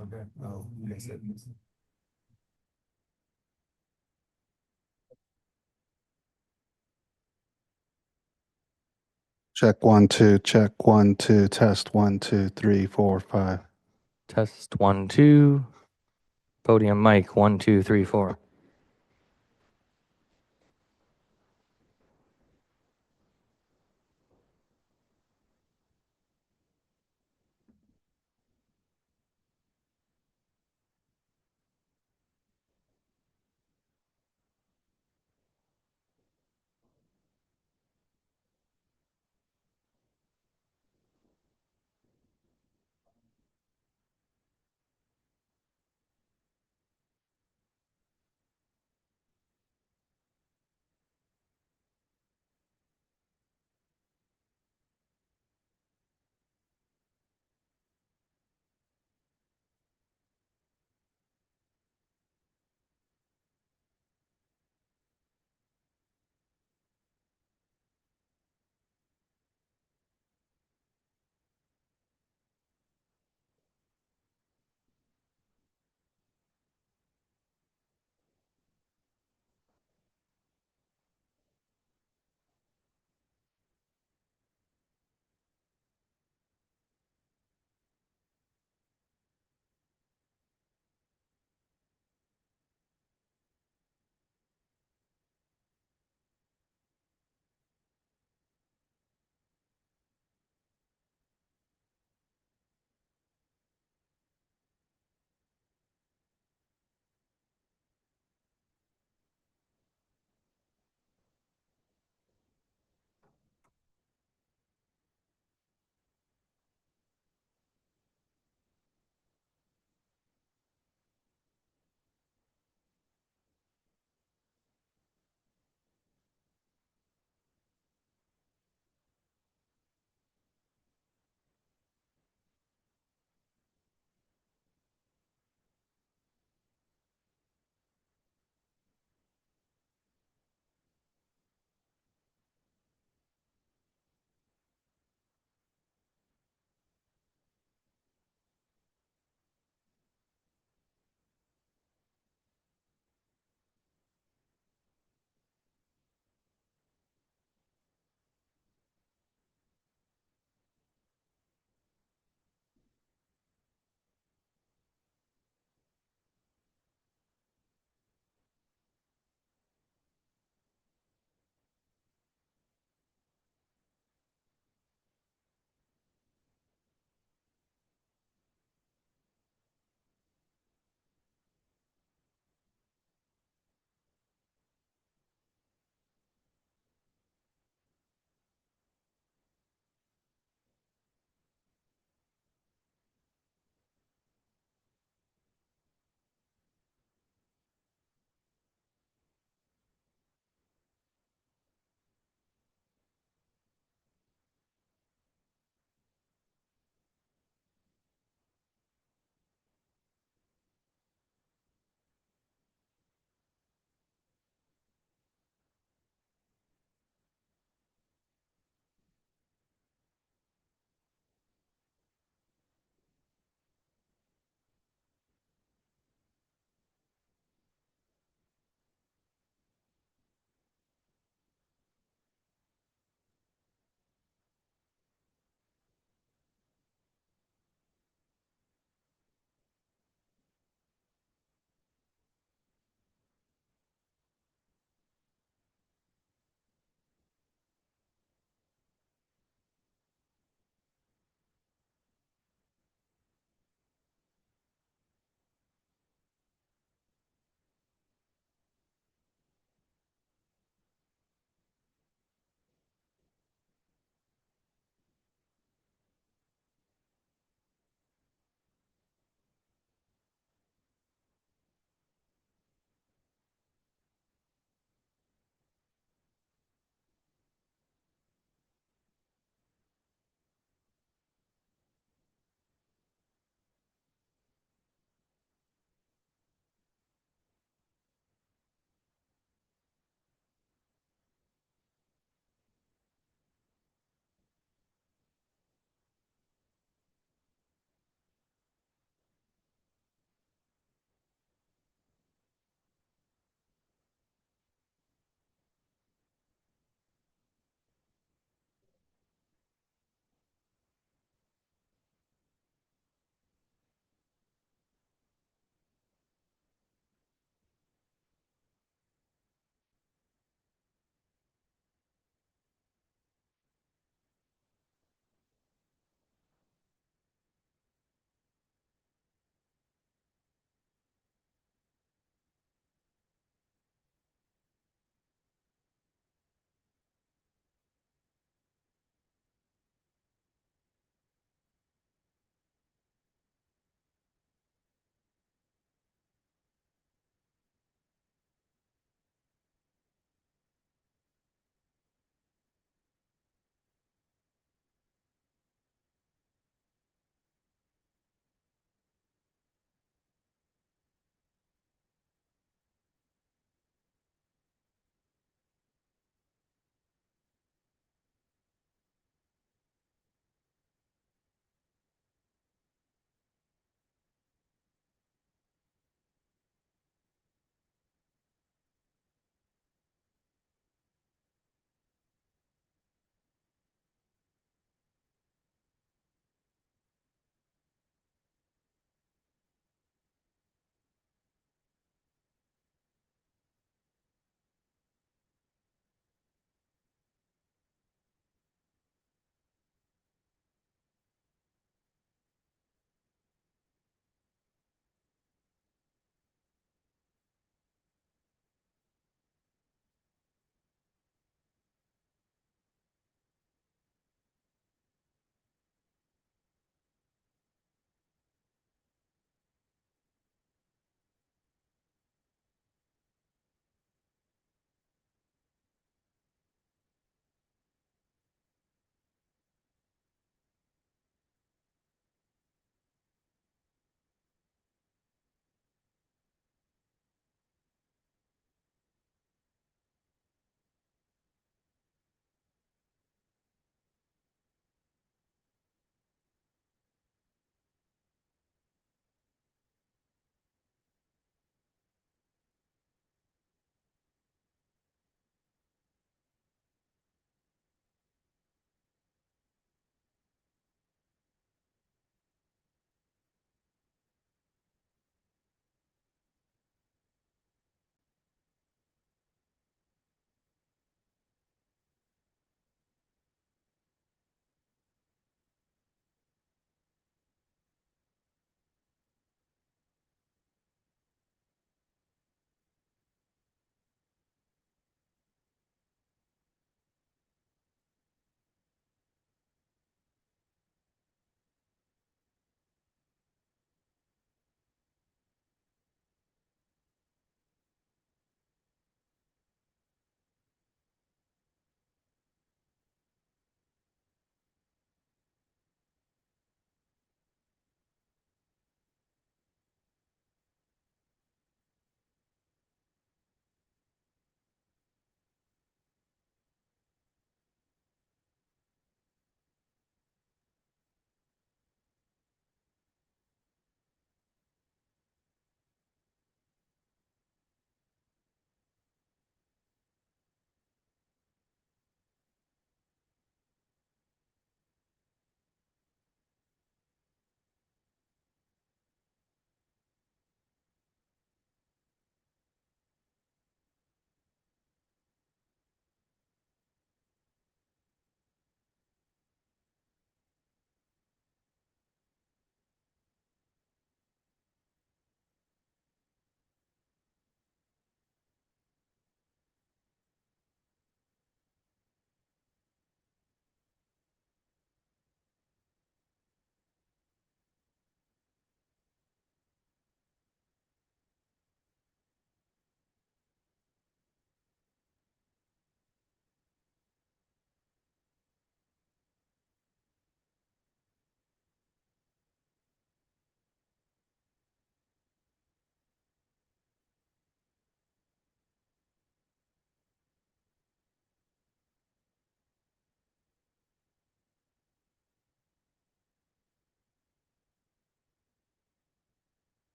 Okay. Oh, yes, it is. Check 1, 2, test 1, 2, 3, 4, 5. Test 1, 2. Podium mic 1, 2, 3, 4.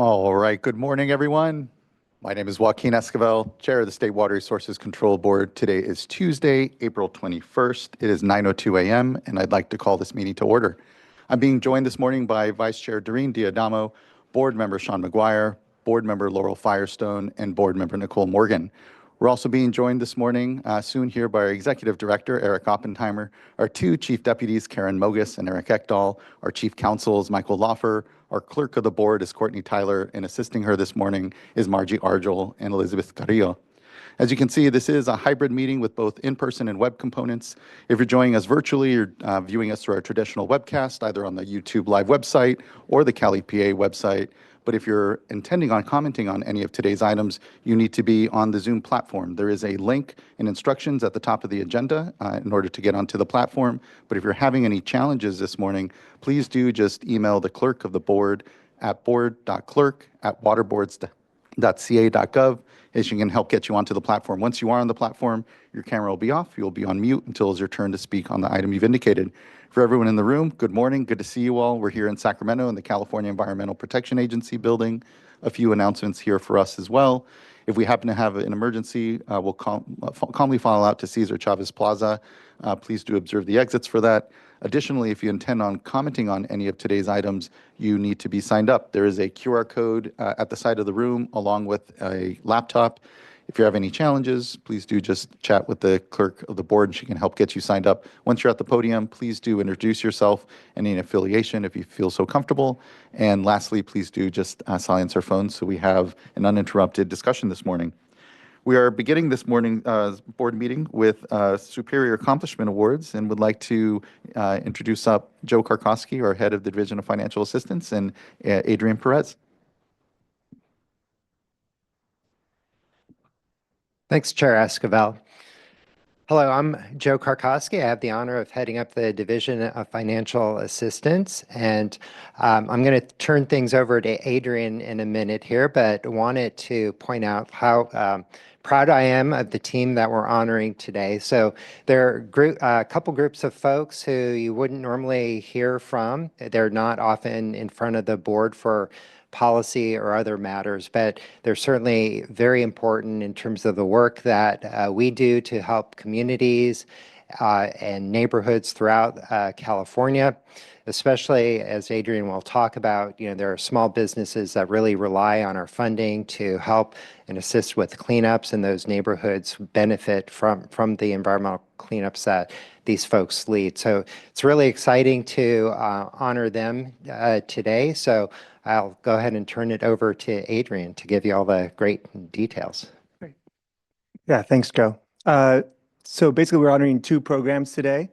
All right, good morning, everyone. My name is Joaquin Esquivel, Chair of the State Water Resources Control Board. Today is Tuesday, April 21st. It is 9:02 a.m., and I'd like to call this meeting to order. I'm being joined this morning by Vice Chair Doreen Diadamo, Board Member Sean McGuire, Board Member Laurel Firestone, and Board Member Nicole Morgan. We're also being joined this morning, soon here, by our Executive Director, Eric Oppenheimer, our two Chief Deputies, Karen Mogus and Eric Ekdahl, our Chief Counsels, Michael Loffer, our Clerk of the Board is Courtney Tyler, and assisting her this morning is Margie Argel and Elizabeth Carrillo. As you can see, this is a hybrid meeting with both in-person and web components. If you're joining us virtually, you're viewing us through our traditional webcast, either on the YouTube Live website or the Cali PA website. But if you're intending on commenting on any of today's items, you need to be on the Zoom platform. There is a link and instructions at the top of the agenda in order to get onto the platform. But if you're having any challenges this morning, please do just email the clerk of the board at board.clerk@waterboards.ca.gov, as she can help get you onto the platform. Once you are on the platform, your camera will be off. You'll be on mute until it's your turn to speak on the item you've indicated. For everyone in the room, good morning. Good to see you all. We're here in Sacramento in the California Environmental Protection Agency building. A few announcements here for us as well. If we happen to have an emergency, we'll calmly follow out to Cesar Chavez Plaza. Please do observe the exits for that. Additionally, if you intend on commenting on any of today's items, you need to be signed up. There is a QR code at the side of the room along with a laptop. If you have any challenges, please do just chat with the clerk of the board and she can help get you signed up. Once you're at the podium, please do introduce yourself and any affiliation if you feel so comfortable. And lastly, please do just silence our phones so we have an uninterrupted discussion this morning. We are beginning this morning board meeting with Superior Accomplishment Awards and would like to introduce up Joe Karkowski, our head of the Division of Financial Assistance, and Adrian Perez. Thanks, Chair Esquivel. Hello, I'm Joe Karkowski. I have the honor of heading up the Division of Financial Assistance, and I'm going to turn things over to Adrian in a minute here, but wanted to point out how proud I am of the team that we're honoring today. So there are a couple groups of folks who you wouldn't normally hear from. They're not often in front of the board for policy or other matters, but they're certainly very important in terms of the work that we do to help communities and neighborhoods throughout California, especially as Adrian will talk about. There are small businesses that really rely on our funding to help and assist with cleanups, and those neighborhoods benefit from the environmental cleanups that these folks lead. So it's really exciting to honor them today. So I'll go ahead and turn it over to Adrian to give you all the great details. Great. Yeah, thanks, Joe. So basically, we're honoring two programs today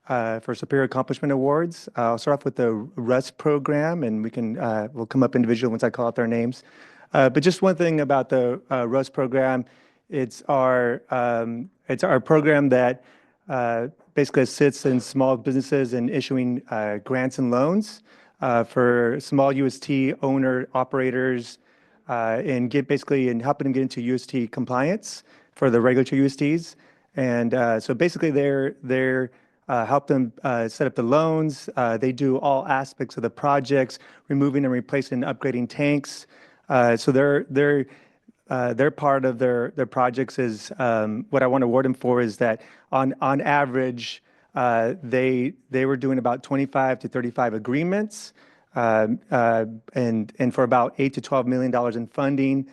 for Superior Accomplishment Awards. I'll start off with the RUS program, and we'll come up individually once I call out their names. But just one thing about the RUS program, it's our program that basically assists in small businesses in issuing grants and loans for small UST owner operators and helping them get into UST compliance for the regulatory USTs. And so basically they're help them set up the loans. They do all aspects of the projects, removing and replacing and upgrading tanks. So their part of their projects is what I want to award them for is that on average, they were doing about 25 to 35 agreements and for about $8 to $12 million in funding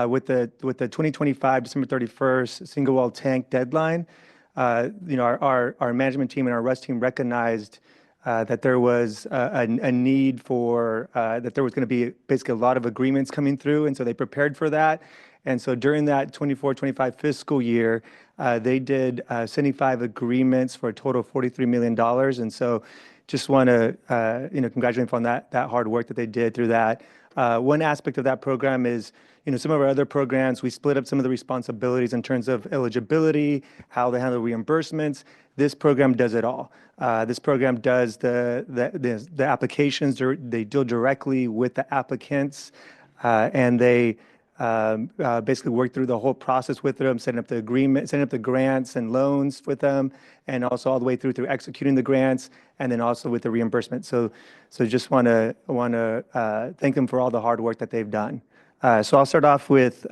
with the 2025 December 31st single well tank deadline. Our management team and our RUS team recognized that there was a need for that there was going to be basically a lot of agreements coming through, and so they prepared for that. And so during that 24-25 fiscal year, they did 75 agreements for a total of $43 million. And so just want to congratulate them on that hard work that they did through that. One aspect of that program is, some of our other programs, we split up some of the responsibilities in terms of eligibility, how they handle reimbursements. This program does it all. This program does the applications. They deal directly with the applicants, and they basically worked through the whole process with them, setting up the agreement, setting up the grants and loans with them, and also all the way through executing the grants, and then also with the reimbursement. So just want to thank them for all the hard work that they've done. So I'll start off with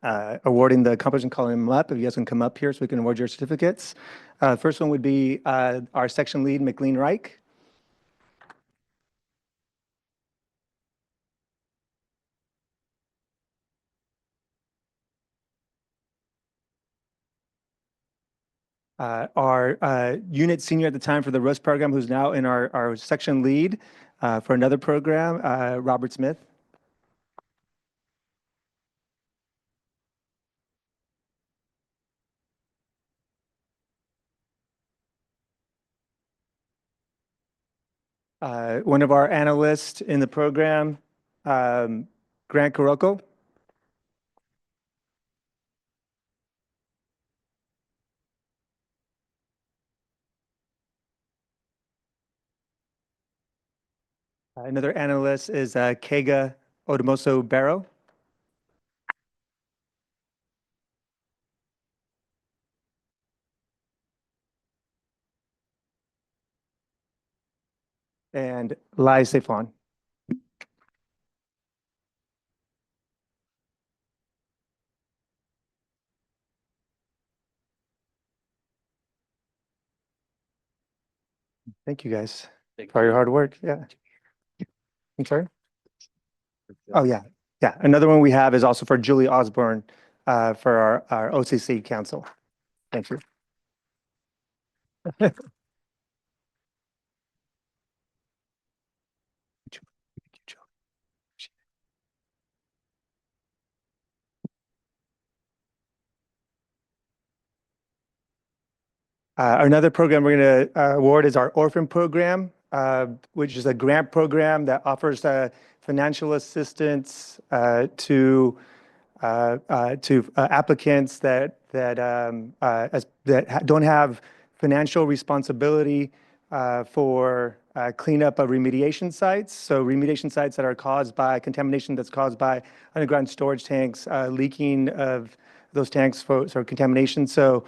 awarding the accomplishment, calling them up. If you guys can come up here so we can award your certificates. First one would be our section lead, McLean Reich. Our unit senior at the time for the RUST program, who's now in our section lead for another program, Robert Smith. One of our analysts in the program, Grant Kuroko. Another analyst is Kega Odomoso Barrow. And Lai Sefon. Thank you guys for your hard work. Yeah. I'm sorry? Oh, yeah. Yeah. Another one we have is also for Julie Osborne for our OCC council. Thank you. Another program we're going to award is our orphan program, which is a grant program that offers financial assistance to applicants that don't have financial responsibility for cleanup of remediation sites. So remediation sites that are caused by contamination that's caused by underground storage tanks, leaking of those tanks for contamination. So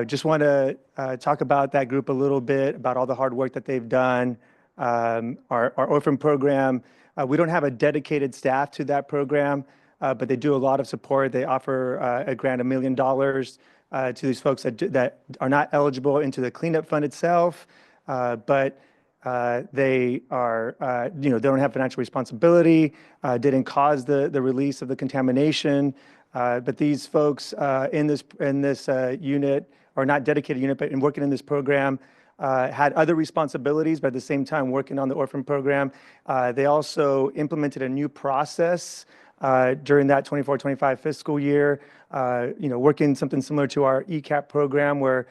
just want to talk about that group a little bit, about all the hard work that they've done. Our orphan program, we don't have a dedicated staff to that program, but they do a lot of support. They offer a grant $1 million to these folks that are not eligible into the cleanup fund itself, but they are, they don't have financial responsibility, didn't cause the release of the contamination. But these folks in this unit, or not dedicated unit, but in working in this program, had other responsibilities, but at the same time working on the orphan program. They also implemented a new process during that 24-25 fiscal year, working something similar to our ECAP program, where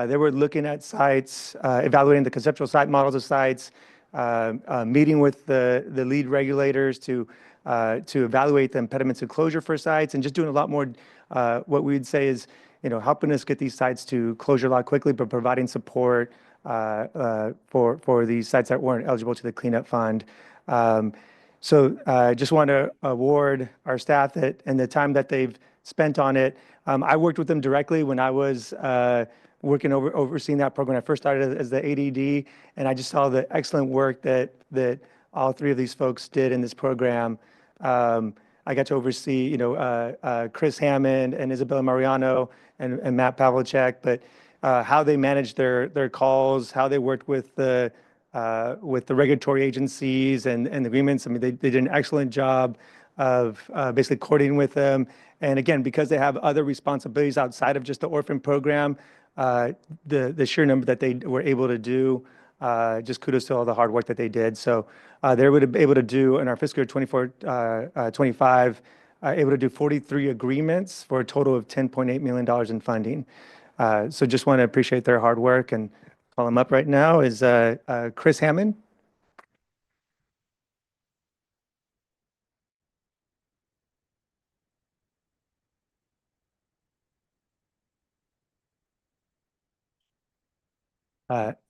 they were looking at sites, evaluating the conceptual site models of sites, meeting with the lead regulators to evaluate the impediments to closure for sites, and just doing a lot more, what we'd say is, helping us get these sites to closure a lot quickly, but providing support for these sites that weren't eligible to the cleanup fund. So I just want to award our staff and the time that they've spent on it. I worked with them directly when I was working overseeing that program. I first started as the ADD, and I just saw the excellent work that all three of these folks did in this program. I got to oversee, Chris Hammond and Isabella Mariano and Matt Pavlicek, but how they managed their calls, how they worked with the regulatory agencies and the agreements. I mean, they did an excellent job of basically coordinating with them. And again, because they have other responsibilities outside of just the orphan program, the sheer number that they were able to do, just kudos to all the hard work that they did. So they were able to do in our fiscal year 24-25, able to do 43 agreements for a total of $10.8 million in funding. So just want to appreciate their hard work, and call them up right now is Chris Hammond.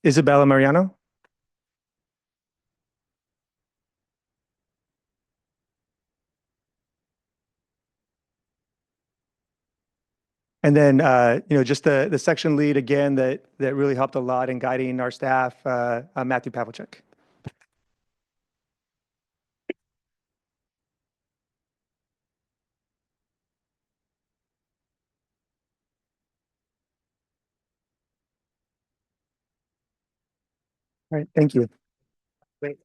Isabella Mariano. And then, just the section lead again that really helped a lot in guiding our staff, Matthew Pavlicek. All right, thank you. Wait,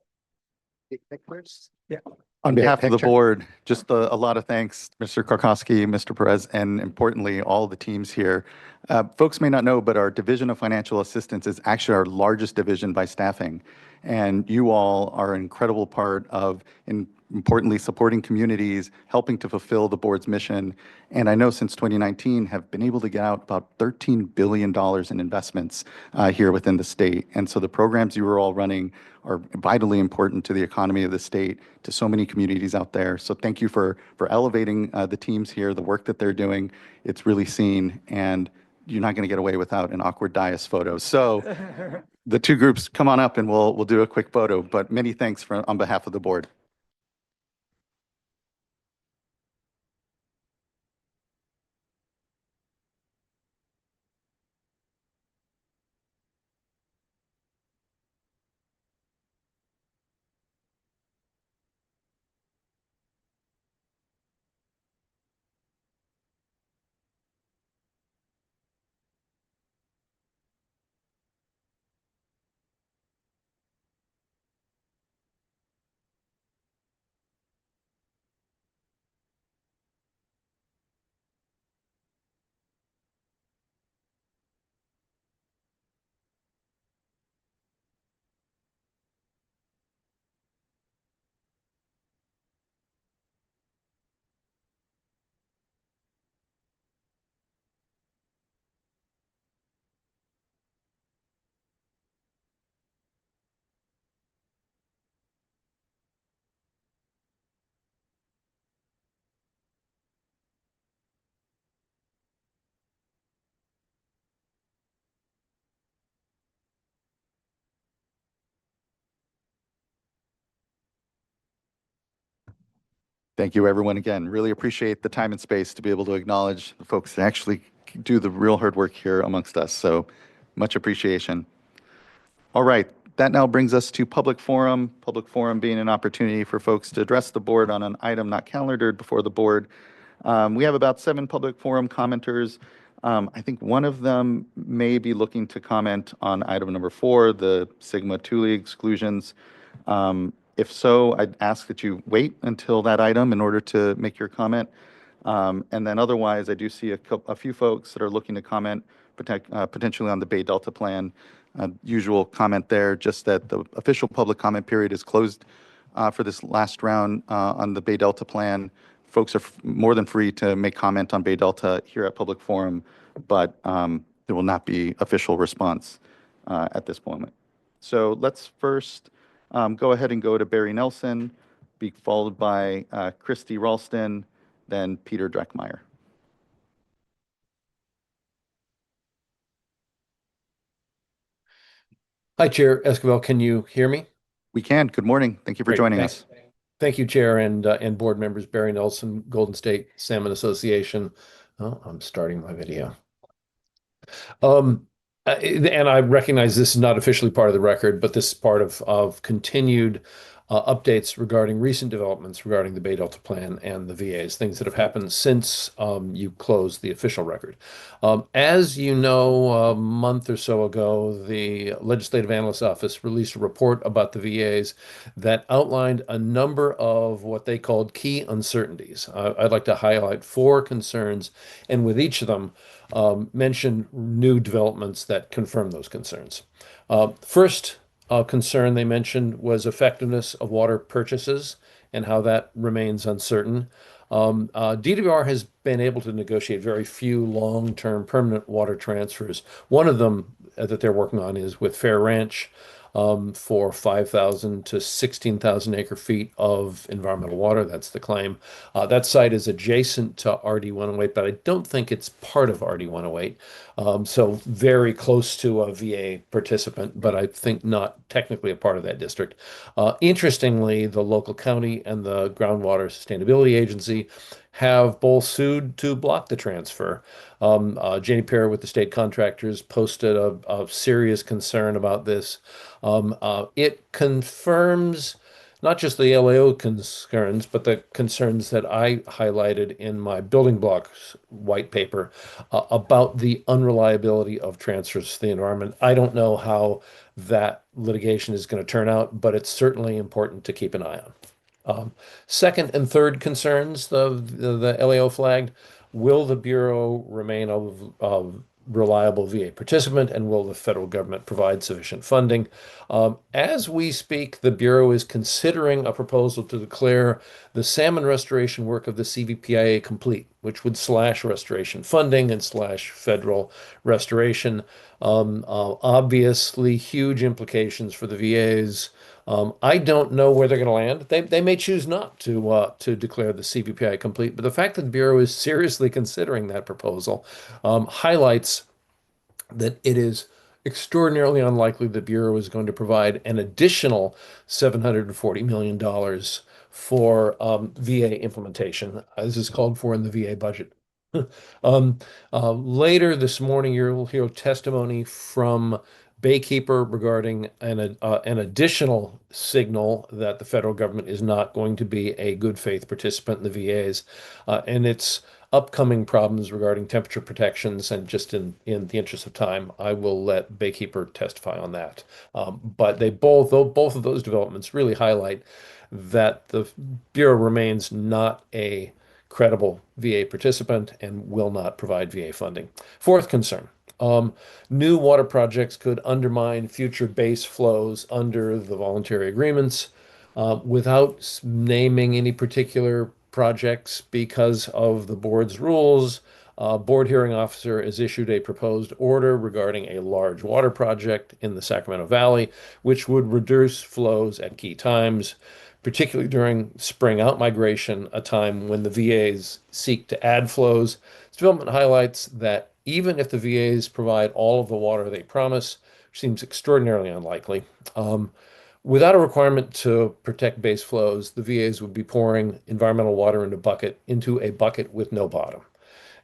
big pictures? Yeah. On Big behalf of the picture. board, just a lot of thanks, Mr. Karkowski, Mr. Perez, and importantly, all the teams here. Folks may not know, but our Division of Financial Assistance is actually our largest division by staffing. And you all are an incredible part of, importantly, supporting communities, helping to fulfill the board's mission. And I know since 2019 have been able to get out about $13 billion in investments here within the state. And so the programs you are all running are vitally important to the economy of the state, to so many communities out there. So thank you for elevating the teams here, the work that they're doing. It's really seen, and you're not going to get away without an awkward dais photo. So the two groups, come on up and we'll do a quick photo. But many thanks on behalf of the board. Thank you, everyone, again. Really appreciate the time and space to be able to acknowledge the folks that actually do the real hard work here amongst us. So much appreciation. All right, that now brings us to public forum. Public forum being an opportunity for folks to address the board on an item not calendared before the board. We have about 7 public forum commenters. I think one of them may be looking to comment on item number 4, the Sigma Thule exclusions. If so, I'd ask that you wait until that item in order to make your comment. And then otherwise, I do see a few folks that are looking to comment potentially on the Bay Delta plan. Usual comment there, just that the official public comment period is closed for this last round on the Bay Delta plan. Folks are more than free to make comment on Bay Delta here at Public Forum, but there will not be official response at this moment. So let's first go ahead and go to Barry Nelson, be followed by Christy Ralston, then Peter Dreckmeyer. Hi, Chair Esquivel. Can you hear me? We can. Good morning. Thank you for Great. joining us. Thank you, Chair, and board members. Barry Nelson, Golden State Salmon Association. Oh, I'm starting my video. And I recognize this is not officially part of the record, but this is part of continued updates regarding recent developments regarding the Bay Delta plan and the VAs, things that have happened since you closed the official record. As you know, a month or so ago, the Legislative Analyst's Office released a report about the VAs that outlined a number of what they called key uncertainties. I'd like to highlight 4 concerns, and with each of them, mention new developments that confirm those concerns. First concern they mentioned was effectiveness of water purchases and how that remains uncertain. DWR has been able to negotiate very few long-term permanent water transfers. One of them that they're working on is with Fair Ranch for 5,000 to 16,000 acre feet of environmental water. That's the claim. That site is adjacent to RD 108, but I don't think it's part of RD 108. So very close to a VA participant, but I think not technically a part of that district. Interestingly, the local county and the Groundwater Sustainability Agency have both sued to block the transfer. Janie Perry with the state contractors posted a serious concern about this. It confirms not just the LAO concerns, but the concerns that I highlighted in my building blocks white paper about the unreliability of transfers to the environment. I don't know how that litigation is going to turn out, but it's certainly important to keep an eye on. Second and third concerns, the LAO flagged, will the Bureau remain a reliable VA participant, and will the federal government provide sufficient funding? As we speak, the Bureau is considering a proposal to declare the salmon restoration work of the CVPIA complete, which would slash restoration funding and slash federal restoration. Obviously, huge implications for the VAs. I don't know where they're going to land. They may choose not to declare the CVPI complete, but the fact that the Bureau is seriously considering that proposal highlights that it is extraordinarily unlikely the Bureau is going to provide an additional $740 million for VA implementation, as is called for in the VA budget. Later this morning, you'll hear testimony from Baykeeper regarding an additional signal that the federal government is not going to be a good faith participant in the VAs, and its upcoming problems regarding temperature protections. And just in the interest of time, I will let Baykeeper testify on that. But both of those developments really highlight that the Bureau remains not a credible VA participant and will not provide VA funding. Fourth concern. New water projects could undermine future base flows under the voluntary agreements without naming any particular projects because of the board's rules. Board hearing officer has issued a proposed order regarding a large water project in the Sacramento Valley, which would reduce flows at key times, particularly during spring outmigration, a time when the VAs seek to add flows. This development highlights that even if the VAs provide all of the water they promise, which seems extraordinarily unlikely, without a requirement to protect base flows, the VAs would be pouring environmental water into a bucket with no bottom.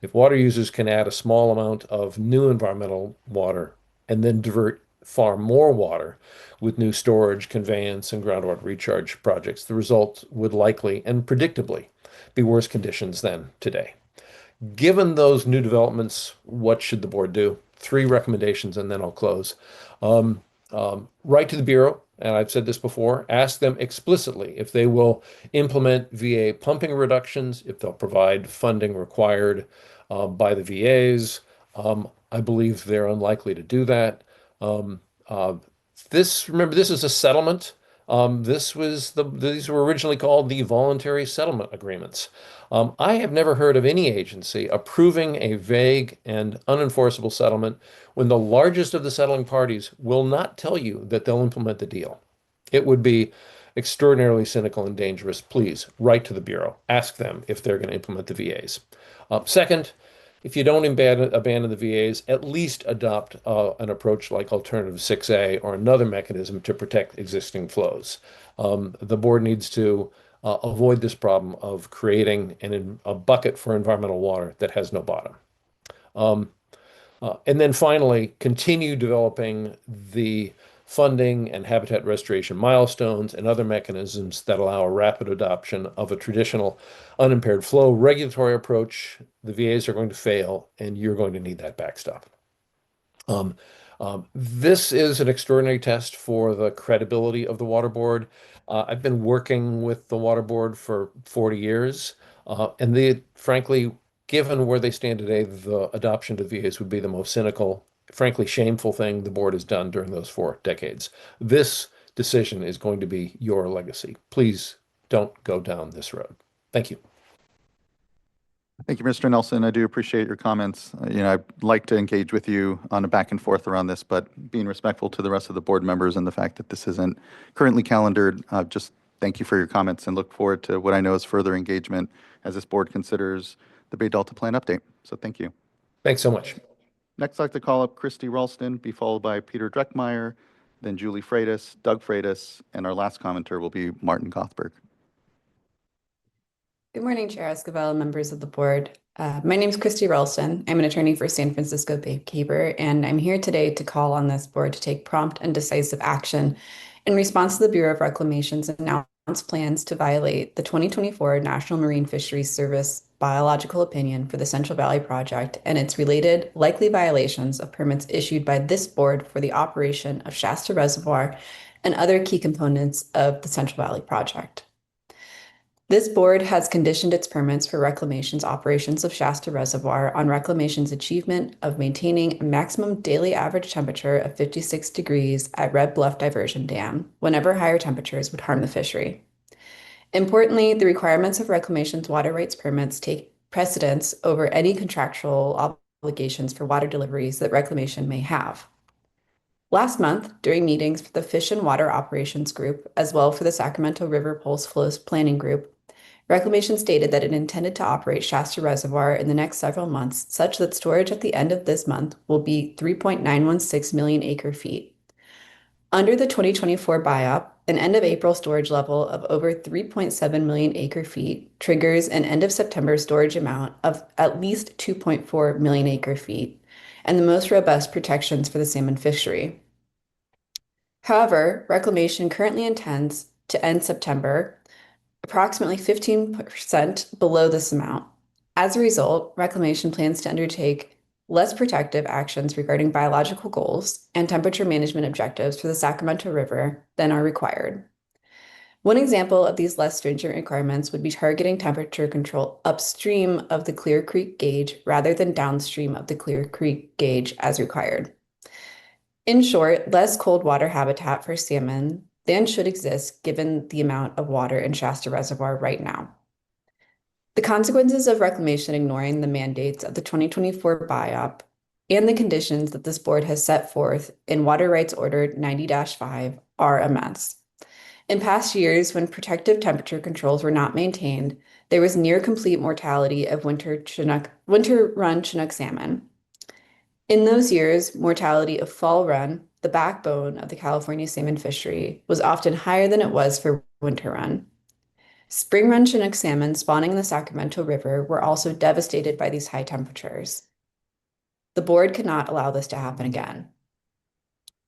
If water users can add a small amount of new environmental water and then divert far more water with new storage, conveyance, and groundwater recharge projects, the result would likely and predictably be worse conditions than today. Given those new developments, what should the board do? 3 recommendations, and then I'll close. Write to the Bureau, and I've said this before, ask them explicitly if they will implement VA pumping reductions, if they'll provide funding required by the VAs. I believe they're unlikely to do that. Remember, this is a settlement. These were originally called the voluntary settlement agreements. I have never heard of any agency approving a vague and unenforceable settlement when the largest of the settling parties will not tell you that they'll implement the deal. It would be extraordinarily cynical and dangerous. Please write to the Bureau. Ask them if they're going to implement the VAs. Second, if you don't abandon the VAs, at least adopt an approach like Alternative 6A or another mechanism to protect existing flows. The board needs to avoid this problem of creating a bucket for environmental water that has no bottom. And then finally, continue developing the funding and habitat restoration milestones and other mechanisms that allow a rapid adoption of a traditional unimpaired flow regulatory approach. The VAs are going to fail, and you're going to need that backstop. This is an extraordinary test for the credibility of the Water Board. I've been working with the Water Board for 40 years, and frankly, given where they stand today, the adoption to VAs would be the most cynical, frankly, shameful thing the board has done during those 4 decades. This decision is going to be your legacy. Please don't go down this road. Thank you. Thank you, Mr. Nelson. I do appreciate your comments. I'd like to engage with you on a back and forth around this, but being respectful to the rest of the board members and the fact that this isn't currently calendared, just thank you for your comments and look forward to what I know is further engagement as this board considers the Bay Delta Plan update. So thank you. Thanks so much. Next, I'd like to call up Christy Ralston, be followed by Peter Dreckmeyer, then Julie Freitas, Doug Freitas, and our last commenter will be Martin Gothberg. Good morning, Chair Escobar, members of the board. My name is Christy Ralston. I'm an attorney for San Francisco Baykeeper, and I'm here today to call on this board to take prompt and decisive action in response to the Bureau of Reclamation's announced plans to violate the 2024 National Marine Fisheries Service biological opinion for the Central Valley Project and its related likely violations of permits issued by this board for the operation of Shasta Reservoir and other key components of the Central Valley Project. This board has conditioned its permits for Reclamation's operations of Shasta Reservoir on Reclamation's achievement of maintaining a maximum daily average temperature of 56 degrees at Red Bluff Diversion Dam whenever higher temperatures would harm the fishery. Importantly, the requirements of Reclamation's water rights permits take precedence over any contractual obligations for water deliveries that Reclamation may have. Last month, during meetings for the Fish and Water Operations Group, as well for the Sacramento River Pulse Flows Planning Group, Reclamation stated that it intended to operate Shasta Reservoir in the next several months, such that storage at the end of this month will be 3.916 million acre feet. Under the 2024 BIOP, an end of April storage level of over 3.7 million acre feet triggers an end of September storage amount of at least 2.4 million acre feet, and the most robust protections for the salmon fishery. However, Reclamation currently intends to end September approximately 15% below this amount. As a result, Reclamation plans to undertake less protective actions regarding biological goals and temperature management objectives for the Sacramento River than are required. One example of these less stringent requirements would be targeting temperature control upstream of the Clear Creek gauge rather than downstream of the Clear Creek gauge as required. In short, less cold water habitat for salmon than should exist given the amount of water in Shasta Reservoir right now. The consequences of Reclamation ignoring the mandates of the 2024 BIOP and the conditions that this board has set forth in Water Rights Order 90-5 are immense. In past years, when protective temperature controls were not maintained, there was near complete mortality of winter run Chinook salmon. In those years, mortality of fall run, the backbone of the California salmon fishery, was often higher than it was for winter run. Spring run Chinook salmon spawning in the Sacramento River were also devastated by these high temperatures. The board cannot allow this to happen again.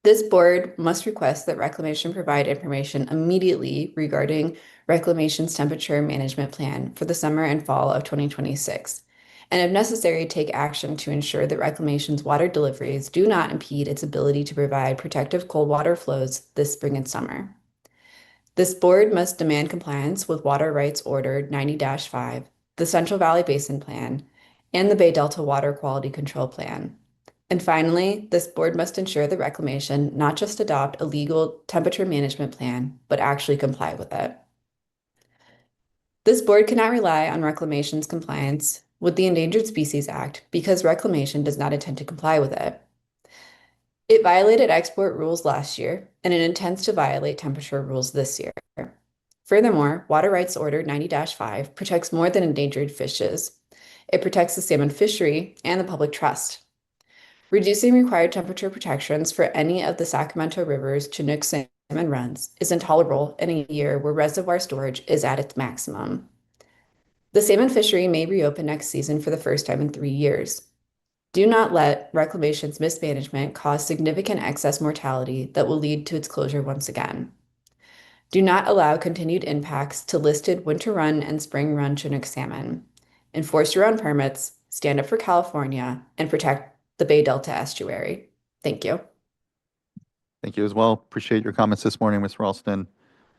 This board must request that Reclamation provide information immediately regarding Reclamation's temperature management plan for the summer and fall of 2026, and if necessary, take action to ensure that Reclamation's water deliveries do not impede its ability to provide protective cold water flows this spring and summer. This board must demand compliance with Water Rights Order 90-5, the Central Valley Basin Plan, and the Bay Delta Water Quality Control Plan. And finally, this board must ensure that Reclamation not just adopt a legal temperature management plan, but actually comply with it. This board cannot rely on Reclamation's compliance with the Endangered Species Act because Reclamation does not intend to comply with it. It violated export rules last year, and it intends to violate temperature rules this year. Furthermore, Water Rights Order 90-5 protects more than endangered fishes. It protects the salmon fishery and the public trust. Reducing required temperature protections for any of the Sacramento River's Chinook salmon runs is intolerable in a year where reservoir storage is at its maximum. The salmon fishery may reopen next season for the first time in 3 years. Do not let Reclamation's mismanagement cause significant excess mortality that will lead to its closure once again. Do not allow continued impacts to listed winter run and spring run Chinook salmon. Enforce your own permits, stand up for California, and protect the Bay Delta estuary. Thank you. Thank you as well. Appreciate your comments this morning, Ms. Ralston.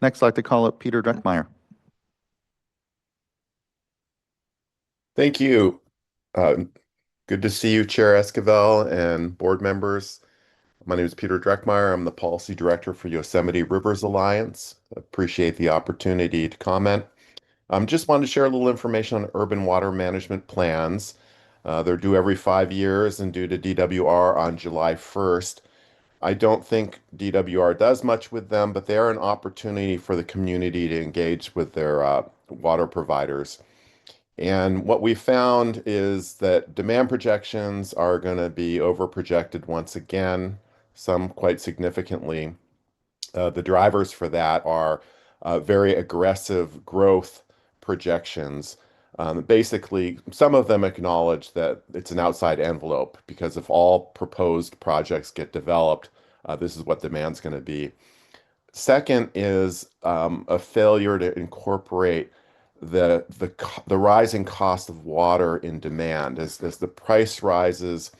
Next, I'd like to call up Peter Dreckmeyer. Thank you. Good to see you, Chair Esquivel and board members. My name is Peter Dreckmeyer. I'm the Policy Director for Yosemite Rivers Alliance. Appreciate the opportunity to comment. Just wanted to share a little information on urban water management plans. They're due every 5 years and due to DWR on July 1st. I don't think DWR does much with them, but they are an opportunity for the community to engage with their water providers. And what we found is that demand projections are going to be over-projected once again, some quite significantly. The drivers for that are very aggressive growth projections. Basically, some of them acknowledge that it's an outside envelope because if all proposed projects get developed, this is what demand's going to be. Second is a failure to incorporate the rising cost of water in demand. As the price rises,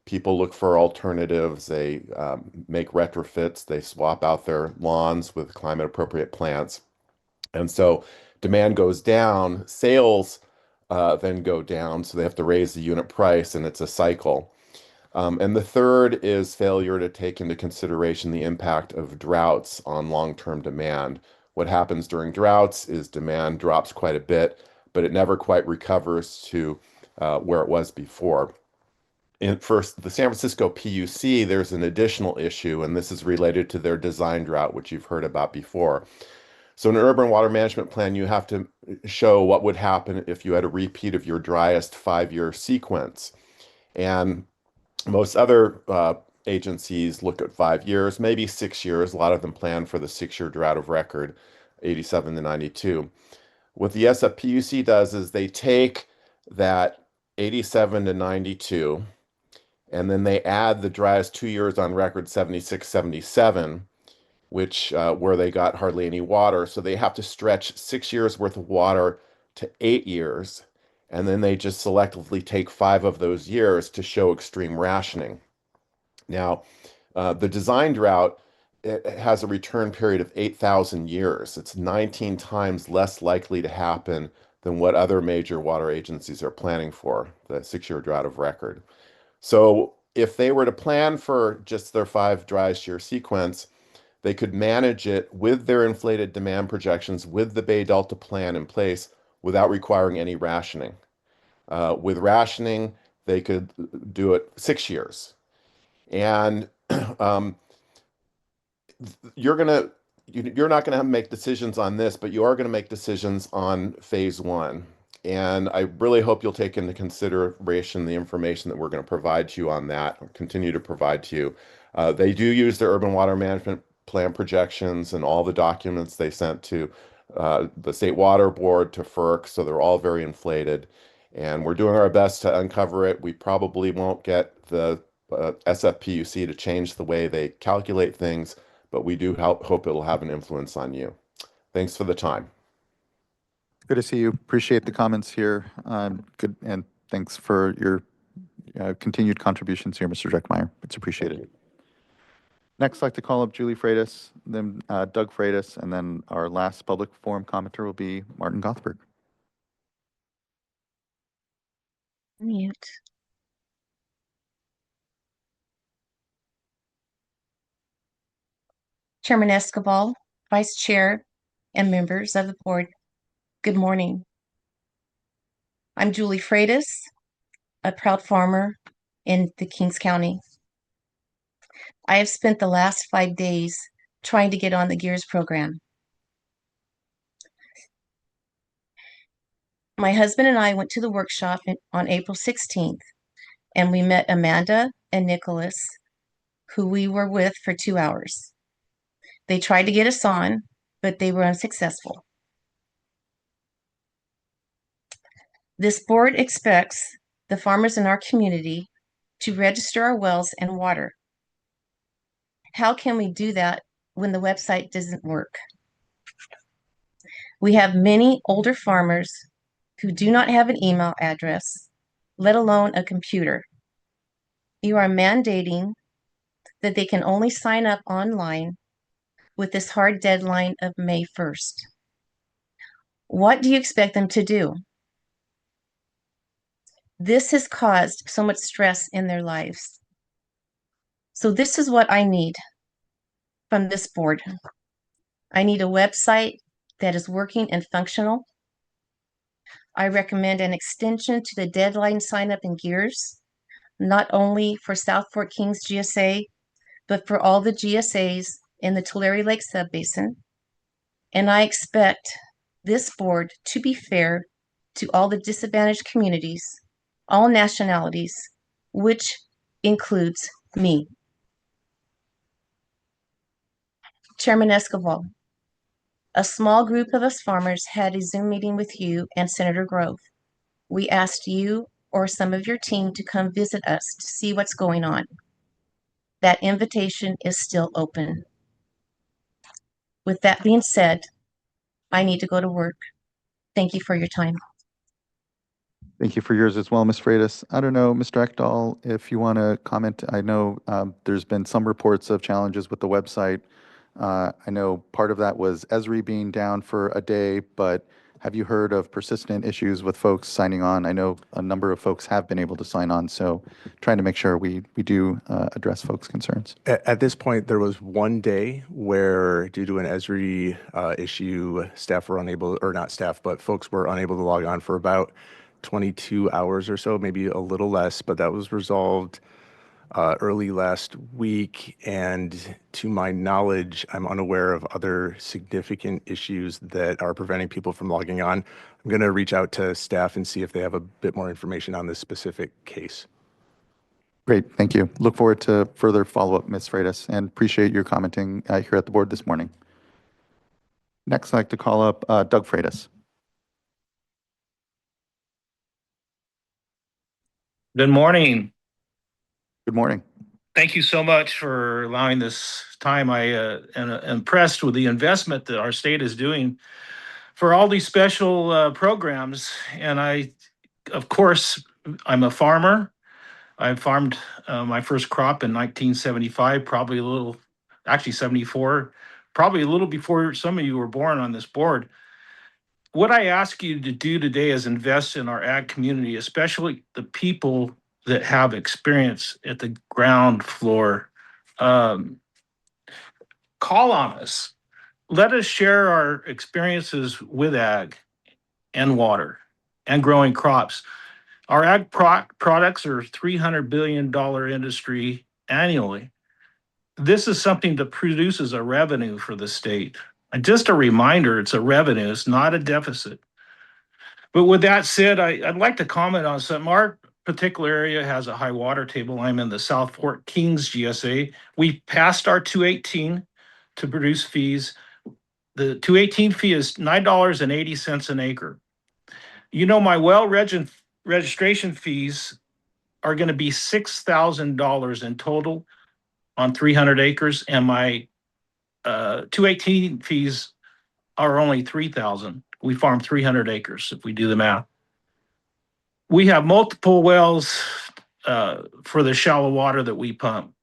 people look for alternatives. They make retrofits. They swap out their lawns with climate appropriate plants. And so demand goes down, sales then go down, so they have to raise the unit price, and it's a cycle. And the third is failure to take into consideration the impact of droughts on long-term demand. What happens during droughts is demand drops quite a bit, but it never quite recovers to where it was before. In first, the San Francisco PUC, there's an additional issue, and this is related to their design drought, which you've heard about before. So in an urban water management plan, you have to show what would happen if you had a repeat of your driest 5-year sequence. And most other agencies look at 5 years, maybe 6 years. A lot of them plan for the 6-year drought of record, 87 to 92. What the SFPUC does is they take that 87 to 92, and then they add the driest 2 years on record, 76, 77, which where they got hardly any water. So they have to stretch 6 years worth of water to 8 years. And then they just selectively take 5 of those years to show extreme rationing. Now, the design drought, it has a return period of 8,000 years. It's 19 times less likely to happen than what other major water agencies are planning for, the 6-year drought of record. So if they were to plan for just their 5 driest year sequence, they could manage it with their inflated demand projections, with the Bay Delta plan in place, without requiring any rationing. With rationing, they could do it 6 years. And you're not going to make decisions on this, but you are going to make decisions on phase 1. And I really hope you'll take into consideration the information that we're going to provide to you on that, or continue to provide to you. They do use their urban water management plan projections and all the documents they sent to the State Water Board, to FERC, so they're all very inflated. And we're doing our best to uncover it. We probably won't get the SFPUC to change the way they calculate things, but we do hope it'll have an influence on you. Thanks for the time. Good to see you. Appreciate the comments here. Good, and thanks for your continued contributions here, Mr. Dreckmeyer. It's appreciated. Next, I'd like to call up Julie Freitas, then Doug Freitas, and then our last public forum commenter will be Martin Gothberg. Mute. Chairman Escobar, Vice Chair, and members of the board, good morning. I'm Julie Freitas, a proud farmer in the Kings County. I have spent the last 5 days trying to get on the GEARS program. My husband and I went to the workshop on April 16th, and we met Amanda and Nicholas, who we were with for 2 hours. They tried to get us on, but they were unsuccessful. This board expects the farmers in our community to register our wells and water. How can we do that when the website doesn't work? We have many older farmers who do not have an email address, let alone a computer. You are mandating that they can only sign up online with this hard deadline of May 1st. What do you expect them to do? This has caused so much stress in their lives. So this is what I need from this board. I need a website that is working and functional. I recommend an extension to the deadline sign up in GEARS, not only for South Fort Kings GSA, but for all the GSAs in the Tulare Lake Subbasin. And I expect this board to be fair to all the disadvantaged communities, all nationalities, which includes me. Chairman Escobar, A small group of us farmers had a Zoom meeting with you and Senator Grove. We asked you or some of your team to come visit us to see what's going on. That invitation is still open. With that being said, I need to go to work. Thank you for your time. Thank you for yours as well, Ms. Freitas. I don't know, Mr. Ekdahl, if you want to comment. I know there's been some reports of challenges with the website. I know part of that was Esri being down for a day, but have you heard of persistent issues with folks signing on? I know a number of folks have been able to sign on, so trying to make sure we do address folks' concerns. At this point, there was one day where, due to an Esri issue, staff were unable, or not staff, but folks were unable to log on for about 22 hours or so, maybe a little less, but that was resolved early last week. And to my knowledge, I'm unaware of other significant issues that are preventing people from logging on. I'm going to reach out to staff and see if they have a bit more information on this specific case. Great, thank you. Look forward to further follow-up, Ms. Freitas, and appreciate your commenting here at the board this morning. Next, I'd like to call up Doug Freitas. Good morning. Good morning. Thank you so much for allowing this time. I am impressed with the investment that our state is doing for all these special programs. And of course, I'm a farmer. I farmed my first crop in 1975, actually 74, probably a little before some of you were born on this board. What I ask you to do today is invest in our ag community, especially the people that have experience at the ground floor. Call on us. Let us share our experiences with ag and water and growing crops. Our ag products are $300 billion industry annually. This is something that produces a revenue for the state. And just a reminder, it's a revenue, it's not a deficit. But with that said, I'd like to comment on something. Our particular area has a high water table. I'm in the South Fort Kings GSA. We passed our 218 to produce fees. The 218 fee is $9.80 an acre. You know, my well registration fees are going to be $6,000 in total on 300 acres, and my 218 fees are only $3,000. We farm 300 acres if we do the math. We have multiple wells for the shallow water that we pump.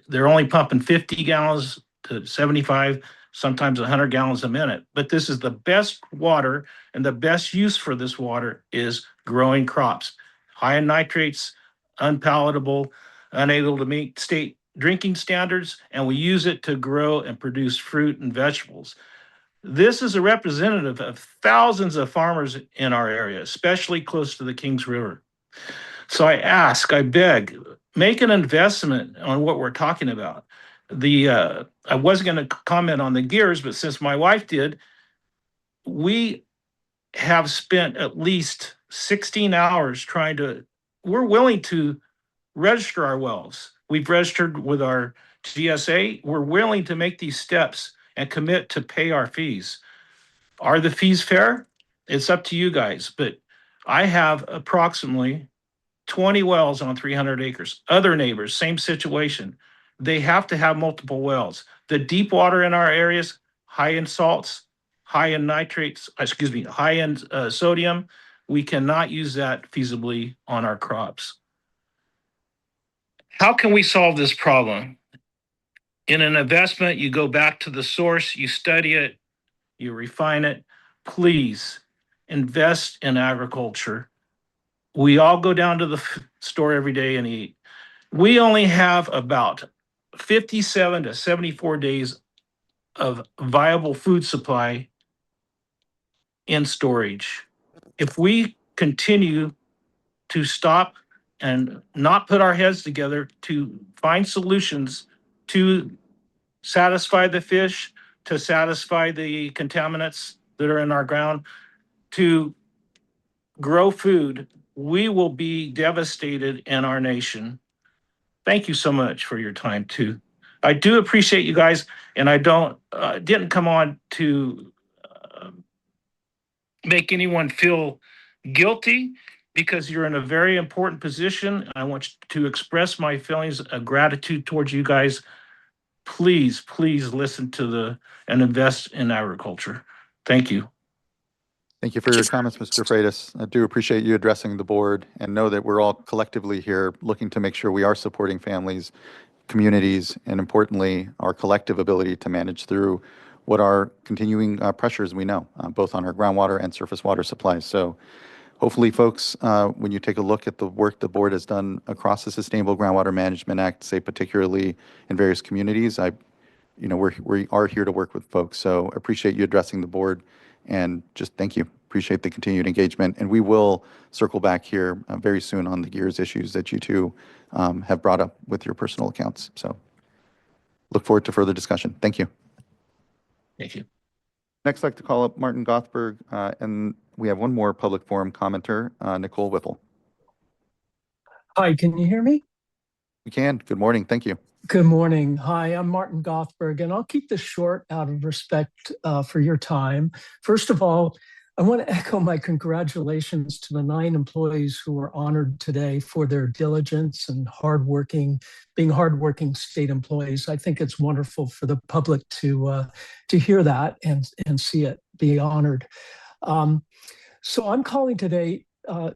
They're only pumping 50 gallons to 75, sometimes 100 gallons a minute. But this is the best water, and the best use for this water is growing crops. High in nitrates, unpalatable, unable to meet state drinking standards, and we use it to grow and produce fruit and vegetables. This is a representative of thousands of farmers in our area, especially close to the Kings River. So I beg, make an investment on what we're talking about. I wasn't going to comment on the gears, but since my wife did, we have spent at least 16 hours we're willing to register our wells. We've registered with our GSA. We're willing to make these steps and commit to pay our fees. Are the fees fair? It's up to you guys, but I have approximately 20 wells on 300 acres. Other neighbors, same situation. They have to have multiple wells. The deep water in our areas, high in salts, high in nitrates, high in sodium. We cannot use that feasibly on our crops. How can we solve this problem? In an investment, you go back to the source, you study it, you refine it. Please invest in agriculture. We all go down to the store every day and eat. We only have about 57 to 74 days of viable food supply in storage. If we continue to stop and not put our heads together to find solutions to satisfy the fish, to satisfy the contaminants that are in our ground, to grow food, we will be devastated in our nation. Thank you so much for your time too. I do appreciate you guys, and I didn't come on to make anyone feel guilty because you're in a very important position. I want to express my feelings of gratitude towards you guys. Please, please listen to and invest in agriculture. Thank you. Thank you for your comments, Mr. Freitas. I do appreciate you addressing the board and know that we're all collectively here looking to make sure we are supporting families, communities, and importantly, our collective ability to manage through what are continuing pressures we know, both on our groundwater and surface water supplies. So hopefully, folks, when you take a look at the work the board has done across the Sustainable Groundwater Management Act, say particularly in various communities, we are here to work with folks. So appreciate you addressing the board and just thank you. Appreciate the continued engagement. And we will circle back here very soon on the GEARS issues that you two have brought up with your personal accounts. So look forward to further discussion. Thank you. Thank you. Next, I'd like to call up Martin Gothberg, and we have one more public forum commenter, Nicole Whipple. Hi, can you hear me? We can. Good morning. Thank you. Good morning. Hi, I'm Martin Gothberg, and I'll keep this short out of respect for your time. First of all, I want to echo my congratulations to the 9 employees who were honored today for their diligence and being hardworking state employees. I think it's wonderful for the public to hear that and see it be honored. So I'm calling today the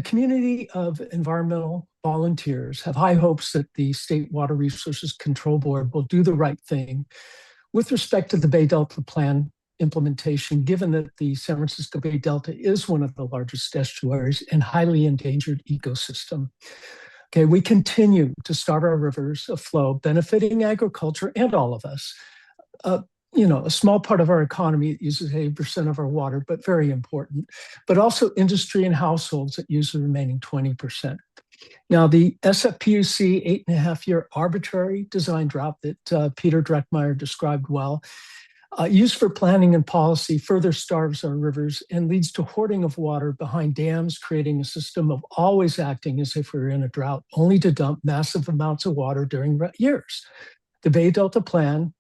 community of environmental volunteers have high hopes that the State Water Resources Control Board will do the right thing with respect to the Bay Delta Plan implementation, given that the San Francisco Bay Delta is one of the largest estuaries and highly endangered ecosystem. Okay, we continue to starve our rivers of flow, benefiting agriculture and all of us. A small part of our economy uses 80% of our water, but very important, but also industry and households that use the remaining 20%. Now, the SFPUC 8.5-year arbitrary design drought that Peter Dreckmeyer described well, used for planning and policy, further starves our rivers and leads to hoarding of water behind dams, creating a system of always acting as if we were in a drought, only to dump massive amounts of water during years. The Bay Delta Plan,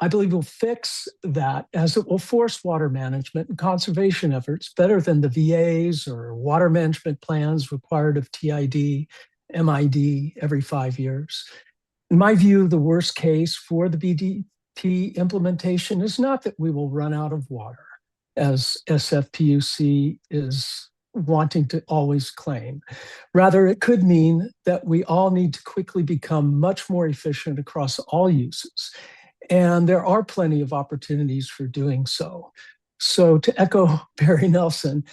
I believe, will fix that, as it will force water management and conservation efforts better than the VAs or water management plans required of TID, MID every 5 years. In my view, the worst case for the BDP implementation is not that we will run out of water, as SFPUC is wanting to always claim. Rather, it could mean that we all need to quickly become much more efficient across all uses. And there are plenty of opportunities for doing so. So to echo Barry Nelson,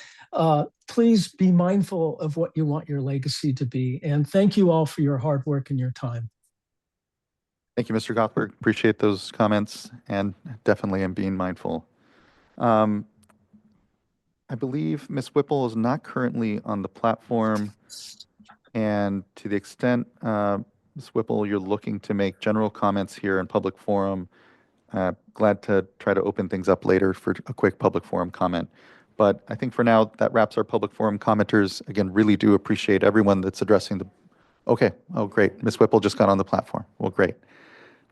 please be mindful of what you want your legacy to be. And thank you all for your hard work and your time. Thank you, Mr. Gothberg. Appreciate those comments and definitely am being mindful. I believe Ms. Whipple is not currently on the platform. And to the extent, Ms. Whipple, you're looking to make general comments here in public forum, glad to try to open things up later for a quick public forum comment. But I think for now, that wraps our public forum commenters. Again, really do appreciate everyone that's addressing the... Okay. Oh, great. Ms. Whipple just got on the platform. Well, great.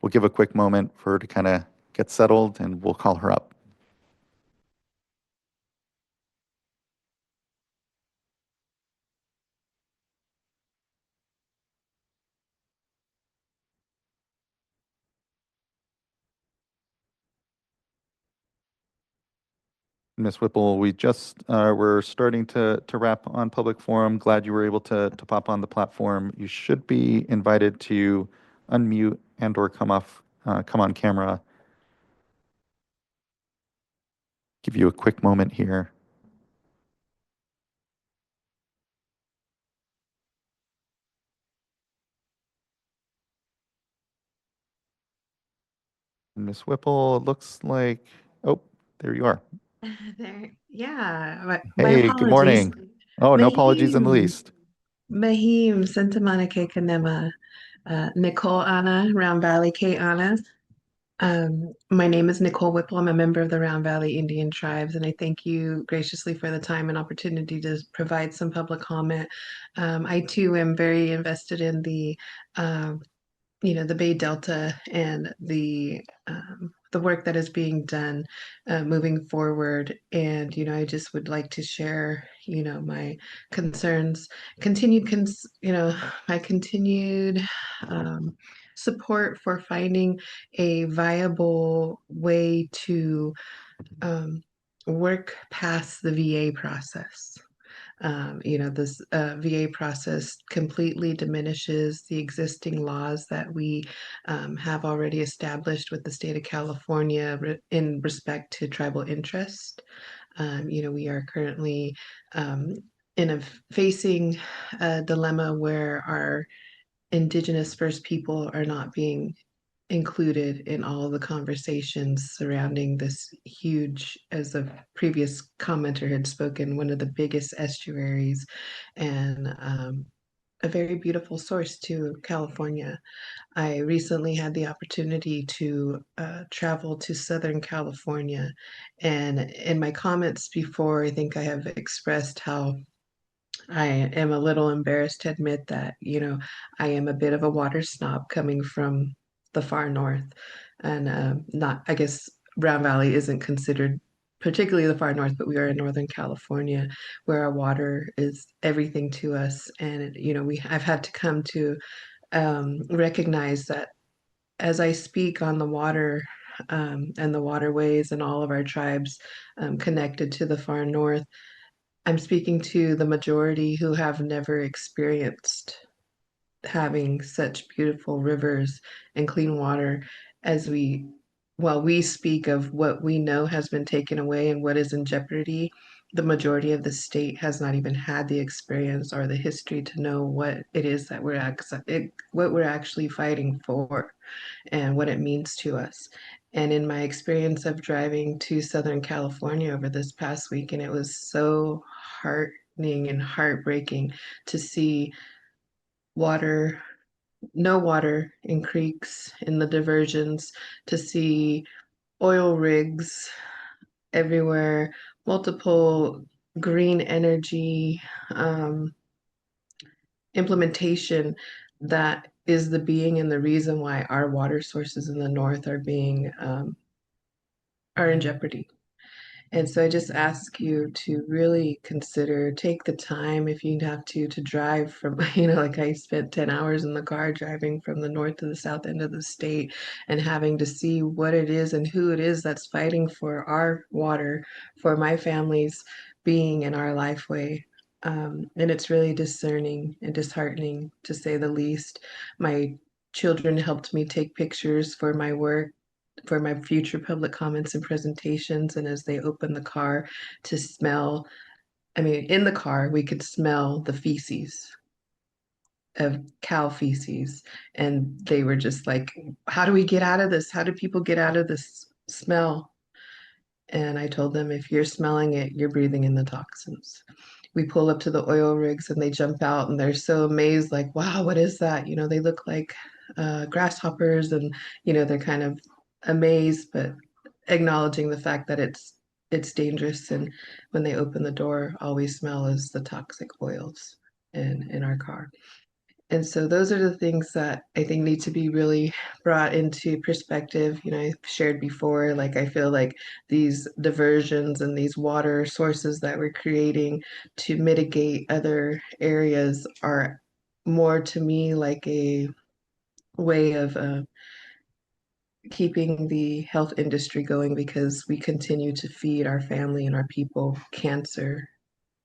We'll give a quick moment for her to kind of get settled and we'll call her up. Ms. Whipple, we just we're starting to wrap on public forum. Glad you were able to pop on the platform. You should be invited to unmute and or come on camera. Give you a quick moment here. Ms. Whipple, it looks like, oh, there you are. There, yeah. My Hey, good apologies. morning. Oh, no apologies in the least. Mahim, Santa Monica, Kanema, Nicole Anna, Round Valley K Anna. My name is Nicole Whipple. I'm a member of the Round Valley Indian Tribes, and I thank you graciously for the time and opportunity to provide some public comment. I too am very invested in the the Bay Delta and the work that is being done moving forward. And, I just would like to share, my concerns, my continued support for finding a viable way to work past the VA process. This VA process completely diminishes the existing laws that we have already established with the state of California in respect to tribal interest. We are currently facing a dilemma where our Indigenous First People are not being included in all of the conversations surrounding this huge, as a previous commenter had spoken, one of the biggest estuaries and a very beautiful source to California. I recently had the opportunity to travel to Southern California, and in my comments before, I think I have expressed how I am a little embarrassed to admit that, I am a bit of a water snob coming from the far north. And not, I guess, Brown Valley isn't considered particularly the far north, but we are in Northern California where our water is everything to us. And, I've had to come to recognize that as I speak on the water and the waterways and all of our tribes connected to the far north, I'm speaking to the majority who have never experienced having such beautiful rivers and clean water as while we speak of what we know has been taken away and what is in jeopardy, the majority of the state has not even had the experience or the history to know what it is that what we're actually fighting for and what it means to us. And in my experience of driving to Southern California over this past week, and it was so heartening and heartbreaking to see water, no water in creeks, in the diversions, to see oil rigs everywhere, multiple green energy implementation that is the being and the reason why our water sources in the north are in jeopardy. And so I just ask you to really consider, take the time if you have to drive from, like I spent 10 hours in the car driving from the north to the south end of the state and having to see what it is and who it is that's fighting for our water, for my family's being in our lifeway. And it's really discerning and disheartening, to say the least. My children helped me take pictures for my work, for my future public comments and presentations. And as they opened the car to smell, in the car, we could smell the feces of cow feces. And they were just like, how do we get out of this? How do people get out of this smell? And I told them, if you're smelling it, you're breathing in the toxins. We pull up to the oil rigs and they jump out and they're so amazed, like, wow, what is that? They look like grasshoppers, and, they're kind of amazed, but acknowledging the fact that it's dangerous. And when they open the door, all we smell is the toxic oils in our car. And so those are the things that I think need to be really brought into perspective. I've shared before, like, I feel like these diversions and these water sources that we're creating to mitigate other areas are more, to me, like a way of keeping the health industry going, because we continue to feed our family and our people cancer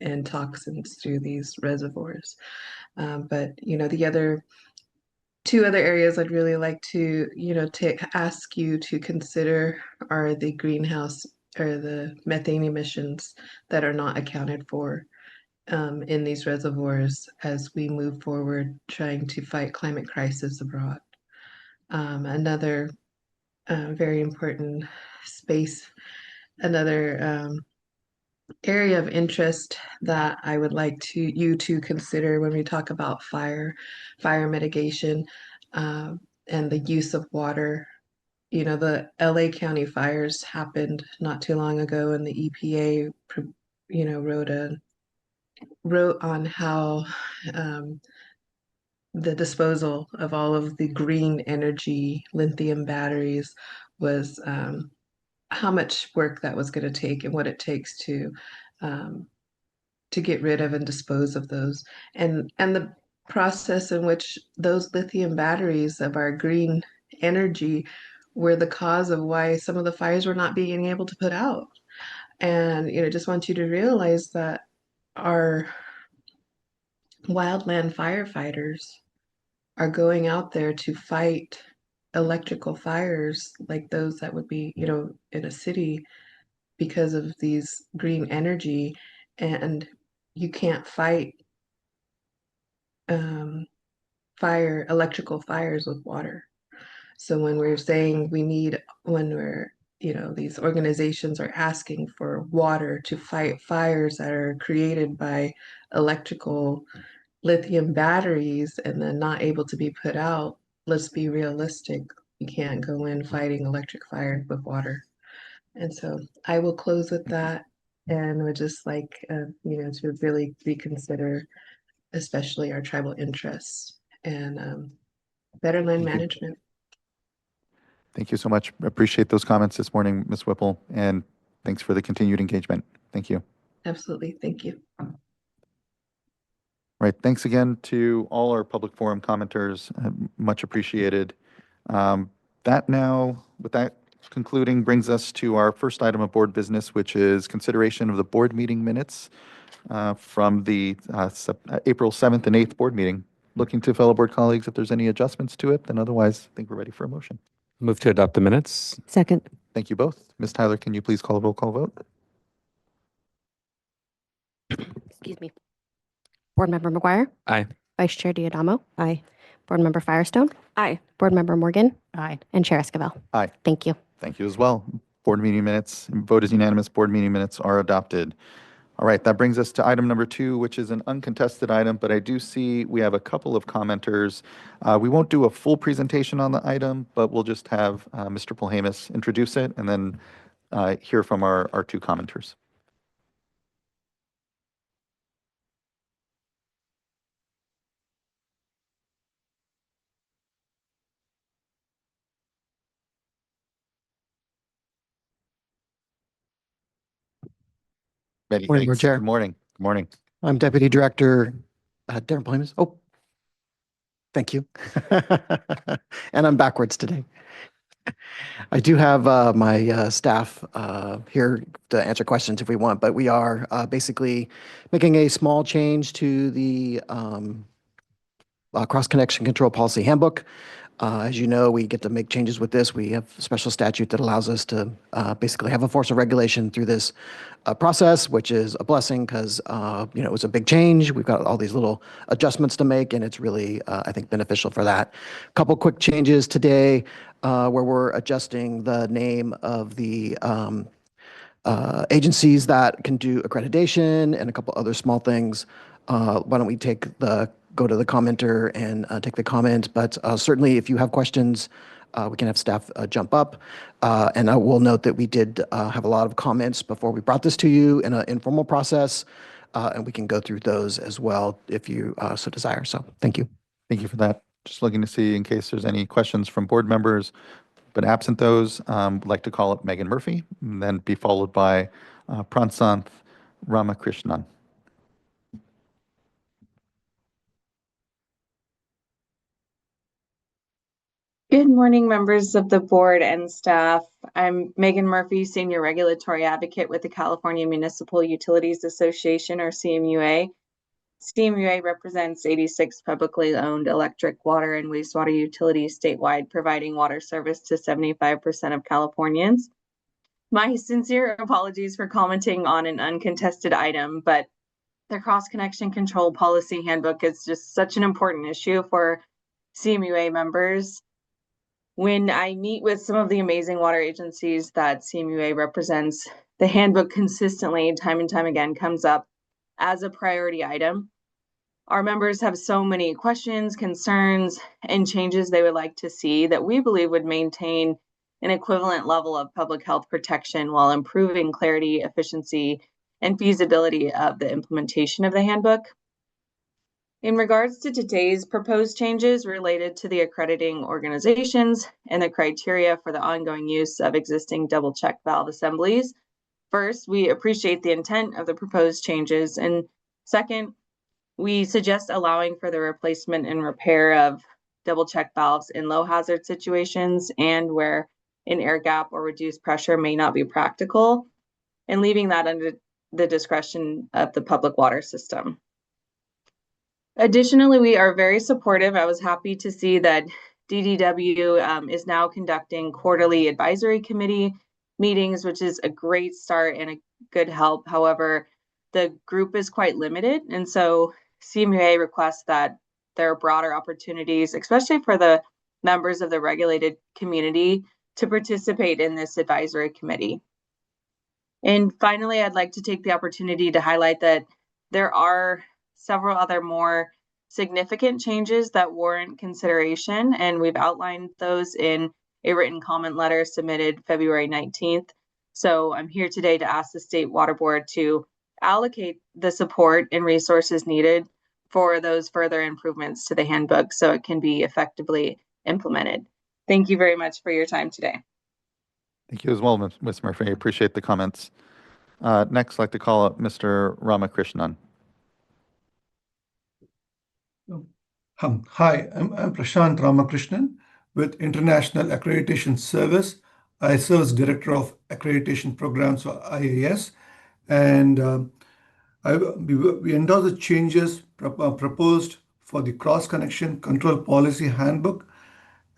and toxins through these reservoirs. But the other two other areas I'd really like to, to ask you to consider are the greenhouse or the methane emissions that are not accounted for in these reservoirs as we move forward trying to fight climate crisis abroad. Another very important space, another area of interest that I would like you to consider when we talk about fire mitigation, and the use of water. The LA County fires happened not too long ago, and the EPA, wrote on how the disposal of all of the green energy lithium batteries was how much work that was going to take and what it takes to get rid of and dispose of those, and the process in which those lithium batteries of our green energy were the cause of why some of the fires were not being able to put out. And just want you to realize that our wildland firefighters are going out there to fight electrical fires like those that would be, in a city because of these green energy. And you can't fight electrical fires with water. So when we're saying these organizations are asking for water to fight fires that are created by electrical lithium batteries and then not able to be put out, let's be realistic. You can't go in fighting electric fire with water. And so I will close with that and would just like, to really reconsider, especially our tribal interests and better land Thank you. management. Thank you so much. Appreciate those comments this morning, Ms. Whipple, and thanks for the continued engagement. Thank you. Absolutely. Thank you. Right. Thanks again to all our public forum commenters. Much appreciated. With that concluding, brings us to our first item of board business, which is consideration of the board meeting minutes from the April 7th and 8th board meeting. Looking to fellow board colleagues if there's any adjustments to it, then otherwise I think we're ready for a motion. Move to adopt the minutes. Second. Thank you both. Ms. Tyler, can you please call a roll call vote? Excuse me. Board Member McGuire? Aye. Vice Chair Diadamo? Aye. Board Member Firestone? Aye. Board Member Morgan? Aye. And Chair Esquivel? Aye. Thank you. Thank you as well. Board meeting minutes, vote is unanimous. Board meeting minutes are adopted. All right, that brings us to item number 2, which is an uncontested item, but I do see we have a couple of commenters. We won't do a full presentation on the item, but we'll just have Mr. Polhamus introduce it and then hear from our 2 commenters. Many Morning, Board thanks. Chair. Good morning. Good morning. I'm Deputy Director Darren Polhamus. Oh, thank you. And I'm backwards today. I do have my staff here to answer questions if we want, but we are basically making a small change to the cross-connection control policy handbook. As you know, we get to make changes with this. We have a special statute that allows us to basically have a force of regulation through this process, which is a blessing because, it was a big change. We've got all these little adjustments to make, and it's really, I think, beneficial for that. A couple quick changes today where we're adjusting the name of the agencies that can do accreditation and a couple other small things. Why don't we go to the commenter and take the comment, but certainly if you have questions, we can have staff jump up. And I will note that we did have a lot of comments before we brought this to you in an informal process, and we can go through those as well if you so desire. So thank you. Thank you for that. Just looking to see in case there's any questions from board members, but absent those, would like to call up Megan Murphy and then be followed by Pransanth Ramakrishnan. Good morning, members of the board and staff. I'm Megan Murphy, Senior Regulatory Advocate with the California Municipal Utilities Association, or CMUA. CMUA represents 86 publicly owned electric, water, and wastewater utilities statewide, providing water service to 75% of Californians. My sincere apologies for commenting on an uncontested item, but the cross-connection control policy handbook is just such an important issue for CMUA members. When I meet with some of the amazing water agencies that CMUA represents, the handbook consistently, time and time again, comes up as a priority item. Our members have so many questions, concerns, and changes they would like to see that we believe would maintain an equivalent level of public health protection while improving clarity, efficiency, and feasibility of the implementation of the handbook. In regards to today's proposed changes related to the accrediting organizations and the criteria for the ongoing use of existing double check valve assemblies, first, we appreciate the intent of the proposed changes. And second, we suggest allowing for the replacement and repair of double check valves in low hazard situations and where an air gap or reduced pressure may not be practical, and leaving that under the discretion of the public water system. Additionally, we are very supportive. I was happy to see that DDW is now conducting quarterly advisory committee meetings, which is a great start and a good help. However, the group is quite limited, and so CMUA requests that there are broader opportunities, especially for the members of the regulated community, to participate in this advisory committee. And finally, I'd like to take the opportunity to highlight that there are several other more significant changes that warrant consideration, and we've outlined those in a written comment letter submitted February 19th. So I'm here today to ask the State Water Board to allocate the support and resources needed for those further improvements to the handbook so it can be effectively implemented. Thank you very much for your time today. Thank you as well, Ms. Murphy. I appreciate the comments. Next, I'd like to call up Mr. Ramakrishnan. Hi, I'm Prashant Ramakrishnan with International Accreditation Service. I serve as Director of Accreditation Programs for IAS, and we endorse the changes proposed for the cross-connection control policy handbook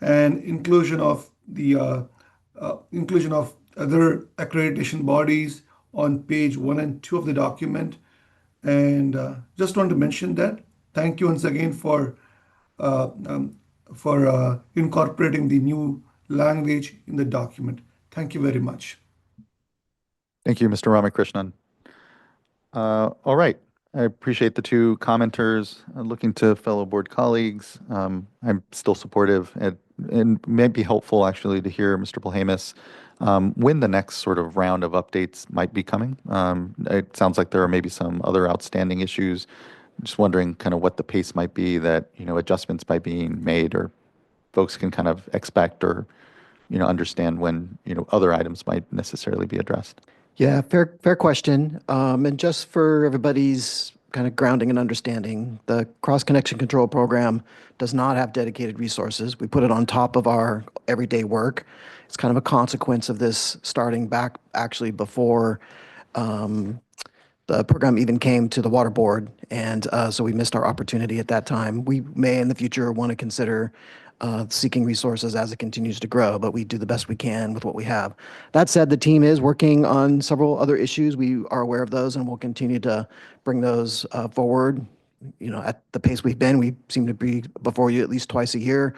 and inclusion of other accreditation bodies on page 1 and 2 of the document. And just want to mention that. Thank you once again for incorporating the new language in the document. Thank you very much. Thank you, Mr. Ramakrishnan. All right. I appreciate the two commenters. Looking to fellow board colleagues, I'm still supportive. And may be helpful actually to hear, Mr. Polhamus, when the next sort of round of updates might be coming. It sounds like there are maybe some other outstanding issues. Just wondering kind of what the pace might be that, adjustments by being made or folks can kind of expect or, understand when, other items might necessarily be addressed. Yeah, fair question. And just for everybody's kind of grounding and understanding, the cross-connection control program does not have dedicated resources. We put it on top of our everyday work. It's kind of a consequence of this starting back actually before the program even came to the water board. And so we missed our opportunity at that time. We may in the future want to consider seeking resources as it continues to grow, but we do the best we can with what we have. That said, the team is working on several other issues. We are aware of those and we'll continue to bring those forward. At the pace we've been, we seem to be before you at least twice a year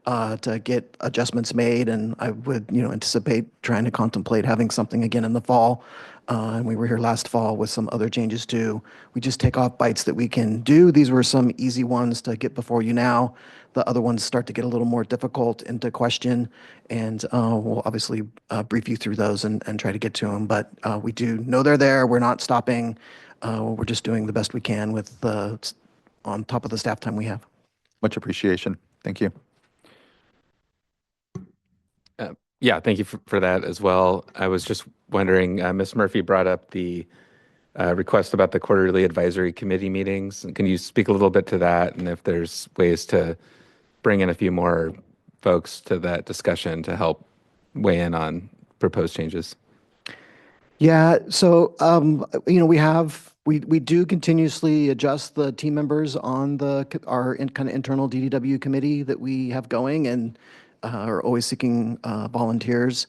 to get adjustments made. And I would, anticipate trying to contemplate having something again in the fall. And we were here last fall with some other changes too. We just take off bites that we can do. These were some easy ones to get before you now. The other ones start to get a little more difficult into question, and we'll obviously brief you through those and try to get to them. But we do know they're there. We're not stopping. We're just doing the best we can with on top of the staff time we have. Much appreciation. Thank you. Yeah, thank you for that as well. I was just wondering, Ms. Murphy brought up the request about the quarterly advisory committee meetings. Can you speak a little bit to that and if there's ways to bring in a few more folks to that discussion to help weigh in on proposed changes? Yeah, so we do continuously adjust the team members on our kind of internal DDW committee that we have going, and are always seeking volunteers.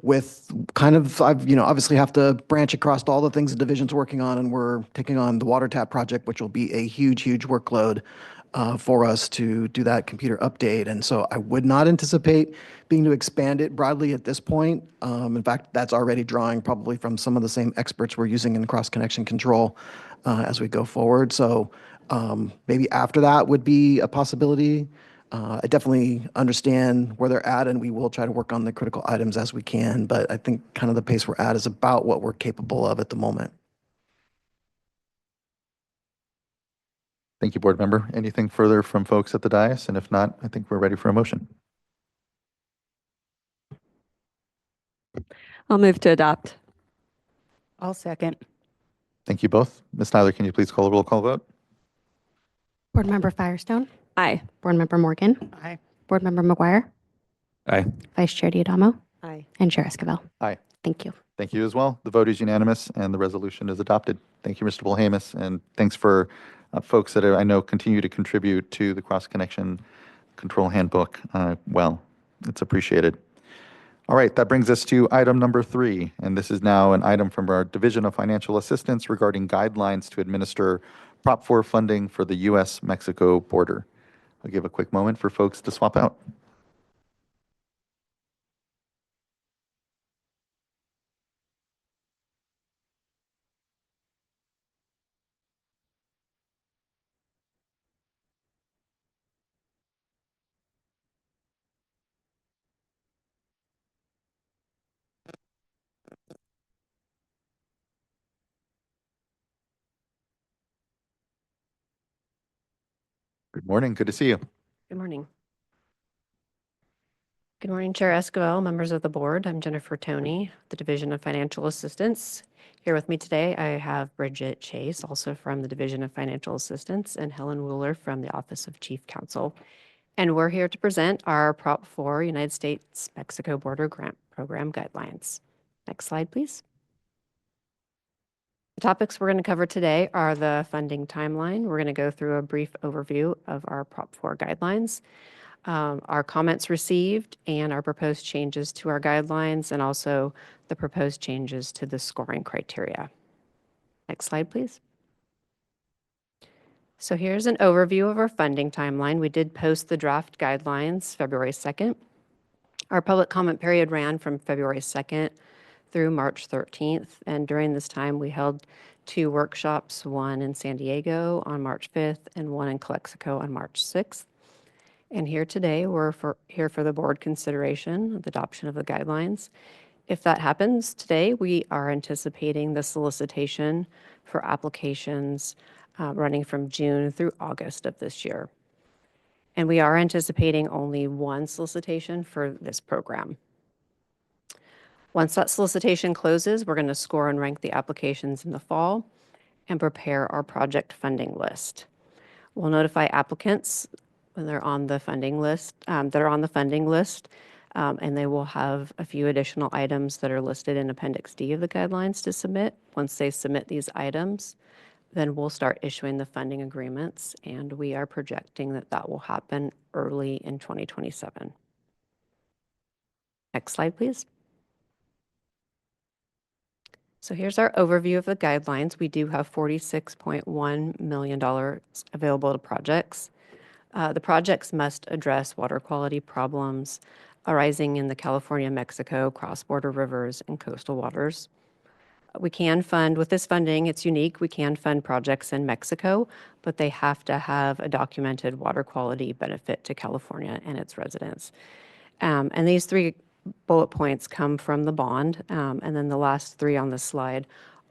With kind of, obviously have to branch across all the things the division's working on, and we're taking on the water tap project, which will be a huge workload for us to do that computer update. And so I would not anticipate being to expand it broadly at this point. In fact, that's already drawing probably from some of the same experts we're using in cross-connection control as we go forward. So maybe after that would be a possibility. I definitely understand where they're at, and we will try to work on the critical items as we can. But I think kind of the pace we're at is about what we're capable of at the moment. Thank you, board member. Anything further from folks at the dais? And if not, I think we're ready for a motion. I'll move to adopt. I'll second. Thank you both. Ms. Tyler, can you please call a roll call vote? Board Member Firestone. Aye. Board Member Morgan. Aye. Board Member McGuire. Aye. Vice Chair Diadamo. Aye. And Chair Esquivel. Aye. Thank you. Thank you as well. The vote is unanimous and the resolution is adopted. Thank you, Mr. Bolhamus, and thanks for folks that I know continue to contribute to the Cross Connection Control Handbook. Well, it's appreciated. All right, that brings us to item number 3, and this is now an item from our Division of Financial Assistance regarding guidelines to administer Prop 4 funding for the U.S.-Mexico border. I'll give a quick moment for folks to swap out. Good morning. Good to see you. Good morning. Good morning, Chair Esquivel, members of the board. I'm Jennifer Toney, the Division of Financial Assistance. Here with me today, I have Bridget Chase, also from the Division of Financial Assistance, and Helen Wooler from the Office of Chief Counsel. And we're here to present our Prop 4 United States-Mexico Border Grant Program guidelines. Next slide, please. The topics we're going to cover today are the funding timeline. We're going to go through a brief overview of our Prop 4 guidelines, our comments received, and our proposed changes to our guidelines, and also the proposed changes to the scoring criteria. Next slide, please. So here's an overview of our funding timeline. We did post the draft guidelines February 2nd. Our public comment period ran from February 2nd through March 13th. And during this time, we held 2 workshops, one in San Diego on March 5th and one in Calexico on March 6th. And here today, we're here for the board consideration of the adoption of the guidelines. If that happens today, we are anticipating the solicitation for applications running from June through August of this year. And we are anticipating only one solicitation for this program. Once that solicitation closes, we're going to score and rank the applications in the fall and prepare our project funding list. We'll notify applicants when they're on the funding list, and they will have a few additional items that are listed in Appendix D of the guidelines to submit. Once they submit these items, then we'll start issuing the funding agreements, and we are projecting that that will happen early in 2027. Next slide, please. So here's our overview of the guidelines. We do have $46.1 million available to projects. The projects must address water quality problems arising in the California-Mexico cross-border rivers and coastal waters. We can fund, with this funding, it's unique, we can fund projects in Mexico, but they have to have a documented water quality benefit to California and its residents. And these 3 bullet points come from the bond, and then the last 3 on this slide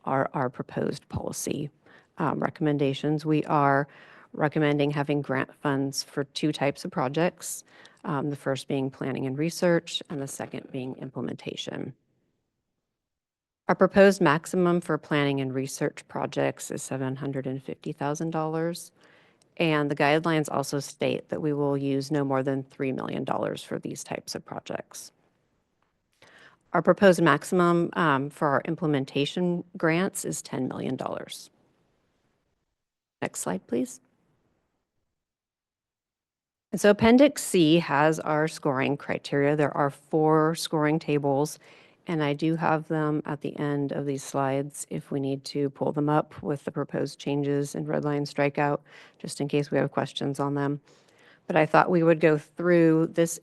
are our proposed policy recommendations. We are recommending having grant funds for 2 types of projects, the first being planning and research, and the second being implementation. Our proposed maximum for planning and research projects is $750,000, and the guidelines also state that we will use no more than $3 million for these types of projects. Our proposed maximum for our implementation grants is $10 million. Next slide, please. And so Appendix C has our scoring criteria. There are 4 scoring tables, and I do have them at the end of these slides if we need to pull them up with the proposed changes in red line strikeout, just in case we have questions on them. But I thought we would go through this.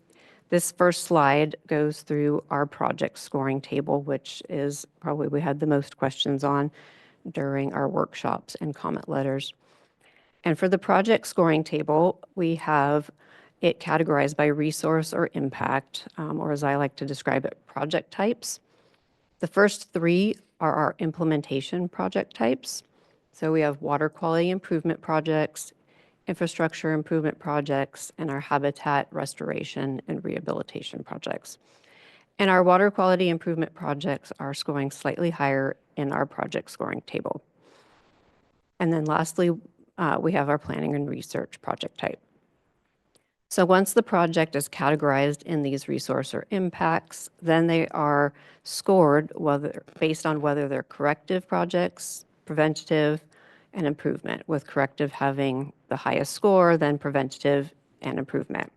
This first slide goes through our project scoring table, which is probably we had the most questions on during our workshops and comment letters. And for the project scoring table, we have it categorized by resource or impact, or as I like to describe it, project types. The first 3 are our implementation project types. So we have water quality improvement projects, infrastructure improvement projects, and our habitat restoration and rehabilitation projects. And our water quality improvement projects are scoring slightly higher in our project scoring table. And then lastly, we have our planning and research project type. So once the project is categorized in these resource or impacts, then they are scored based on whether they're corrective projects, preventative, and improvement, with corrective having the highest score, then preventative and improvement.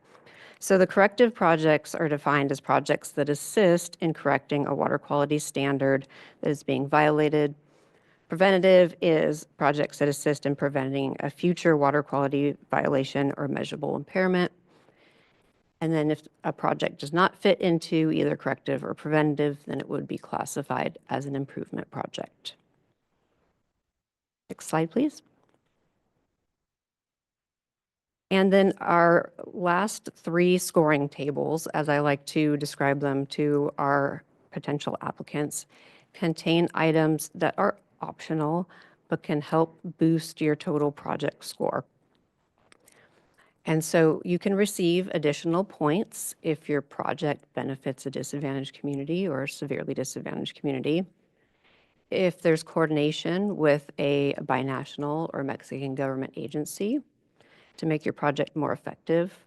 So the corrective projects are defined as projects that assist in correcting a water quality standard that is being violated. Preventative is projects that assist in preventing a future water quality violation or measurable impairment. And then if a project does not fit into either corrective or preventative, then it would be classified as an improvement project. Next slide, please. And then our last three scoring tables, as I like to describe them to our potential applicants, contain items that are optional but can help boost your total project score. And so you can receive additional points if your project benefits a disadvantaged community or a severely disadvantaged community. If there's coordination with a binational or Mexican government agency to make your project more effective.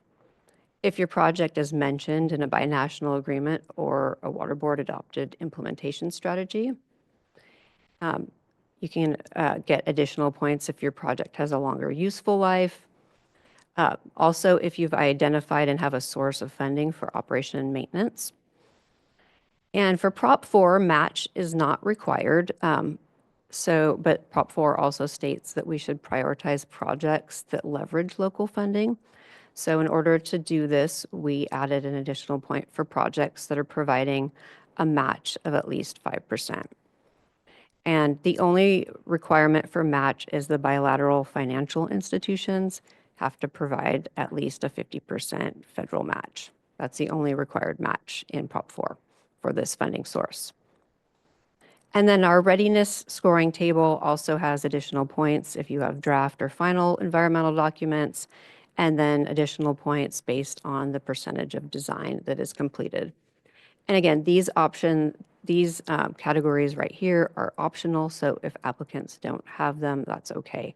If your project is mentioned in a binational agreement or a water board adopted implementation strategy. You can get additional points if your project has a longer useful life. Also, if you've identified and have a source of funding for operation and maintenance. And for Prop 4, match is not required. But Prop 4 also states that we should prioritize projects that leverage local funding. So in order to do this, we added an additional point for projects that are providing a match of at least 5%. And the only requirement for match is the bilateral financial institutions have to provide at least a 50% federal match. That's the only required match in Prop 4 for this funding source. And then our readiness scoring table also has additional points if you have draft or final environmental documents, and then additional points based on the percentage of design that is completed. And again, these categories right here are optional, so if applicants don't have them, that's okay.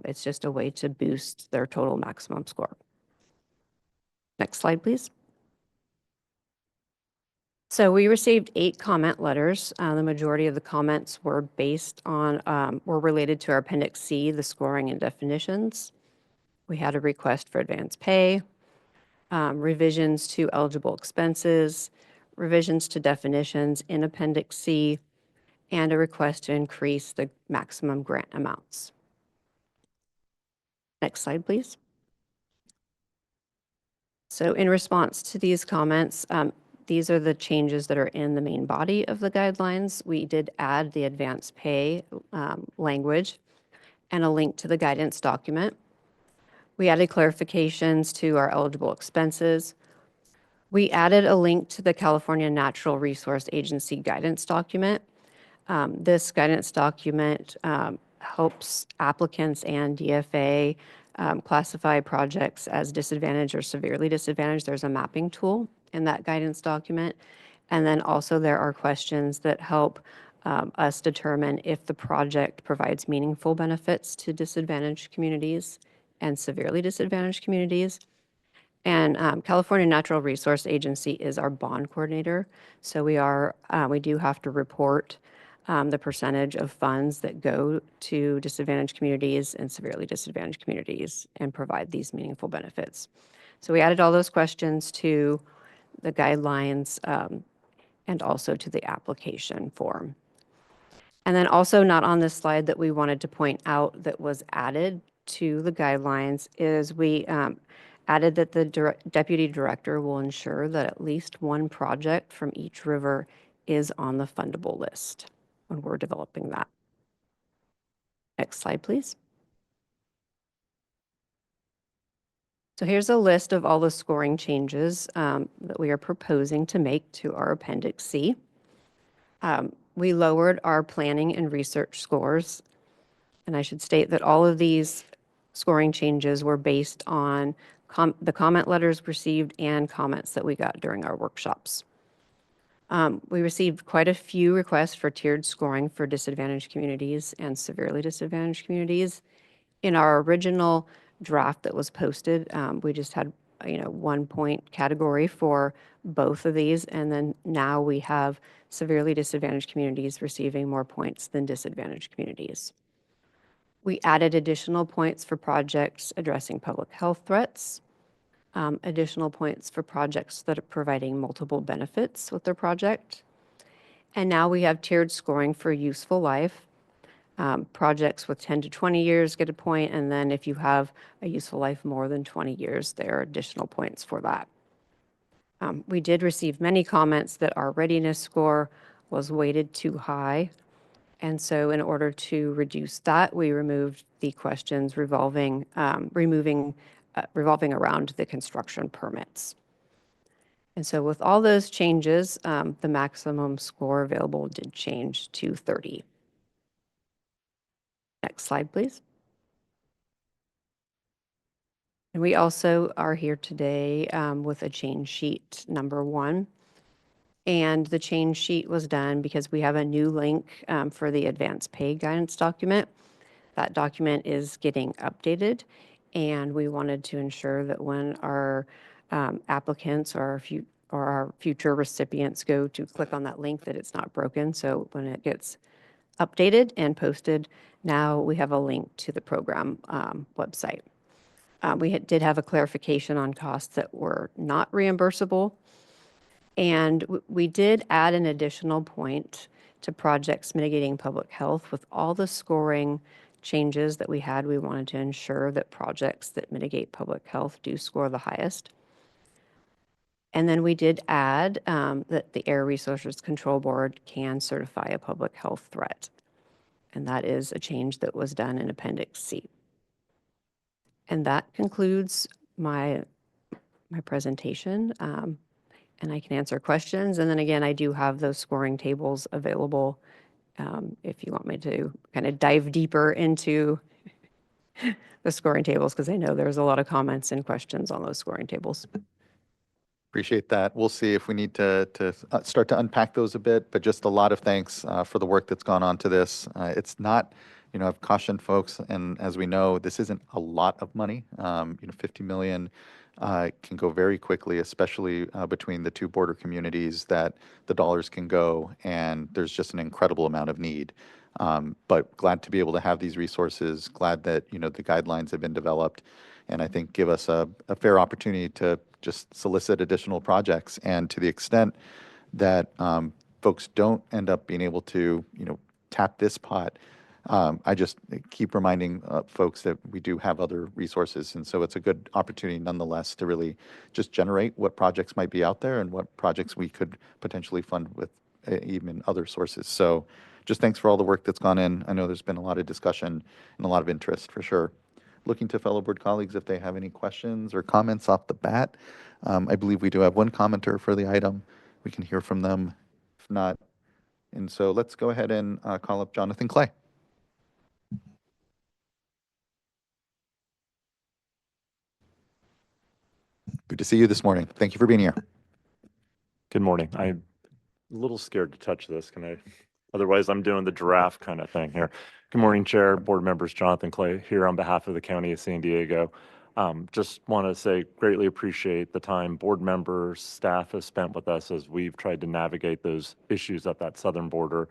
It's just a way to boost their total maximum score. Next slide, please. So we received 8 comment letters. The majority of the comments were were related to our Appendix C, the scoring and definitions. We had a request for advance pay, revisions to eligible expenses, revisions to definitions in Appendix C, and a request to increase the maximum grant amounts. Next slide, please. So in response to these comments, these are the changes that are in the main body of the guidelines. We did add the advance pay language and a link to the guidance document. We added clarifications to our eligible expenses. We added a link to the California Natural Resource Agency guidance document. This guidance document helps applicants and DFA classify projects as disadvantaged or severely disadvantaged. There's a mapping tool in that guidance document. And then also there are questions that help us determine if the project provides meaningful benefits to disadvantaged communities and severely disadvantaged communities. And California Natural Resource Agency is our bond coordinator. So we do have to report the percentage of funds that go to disadvantaged communities and severely disadvantaged communities and provide these meaningful benefits. So we added all those questions to the guidelines and also to the application form. And then also not on this slide that we wanted to point out that was added to the guidelines is we added that the deputy director will ensure that at least one project from each river is on the fundable list when we're developing that. Next slide, please. So here's a list of all the scoring changes that we are proposing to make to our Appendix C. We lowered our planning and research scores, and I should state that all of these scoring changes were based on the comment letters received and comments that we got during our workshops. We received quite a few requests for tiered scoring for disadvantaged communities and severely disadvantaged communities. In our original draft that was posted, we just had, 1 point category for both of these, and then now we have severely disadvantaged communities receiving more points than disadvantaged communities. We added additional points for projects addressing public health threats, additional points for projects that are providing multiple benefits with their project. And now we have tiered scoring for useful life. Projects with 10 to 20 years get a point, and then if you have a useful life more than 20 years, there are additional points for that. We did receive many comments that our readiness score was weighted too high. And so in order to reduce that, we removed the questions revolving around the construction permits. And so with all those changes, the maximum score available did change to 30. Next slide, please. And we also are here today with a change sheet number 1. And the change sheet was done because we have a new link for the advanced pay guidance document. That document is getting updated, and we wanted to ensure that when our applicants or our future recipients go to click on that link, that it's not broken. So when it gets updated and posted, now we have a link to the program website. We did have a clarification on costs that were not reimbursable. And we did add an additional point to projects mitigating public health. With all the scoring changes that we had, we wanted to ensure that projects that mitigate public health do score the highest. And then we did add that the Air Resources Control Board can certify a public health threat. And that is a change that was done in Appendix C. And that concludes my presentation. And I can answer questions. And then again, I do have those scoring tables available if you want me to kind of dive deeper into the scoring tables, because I know there's a lot of comments and questions on those scoring tables. Appreciate that. We'll see if we need to start to unpack those a bit, but just a lot of thanks for the work that's gone on to this. It's not, I've cautioned folks, and as we know, this isn't a lot of money. 50 million can go very quickly, especially between the two border communities that the dollars can go, and there's just an incredible amount of need. But glad to be able to have these resources, glad that, the guidelines have been developed, and I think give us a fair opportunity to just solicit additional projects. And to the extent that folks don't end up being able to, tap this pot, I just keep reminding folks that we do have other resources. And so it's a good opportunity nonetheless to really just generate what projects might be out there and what projects we could potentially fund with even other sources. So just thanks for all the work that's gone in. I know there's been a lot of discussion and a lot of interest for sure. Looking to fellow board colleagues if they have any questions or comments off the bat. I believe we do have one commenter for the item. We can hear from them if not. And so let's go ahead and call up Jonathan Clay. Good to see you this morning. Thank you for being here. Good morning. I'm a little scared to touch this. Can I? Otherwise, I'm doing the giraffe kind of thing here. Good morning, Chair, board members. Jonathan Clay here on behalf of the County of San Diego. Just want to say greatly appreciate the time board members, staff have spent with us as we've tried to navigate those issues at that southern border.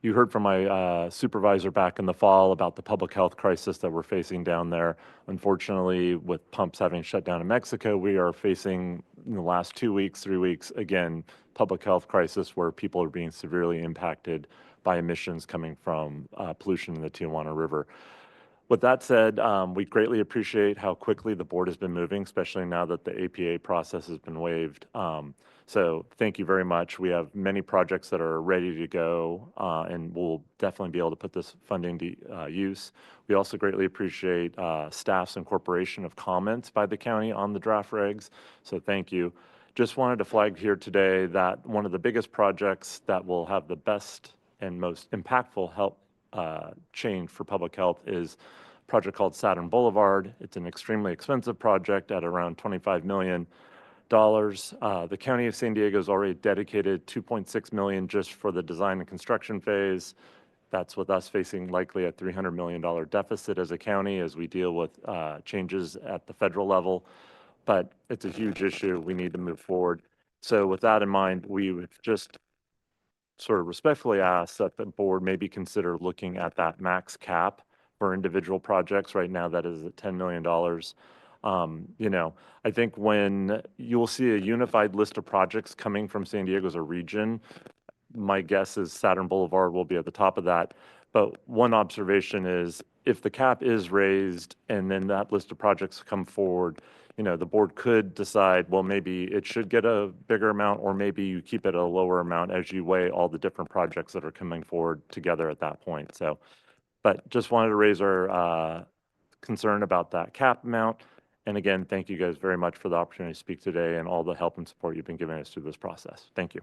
You heard from my supervisor back in the fall about the public health crisis that we're facing down there. Unfortunately, with pumps having shut down in Mexico, we are facing in the last 2 weeks, 3 weeks, again, public health crisis where people are being severely impacted by emissions coming from pollution in the Tijuana River. With that said, we greatly appreciate how quickly the board has been moving, especially now that the APA process has been waived. So thank you very much. We have many projects that are ready to go, and we'll definitely be able to put this funding to use. We also greatly appreciate staff's incorporation of comments by the county on the draft regs, so thank you. Just wanted to flag here today that one of the biggest projects that will have the best and most impactful change for public health is project called Saturn Boulevard. It's an extremely expensive project at around $25 million. The County of San Diego has already dedicated $2.6 million just for the design and construction phase. That's with us facing likely a $300 million deficit as a county as we deal with changes at the federal level. But it's a huge issue. We need to move forward. So with that in mind, we would just sort of respectfully ask that the board maybe consider looking at that max cap for individual projects. Right now, that is at $10 million. I think when you will see a unified list of projects coming from San Diego as a region, my guess is Saturn Boulevard will be at the top of that. But one observation is if the cap is raised and then that list of projects come forward, the board could decide, well, maybe it should get a bigger amount, or maybe you keep it at a lower amount as you weigh all the different projects that are coming forward together at that point. So, but just wanted to raise our concern about that cap amount. And again, thank you guys very much for the opportunity to speak today and all the help and support you've been giving us through this process. Thank you.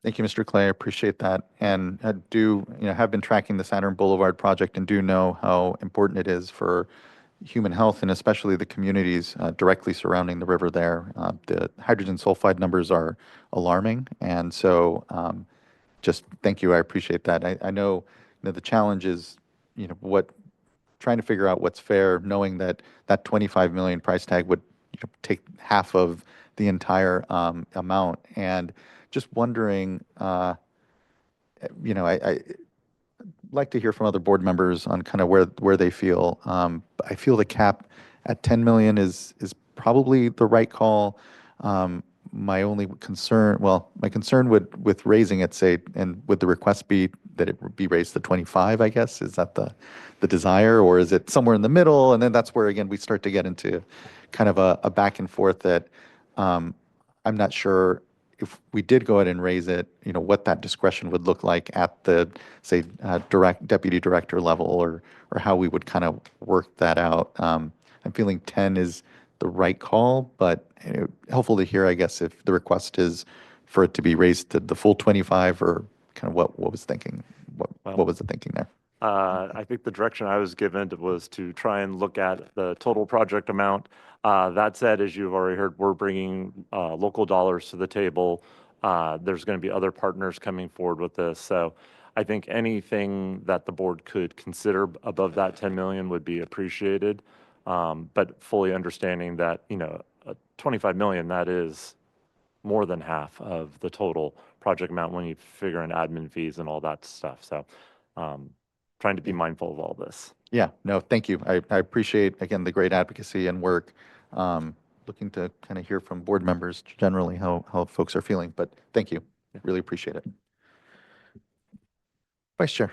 Thank you, Mr. Clay. I appreciate that. And I do, have been tracking the Saturn Boulevard project and do know how important it is for human health and especially the communities directly surrounding the river there. The hydrogen sulfide numbers are alarming. And so just thank you. I appreciate that. I know, the challenge is, trying to figure out what's fair, knowing that that 25 million price tag would take half of the entire amount. And just wondering, I like to hear from other board members on kind of where they feel. I feel the cap at 10 million is probably the right call. My only concern, my concern with raising it, say, and would the request be that it would be raised to 25, I guess? Is that the desire, or is it somewhere in the middle? And then that's where, again, we start to get into kind of a back and forth that I'm not sure if we did go ahead and raise it, what that discretion would look like at the, say, deputy director level, or how we would kind of work that out. I'm feeling 10 is the right call, but helpful to hear, I guess, if the request is for it to be raised to the full 25, or kind of what was thinking, what was the thinking there? I think the direction I was given was to try and look at the total project amount. That said, as you've already heard, we're bringing local dollars to the table. There's going to be other partners coming forward with this. So I think anything that the board could consider above that 10 million would be appreciated. But fully understanding that, 25 million, that is more than half of the total project amount when you figure in admin fees and all that stuff. So trying to be mindful of all this. Yeah, no, thank you. I appreciate, again, the great advocacy and work. Looking to kind of hear from board members generally how folks are feeling, but thank you. Really appreciate it. Vice Chair.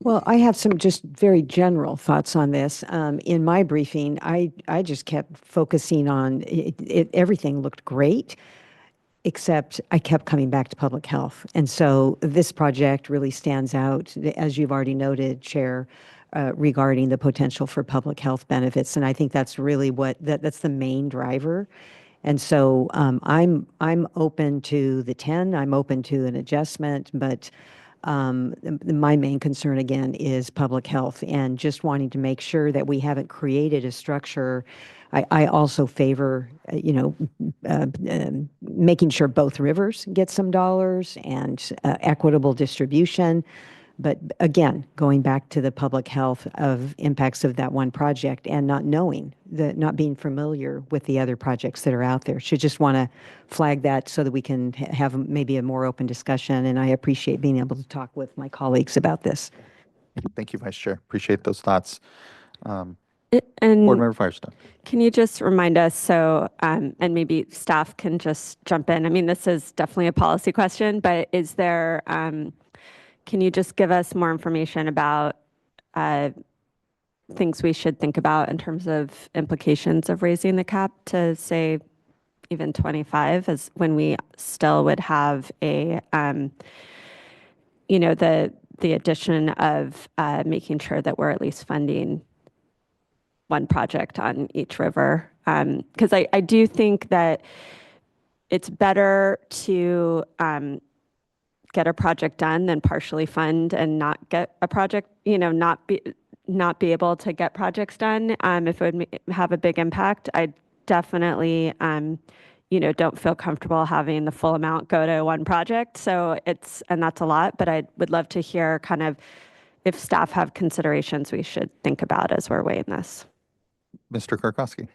Well, I have some just very general thoughts on this. In my briefing, I just kept focusing on everything looked great, except I kept coming back to public health. And so this project really stands out, as you've already noted, Chair, regarding the potential for public health benefits. And I think that's really that's the main driver. And so I'm open to the 10, I'm open to an adjustment, but my main concern again is public health, and just wanting to make sure that we haven't created a structure. I also favor, making sure both rivers get some dollars and equitable distribution. But again, going back to the public health of impacts of that one project and not being familiar with the other projects that are out there. Should just want to flag that so that we can have maybe a more open discussion. And I appreciate being able to talk with my colleagues about this. Thank you, Vice Chair. Appreciate those thoughts. And Board Member Firestone. can you just remind us, and maybe staff can just jump in. I mean, this is definitely a policy question, but is there, can you just give us more information about things we should think about in terms of implications of raising the cap to, say, even 25, as when we still would have a, the addition of making sure that we're at least funding one project on each river? Because I do think that it's better to get a project done than partially fund and not get a project, not be able to get projects done, if it would have a big impact. I definitely, don't feel comfortable having the full amount go to one project. So and that's a lot, but I would love to hear kind of if staff have considerations we should think about as we're weighing this. Mr. Karkowski.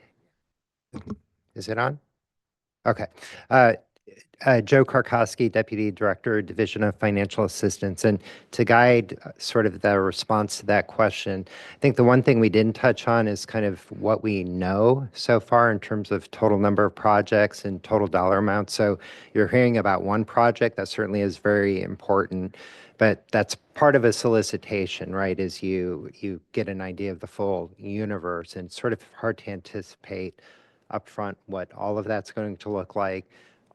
Is it on? Okay. Joe Karkowski, Deputy Director, Division of Financial Assistance. And to guide sort of the response to that question, I think the one thing we didn't touch on is kind of what we know so far in terms of total number of projects and total dollar amount. So you're hearing about one project that certainly is very important, but that's part of a solicitation, right? Is you get an idea of the full universe, and it's sort of hard to anticipate upfront what all of that's going to look like.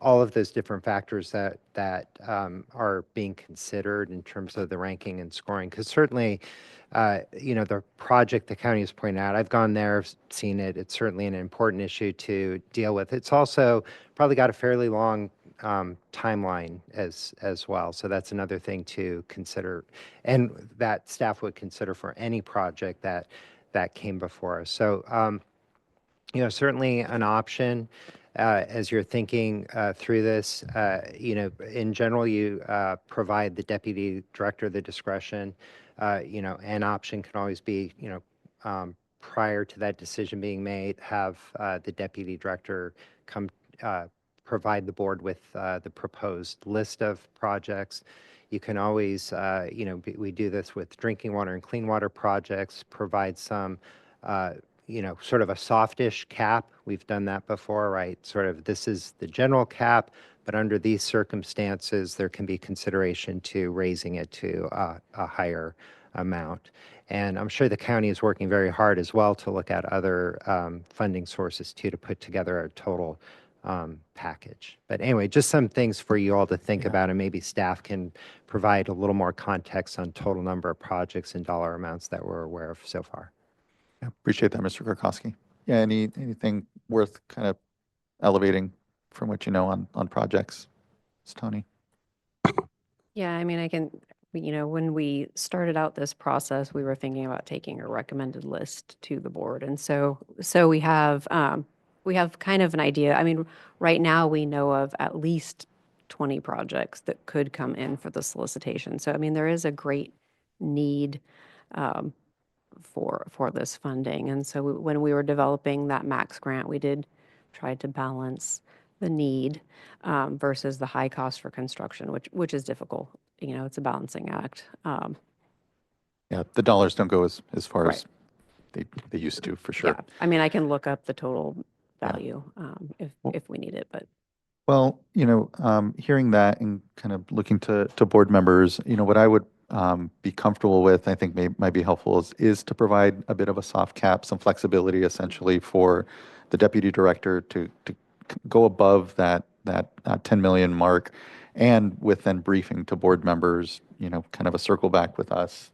All of those different factors that are being considered in terms of the ranking and scoring. Because certainly, the project the county is pointing out, I've gone there, seen it. It's certainly an important issue to deal with. It's also probably got a fairly long timeline as well. So that's another thing to consider, and that staff would consider for any project that came before us. So, certainly an option. As you're thinking through this, in general, you provide the deputy director the discretion. An option can always be, prior to that decision being made, have the deputy director come provide the board with the proposed list of projects. You can always, we do this with drinking water and clean water projects, provide some sort of a softish cap. We've done that before, right? Sort of this is the general cap, but under these circumstances, there can be consideration to raising it to a higher amount. And I'm sure the county is working very hard as well to look at other funding sources too, to put together a total package. But anyway, just some things for you all to think about, and maybe staff can provide a little more context on total number of projects and dollar amounts that we're aware of so far. Yeah, appreciate that, Mr. Karkowski. Yeah, anything worth kind of elevating from what you know on projects? It's Tony. Yeah, I mean, I can, when we started out this process, we were thinking about taking a recommended list to the board. And so we have kind of an idea. I mean, right now we know of at least 20 projects that could come in for the solicitation. So, I mean, there is a great need for this funding. And so when we were developing that max grant, we did try to balance the need versus the high cost for construction, which is difficult. It's a balancing act. Yeah, the dollars don't go as far Right. as they used to, for sure. Yeah, I mean, I can look up the total value if we need it, but. Well, hearing that and kind of looking to board members, what I would be comfortable with, I think might be helpful is to provide a bit of a soft cap, some flexibility essentially for the deputy director to go above that 10 million mark, and with then briefing to board members, kind of a circle back with us,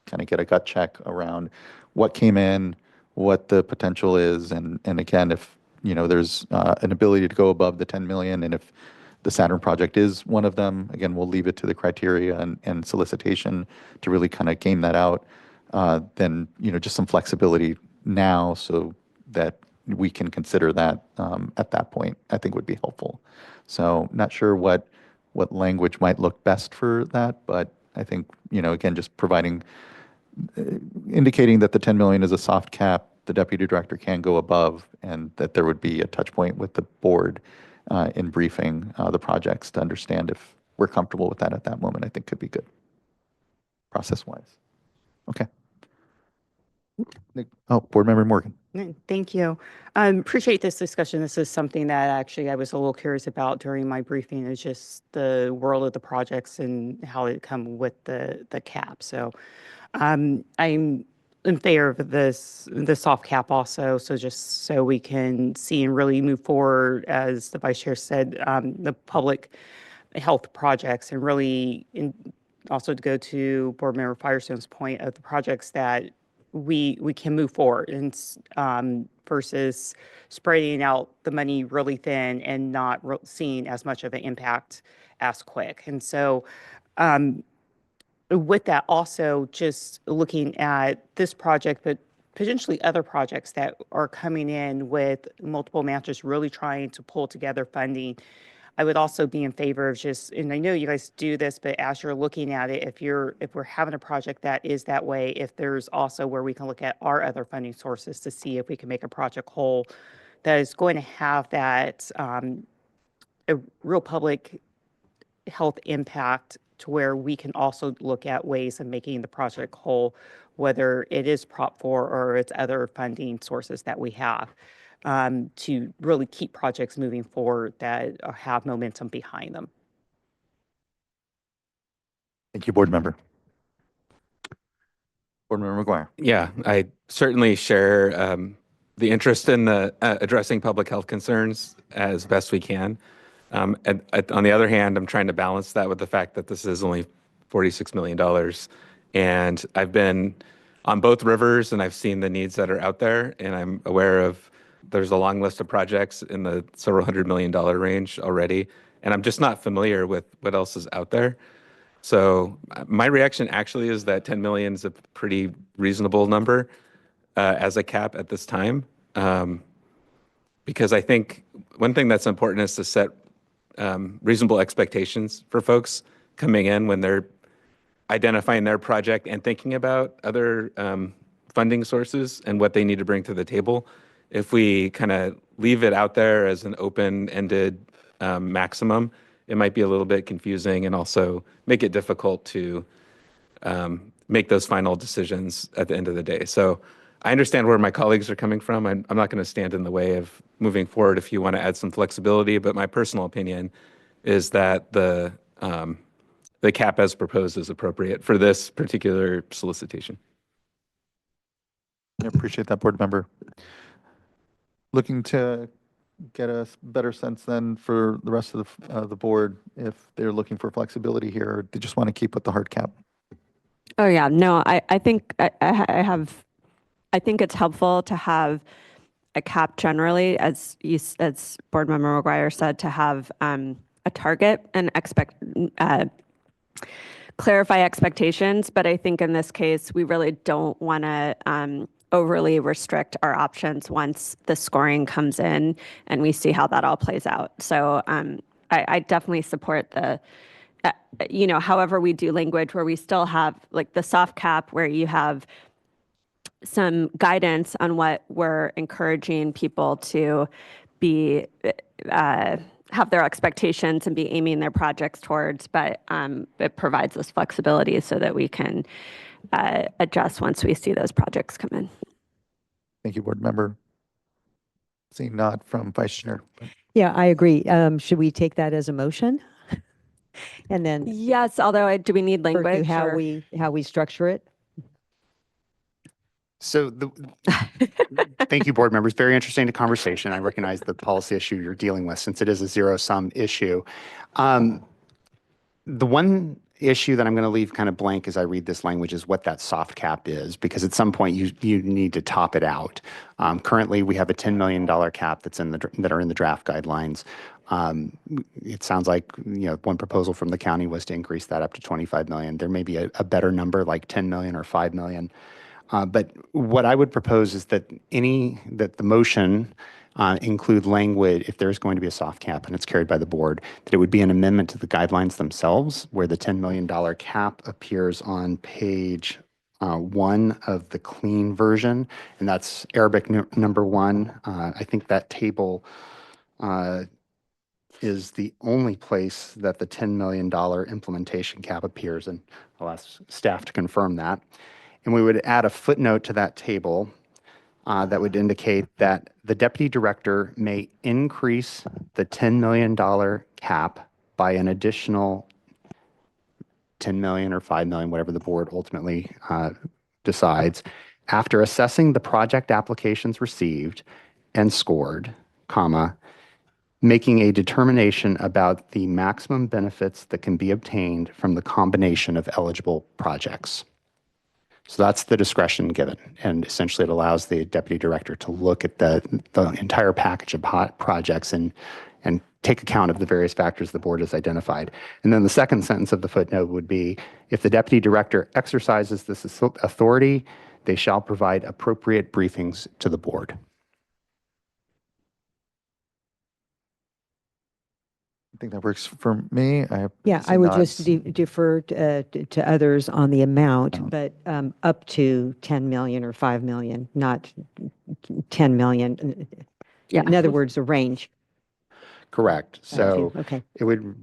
kind of get a gut check around what came in, what the potential is, and again, if there's an ability to go above the 10 million, and if the Saturn project is one of them, again, we'll leave it to the criteria and solicitation to really kind of game that out. Then, just some flexibility now so that we can consider that at that point, I think would be helpful. So not sure what language might look best for that, but I think, again, just providing, indicating that the 10 million is a soft cap, the deputy director can go above, and that there would be a touch point with the board in briefing the projects to understand if we're comfortable with that at that moment, I think could be good, process-wise. Okay. Board Member Morgan. Thank you. Appreciate this discussion. This is something that actually I was a little curious about during my briefing, is just the world of the projects and how they come with the cap. So I'm in favor of the soft cap also. So just so we can see and really move forward, as the Vice Chair said, the public health projects, and really also to go to Board Member Firestone's point of the projects that we can move forward, and versus spreading out the money really thin and not seeing as much of an impact as quick. And so with that, also just looking at this project, but potentially other projects that are coming in with multiple matches, really trying to pull together funding. I would also be in favor of just, and I know you guys do this, but as you're looking at it, if we're having a project that is that way, if there's also where we can look at our other funding sources to see if we can make a project whole that is going to have that a real public health impact, to where we can also look at ways of making the project whole, whether it is Prop 4 or it's other funding sources that we have, to really keep projects moving forward that have momentum behind them. Thank you, Board Member. Board Member McGuire. Yeah, I certainly share the interest in the addressing public health concerns as best we can. And on the other hand, I'm trying to balance that with the fact that this is only $46 million. And I've been on both rivers and I've seen the needs that are out there. And I'm aware of there's a long list of projects in the several $100 million range already. And I'm just not familiar with what else is out there. So my reaction actually is that 10 million is a pretty reasonable number as a cap at this time. Because I think one thing that's important is to set reasonable expectations for folks coming in when they're identifying their project and thinking about other funding sources and what they need to bring to the table. If we kind of leave it out there as an open-ended maximum, it might be a little bit confusing and also make it difficult to make those final decisions at the end of the day. So I understand where my colleagues are coming from. I'm not going to stand in the way of moving forward if you want to add some flexibility, but my personal opinion is that the cap as proposed is appropriate for this particular solicitation. I appreciate that, Board Member. Looking to get a better sense then for the rest of the board, if they're looking for flexibility here, or they just want to keep with the hard cap. Oh yeah, no, I think I think it's helpful to have a cap generally, as Board Member McGuire said, to have a target and clarify expectations. But I think in this case, we really don't want to overly restrict our options once the scoring comes in and we see how that all plays out. So I definitely support the, however we do language where we still have like the soft cap, where you have some guidance on what we're encouraging people to be, have their expectations and be aiming their projects towards, but it provides us flexibility so that we can adjust once we see those projects come in. Thank you, Board Member. Seeing nod from Vice Chair. Yeah, I agree. Should we take that as a motion? And then Yes, although do we need language? how or- we structure it? So thank you, board members. Very interesting conversation. I recognize the policy issue you're dealing with, since it is a zero-sum issue. The one issue that I'm going to leave kind of blank as I read this language is what that soft cap is, because at some point you need to top it out. Currently, we have a $10 million cap that are in the draft guidelines. It sounds like one proposal from the county was to increase that up to 25 million. There may be a better number like 10 million or 5 million. But what I would propose is that the motion include language, if there's going to be a soft cap and it's carried by the board, that it would be an amendment to the guidelines themselves, where the $10 million cap appears on page 1 of the clean version, and that's Arabic number 1. I think that table is the only place that the $10 million implementation cap appears, and I'll ask staff to confirm that. And we would add a footnote to that table that would indicate that the deputy director may increase the $10 million cap by an additional 10 million or 5 million, whatever the board ultimately decides, after assessing the project applications received and scored, making a determination about the maximum benefits that can be obtained from the combination of eligible projects. So that's the discretion given, and essentially it allows the deputy director to look at the entire package of projects and and take account of the various factors the board has identified. And then the second sentence of the footnote would be, if the deputy director exercises this authority, they shall provide appropriate briefings to the board. I think that works for me. Yeah, see I would nods. just defer to others on the amount, but up to 10 million or 5 million, not 10 million. Yeah. In other words, a range. Correct. So Okay. it would,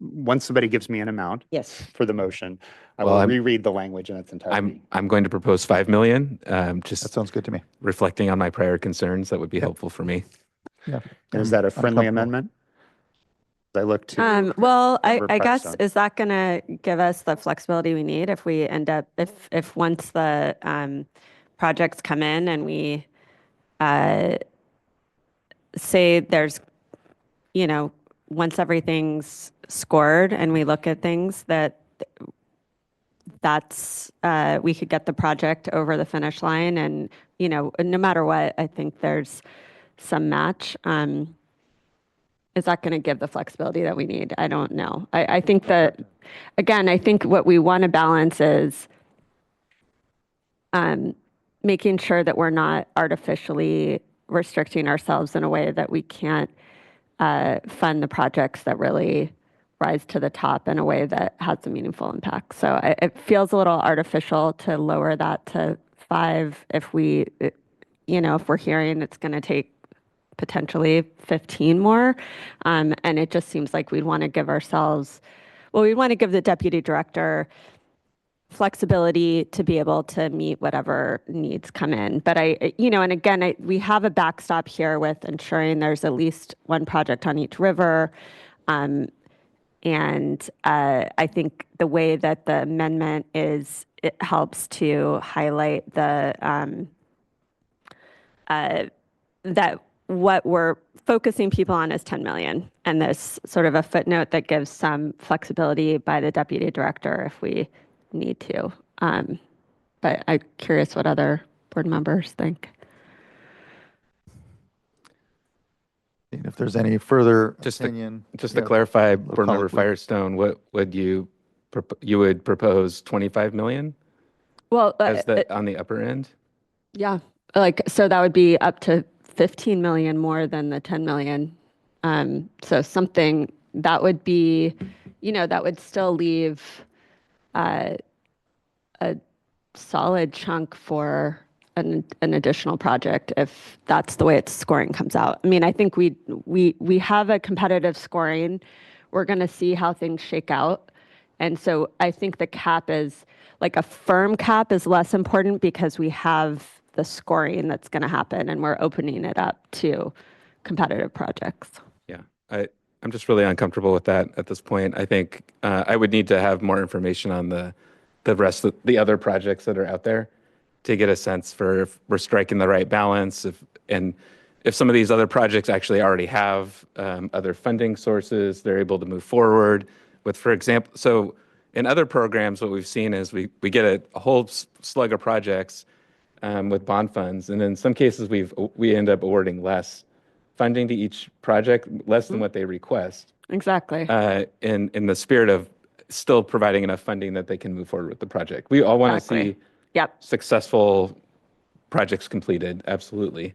once somebody gives me an amount Yes. for the motion, I Well, will I'm- reread the language in its entirety. I'm going to propose 5 million. Just That sounds good to me. reflecting on my prior concerns, that would be helpful for me. Yeah. And is that a I'm friendly comfortable. amendment? I look to. Well, I Member guess, Petstone. is that going to give us the flexibility we need if we end up, if once the projects come in and we say there's, once everything's scored and we look at things that's we could get the project over the finish line, and no matter what, I think there's some match. Is that going to give the flexibility that we need? I don't know. I think that, again, I think what we want to balance is making sure that we're not artificially restricting ourselves in a way that we can't fund the projects that really rise to the top in a way that has a meaningful impact. So it feels a little artificial to lower that to 5 if if we're hearing it's going to take potentially 15 more. And it just seems like we'd want to give ourselves, we'd want to give the deputy director flexibility to be able to meet whatever needs come in. But and again, we have a backstop here with ensuring there's at least one project on each river. And I think the way that the amendment is, it helps to highlight the that what we're focusing people on is 10 million, and this sort of a footnote that gives some flexibility by the deputy director if we need to. But I'm curious what other board members think. And if there's any further Just opinion. to Yeah. clarify, Little Board Member comment, please. Firestone, what would you would propose 25 million Well, as on the upper end? yeah, so that would be up to 15 million more than the 10 million. So something that would be, that would still leave a solid chunk for an additional project if that's the way its scoring comes out. I mean, I think we have a competitive scoring. We're going to see how things shake out. And so I think the cap is, like a firm cap is less important because we have the scoring that's going to happen and we're opening it up to competitive projects. Yeah, I'm just really uncomfortable with that at this point. I think I would need to have more information on the rest of the other projects that are out there to get a sense for if we're striking the right balance, if some of these other projects actually already have other funding sources, they're able to move forward with, for example, so in other programs, what we've seen is we get a whole slug of projects with bond funds, and in some cases we end up awarding less funding to each project, less than what they request. Exactly. In the spirit of still providing enough funding that they can move forward with the project. We all want to Exactly. see Yep. successful projects completed, absolutely.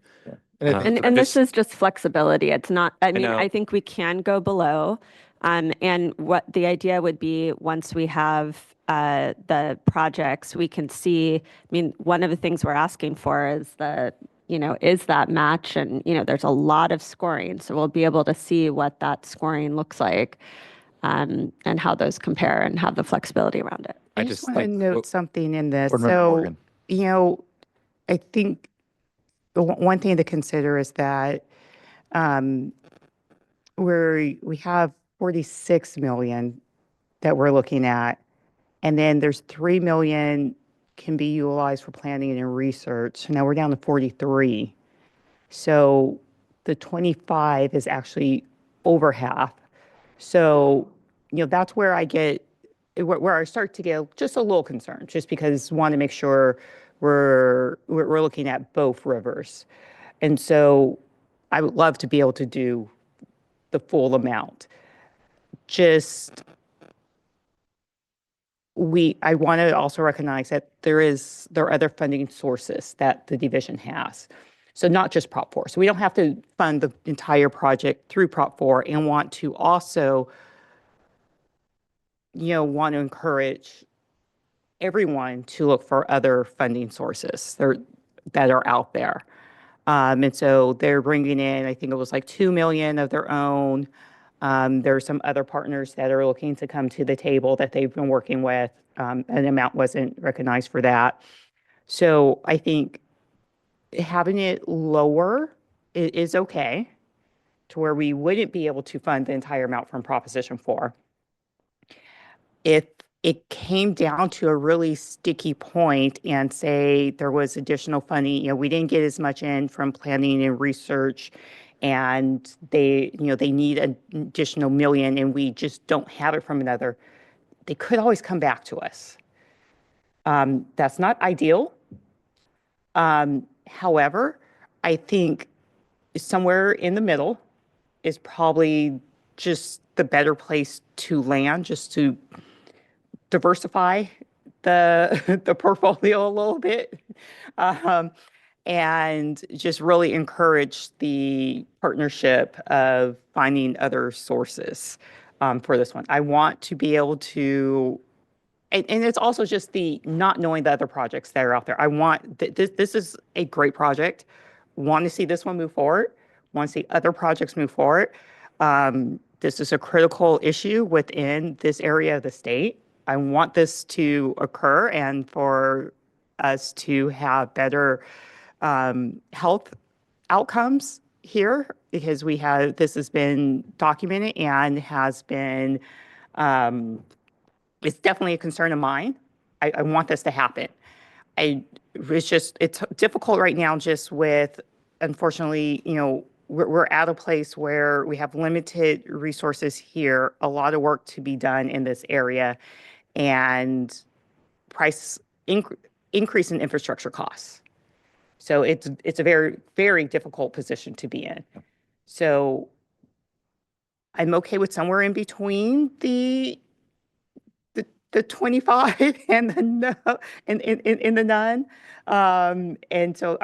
And this is just flexibility. It's not, I mean, know. I think we can go below. And what the idea would be, once we have the projects, we can see, I mean, one of the things we're asking for is is that match? And, there's a lot of scoring. So we'll be able to see what that scoring looks like and how those compare and have the flexibility around it. I just want to note something in this. Board Member So, Morgan. I think the one thing to consider is that we have 46 million that we're looking at, and then there's 3 million can be utilized for planning and research. Now we're down to 43. So the 25 is actually over half. So, that's where where I start to get just a little concerned, just because I want to make sure we're looking at both rivers. And so I would love to be able to do the full amount. Just, I want to also recognize that there are other funding sources that the division has. So not just Prop 4. So we don't have to fund the entire project through Prop 4, and want to also, want to encourage everyone to look for other funding sources that are out there. And so they're bringing in, I think it was like 2 million of their own. There are some other partners that are looking to come to the table that they've been working with. An amount wasn't recognized for that. So I think having it lower is okay, to where we wouldn't be able to fund the entire amount from Proposition 4. If it came down to a really sticky point and say there was additional funding, we didn't get as much in from planning and research, and they need an additional million and we just don't have it from another, they could always come back to us. That's not ideal. However, I think somewhere in the middle is probably just the better place to land, just to diversify the portfolio a little bit, and just really encourage the partnership of finding other sources for this one. I want to be able to, and it's also just the not knowing the other projects that are out there. I want, this is a great project. Want to see this one move forward. Want to see other projects move forward. This is a critical issue within this area of the state. I want this to occur and for us to have better health outcomes here, because this has been documented and has been, it's definitely a concern of mine. I want this to happen. It's difficult right now just with, unfortunately, we're at a place where we have limited resources here, a lot of work to be done in this area, and increase in infrastructure costs. So it's a very, very difficult position to be in. So I'm okay with somewhere in between the 25 and the no, and in the none. And so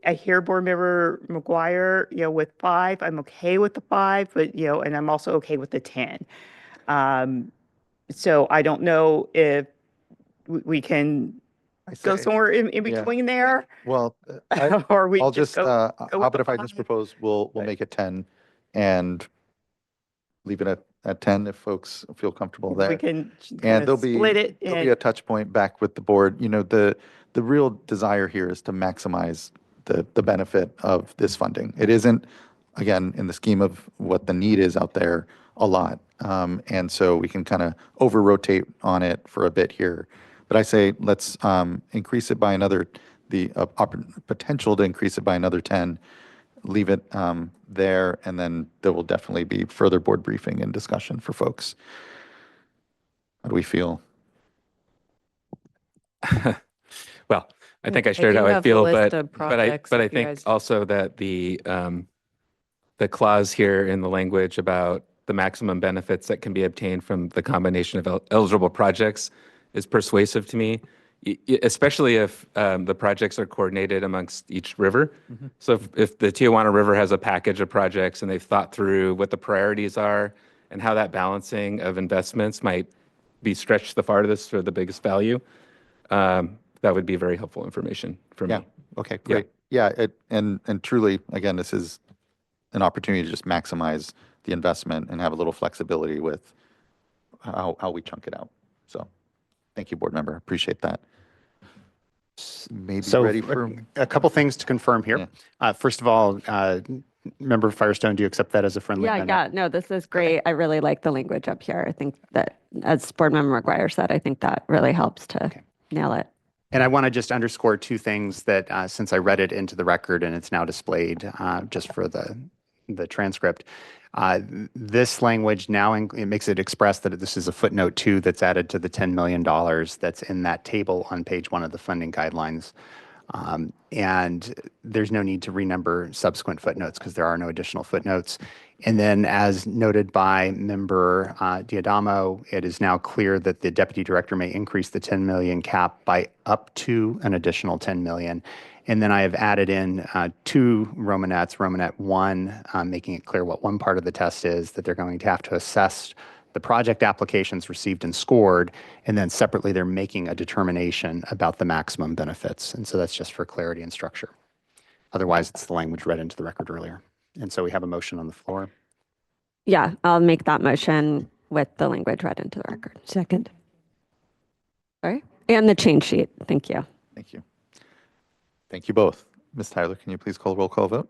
I hear Board Member McGuire, with 5. I'm okay with the 5, but and I'm also okay with the 10. So I don't know if we can go somewhere in between there. Well, or we I'll just just, go how with about if I just propose, we'll make it 10 and leave it at 10 if folks feel comfortable there. We can And kind there'll of be, split it. there'll be a touch point back with the board. The real desire here is to maximize the benefit of this funding. It isn't, again, in the scheme of what the need is out there, a lot. And so we can kind of over-rotate on it for a bit here. But I say, let's increase it by another, potential to increase it by another 10, leave it there, and then there will definitely be further board briefing and discussion for folks. How do we feel? Well, I think I I shared do how I have the feel, list but of but I projects but I if you think guys- also that the clause here in the language about the maximum benefits that can be obtained from the combination of eligible projects is persuasive to me, especially if the projects are coordinated amongst each river. So if the Tijuana River has a package of projects and they've thought through what the priorities are and how that balancing of investments might be stretched the farthest for the biggest value, that would be very helpful information for me. Yeah. Okay, great. Yeah, and truly, again, this is an opportunity to just maximize the investment and have a little flexibility with how we chunk it out. So thank you, board member. Appreciate that. Maybe So ready for a couple things to confirm here. First of all, Member Firestone, do you accept that as a friendly amendment? No, this is great. I really like the language up here. I think that, as Board Member McGuire said, I think that really helps to nail it. And I want to just underscore 2 things that since I read it into the record and it's now displayed just for the transcript, this language now, it makes it express that this is a footnote 2 that's added to the $10 million that's in that table on page 1 of the funding guidelines. And there's no need to renumber subsequent footnotes because there are no additional footnotes. And then, as noted by Member Diadamo, it is now clear that the Deputy Director may increase the 10 million cap by up to an additional 10 million. And then I have added in two Romanettes, Romanet 1, making it clear what one part of the test is, that they're going to have to assess the project applications received and scored, and then separately they're making a determination about the maximum benefits. And so that's just for clarity and structure. Otherwise, it's the language read into the record earlier. And so we have a motion on the floor. Yeah, I'll make that motion with the language read into the record. Second. All right. And the change sheet. Thank you. Thank you. Thank you both. Ms. Tyler, can you please call roll call vote?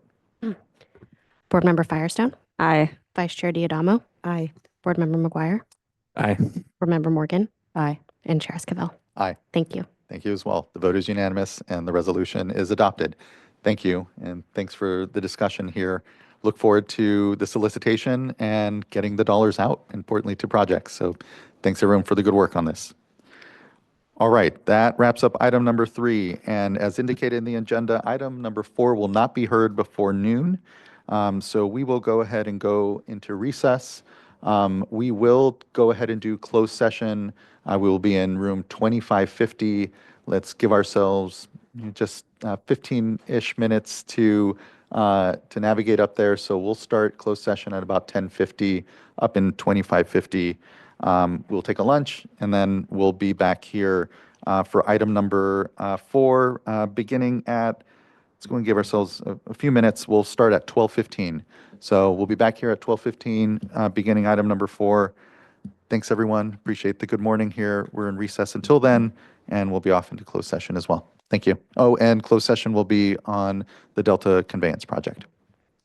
Board Member Firestone, Aye. Vice Chair Diadamo, Aye. Board Member McGuire, Aye. Board Member Morgan, Aye. and Chair Esquivel. Aye. Thank you. Thank you as well. The vote is unanimous and the resolution is adopted. Thank you, and thanks for the discussion here. Look forward to the solicitation and getting the dollars out, importantly, to projects. So thanks everyone for the good work on this. All right, that wraps up item number 3. And as indicated in the agenda, item number 4 will not be heard before noon. So we will go ahead and go into recess. We will go ahead and do closed session. We will be in room 2550. Let's give ourselves just 15-ish minutes to navigate up there. So we'll start closed session at about 10:50 up in 2550. We'll take a lunch, and then we'll be back here for item number 4, beginning at, let's go and give ourselves a few minutes. We'll start at 12:15. So we'll be back here at 12:15, beginning item number 4. Thanks, everyone. Appreciate the good morning here. We're in recess until then, and we'll be off into closed session as well. Thank you. Oh, and closed session will be on the Delta Conveyance Project,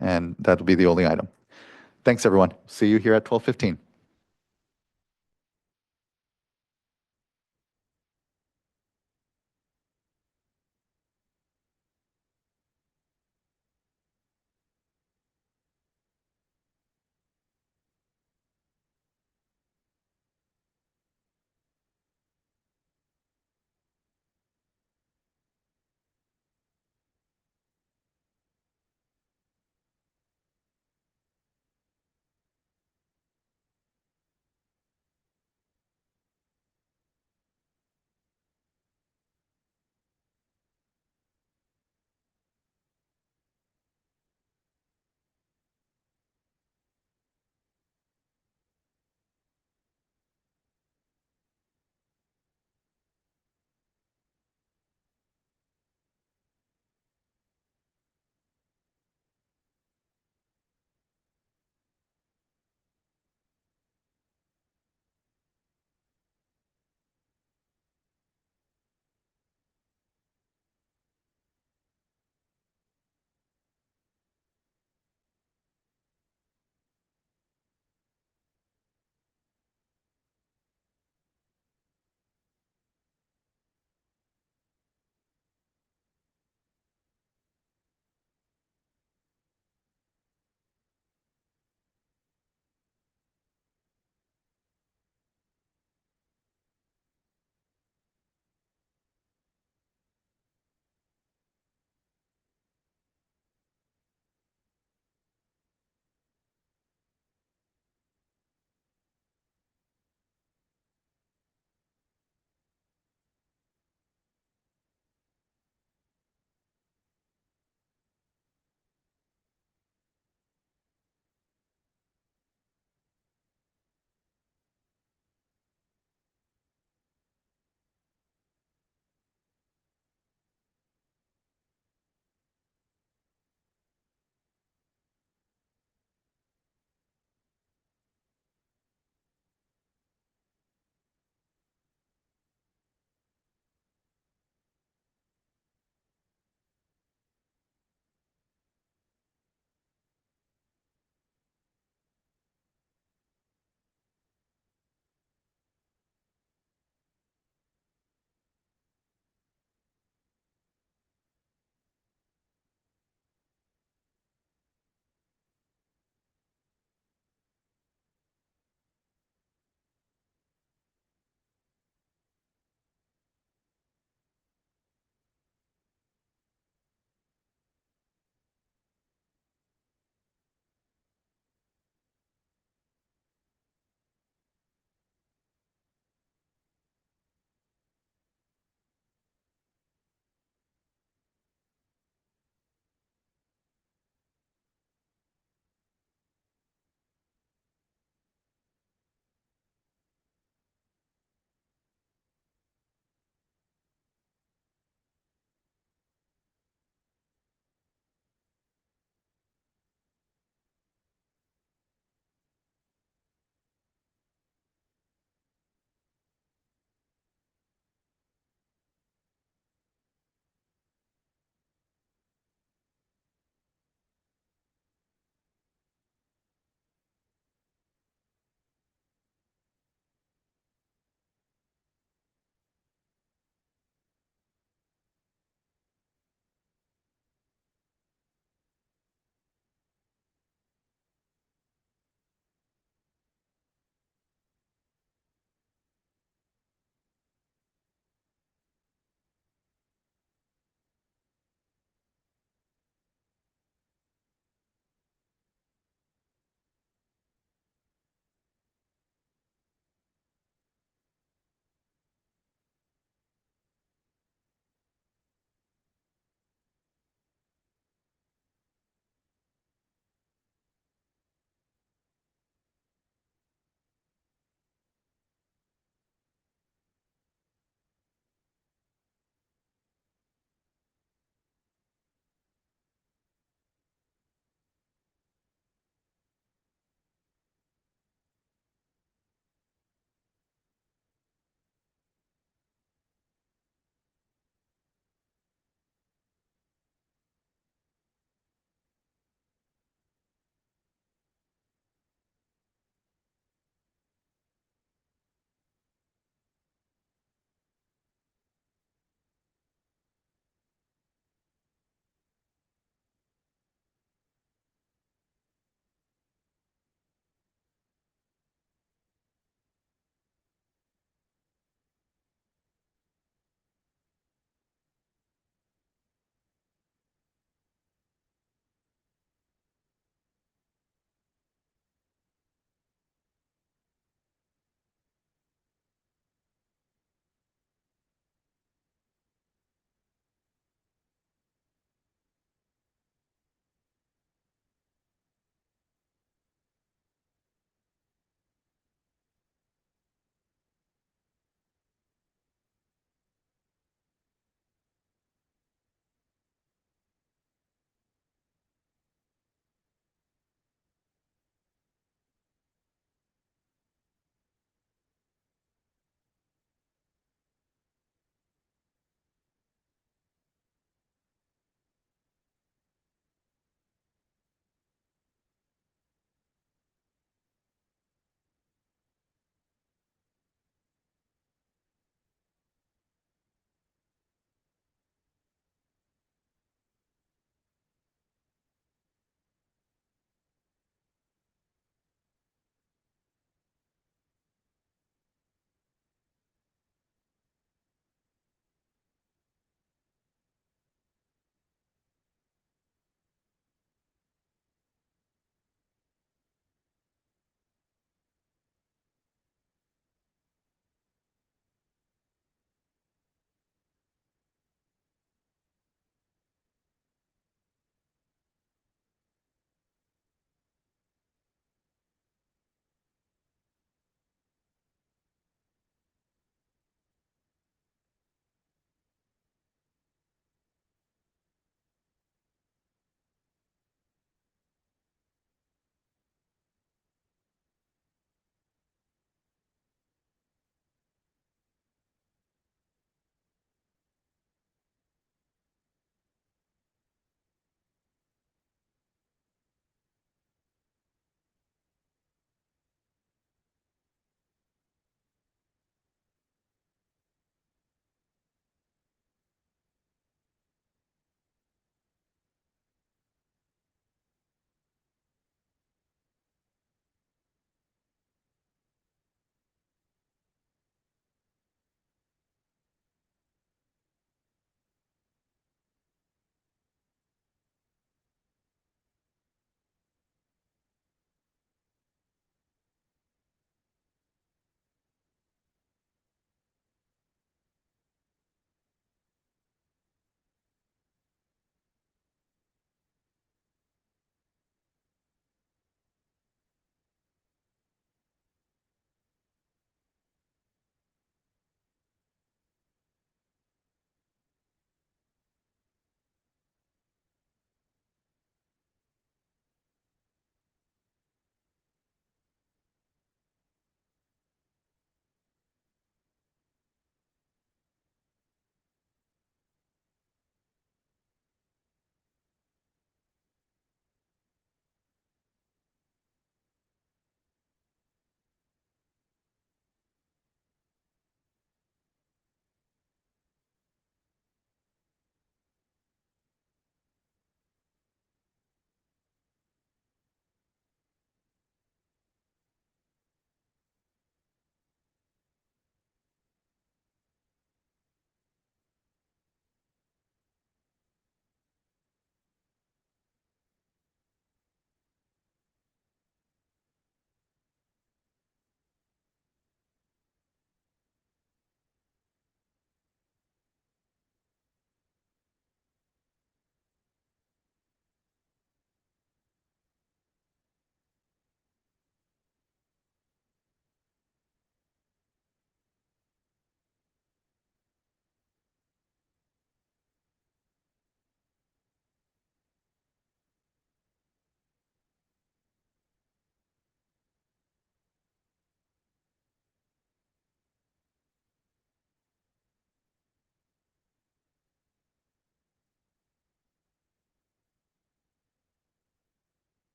and that'll be the only item. Thanks, everyone. See you here at 12:15.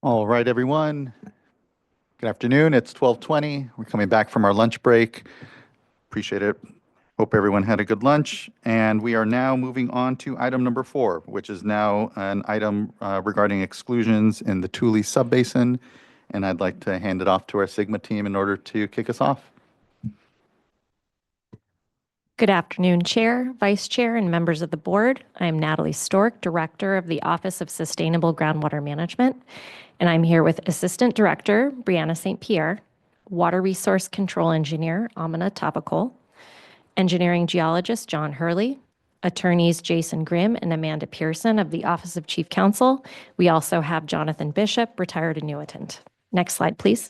All right, everyone. Good afternoon. It's 12:20. We're coming back from our lunch break. Appreciate it. Hope everyone had a good lunch. And we are now moving on to item number 4, which is now an item regarding exclusions in the Tule Subbasin. And I'd like to hand it off to our Sigma team in order to kick us off. Good afternoon, Chair, Vice Chair, and members of the board. I'm Natalie Stork, Director of the Office of Sustainable Groundwater Management, and I'm here with Assistant Director Brianna St. Pierre, Water Resource Control Engineer Amina Tabakol, Engineering Geologist John Hurley, Attorneys Jason Grimm and Amanda Pearson of the Office of Chief Counsel. We also have Jonathan Bishop, retired annuitant. Next slide, please.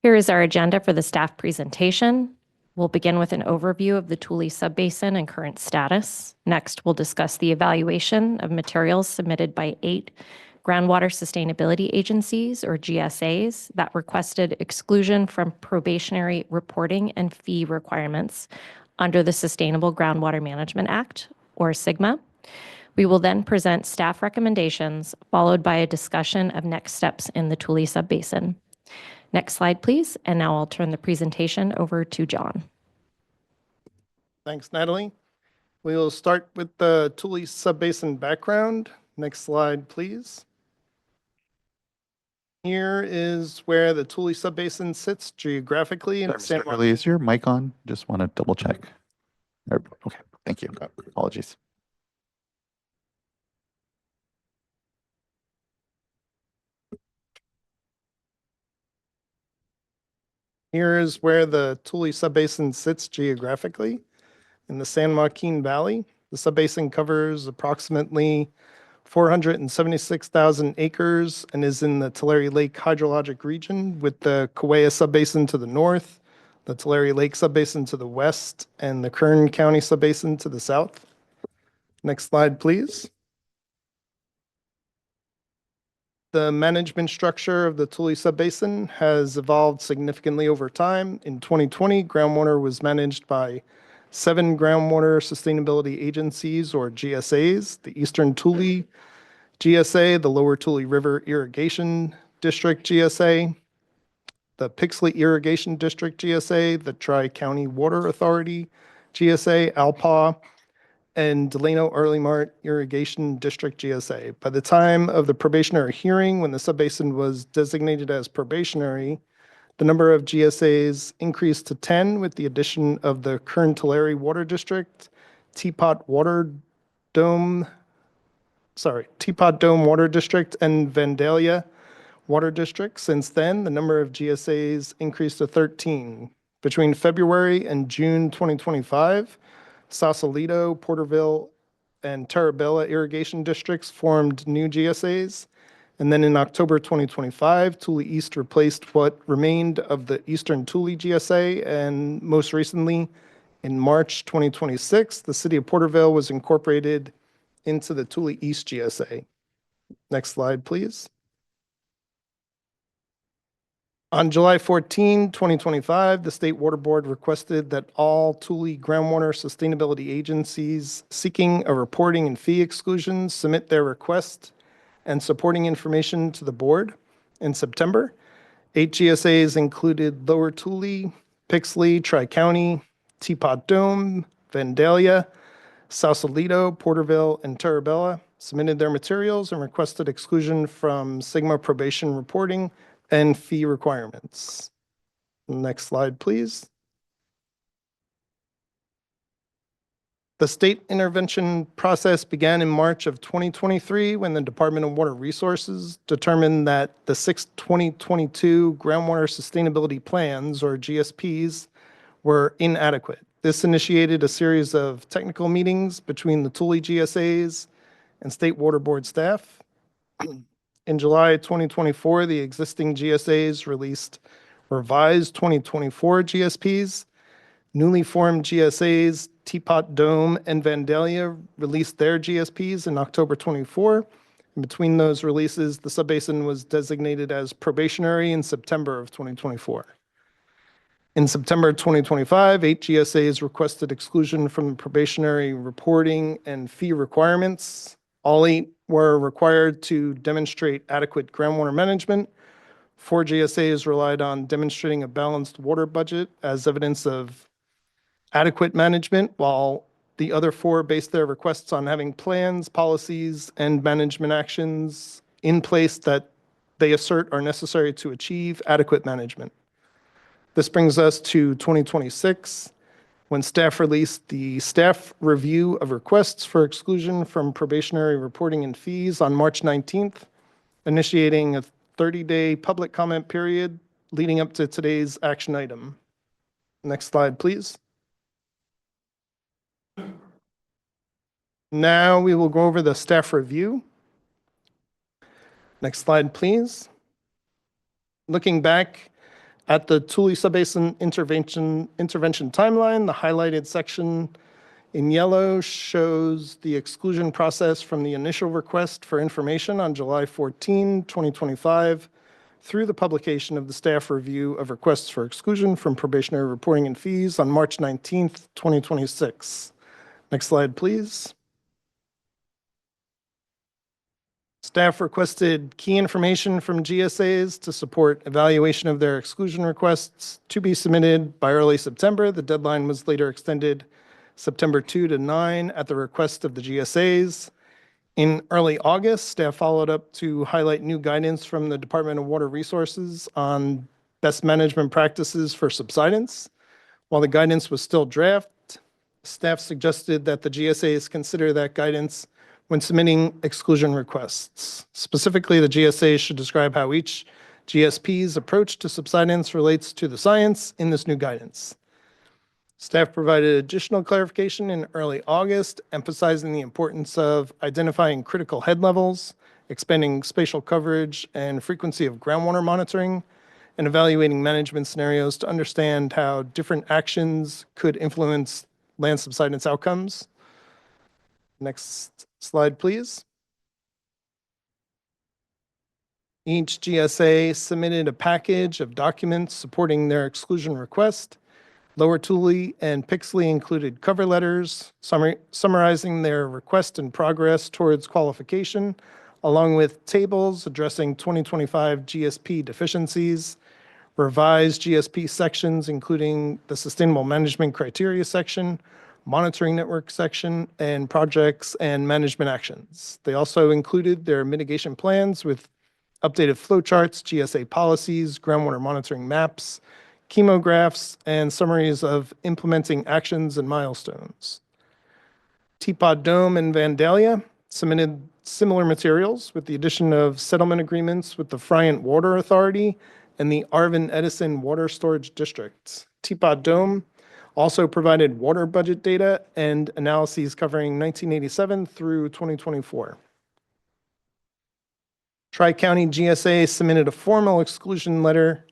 Here is our agenda for the staff presentation. We'll begin with an overview of the Tule Subbasin and current status. Next, we'll discuss the evaluation of materials submitted by 8 groundwater sustainability agencies, or GSAs, that requested exclusion from probationary reporting and fee requirements under the Sustainable Groundwater Management Act, or SGMA. We will then present staff recommendations, followed by a discussion of next steps in the Tule Subbasin. Next slide, please. And now I'll turn the presentation over to John. Thanks, Natalie. We will start with the Tule Subbasin background. Next slide, please. Here is where the Tule Subbasin sits geographically in San Mr. Hurley, is your mic on? Just want to double check. Okay, thank you. Apologies. Here is where the Tule Subbasin sits geographically in the San Joaquin Valley. The subbasin covers approximately 476,000 acres and is in the Tulare Lake hydrologic region, with the Kaweah Subbasin to the north, the Tulare Lake Subbasin to the west, and the Kern County Subbasin to the south. Next slide, please. The management structure of the Tule Subbasin has evolved significantly over time. In 2020, groundwater was managed by 7 groundwater sustainability agencies, or GSAs: the Eastern Tule GSA, the Lower Tule River Irrigation District GSA, the Pixley Irrigation District GSA, the Tri-County Water Authority GSA, ALPA, and Delano Early Mart Irrigation District GSA. By the time of the probationary hearing, when the subbasin was designated as probationary, the number of GSAs increased to 10 with the addition of the Kern Tulare Water District, Teapot Dome Water District, and Vandalia Water District. Since then, the number of GSAs increased to 13. Between February and June 2025, Sausalito, Porterville, and Tarabella irrigation districts formed new GSAs. And then in October 2025, Tule East replaced what remained of the Eastern Tule GSA. And most recently, in March 2026, the city of Porterville was incorporated into the Tule East GSA. Next slide, please. On July 14, 2025, the State Water Board requested that all Tule groundwater sustainability agencies seeking a reporting and fee exclusion submit their request and supporting information to the board. In September, 8 GSAs included Lower Tule, Pixley, Tri-County, Teapot Dome, Vandalia, Sausalito, Porterville, and Tarabella submitted their materials and requested exclusion from SGMA probation reporting and fee requirements. Next slide, please. The state intervention process began in March of 2023 when the Department of Water Resources determined that the 6 2022 groundwater sustainability plans, or GSPs, were inadequate. This initiated a series of technical meetings between the Tule GSAs and State Water Board staff. In July 2024, the existing GSAs released revised 2024 GSPs. Newly formed GSAs, Teapot Dome and Vandalia, released their GSPs in October 24. And between those releases, the subbasin was designated as probationary in September of 2024. In September 2025, 8 GSAs requested exclusion from the probationary reporting and fee requirements. All 8 were required to demonstrate adequate groundwater management. 4 GSAs relied on demonstrating a balanced water budget as evidence of adequate management, while the other 4 based their requests on having plans, policies, and management actions in place that they assert are necessary to achieve adequate management. This brings us to 2026, when staff released the staff review of requests for exclusion from probationary reporting and fees on March 19th, initiating a 30-day public comment period leading up to today's action item. Next slide, please. Now we will go over the staff review. Next slide, please. Looking back at the Tule Subbasin intervention timeline, the highlighted section in yellow shows the exclusion process from the initial request for information on July 14, 2025, through the publication of the staff review of requests for exclusion from probationary reporting and fees on March 19, 2026. Next slide, please. Staff requested key information from GSAs to support evaluation of their exclusion requests to be submitted by early September. The deadline was later extended September 2 to 9 at the request of the GSAs. In early August, staff followed up to highlight new guidance from the Department of Water Resources on best management practices for subsidence. While the guidance was still draft, staff suggested that the GSAs consider that guidance when submitting exclusion requests. Specifically, the GSA should describe how each GSP's approach to subsidence relates to the science in this new guidance. Staff provided additional clarification in early August, emphasizing the importance of identifying critical head levels, expanding spatial coverage and frequency of groundwater monitoring, and evaluating management scenarios to understand how different actions could influence land subsidence outcomes. Next slide, please. Each GSA submitted a package of documents supporting their exclusion request. Lower Tule and Pixley included cover letters summarizing their request and progress towards qualification, along with tables addressing 2025 GSP deficiencies, revised GSP sections, including the Sustainable Management Criteria section, Monitoring Network section, and projects and management actions. They also included their mitigation plans with updated flowcharts, GSA policies, groundwater monitoring maps, chemographs, and summaries of implementing actions and milestones. Teapot Dome and Vandalia submitted similar materials with the addition of settlement agreements with the Friant Water Authority and the Arvin Edison Water Storage District. Teapot Dome also provided water budget data and analyses covering 1987 through 2024. Tri-County GSA submitted a formal exclusion letter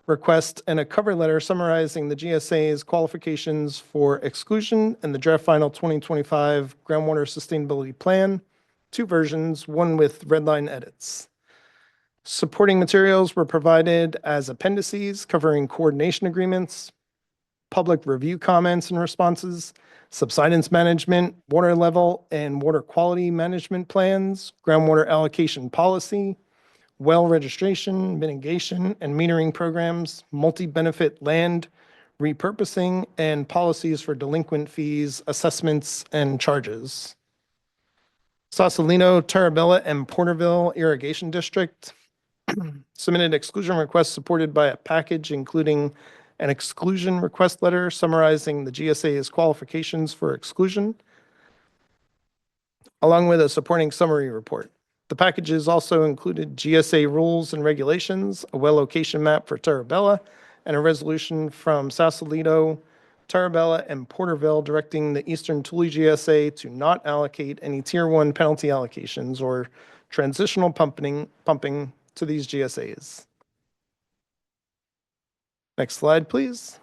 request and a cover letter summarizing the GSA's qualifications for exclusion and the draft final 2025 groundwater sustainability plan, 2 versions, one with red line edits. Supporting materials were provided as appendices covering coordination agreements, public review comments and responses, subsidence management, water level and water quality management plans, groundwater allocation policy, well registration, mitigation, and metering programs, multi-benefit land repurposing, and policies for delinquent fees, assessments, and charges. Sausalito, Tarabella, and Porterville Irrigation District submitted exclusion requests supported by a package including an exclusion request letter summarizing the GSA's qualifications for exclusion, along with a supporting summary report. The packages also included GSA rules and regulations, a well location map for Tarabella, and a resolution from Sausalito, Tarabella, and Porterville directing the Eastern Tule GSA to not allocate any Tier 1 penalty allocations or transitional pumping to these GSAs. Next slide, please.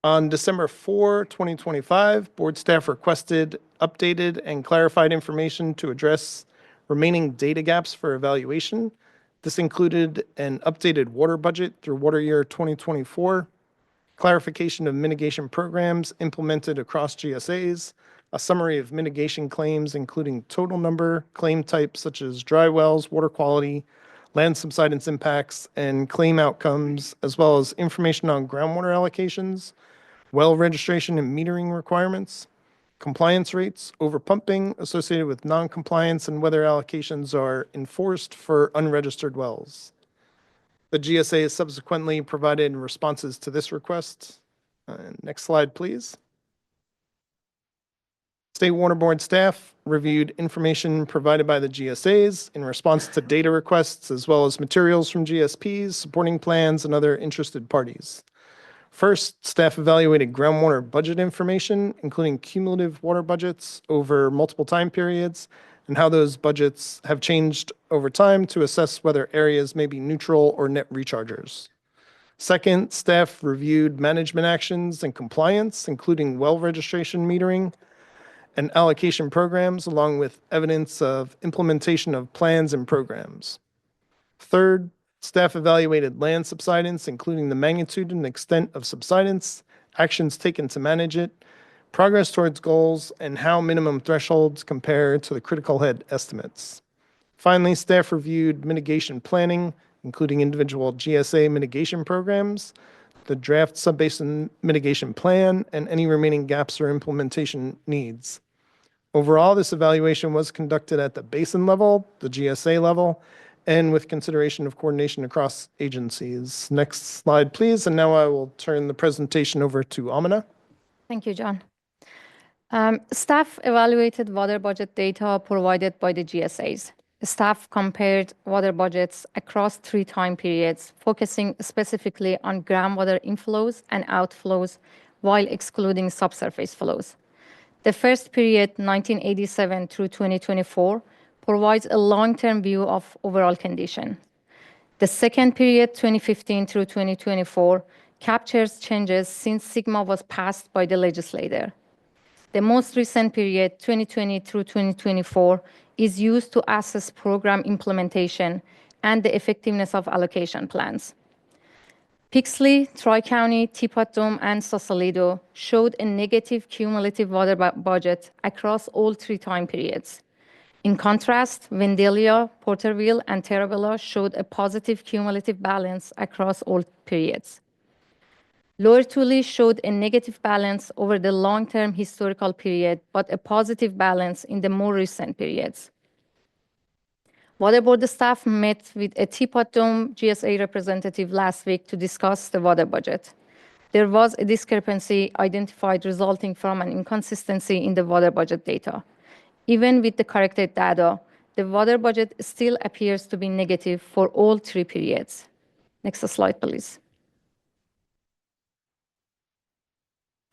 On December 4, 2025, board staff requested updated and clarified information to address remaining data gaps for evaluation. This included an updated water budget through water year 2024, clarification of mitigation programs implemented across GSAs, a summary of mitigation claims, including total number, claim types such as dry wells, water quality, land subsidence impacts, and claim outcomes, as well as information on groundwater allocations, well registration and metering requirements, compliance rates, overpumping associated with non-compliance, and whether allocations are enforced for unregistered wells. The GSA has subsequently provided responses to this request. Next slide, please. State Water Board staff reviewed information provided by the GSAs in response to data requests, as well as materials from GSPs, supporting plans, and other interested parties. First, staff evaluated groundwater budget information, including cumulative water budgets over multiple time periods, and how those budgets have changed over time to assess whether areas may be neutral or net rechargers. Second, staff reviewed management actions and compliance, including well registration metering and allocation programs, along with evidence of implementation of plans and programs. Third, staff evaluated land subsidence, including the magnitude and extent of subsidence, actions taken to manage it, progress towards goals, and how minimum thresholds compare to the critical head estimates. Finally, staff reviewed mitigation planning, including individual GSA mitigation programs, the draft subbasin mitigation plan, and any remaining gaps or implementation needs. Overall, this evaluation was conducted at the basin level, the GSA level, and with consideration of coordination across agencies. Next slide, please. And now I will turn the presentation over to Amina. Thank you, John. Staff evaluated water budget data provided by the GSAs. Staff compared water budgets across 3 time periods, focusing specifically on groundwater inflows and outflows while excluding subsurface flows. The first period, 1987 through 2024, provides a long-term view of overall condition. The second period, 2015 through 2024, captures changes since SGMA was passed by the legislator. The most recent period, 2020 through 2024, is used to assess program implementation and the effectiveness of allocation plans. Pixley, Tri-County, Teapot Dome, and Sausalito showed a negative cumulative water budget across all 3 time periods. In contrast, Vandalia, Porterville, and Terravilla showed a positive cumulative balance across all periods. Lower Tule showed a negative balance over the long-term historical period, but a positive balance in the more recent periods. Water Board staff met with a Teapot Dome GSA representative last week to discuss the water budget. There was a discrepancy identified resulting from an inconsistency in the water budget data. Even with the corrected data, the water budget still appears to be negative for all 3 periods. Next slide, please.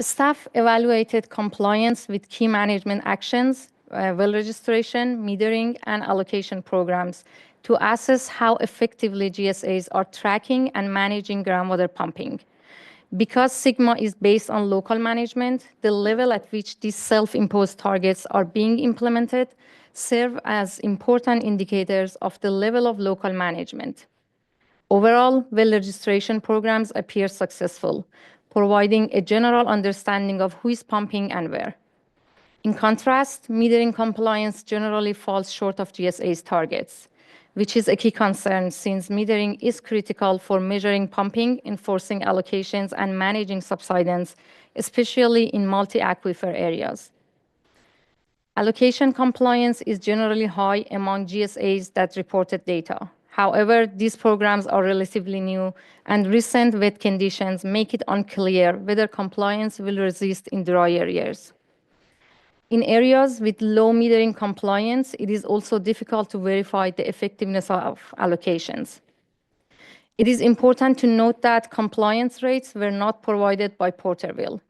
Staff evaluated compliance with key management actions, well registration, metering, and allocation programs to assess how effectively GSAs are tracking and managing groundwater pumping. Because SGMA is based on local management, the level at which these self-imposed targets are being implemented serve as important indicators of the level of local management. Overall, well registration programs appear successful, providing a general understanding of who is pumping and where. In contrast, metering compliance generally falls short of GSA's targets, which is a key concern since metering is critical for measuring pumping, enforcing allocations, and managing subsidence, especially in multi-aquifer areas. Allocation compliance is generally high among GSAs that reported data. However, these programs are relatively new, and recent wet conditions make it unclear whether compliance will resist in drier years. In areas with low metering compliance, it is also difficult to verify the effectiveness of allocations. It is important to note that compliance rates were not provided by Porterville.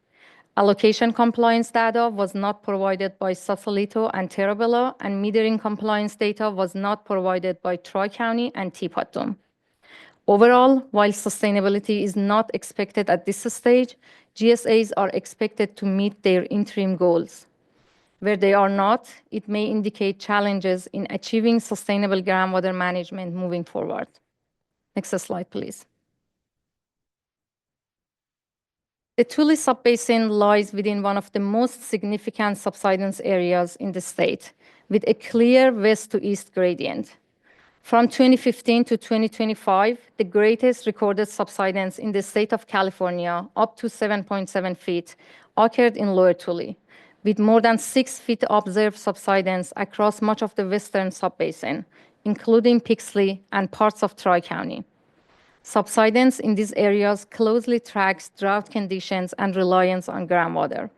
Allocation compliance data was not provided by Sausalito and Terravilla, and metering compliance data was not provided by Tri-County and Teapot Dome. Overall, while sustainability is not expected at this stage, GSAs are expected to meet their interim goals. Where they are not, it may indicate challenges in achieving sustainable groundwater management moving forward. Next slide, please. The Tule Subbasin lies within one of the most significant subsidence areas in the state, with a clear west to east gradient. From 2015 to 2025, the greatest recorded subsidence in the state of California, up to 7.7 feet, occurred in Lower Tule, with more than 6 feet observed subsidence across much of the western subbasin, including Pixley and parts of Tri-County. Subsidence in these areas closely tracks drought conditions and reliance on groundwater.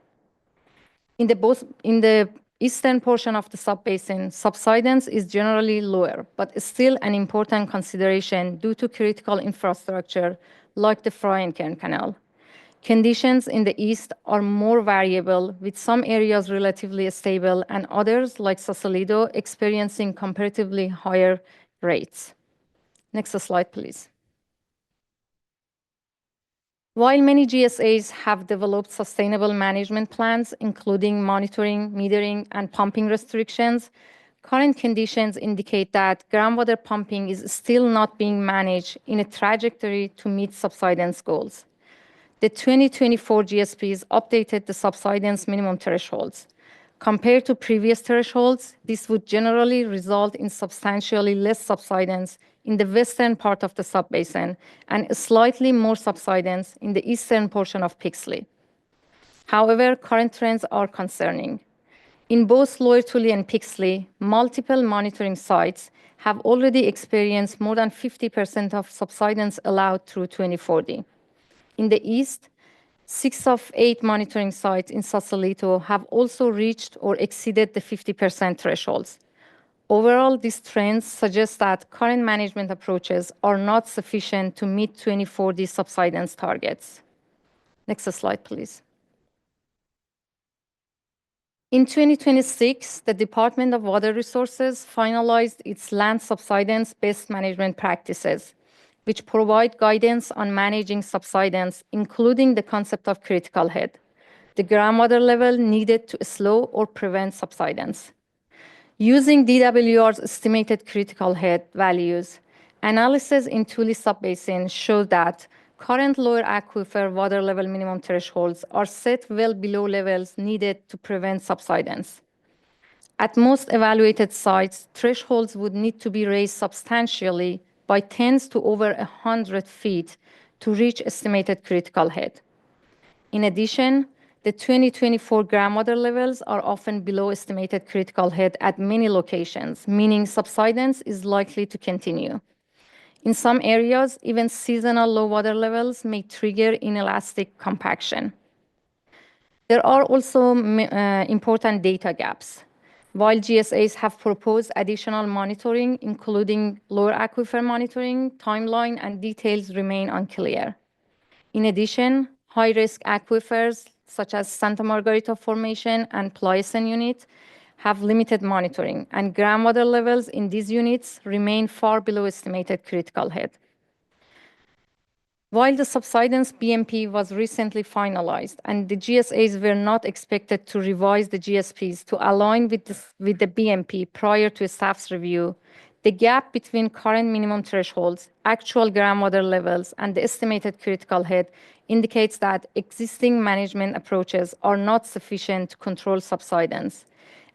In the eastern portion of the subbasin, subsidence is generally lower, but still an important consideration due to critical infrastructure like the Fry and Kern Canal. Conditions in the east are more variable, with some areas relatively stable and others, like Sausalito, experiencing comparatively higher rates. Next slide, please. While many GSAs have developed sustainable management plans, including monitoring, metering, and pumping restrictions, current conditions indicate that groundwater pumping is still not being managed in a trajectory to meet subsidence goals. The 2024 GSPs updated the subsidence minimum thresholds. Compared to previous thresholds, this would generally result in substantially less subsidence in the western part of the subbasin and slightly more subsidence in the eastern portion of Pixley. However, current trends are concerning. In both Lower Tule and Pixley, multiple monitoring sites have already experienced more than 50% of subsidence allowed through 2040. In the east, 6 of 8 monitoring sites in Sausalito have also reached or exceeded the 50% thresholds. Overall, these trends suggest that current management approaches are not sufficient to meet 2040 subsidence targets. Next slide, please. In 2026, the Department of Water Resources finalized its land subsidence best management practices, which provide guidance on managing subsidence, including the concept of critical head, the groundwater level needed to slow or prevent subsidence. Using DWR's estimated critical head values, analysis in Tule Subbasin showed that current lower aquifer water level minimum thresholds are set well below levels needed to prevent subsidence. At most evaluated sites, thresholds would need to be raised substantially by tens to over 100 feet to reach estimated critical head. In addition, the 2024 groundwater levels are often below estimated critical head at many locations, meaning subsidence is likely to continue. In some areas, even seasonal low water levels may trigger inelastic compaction. There are also important data gaps. While GSAs have proposed additional monitoring, including lower aquifer monitoring, timeline and details remain unclear. In addition, high-risk aquifers such as Santa Margarita Formation and Pliocene Unit have limited monitoring, and groundwater levels in these units remain far below estimated critical head. While the subsidence BMP was recently finalized and the GSAs were not expected to revise the GSPs to align with the BMP prior to staff's review, the gap between current minimum thresholds, actual groundwater levels, and the estimated critical head indicates that existing management approaches are not sufficient to control subsidence,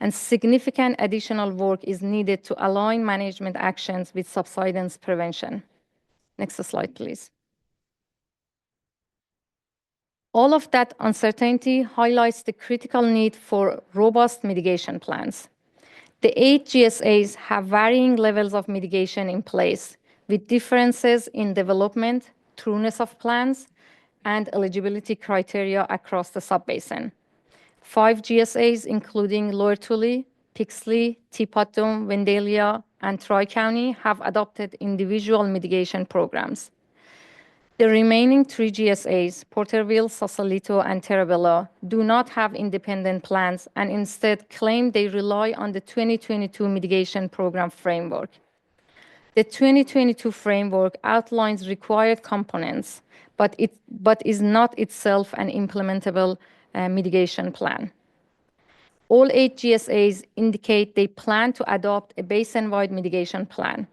and significant additional work is needed to align management actions with subsidence prevention. Next slide, please. All of that uncertainty highlights the critical need for robust mitigation plans. The 8 GSAs have varying levels of mitigation in place, with differences in development, trueness of plans, and eligibility criteria across the subbasin. 5 GSAs, including Lower Tule, Pixley, Teapot Dome, Vandalia, and Tri-County, have adopted individual mitigation programs. The remaining 3 GSAs, Porterville, Sausalito, and Terabella, do not have independent plans and instead claim they rely on the 2022 mitigation program framework. The 2022 framework outlines required components, but is not itself an implementable mitigation plan. All 8 GSAs indicate they plan to adopt a basin-wide mitigation plan.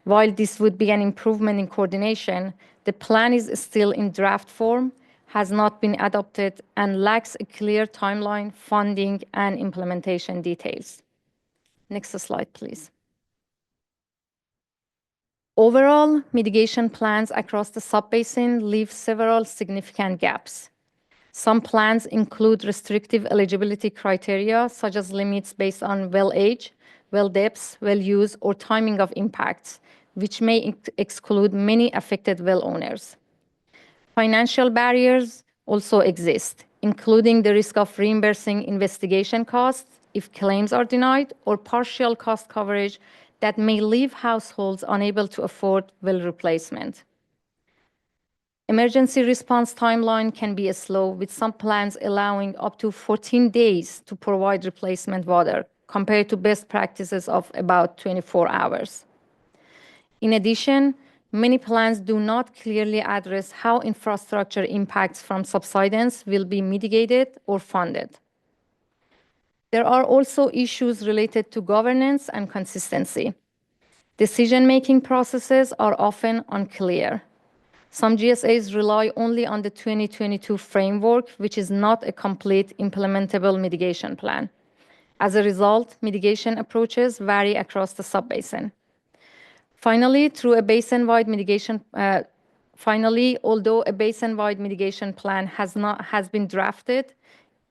While this would be an improvement in coordination, the plan is still in draft form. has not been adopted and lacks a clear timeline, funding, and implementation details. Next slide, please. Overall, mitigation plans across the subbasin leave several significant gaps. Some plans include restrictive eligibility criteria, such as limits based on well age, well depths, well use, or timing of impacts, which may exclude many affected well owners. Financial barriers also exist, including the risk of reimbursing investigation costs if claims are denied, or partial cost coverage that may leave households unable to afford well replacement. Emergency response timeline can be slow, with some plans allowing up to 14 days to provide replacement water, compared to best practices of about 24 hours. In addition, many plans do not clearly address how infrastructure impacts from subsidence will be mitigated or funded. There are also issues related to governance and consistency. Decision-making processes are often unclear. Some GSAs rely only on the 2022 framework, which is not a complete implementable mitigation plan. As a result, mitigation approaches vary across the subbasin. Finally, although a basin-wide mitigation plan has been drafted,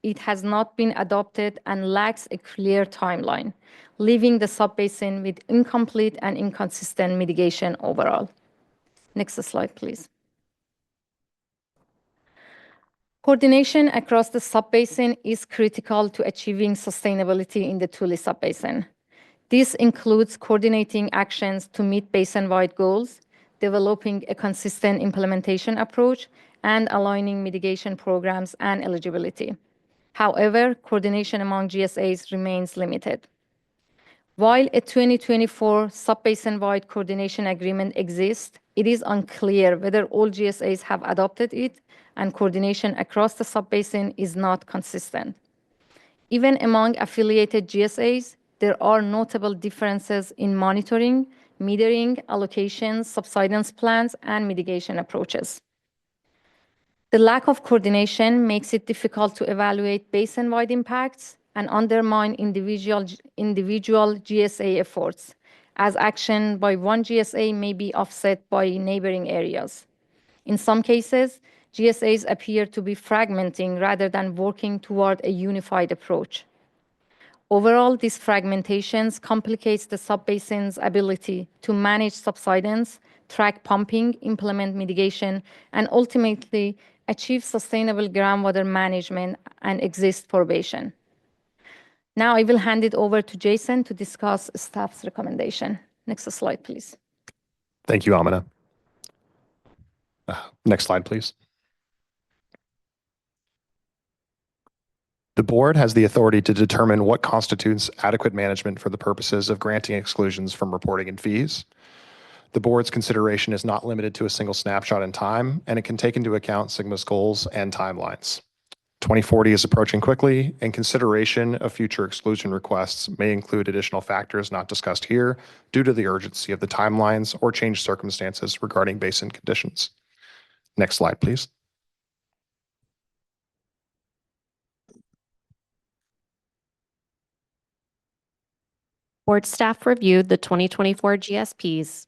it has not been adopted and lacks a clear timeline, leaving the subbasin with incomplete and inconsistent mitigation overall. Next slide, please. Coordination across the subbasin is critical to achieving sustainability in the Tule subbasin. This includes coordinating actions to meet basin-wide goals, developing a consistent implementation approach, and aligning mitigation programs and eligibility. However, coordination among GSAs remains limited. While a 2024 subbasin-wide coordination agreement exists, it is unclear whether all GSAs have adopted it, and coordination across the subbasin is not consistent. Even among affiliated GSAs, there are notable differences in monitoring, metering, allocations, subsidence plans, and mitigation approaches. The lack of coordination makes it difficult to evaluate basin-wide impacts and undermine individual GSA efforts, as action by one GSA may be offset by neighboring areas. In some cases, GSAs appear to be fragmenting rather than working toward a unified approach. Overall, this fragmentation complicates the subbasin's ability to manage subsidence, track pumping, implement mitigation, and ultimately achieve sustainable groundwater management and exist probation. Now I will hand it over to Jason to discuss staff's recommendation. Next slide, please. Thank you, Amina. Next slide, please. The board has the authority to determine what constitutes adequate management for the purposes of granting exclusions from reporting and fees. The board's consideration is not limited to a single snapshot in time, and it can take into account SGMA's goals and timelines. 2040 is approaching quickly, and consideration of future exclusion requests may include additional factors not discussed here due to the urgency of the timelines or changed circumstances regarding basin conditions. Next slide, please. Board staff reviewed the 2024 GSPs,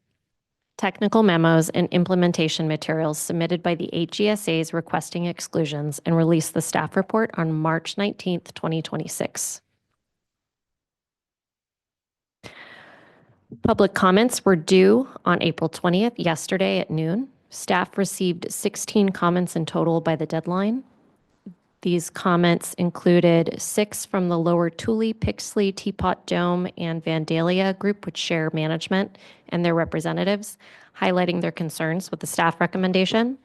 technical memos, and implementation materials submitted by the 8 GSAs requesting exclusions and released the staff report on March 19th, 2026. Public comments were due on April 20th, yesterday at noon. Staff received 16 comments in total by the deadline. These comments included 6 from the Lower Tule, Pixley, Teapot Dome, and Vandalia group, which share management, and their representatives, highlighting their concerns with the staff recommendation.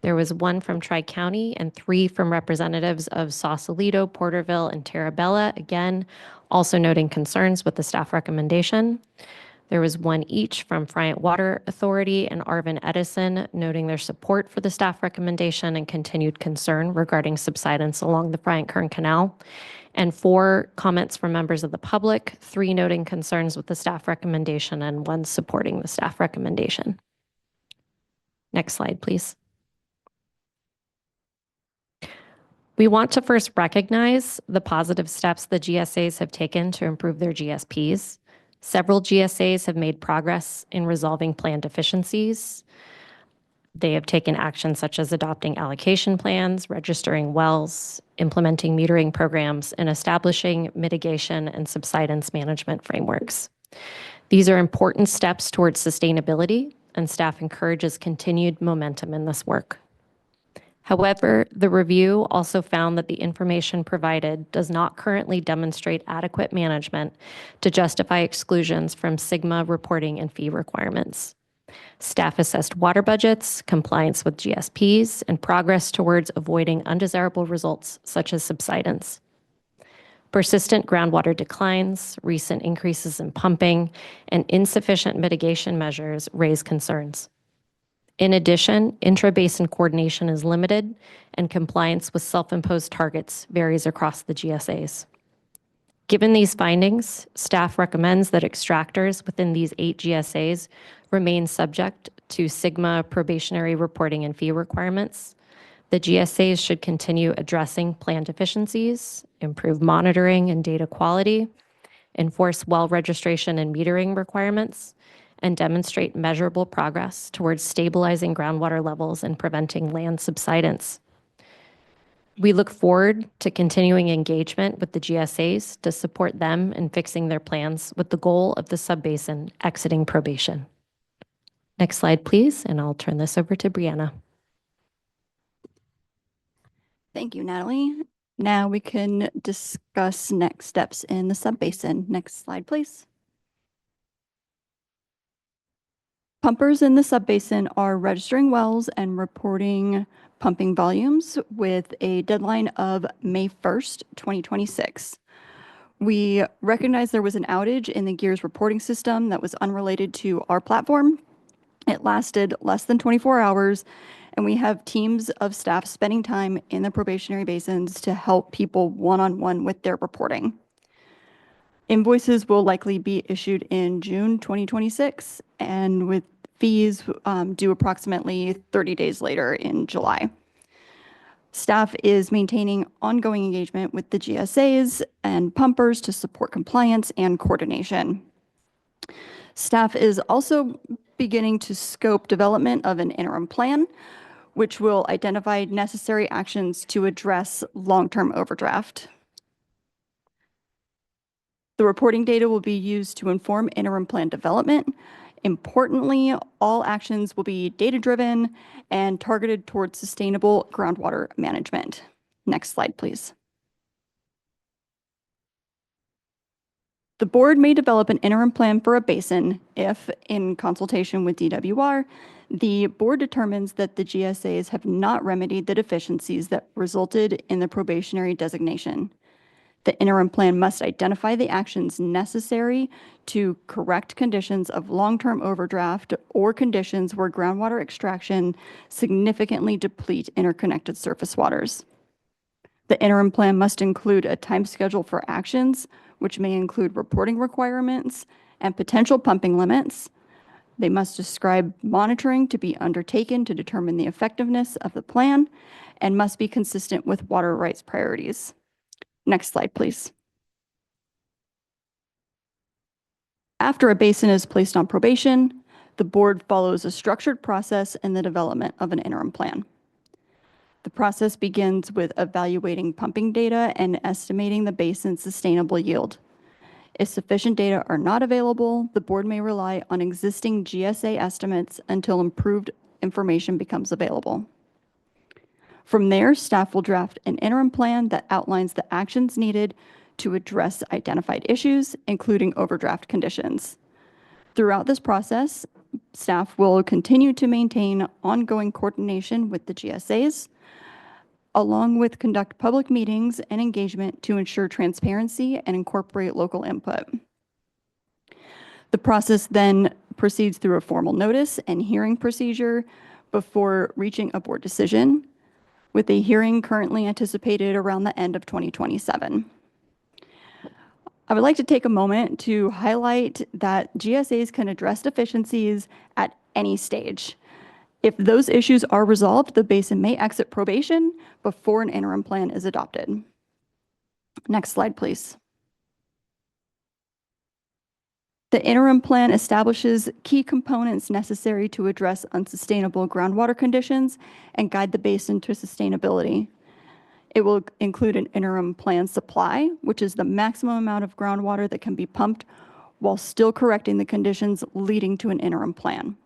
There was 1 from Tri-County and 3 from representatives of Sausalito, Porterville, and Terabella, again, also noting concerns with the staff recommendation. There was 1 each from Friant Water Authority and Arvin Edison, noting their support for the staff recommendation and continued concern regarding subsidence along the Bryant-Kern Canal, and 4 comments from members of the public, 3 noting concerns with the staff recommendation and 1 supporting the staff recommendation. Next slide, please. We want to first recognize the positive steps the GSAs have taken to improve their GSPs. Several GSAs have made progress in resolving plan deficiencies. They have taken action such as adopting allocation plans, registering wells, implementing metering programs, and establishing mitigation and subsidence management frameworks. These are important steps towards sustainability, and staff encourages continued momentum in this work. However, the review also found that the information provided does not currently demonstrate adequate management to justify exclusions from SGMA reporting and fee requirements. Staff assessed water budgets, compliance with GSPs, and progress towards avoiding undesirable results such as subsidence. Persistent groundwater declines, recent increases in pumping, and insufficient mitigation measures raise concerns. In addition, intra-basin coordination is limited, and compliance with self-imposed targets varies across the GSAs. Given these findings, staff recommends that extractors within these 8 GSAs remain subject to SGMA probationary reporting and fee requirements. The GSAs should continue addressing plan deficiencies, improve monitoring and data quality, enforce well registration and metering requirements, and demonstrate measurable progress towards stabilizing groundwater levels and preventing land subsidence. We look forward to continuing engagement with the GSAs to support them in fixing their plans with the goal of the subbasin exiting probation. Next slide, please, and I'll turn this over to Brianna. Thank you, Natalie. Now we can discuss next steps in the subbasin. Next slide, please. Pumpers in the subbasin are registering wells and reporting pumping volumes with a deadline of May 1st, 2026. We recognize there was an outage in the GEARS reporting system that was unrelated to our platform. It lasted less than 24 hours, and we have teams of staff spending time in the probationary basins to help people one-on-one with their reporting. Invoices will likely be issued in June 2026, and with fees due approximately 30 days later in July. Staff is maintaining ongoing engagement with the GSAs and pumpers to support compliance and coordination. Staff is also beginning to scope development of an interim plan, which will identify necessary actions to address long-term overdraft. The reporting data will be used to inform interim plan development. Importantly, all actions will be data-driven and targeted towards sustainable groundwater management. Next slide, please. The board may develop an interim plan for a basin if, in consultation with DWR, the board determines that the GSAs have not remedied the deficiencies that resulted in the probationary designation. The interim plan must identify the actions necessary to correct conditions of long-term overdraft or conditions where groundwater extraction significantly deplete interconnected surface waters. The interim plan must include a time schedule for actions, which may include reporting requirements and potential pumping limits. They must describe monitoring to be undertaken to determine the effectiveness of the plan and must be consistent with water rights priorities. Next slide, please. After a basin is placed on probation, the board follows a structured process in the development of an interim plan. The process begins with evaluating pumping data and estimating the basin's sustainable yield. If sufficient data are not available, the board may rely on existing GSA estimates until improved information becomes available. From there, staff will draft an interim plan that outlines the actions needed to address identified issues, including overdraft conditions. Throughout this process, staff will continue to maintain ongoing coordination with the GSAs, along with conduct public meetings and engagement to ensure transparency and incorporate local input. The process then proceeds through a formal notice and hearing procedure before reaching a board decision, with a hearing currently anticipated around the end of 2027. I would like to take a moment to highlight that GSAs can address deficiencies at any stage. If those issues are resolved, the basin may exit probation before an interim plan is adopted. Next slide, please. The interim plan establishes key components necessary to address unsustainable groundwater conditions and guide the basin to sustainability. It will include an interim plan supply, which is the maximum amount of groundwater that can be pumped while still correcting the conditions leading to an interim plan.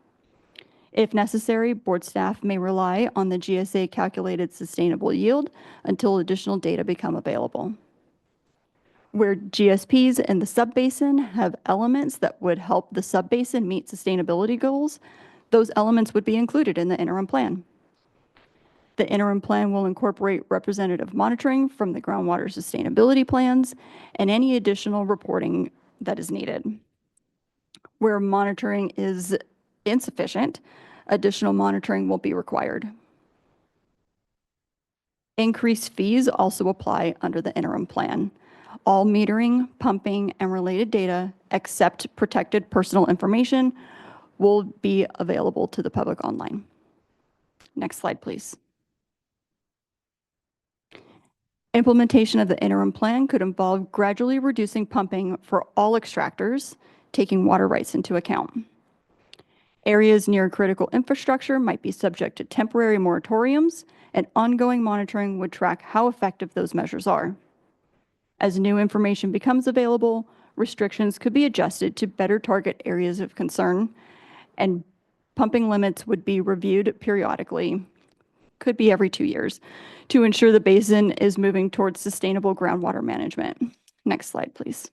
If necessary, board staff may rely on the GSA calculated sustainable yield until additional data become available. Where GSPs in the subbasin have elements that would help the subbasin meet sustainability goals, those elements would be included in the interim plan. The interim plan will incorporate representative monitoring from the groundwater sustainability plans and any additional reporting that is needed. Where monitoring is insufficient, additional monitoring will be required. Increased fees also apply under the interim plan. All metering, pumping, and related data, except protected personal information, will be available to the public online. Next slide, please. Implementation of the interim plan could involve gradually reducing pumping for all extractors, taking water rights into account. Areas near critical infrastructure might be subject to temporary moratoriums, and ongoing monitoring would track how effective those measures are. As new information becomes available, restrictions could be adjusted to better target areas of concern, and pumping limits would be reviewed periodically, could be every 2 years, to ensure the basin is moving towards sustainable groundwater management. Next slide, please.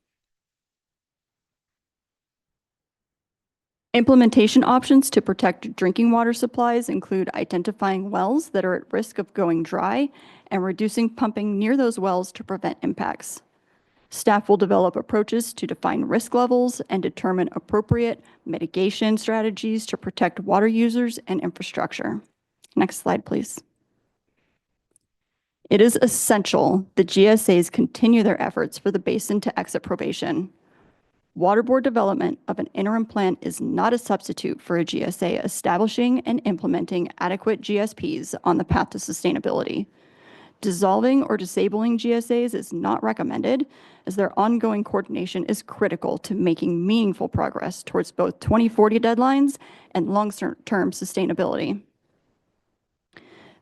Implementation options to protect drinking water supplies include identifying wells that are at risk of going dry and reducing pumping near those wells to prevent impacts. Staff will develop approaches to define risk levels and determine appropriate mitigation strategies to protect water users and infrastructure. Next slide, please. It is essential that GSAs continue their efforts for the basin to exit probation. Water Board development of an interim plan is not a substitute for a GSA establishing and implementing adequate GSPs on the path to sustainability. Dissolving or disabling GSAs is not recommended, as their ongoing coordination is critical to making meaningful progress towards both 2040 deadlines and long-term sustainability.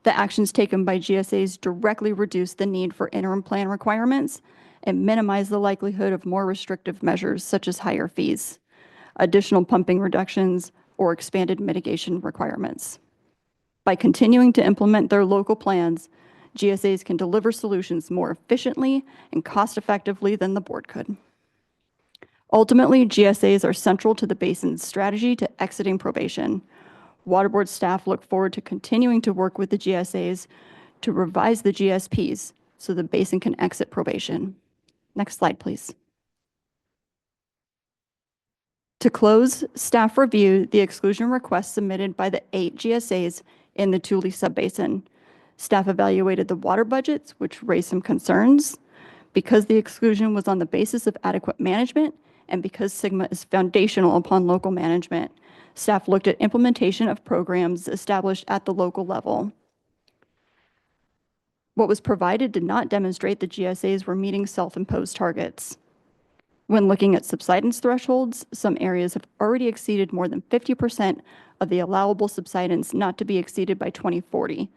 The actions taken by GSAs directly reduce the need for interim plan requirements and minimize the likelihood of more restrictive measures such as higher fees, additional pumping reductions, or expanded mitigation requirements. By continuing to implement their local plans, GSAs can deliver solutions more efficiently and cost-effectively than the board could. Ultimately, GSAs are central to the basin's strategy to exiting probation. Water Board staff look forward to continuing to work with the GSAs to revise the GSPs so the basin can exit probation. Next slide, please. To close, staff reviewed the exclusion requests submitted by the 8 GSAs in the Tule subbasin. Staff evaluated the water budgets, which raised some concerns. Because the exclusion was on the basis of adequate management and because SGMA is foundational upon local management, staff looked at implementation of programs established at the local level. What was provided did not demonstrate the GSAs were meeting self-imposed targets. When looking at subsidence thresholds, some areas have already exceeded more than 50% of the allowable subsidence not to be exceeded by 2040,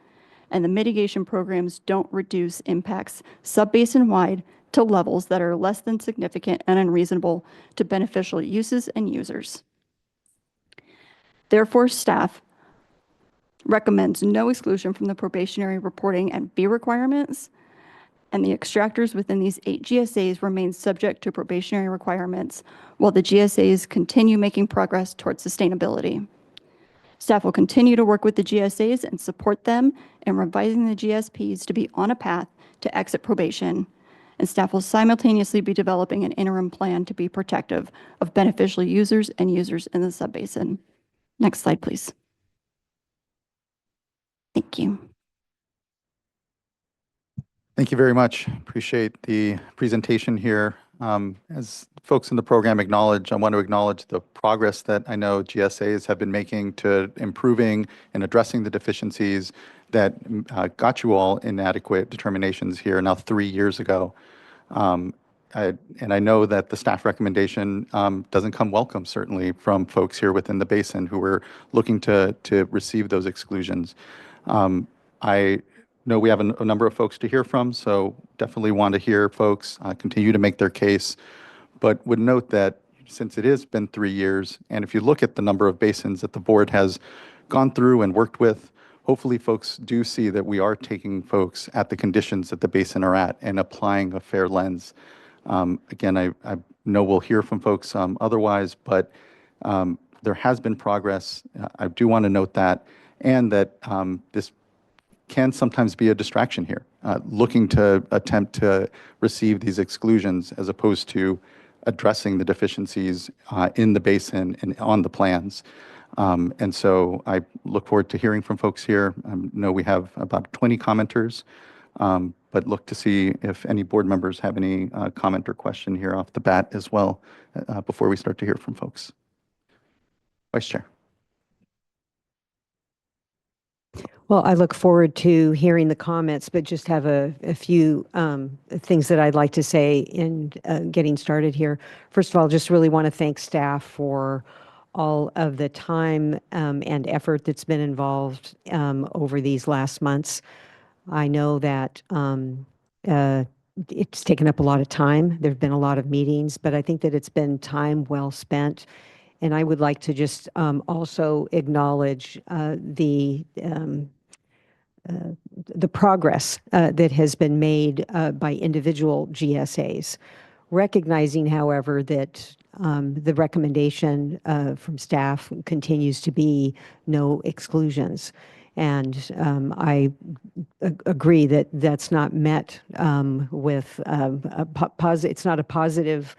and the mitigation programs don't reduce impacts subbasin-wide to levels that are less than significant and unreasonable to beneficial uses and users. Therefore, staff recommends no exclusion from the probationary reporting and fee requirements, and the extractors within these 8 GSAs remain subject to probationary requirements while the GSAs continue making progress towards sustainability. Staff will continue to work with the GSAs and support them in revising the GSPs to be on a path to exit probation, and staff will simultaneously be developing an interim plan to be protective of beneficial users and users in the subbasin. Next slide, please. Thank you. Thank you very much. Appreciate the presentation here. As folks in the program acknowledge, I want to acknowledge the progress that I know GSAs have been making to improving and addressing the deficiencies that got you all inadequate determinations here now 3 years ago. And I know that the staff recommendation doesn't come welcome, certainly, from folks here within the basin who are looking to receive those exclusions. I know we have a number of folks to hear from, so definitely want to hear folks continue to make their case, but would note that since it has been 3 years, and if you look at the number of basins that the board has gone through and worked with, hopefully folks do see that we are taking folks at the conditions that the basin are at and applying a fair lens. Again, I know we'll hear from folks otherwise, but there has been progress. I do want to note that, and that this can sometimes be a distraction here, looking to attempt to receive these exclusions as opposed to addressing the deficiencies in the basin and on the plans. And so I look forward to hearing from folks here. I know we have about 20 commenters, but look to see if any board members have any comment or question here off the bat as well before we start to hear from folks. Vice Chair. Well, I look forward to hearing the comments, but just have a few things that I'd like to say in getting started here. First of all, just really want to thank staff for all of the time and effort that's been involved over these last months. I know that it's taken up a lot of time. There have been a lot of meetings, but I think that it's been time well spent. And I would like to just also acknowledge the progress that has been made by individual GSAs, recognizing, however, that the recommendation from staff continues to be no exclusions. And I agree that that's not met with it's not a positive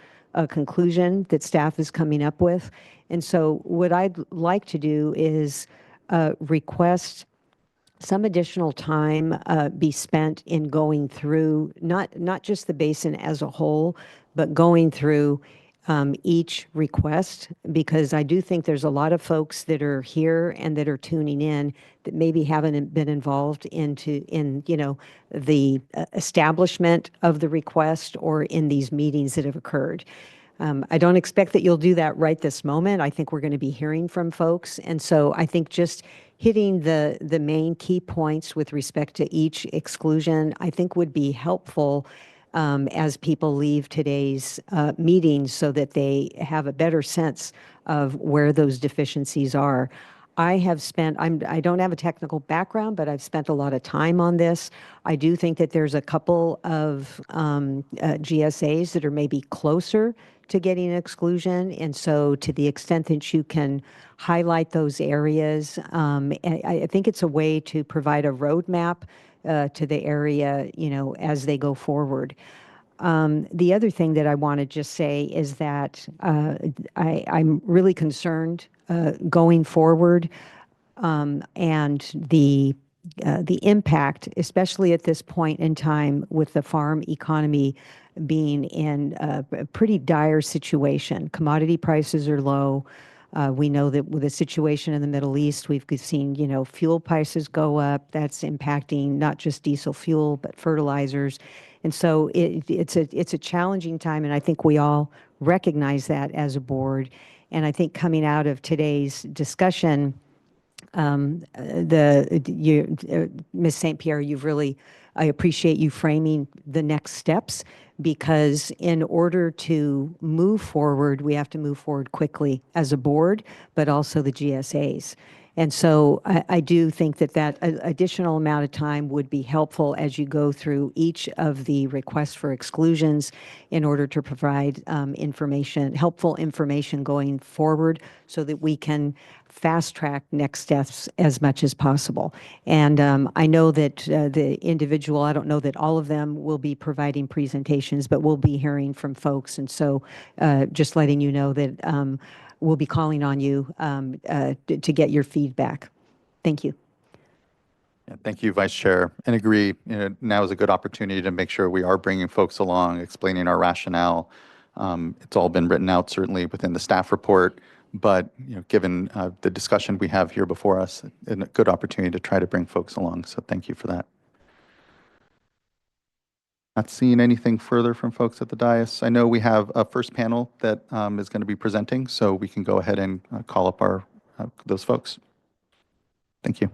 conclusion that staff is coming up with. And so what I'd like to do is request some additional time be spent in going through not just the basin as a whole, but going through each request, because I do think there's a lot of folks that are here and that are tuning in that maybe haven't been involved in the establishment of the request or in these meetings that have occurred. I don't expect that you'll do that right this moment. I think we're going to be hearing from folks. And so I think just hitting the main key points with respect to each exclusion, I think would be helpful as people leave today's meeting so that they have a better sense of where those deficiencies are. I don't have a technical background, but I've spent a lot of time on this. I do think that there's a couple of GSAs that are maybe closer to getting an exclusion. And so to the extent that you can highlight those areas, I think it's a way to provide a roadmap to the area, as they go forward. The other thing that I want to just say is that I'm really concerned going forward and the impact, especially at this point in time with the farm economy being in a pretty dire situation. Commodity prices are low. We know that with the situation in the Middle East, we've seen, fuel prices go up. That's impacting not just diesel fuel, but fertilizers. And so it's a challenging time, and I think we all recognize that as a board. And I think coming out of today's discussion, Ms. St. Pierre, I appreciate you framing the next steps, because in order to move forward, we have to move forward quickly as a board, but also the GSAs. And so I do think that additional amount of time would be helpful as you go through each of the requests for exclusions in order to provide helpful information going forward so that we can fast track next steps as much as possible. And I know that the individual, I don't know that all of them will be providing presentations, but we'll be hearing from folks. And so just letting you know that we'll be calling on you to get your feedback. Thank you. Yeah, thank you, Vice Chair. And agree, now is a good opportunity to make sure we are bringing folks along, explaining our rationale. It's all been written out certainly within the staff report, but given the discussion we have here before us, a good opportunity to try to bring folks along. So thank you for that. Not seeing anything further from folks at the dais. I know we have a first panel that is going to be presenting, so we can go ahead and call up those folks. Thank you.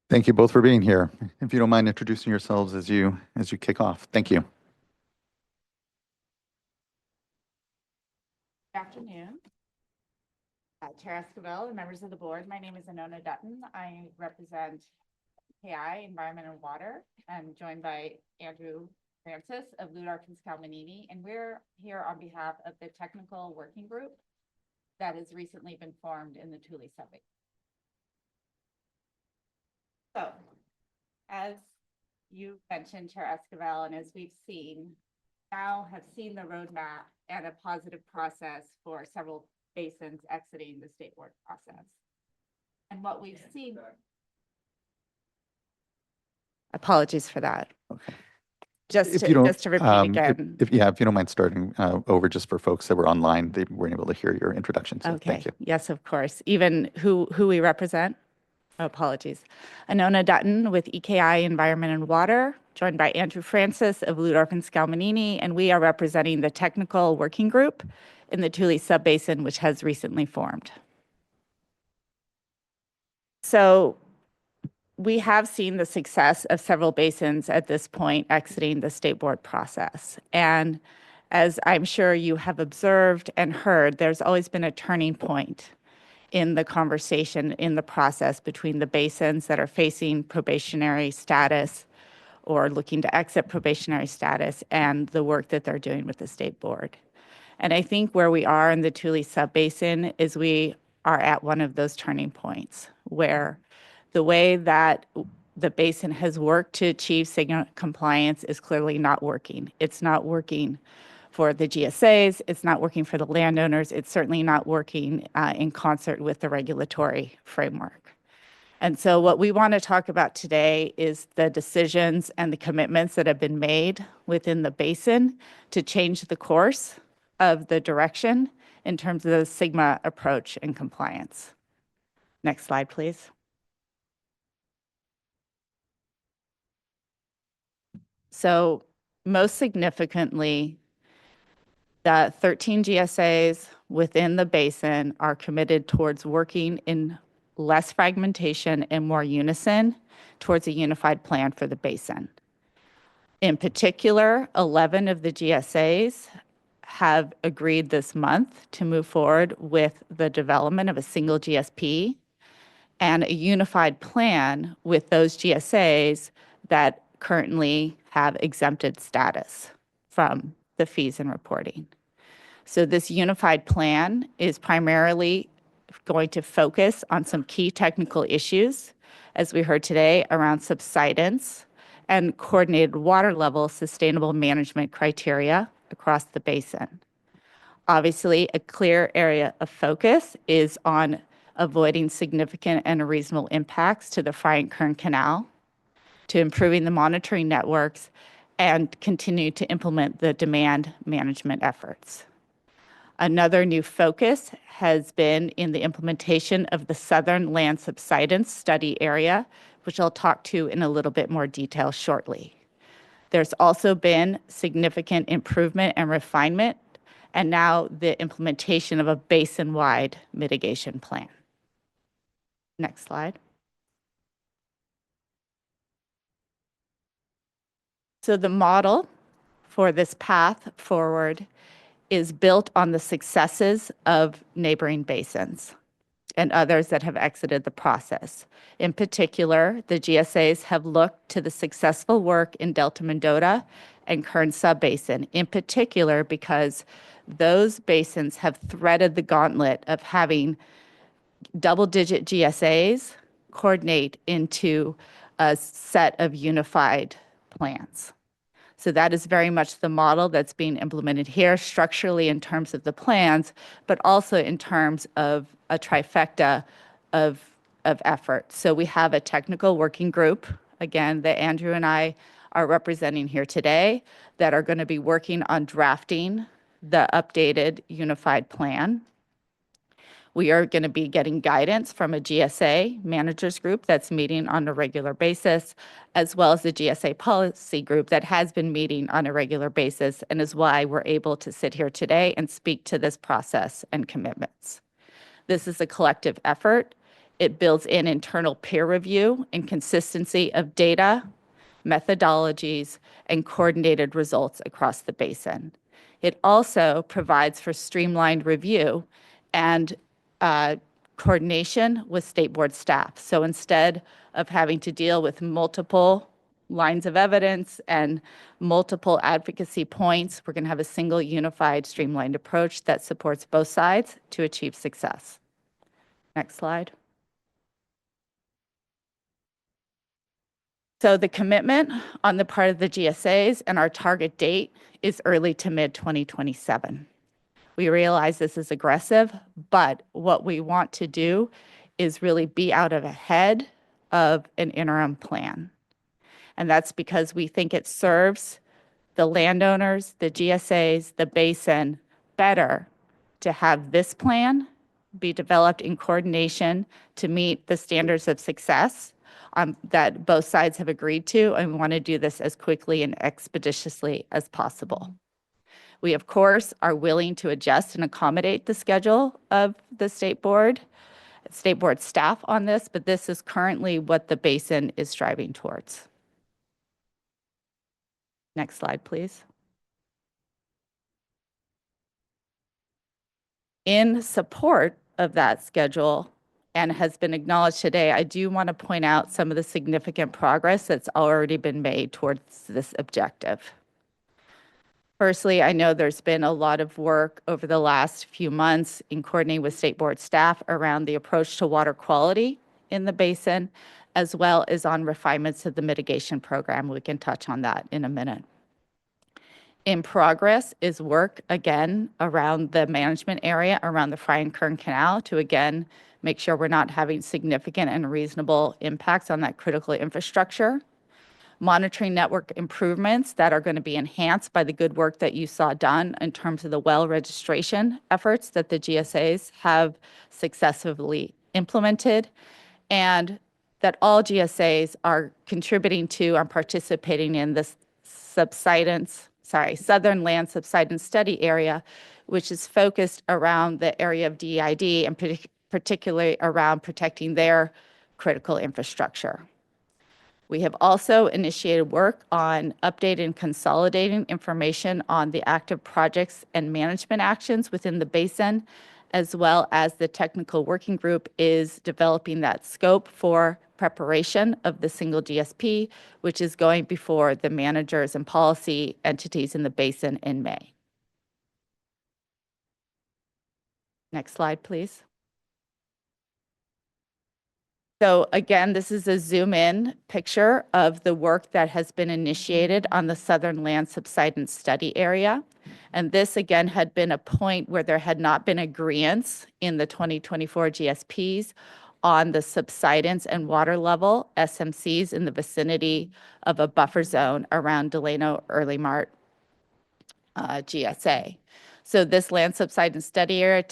Thank you both for being here. If you don't mind introducing yourselves as you kick off. Thank you. Good afternoon. Chair Esquivel and members of the board. My name is Anona Dutton. I represent KI, Environment and Water. I'm joined by Andrew Francis of Ludarkins Calmanini, and we're here on behalf of the technical working group that has recently been formed in the Tule subbasin. So, as you mentioned, Chair Esquivel, and as we've seen, now have seen the roadmap and a positive process for several basins exiting the state board process. And what we've seen. Apologies for that. Okay. Just to repeat again. If you don't mind starting over just for folks that were online, they weren't able to hear your introduction. So Okay. Thank you. Yes, of course. Even who we represent. Oh, apologies. Anona Dutton with EKI Environment and Water, joined by Andrew Francis of Ludarkins Calmanini, and we are representing the technical working group in the Tule subbasin, which has recently formed. So we have seen the success of several basins at this point exiting the state board process. And as I'm sure you have observed and heard, there's always been a turning point in the conversation, in the process between the basins that are facing probationary status or looking to exit probationary status and the work that they're doing with the state board. And I think where we are in the Tule subbasin is we are at one of those turning points where the way that the basin has worked to achieve SWRCB compliance is clearly not working. It's not working for the GSAs, it's not working for the landowners, it's certainly not working in concert with the regulatory framework. And so what we want to talk about today is the decisions and the commitments that have been made within the basin to change the course of the direction in terms of the SWRCB approach and compliance. Next slide, please. So most significantly, the 13 GSAs within the basin are committed towards working in less fragmentation and more unison towards a unified plan for the basin. In particular, 11 of the GSAs have agreed this month to move forward with the development of a single GSP and a unified plan with those GSAs that currently have exempted status from the fees and reporting. So this unified plan is primarily going to focus on some key technical issues, as we heard today, around subsidence and coordinated water level sustainable management criteria across the basin. Obviously, a clear area of focus is on avoiding significant and unreasonable impacts to the Fry and Kern Canal, to improving the monitoring networks, and continue to implement the demand management efforts. Another new focus has been in the implementation of the Southern Land Subsidence Study Area, which I'll talk to in a little bit more detail shortly. There's also been significant improvement and refinement, and now the implementation of a basin-wide mitigation plan. Next slide. So the model for this path forward is built on the successes of neighboring basins and others that have exited the process. In particular, the GSAs have looked to the successful work in Delta Mendota and Kern Subbasin, in particular because those basins have threaded the gauntlet of having double-digit GSAs coordinate into a set of unified plans. So that is very much the model that's being implemented here structurally in terms of the plans, but also in terms of a trifecta of effort. So we have a technical working group, again, that Andrew and I are representing here today, that are going to be working on drafting the updated unified plan. We are going to be getting guidance from a GSA managers group that's meeting on a regular basis, as well as the GSA policy group that has been meeting on a regular basis, and is why we're able to sit here today and speak to this process and commitments. This is a collective effort. It builds in internal peer review and consistency of data, methodologies, and coordinated results across the basin. It also provides for streamlined review and coordination with state board staff. So instead of having to deal with multiple lines of evidence and multiple advocacy points, we're going to have a single unified streamlined approach that supports both sides to achieve success. Next slide. So the commitment on the part of the GSAs and our target date is early to mid 2027. We realize this is aggressive, but what we want to do is really be out of ahead of an interim plan. And that's because we think it serves the landowners, the GSAs, the basin better to have this plan be developed in coordination to meet the standards of success that both sides have agreed to, and we want to do this as quickly and expeditiously as possible. We, of course, are willing to adjust and accommodate the schedule of the state board staff on this, but this is currently what the basin is striving towards. Next slide, please. In support of that schedule, and has been acknowledged today, I do want to point out some of the significant progress that's already been made towards this objective. Firstly, I know there's been a lot of work over the last few months in coordinating with state board staff around the approach to water quality in the basin, as well as on refinements of the mitigation program. We can touch on that in a minute. In progress is work, again, around the management area, around the Fry and Kern Canal, to again make sure we're not having significant and reasonable impacts on that critical infrastructure. Monitoring network improvements that are going to be enhanced by the good work that you saw done in terms of the well registration efforts that the GSAs have successfully implemented, and that all GSAs are contributing to and participating in this Southern Land Subsidence Study Area, which is focused around the area of DEID and particularly around protecting their critical infrastructure. We have also initiated work on updating and consolidating information on the active projects and management actions within the basin, as well as the technical working group is developing that scope for preparation of the single GSP, which is going before the managers and policy entities in the basin in May. Next slide, please. So again, this is a zoom in picture of the work that has been initiated on the Southern Land Subsidence Study area. And this again had been a point where there had not been agreeance in the 2024 GSPs on the subsidence and water level SMCs in the vicinity of a buffer zone around Delano Early Mart GSA. So this land subsidence study area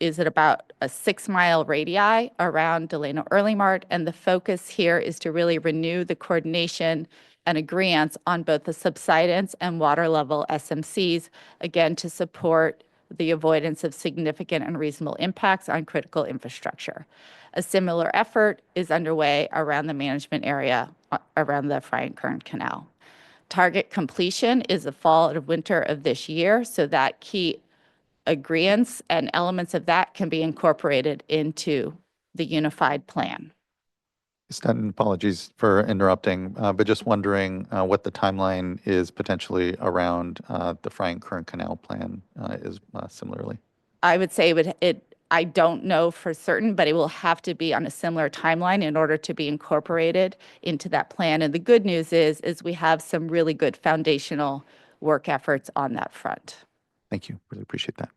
is at about a 6-mile radii around Delano Early Mart, and the focus here is to really renew the coordination and agreements on both the subsidence and water level SMCs, again, to support the avoidance of significant and reasonable impacts on critical infrastructure. A similar effort is underway around the management area around the Frying Current Canal. Target completion is the fall and winter of this year, so that key agreements and elements of that can be incorporated into the unified plan. Stanton, apologies for interrupting, but just wondering what the timeline is potentially around the Frying Current Canal plan is similarly. I would say I don't know for certain, but it will have to be on a similar timeline in order to be incorporated into that plan. And the good news is we have some really good foundational work efforts on that front. Thank you. Really appreciate that.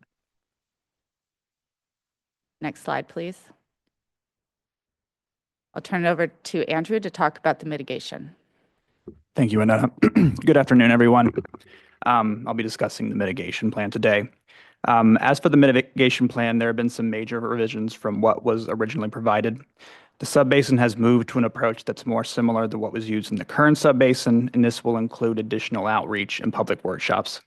Next slide, please. I'll turn it over to Andrew to talk about the mitigation. Thank you, Annetta. Good afternoon, everyone. I'll be discussing the mitigation plan today. As for the mitigation plan, there have been some major revisions from what was originally provided. The subbasin has moved to an approach that's more similar to what was used in the current subbasin, and this will include additional outreach and public workshops.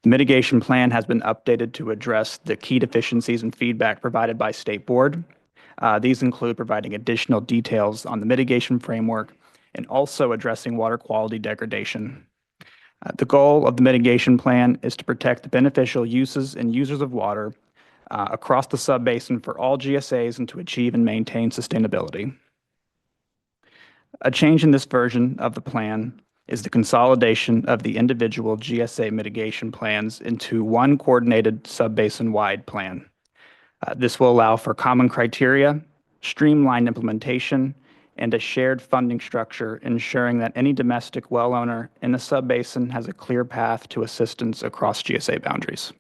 The mitigation plan has been updated to address the key deficiencies and feedback provided by State Board. These include providing additional details on the mitigation framework and also addressing water quality degradation. The goal of the mitigation plan is to protect the beneficial uses and users of water across the subbasin for all GSAs and to achieve and maintain sustainability. A change in this version of the plan is the consolidation of the individual GSA mitigation plans into one coordinated subbasin-wide plan. This will allow for common criteria, streamlined implementation, and a shared funding structure, ensuring that any domestic well owner in the subbasin has a clear path to assistance across GSA boundaries.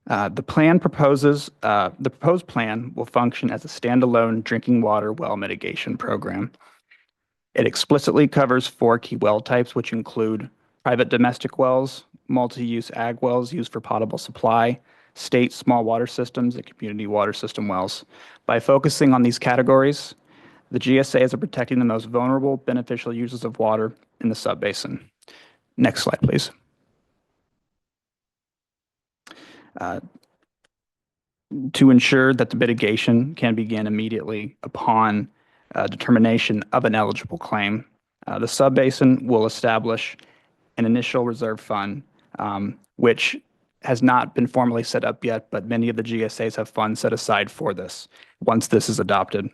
The proposed plan will function as a standalone drinking water well mitigation program. It explicitly covers 4 key well types, which include private domestic wells, multi-use ag wells used for potable supply, state small water systems, and community water system wells. By focusing on these categories, the GSAs are protecting the most vulnerable beneficial users of water in the subbasin. Next slide, please. To ensure that the mitigation can begin immediately upon determination of an eligible claim, the subbasin will establish an initial reserve fund, which has not been formally set up yet, but many of the GSAs have funds set aside for this once this is adopted.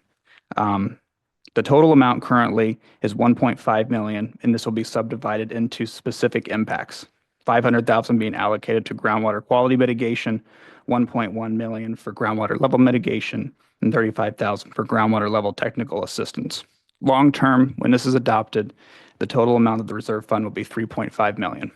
The total amount currently is $1.5 million, and this will be subdivided into specific impacts. $500,000 being allocated to groundwater quality mitigation, $1.1 million for groundwater level mitigation, and $35,000 for groundwater level technical assistance. Long term, when this is adopted, the total amount of the reserve fund will be $3.5 million.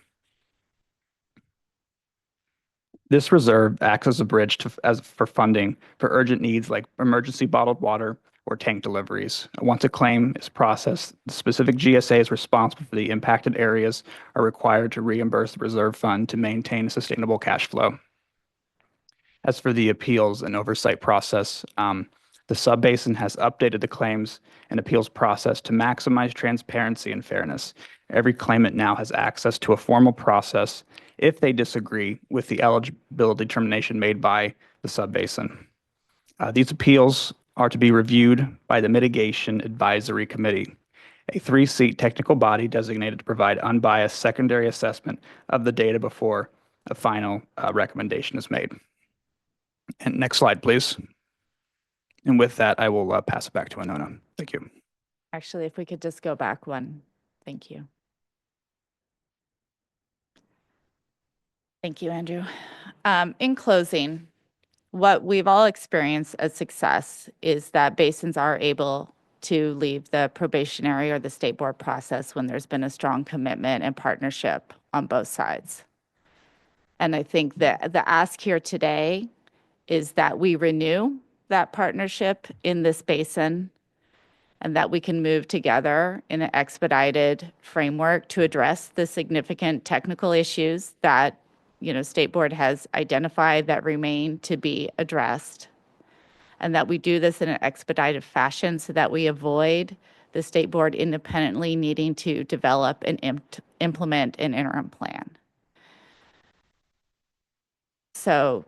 This reserve acts as a bridge for funding for urgent needs like emergency bottled water or tank deliveries. Once a claim is processed, the specific GSAs responsible for the impacted areas are required to reimburse the reserve fund to maintain a sustainable cash flow. As for the appeals and oversight process, the subbasin has updated the claims and appeals process to maximize transparency and fairness. Every claimant now has access to a formal process if they disagree with the eligibility determination made by the subbasin. These appeals are to be reviewed by the Mitigation Advisory Committee, a 3-seat technical body designated to provide unbiased secondary assessment of the data before a final recommendation is made. And next slide, please. And with that, I will pass it back to Anona. Thank you. Actually, if we could just go back one. Thank you. Thank you, Andrew. In closing, what we've all experienced as success is that basins are able to leave the probationary or the state board process when there's been a strong commitment and partnership on both sides. And I think that the ask here today is that we renew that partnership in this basin and that we can move together in an expedited framework to address the significant technical issues that State Board has identified that remain to be addressed, and that we do this in an expedited fashion so that we avoid the State Board independently needing to develop and implement an interim plan. So,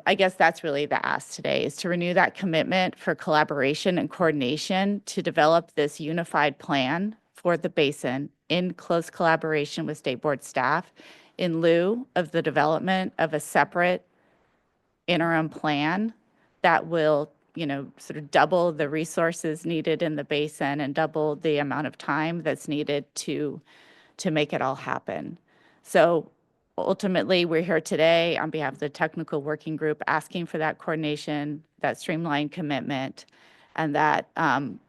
I guess that's really the ask today, is to renew that commitment for collaboration and coordination to develop this unified plan for the basin in close collaboration with State Board staff in lieu of the development of a separate interim plan that will, sort of double the resources needed in the basin and double the amount of time that's needed to make it all happen. So ultimately, we're here today on behalf of the technical working group asking for that coordination, that streamlined commitment, and that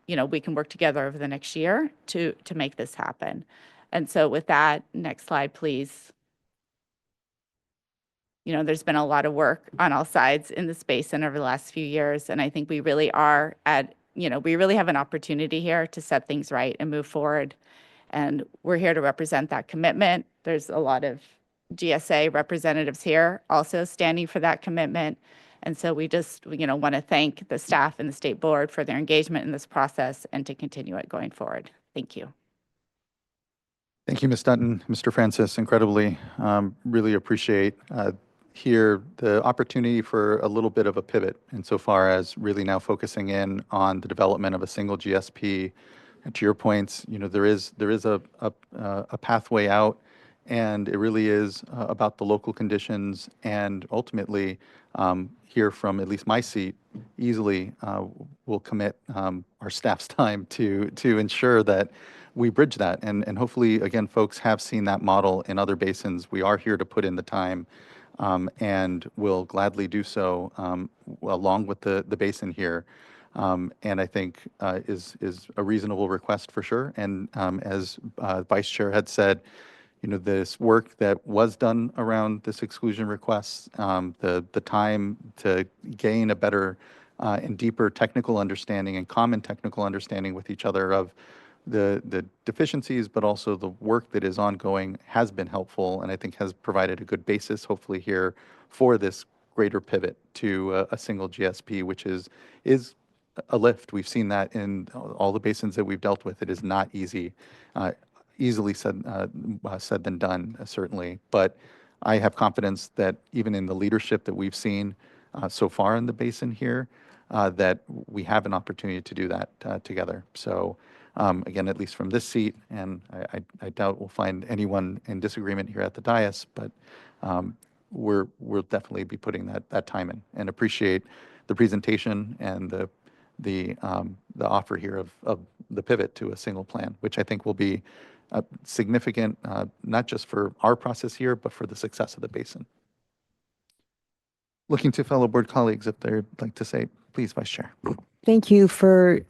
we can work together over the next year to make this happen. And so with that, next slide, please. There's been a lot of work on all sides in this basin over the last few years, and I think we really are we really have an opportunity here to set things right and move forward. And we're here to represent that commitment. There's a lot of GSA representatives here also standing for that commitment. And so we just, want to thank the staff and the State Board for their engagement in this process and to continue it going forward. Thank you. Thank you, Ms. Dutton, Mr. Francis, incredibly. Really appreciate here the opportunity for a little bit of a pivot insofar as really now focusing in on the development of a single GSP. And to your points, there is a pathway out, and it really is about the local conditions, and ultimately here from at least my seat easily will commit our staff's time to ensure that we bridge that. And hopefully, again, folks have seen that model in other basins. We are here to put in the time and will gladly do so along with the basin here. And I think is a reasonable request for sure. And as Vice Chair had said, this work that was done around this exclusion request, the time to gain a better and deeper technical understanding and common technical understanding with each other of the deficiencies, but also the work that is ongoing has been helpful, and I think has provided a good basis, hopefully here, for this greater pivot to a single GSP, which is a lift. We've seen that in all the basins that we've dealt with. It is not easy, easily said than done, certainly. But I have confidence that even in the leadership that we've seen so far in the basin here, that we have an opportunity to do that together. So again, at least from this seat, and I doubt we'll find anyone in disagreement here at the dais, but we'll definitely be putting that time in, and appreciate the presentation and the offer here of the pivot to a single plan, which I think will be significant, not just for our process here, but for the success of the basin. Looking to fellow board colleagues if they'd like to say, please, Vice Chair. Thank you for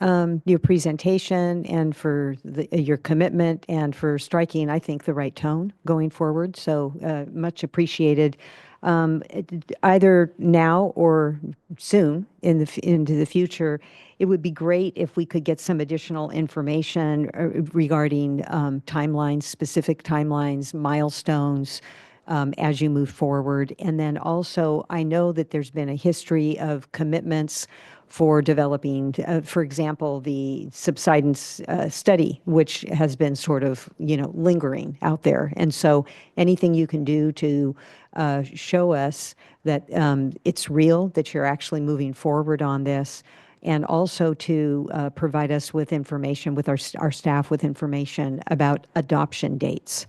your presentation and for your commitment and for striking, I think, the right tone going forward. So much appreciated. Either now or soon into the future, it would be great if we could get some additional information regarding timelines, specific timelines, milestones, as you move forward. And then also, I know that there's been a history of commitments for developing, for example, the subsidence study, which has been sort of, lingering out there. And so anything you can do to show us that it's real, that you're actually moving forward on this, and also to provide us with information, with our staff with information about adoption dates.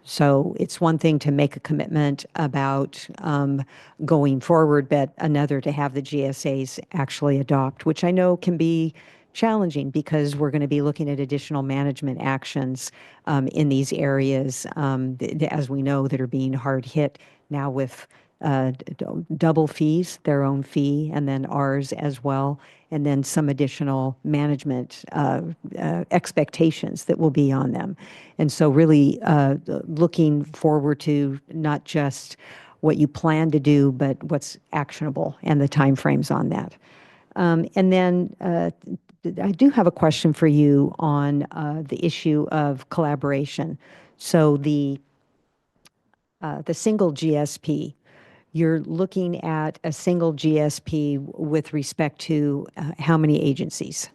So it's one thing to make a commitment about going forward, but another to have the GSAs actually adopt, which I know can be challenging because we're going to be looking at additional management actions in these areas, as we know, that are being hard hit now with double fees, their own fee, and then ours as well, and then some additional management expectations that will be on them. And so really looking forward to not just what you plan to do, but what's actionable and the timeframes on that. And then I do have a question for you on the issue of collaboration. So the single GSP, you're looking at a single GSP with respect to how many agencies?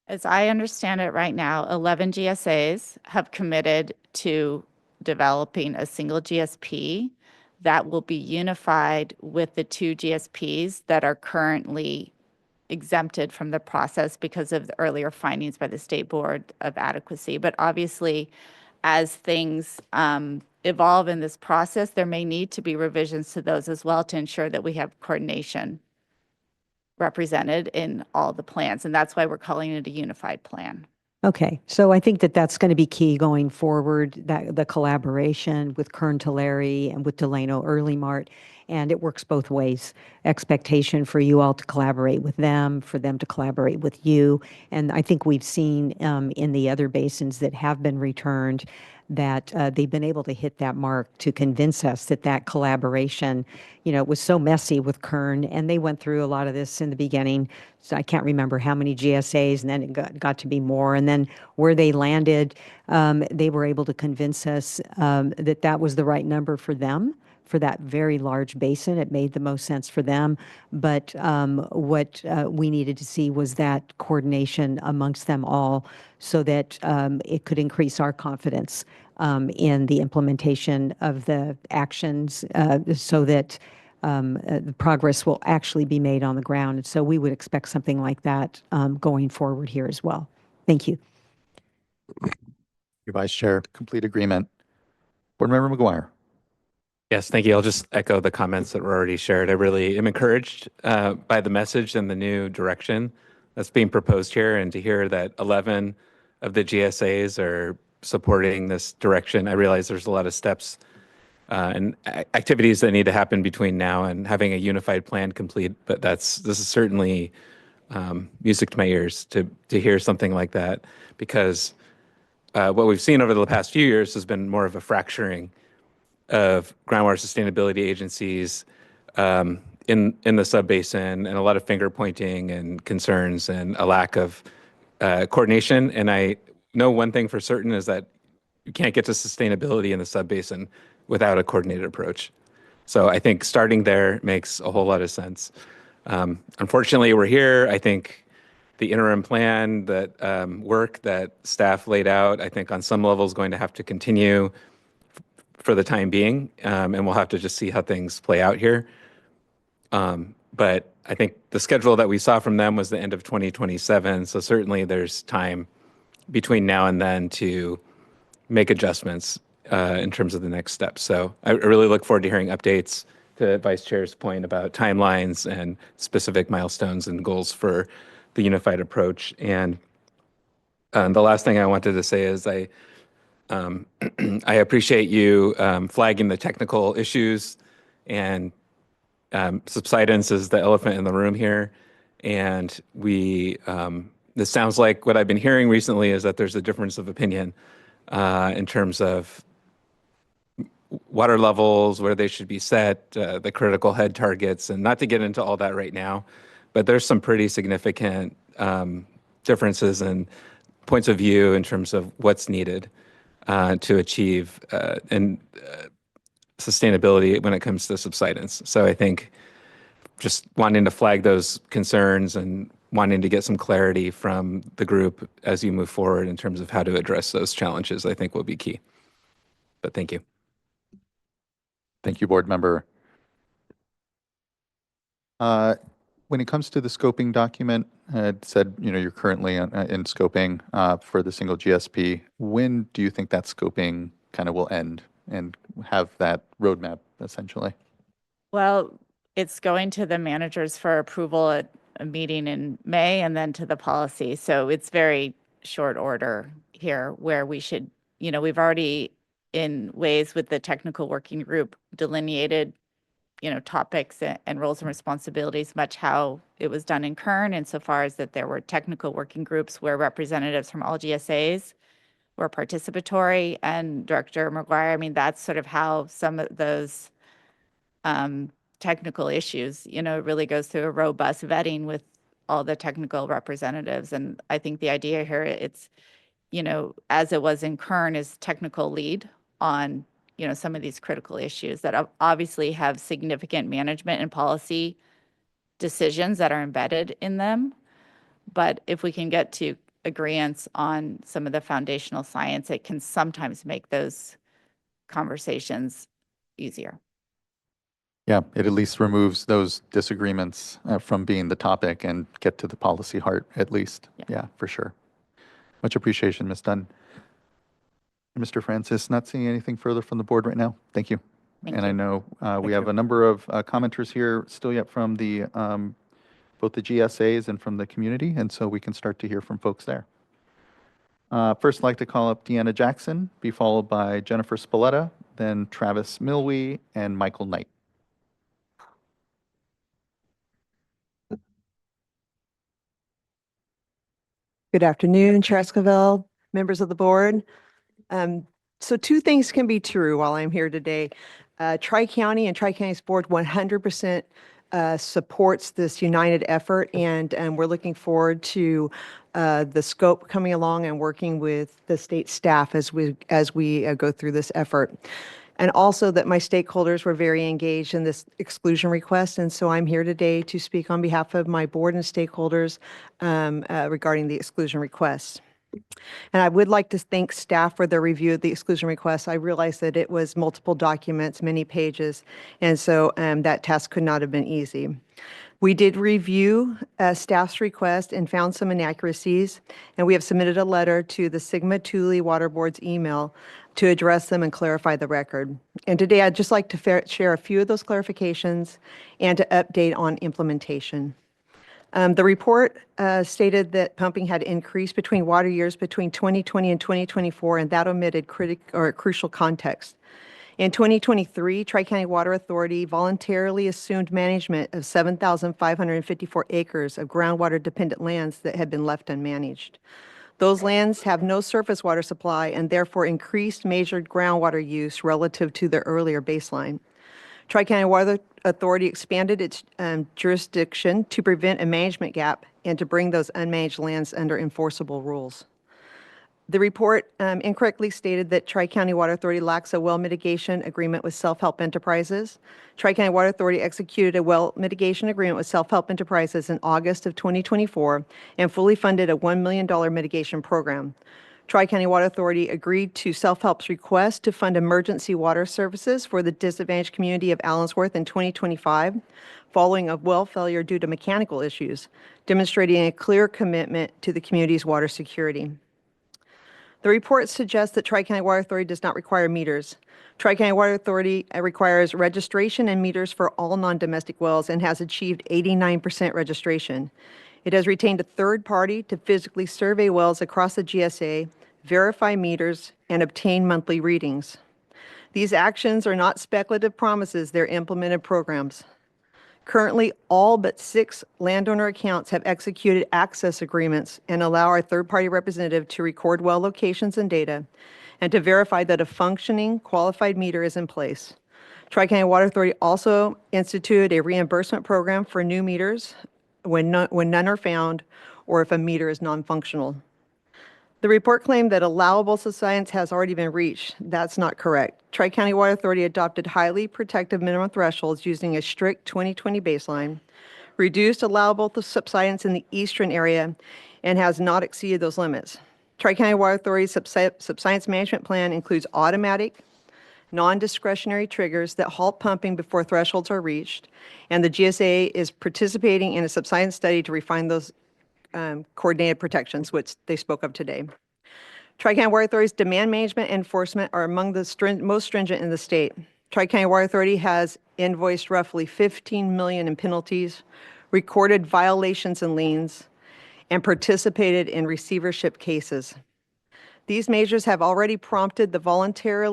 As I understand it right now, 11 GSAs have committed to developing a single GSP that will be unified with the 2 GSPs that are currently exempted from the process because of the earlier findings by the State Board of Adequacy. But obviously, as things evolve in this process, there may need to be revisions to those as well to ensure that we have coordination represented in all the plans. And that's why we're calling it a unified plan. Okay, so I think that that's going to be key going forward, that the collaboration with Kern Tulare and with Delano Early Mart, and it works both ways. Expectation for you all to collaborate with them, for them to collaborate with you. And I think we've seen in the other basins that have been returned that they've been able to hit that mark to convince us that that collaboration, it was so messy with Kern, and they went through a lot of this in the beginning. So I can't remember how many GSAs, and then it got to be more. And then where they landed, they were able to convince us that that was the right number for them, for that very large basin. It made the most sense for them. But what we needed to see was that coordination amongst them all so that it could increase our confidence in the implementation of the actions so that the progress will actually be made on the ground. And so we would expect something like that going forward here as well. Thank you. Your Vice Chair, complete agreement. Board Member McGuire. Yes, thank you. I'll just echo the comments that were already shared. I really am encouraged by the message and the new direction that's being proposed here, and to hear that 11 of the GSAs are supporting this direction. I realize there's a lot of steps and activities that need to happen between now and having a unified plan complete, but this is certainly music to my ears to hear something like that, because what we've seen over the past few years has been more of a fracturing of groundwater sustainability agencies in the subbasin, and a lot of finger pointing and concerns and a lack of coordination. And I know one thing for certain is that you can't get to sustainability in the subbasin without a coordinated approach. So I think starting there makes a whole lot of sense. Unfortunately, we're here. I think the interim plan that work that staff laid out, I think on some level is going to have to continue for the time being, and we'll have to just see how things play out here. But I think the schedule that we saw from them was the end of 2027, so certainly there's time between now and then to make adjustments in terms of the next steps. So I really look forward to hearing updates to Vice Chair's point about timelines and specific milestones and goals for the unified approach. And the last thing I wanted to say is I appreciate you flagging the technical issues, and subsidence is the elephant in the room here. And this sounds like what I've been hearing recently is that there's a difference of opinion in terms of water levels, where they should be set, the critical head targets, and not to get into all that right now, but there's some pretty significant differences and points of view in terms of what's needed to achieve sustainability when it comes to subsidence. So I think just wanting to flag those concerns and wanting to get some clarity from the group as you move forward in terms of how to address those challenges, I think will be key. But thank you. Thank you, Board Member. When it comes to the scoping document, it said you're currently in scoping for the single GSP. When do you think that scoping kind of will end and have that roadmap essentially? Well, it's going to the managers for approval at a meeting in May, and then to the policy. So it's very short order here, where we should, we've already in ways with the technical working group delineated, topics and roles and responsibilities, much how it was done in Kern, insofar as that there were technical working groups where representatives from all GSAs were participatory. And Director McGuire, I mean, that's sort of how some of those technical issues, it really goes through a robust vetting with all the technical representatives. And I think the idea here, it's, as it was in Kern, is technical lead on, some of these critical issues that obviously have significant management and policy decisions that are embedded in them. But if we can get to agreements on some of the foundational science, it can sometimes make those conversations easier. Yeah, it at least removes those disagreements from being the topic and get to the policy heart at least. Yeah, for sure. Much appreciation, Ms. Dunn. Mr. Francis, not seeing anything further from the board right now. Thank you. I know we have a number of commenters here still yet from the both the GSAs and from the community, and so we can start to hear from folks there. First, I'd like to call up Deanna Jackson, be followed by Jennifer Spalletta, then Travis Milwee, and Michael Knight. Good afternoon, Chair Esquivel, members of the board. So two things can be true while I'm here today. Tri-County and Tri-County's board 100% supports this united effort, and we're looking forward to the scope coming along and working with the state staff as we go through this effort. And also that my stakeholders were very engaged in this exclusion request, and so I'm here today to speak on behalf of my board and stakeholders regarding the exclusion request. And I would like to thank staff for their review of the exclusion request. I realized that it was multiple documents, many pages, and so that task could not have been easy. We did review staff's request and found some inaccuracies, and we have submitted a letter to the Sigma Thule Water Board's email to address them and clarify the record. And today I'd just like to share a few of those clarifications and to update on implementation. The report stated that pumping had increased between water years between 2020 and 2024, and that omitted crucial context. In 2023, Tri-County Water Authority voluntarily assumed management of 7,554 acres of groundwater-dependent lands that had been left unmanaged. Those lands have no surface water supply and therefore increased measured groundwater use relative to their earlier baseline. Tri-County Water Authority expanded its jurisdiction to prevent a management gap and to bring those unmanaged lands under enforceable rules. The report incorrectly stated that Tri-County Water Authority lacks a well mitigation agreement with self-help enterprises. Tri-County Water Authority executed a well mitigation agreement with self-help enterprises in August of 2024 and fully funded a $1 million mitigation program. Tri-County Water Authority agreed to self-help's request to fund emergency water services for the disadvantaged community of Allensworth in 2025, following a well failure due to mechanical issues, demonstrating a clear commitment to the community's water security. The report suggests that Tri-County Water Authority does not require meters. Tri-County Water Authority requires registration and meters for all non-domestic wells and has achieved 89% registration. It has retained a third party to physically survey wells across the GSA, verify meters, and obtain monthly readings. These actions are not speculative promises, they're implemented programs. Currently, all but 6 landowner accounts have executed access agreements and allow our third-party representative to record well locations and data and to verify that a functioning qualified meter is in place. Tri-County Water Authority also instituted a reimbursement program for new meters when none are found or if a meter is non-functional. The report claimed that allowable subsidence has already been reached. That's not correct. Tri-County Water Authority adopted highly protective minimum thresholds using a strict 2020 baseline, reduced allowable subsidence in the eastern area, and has not exceeded those limits. Tri-County Water Authority's subsidence management plan includes automatic, non-discretionary triggers that halt pumping before thresholds are reached, and the GSA is participating in a subsidence study to refine those coordinated protections, which they spoke of today. Tri-County Water Authority's demand management and enforcement are among the most stringent in the state. Tri-County Water Authority has invoiced roughly $15 million in penalties, recorded violations and liens, and participated in receivership cases. These measures have already prompted the voluntary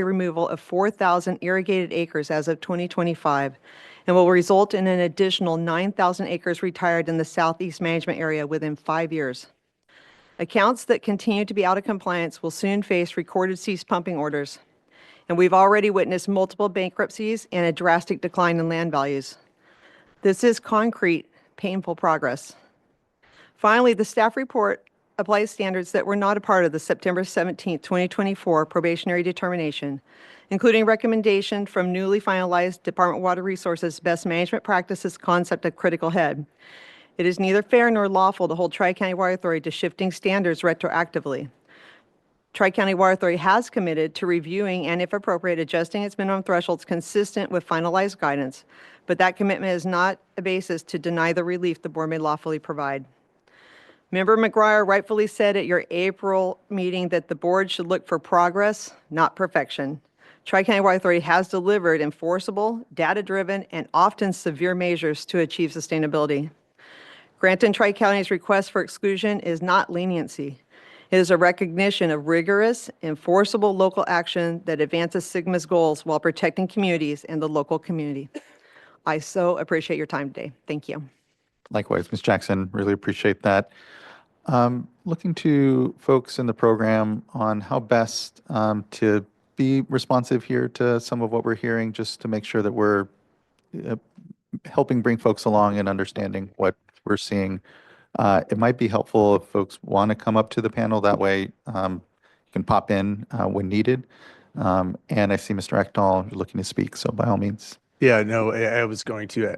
removal of 4,000 irrigated acres as of 2025 and will result in an additional 9,000 acres retired in the Southeast Management Area within 5 years. Accounts that continue to be out of compliance will soon face recorded cease pumping orders, and we've already witnessed multiple bankruptcies and a drastic decline in land values. This is concrete, painful progress. Finally, the staff report applies standards that were not a part of the September 17, 2024 probationary determination, including recommendation from newly finalized Department of Water Resources Best Management Practices concept of critical head. It is neither fair nor lawful to hold Tri-County Water Authority to shifting standards retroactively. Tri-County Water Authority has committed to reviewing and, if appropriate, adjusting its minimum thresholds consistent with finalized guidance, but that commitment is not a basis to deny the relief the board may lawfully provide. Member McGuire rightfully said at your April meeting that the board should look for progress, not perfection. Tri-County Water Authority has delivered enforceable, data-driven, and often severe measures to achieve sustainability. Granting Tri-County's request for exclusion is not leniency. It is a recognition of rigorous, enforceable local action that advances Sigma's goals while protecting communities and the local community. I so appreciate your time today. Thank you. Likewise, Ms. Jackson, really appreciate that. Looking to folks in the program on how best to be responsive here to some of what we're hearing, just to make sure that we're helping bring folks along and understanding what we're seeing. It might be helpful if folks want to come up to the panel. That way you can pop in when needed. And I see Mr. Ekdahl looking to speak, so by all means. Yeah, no, I was going to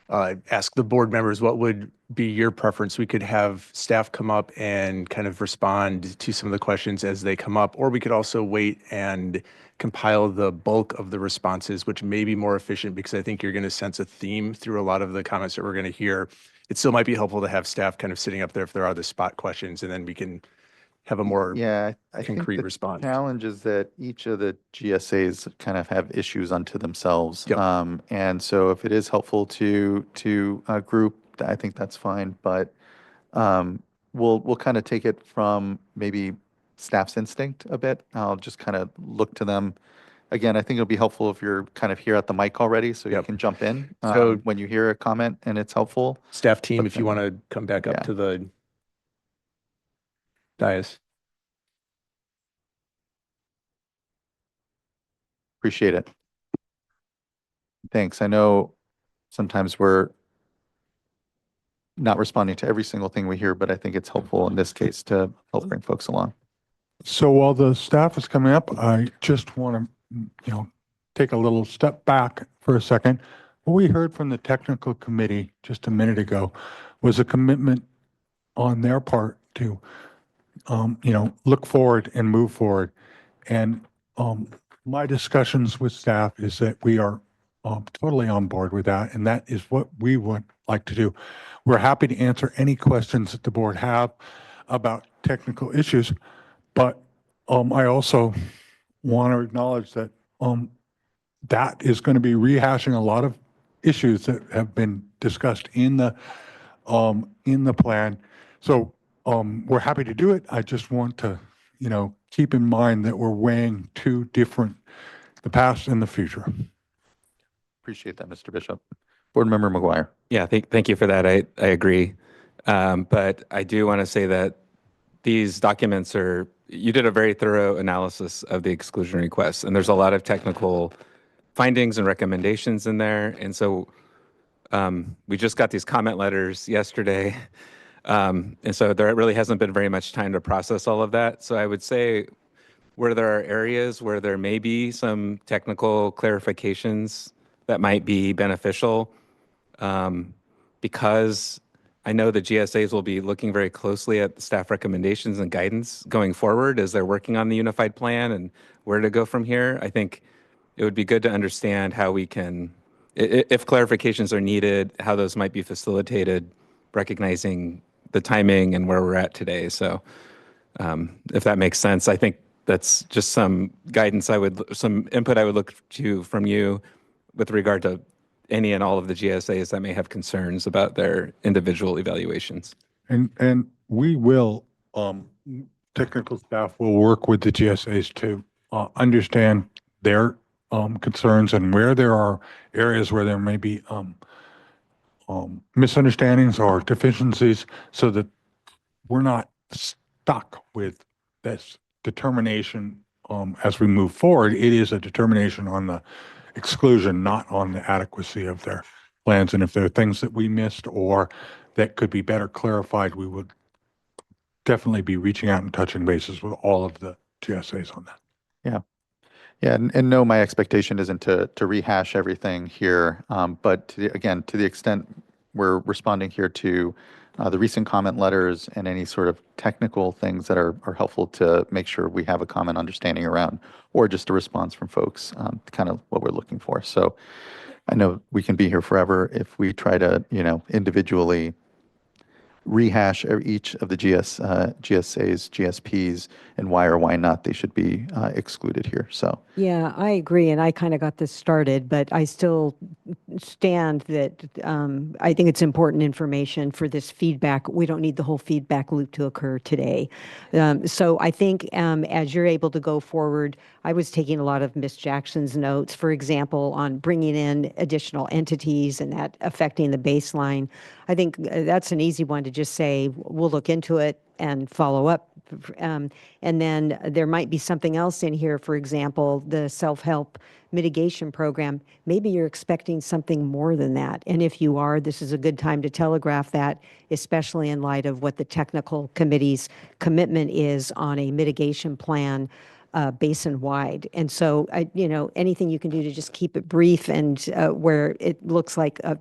ask the board members, what would be your preference? We could have staff come up and kind of respond to some of the questions as they come up, or we could also wait and compile the bulk of the responses, which may be more efficient because I think you're going to sense a theme through a lot of the comments that we're going to hear. It still might be helpful to have staff kind of sitting up there if there are the spot questions, and then we can have a more concrete response. The challenge is that each of the GSAs kind of have issues unto themselves. Yep. And so if it is helpful to group, I think that's fine. But we'll kind of take it from maybe staff's instinct a bit. I'll just kind of look to them. Again, I think it'll be helpful if you're kind of here at the mic already, so you can jump in So- when you hear a comment and it's helpful. Staff team, if you want to come back up to the dais. Appreciate it. Thanks. I know sometimes we're not responding to every single thing we hear, but I think it's helpful in this case to help bring folks along. So while the staff is coming up, I just want to, take a little step back for a second. What we heard from the technical committee just a minute ago was a commitment on their part to, look forward and move forward. And my discussions with staff is that we are totally on board with that, and that is what we would like to do. We're happy to answer any questions that the board have about technical issues, but I also want to acknowledge that that is going to be rehashing a lot of issues that have been discussed in the plan. So we're happy to do it. I just want to, keep in mind that we're weighing two different, the past and the future. Appreciate that, Mr. Bishop. Board Member McGuire. Yeah, thank you for that. I agree. But I do want to say that these documents you did a very thorough analysis of the exclusion requests, and there's a lot of technical findings and recommendations in there. And so we just got these comment letters yesterday. And so there really hasn't been very much time to process all of that. So I would say where there are areas where there may be some technical clarifications that might be beneficial, because I know the GSAs will be looking very closely at the staff recommendations and guidance going forward as they're working on the unified plan and where to go from here. I think it would be good to understand how we can, if clarifications are needed, how those might be facilitated, recognizing the timing and where we're at today. So if that makes sense, I think that's just some guidance some input I would look to from you with regard to any and all of the GSAs that may have concerns about their individual evaluations. And we will technical staff will work with the GSAs to understand their concerns and where there are areas where there may be misunderstandings or deficiencies so that we're not stuck with this determination as we move forward. It is a determination on the exclusion, not on the adequacy of their plans. And if there are things that we missed or that could be better clarified, we would definitely be reaching out and touching bases with all of the GSAs on that. Yeah. Yeah, and no, my expectation isn't to rehash everything here, but again, to the extent we're responding here to the recent comment letters and any sort of technical things that are helpful to make sure we have a common understanding around, or just a response from folks, kind of what we're looking for. So I know we can be here forever if we try to, individually rehash each of the GSAs, GSPs, and why or why not they should be excluded here. So Yeah, I agree, and I kind of got this started, but I still stand that I think it's important information for this feedback. We don't need the whole feedback loop to occur today. So I think as you're able to go forward, I was taking a lot of Ms. Jackson's notes, for example, on bringing in additional entities and that affecting the baseline. I think that's an easy one to just say, we'll look into it and follow up. And then there might be something else in here, for example, the self-help mitigation program. Maybe you're expecting something more than that. And if you are, this is a good time to telegraph that, especially in light of what the technical committee's commitment is on a mitigation plan basin-wide. And so, anything you can do to just keep it brief and where it looks like a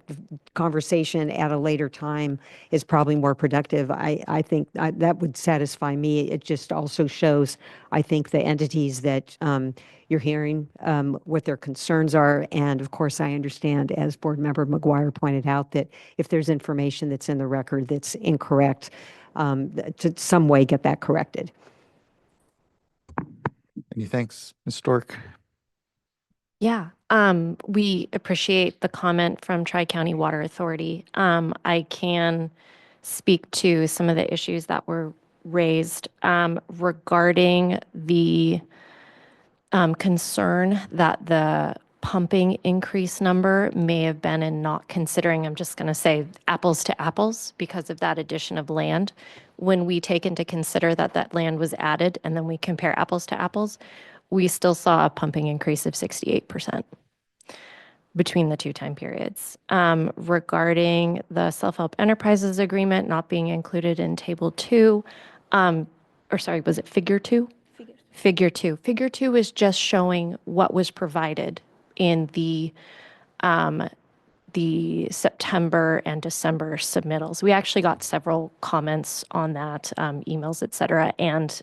conversation at a later time is probably more productive. I think that would satisfy me. It just also shows, I think, the entities that you're hearing what their concerns are. And of course, I understand, as Board Member McGuire pointed out, that if there's information that's in the record that's incorrect, to some way get that corrected. any thanks, Ms. Stork? Yeah, we appreciate the comment from Tri-County Water Authority. I can speak to some of the issues that were raised regarding the concern that the pumping increase number may have been in not considering, I'm just going to say apples to apples because of that addition of land. When we take into consider that that land was added and then we compare apples to apples, we still saw a pumping increase of 68% between the two time periods. Regarding the self-help enterprises agreement not being included in table 2, was it figure 2? Figure 2. Figure 2 is just showing what was provided in the September and December submittals. We actually got several comments on that, emails, et cetera, and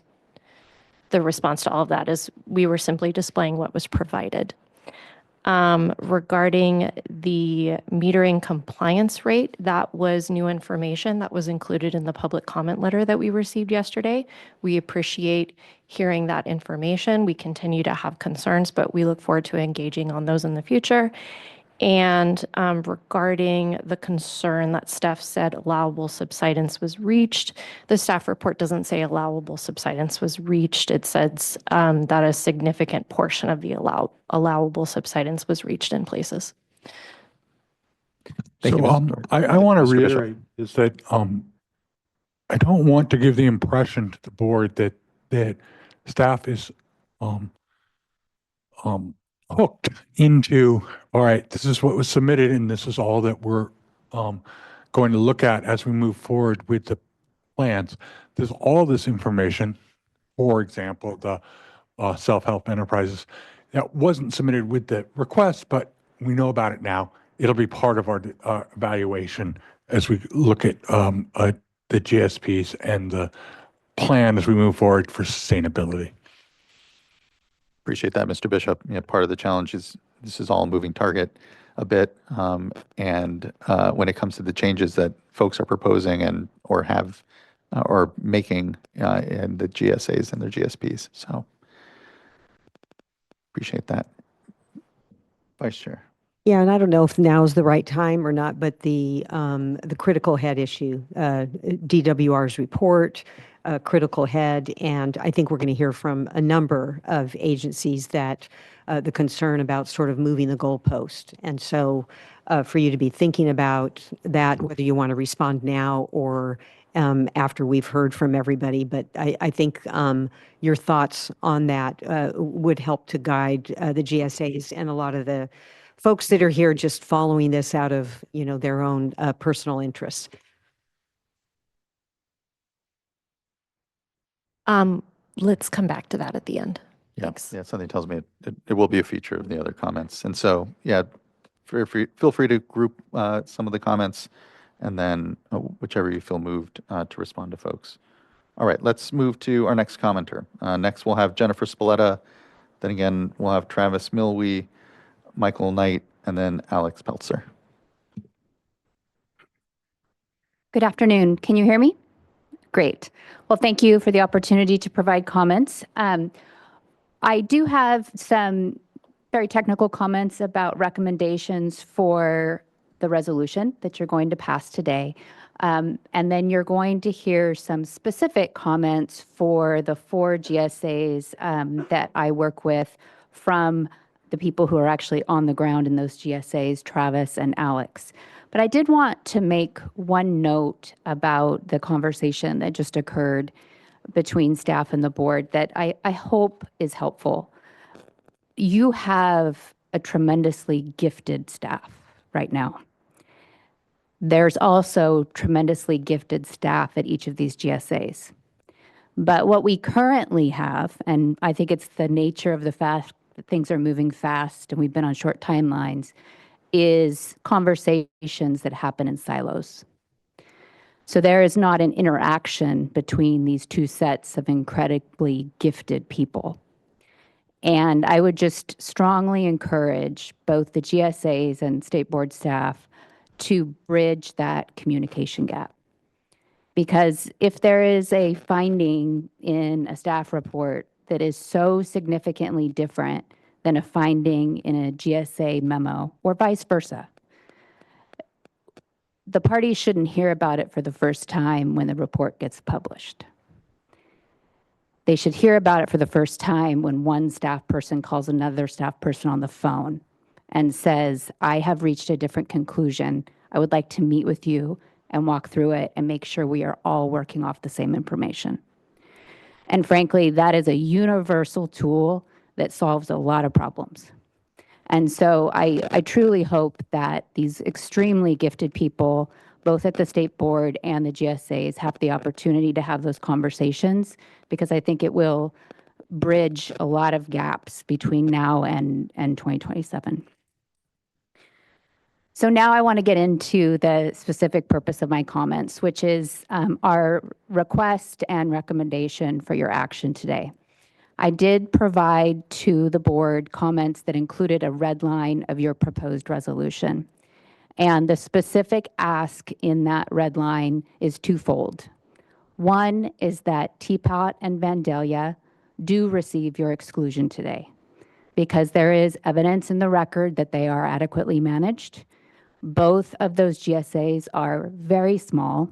the response to all of that is we were simply displaying what was provided. Regarding the metering compliance rate, that was new information that was included in the public comment letter that we received yesterday. We appreciate hearing that information. We continue to have concerns, but we look forward to engaging on those in the future. And regarding the concern that staff said allowable subsidence was reached, the staff report doesn't say allowable subsidence was reached. It says that a significant portion of the allowable subsidence was reached in places. I want to reiterate is that I don't want to give the impression to the board that staff is hooked into, all right, this is what was submitted and this is all that we're going to look at as we move forward with the plans. There's all this information, for example, the self-help enterprises, that wasn't submitted with the request, but we know about it now. It'll be part of our evaluation as we look at the GSPs and the plan as we move forward for sustainability. Appreciate that, Mr. Bishop. Part of the challenge is this is all a moving target a bit. And when it comes to the changes that folks are proposing or have or making in the GSAs and their GSPs. So appreciate that. Vice Chair. Yeah, and I don't know if now is the right time or not, but the critical head issue, DWR's report, critical head, and I think we're going to hear from a number of agencies that the concern about sort of moving the goalpost. And so for you to be thinking about that, whether you want to respond now or after we've heard from everybody, but I think your thoughts on that would help to guide the GSAs and a lot of the folks that are here just following this out of, their own personal interests. Let's come back to that at the end. Yeah, Thanks. yeah, something tells me it will be a feature of the other comments. And so, yeah, feel free to group some of the comments and then whichever you feel moved to respond to folks. All right, let's move to our next commenter. Next, we'll have Jennifer Spalletta. Then again, we'll have Travis Milwee, Michael Knight, and then Alex Peltzer. Good afternoon. Can you hear me? Great. Well, thank you for the opportunity to provide comments. I do have some very technical comments about recommendations for the resolution that you're going to pass today. And then you're going to hear some specific comments for the 4 GSAs that I work with from the people who are actually on the ground in those GSAs, Travis and Alex. But I did want to make one note about the conversation that just occurred between staff and the board that I hope is helpful. You have a tremendously gifted staff right now. There's also tremendously gifted staff at each of these GSAs. But what we currently have, and I think it's the nature of the fact that things are moving fast and we've been on short timelines, is conversations that happen in silos. So there is not an interaction between these two sets of incredibly gifted people. And I would just strongly encourage both the GSAs and state board staff to bridge that communication gap. Because if there is a finding in a staff report that is so significantly different than a finding in a GSA memo, or vice versa, the parties shouldn't hear about it for the first time when the report gets published. They should hear about it for the first time when one staff person calls another staff person on the phone and says, I have reached a different conclusion. I would like to meet with you and walk through it and make sure we are all working off the same information. And frankly, that is a universal tool that solves a lot of problems. And so I truly hope that these extremely gifted people, both at the state board and the GSAs, have the opportunity to have those conversations, because I think it will bridge a lot of gaps between now and 2027. So now I want to get into the specific purpose of my comments, which is our request and recommendation for your action today. I did provide to the board comments that included a red line of your proposed resolution. And the specific ask in that red line is twofold. One is that Teapot and Vandalia do receive your exclusion today, because there is evidence in the record that they are adequately managed. Both of those GSAs are very small.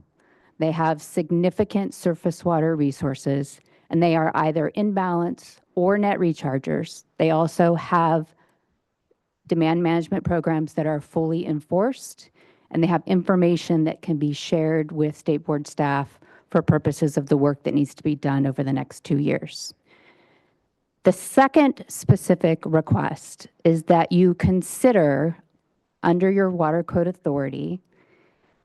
They have significant surface water resources, and they are either in balance or net rechargers. They also have demand management programs that are fully enforced, and they have information that can be shared with state board staff for purposes of the work that needs to be done over the next 2 years. The second specific request is that you consider, under your Water Code authority,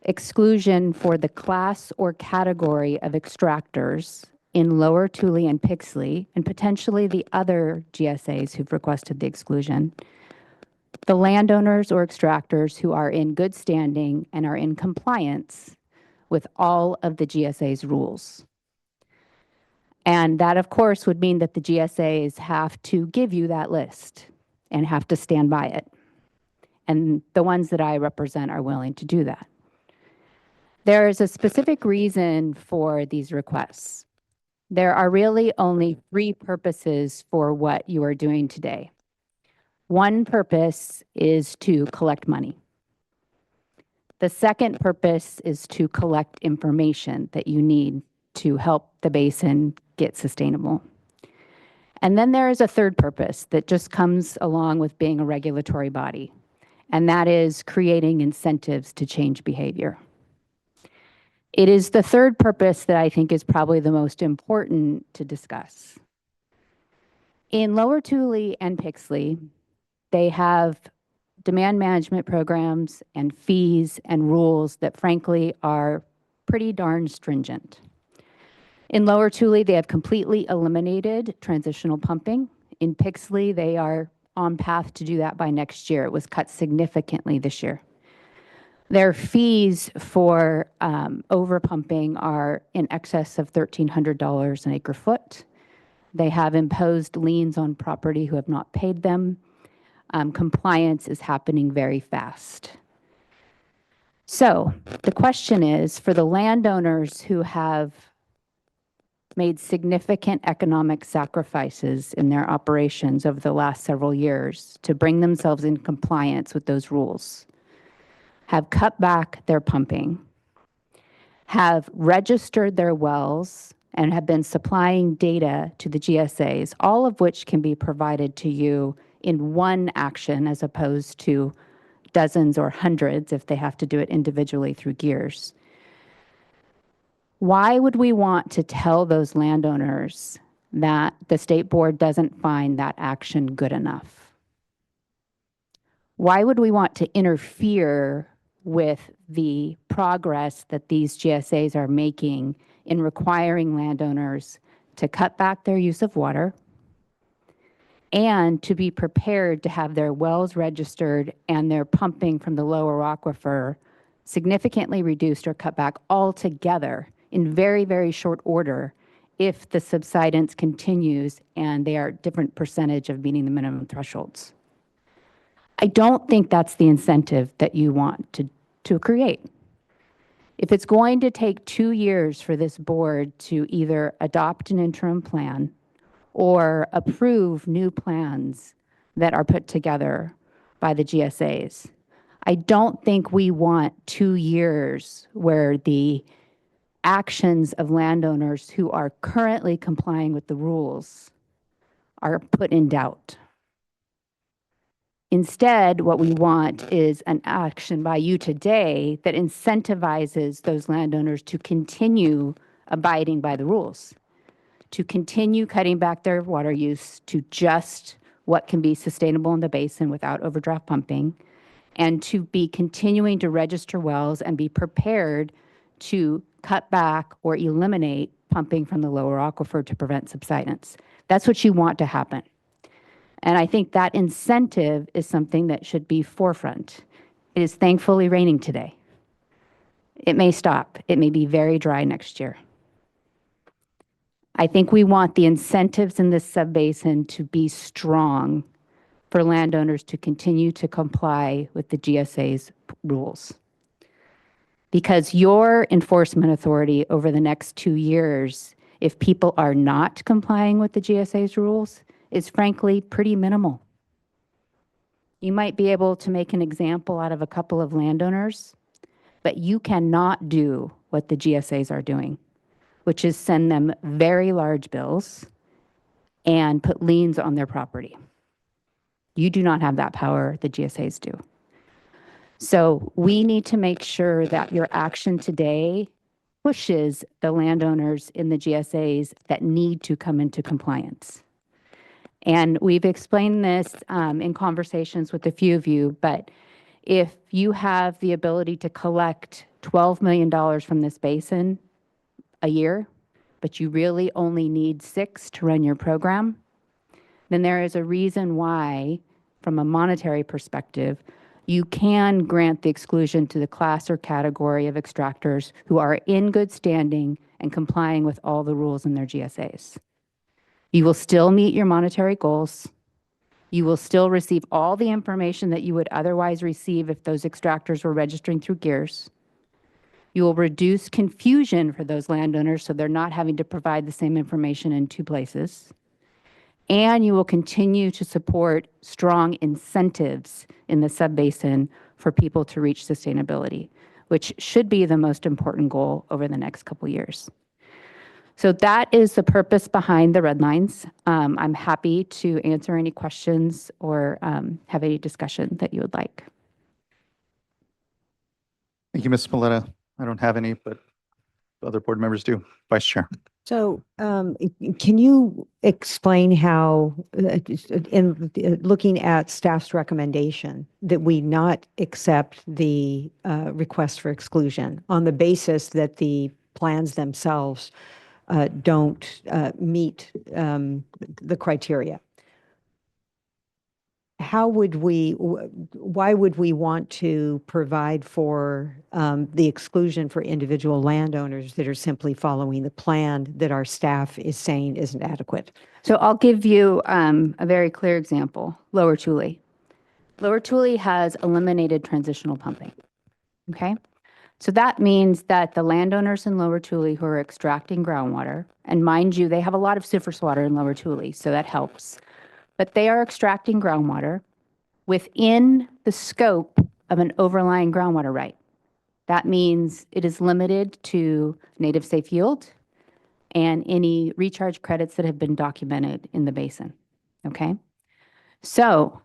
exclusion for the class or category of extractors in Lower Tule and Pixley, and potentially the other GSAs who've requested the exclusion, the landowners or extractors who are in good standing and are in compliance with all of the GSA's rules. And that, of course, would mean that the GSAs have to give you that list and have to stand by it. And the ones that I represent are willing to do that. There is a specific reason for these requests. There are really only 3 purposes for what you are doing today. One purpose is to collect money. The second purpose is to collect information that you need to help the basin get sustainable. And then there is a third purpose that just comes along with being a regulatory body, and that is creating incentives to change behavior. It is the third purpose that I think is probably the most important to discuss. In Lower Tule and Pixley, they have demand management programs and fees and rules that frankly are pretty darn stringent. In Lower Tule, they have completely eliminated transitional pumping. In Pixley, they are on path to do that by next year. It was cut significantly this year. Their fees for overpumping are in excess of $1,300 an acre foot. They have imposed liens on property who have not paid them. Compliance is happening very fast. So the question is, for the landowners who have made significant economic sacrifices in their operations over the last several years to bring themselves in compliance with those rules, have cut back their pumping, have registered their wells, and have been supplying data to the GSAs, all of which can be provided to you in one action as opposed to dozens or hundreds if they have to do it individually through gears. Why would we want to tell those landowners that the state board doesn't find that action good enough? Why would we want to interfere with the progress that these GSAs are making in requiring landowners to cut back their use of water and to be prepared to have their wells registered and their pumping from the lower aquifer significantly reduced or cut back altogether in very, very short order if the subsidence continues and they are a different percentage of meeting the minimum thresholds? I don't think that's the incentive that you want to create. If it's going to take 2 years for this board to either adopt an interim plan or approve new plans that are put together by the GSAs, I don't think we want 2 years where the actions of landowners who are currently complying with the rules are put in doubt. Instead, what we want is an action by you today that incentivizes those landowners to continue abiding by the rules, to continue cutting back their water use to just what can be sustainable in the basin without overdraft pumping, and to be continuing to register wells and be prepared to cut back or eliminate pumping from the lower aquifer to prevent subsidence. That's what you want to happen. And I think that incentive is something that should be forefront. It is thankfully raining today. It may stop. It may be very dry next year. I think we want the incentives in this subbasin to be strong for landowners to continue to comply with the GSA's rules. Because your enforcement authority over the next 2 years, if people are not complying with the GSA's rules, is frankly pretty minimal. You might be able to make an example out of a couple of landowners, but you cannot do what the GSAs are doing, which is send them very large bills and put liens on their property. You do not have that power, the GSAs do. So we need to make sure that your action today pushes the landowners in the GSAs that need to come into compliance. And we've explained this in conversations with a few of you, but if you have the ability to collect $12 million from this basin a year, but you really only need 6 to run your program, then there is a reason why, from a monetary perspective, you can grant the exclusion to the class or category of extractors who are in good standing and complying with all the rules in their GSAs. You will still meet your monetary goals. You will still receive all the information that you would otherwise receive if those extractors were registering through gears. You will reduce confusion for those landowners so they're not having to provide the same information in 2 places. And you will continue to support strong incentives in the subbasin for people to reach sustainability, which should be the most important goal over the next couple years. So that is the purpose behind the red lines. I'm happy to answer any questions or have any discussion that you would like. Thank you, Ms. Spalletta. I don't have any, but other board members do. Vice Chair. So can you explain how, in looking at staff's recommendation, that we not accept the request for exclusion on the basis that the plans themselves don't meet the criteria? How would why would we want to provide for the exclusion for individual landowners that are simply following the plan that our staff is saying isn't adequate? So I'll give you a very clear example, Lower Tule. Lower Tule has eliminated transitional pumping, okay? So that means that the landowners in Lower Tule who are extracting groundwater, and mind you, they have a lot of surface water in Lower Tule, so that helps, but they are extracting groundwater within the scope of an overlying groundwater right. That means it is limited to native safe yield and any recharge credits that have been documented in the basin, okay? So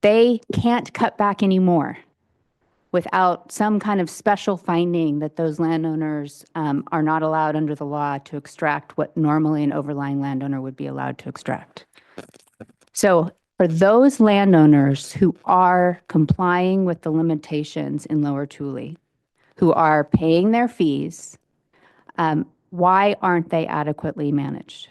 they can't cut back anymore without some kind of special finding that those landowners are not allowed under the law to extract what normally an overlying landowner would be allowed to extract. So for those landowners who are complying with the limitations in Lower Tule, who are paying their fees, why aren't they adequately managed?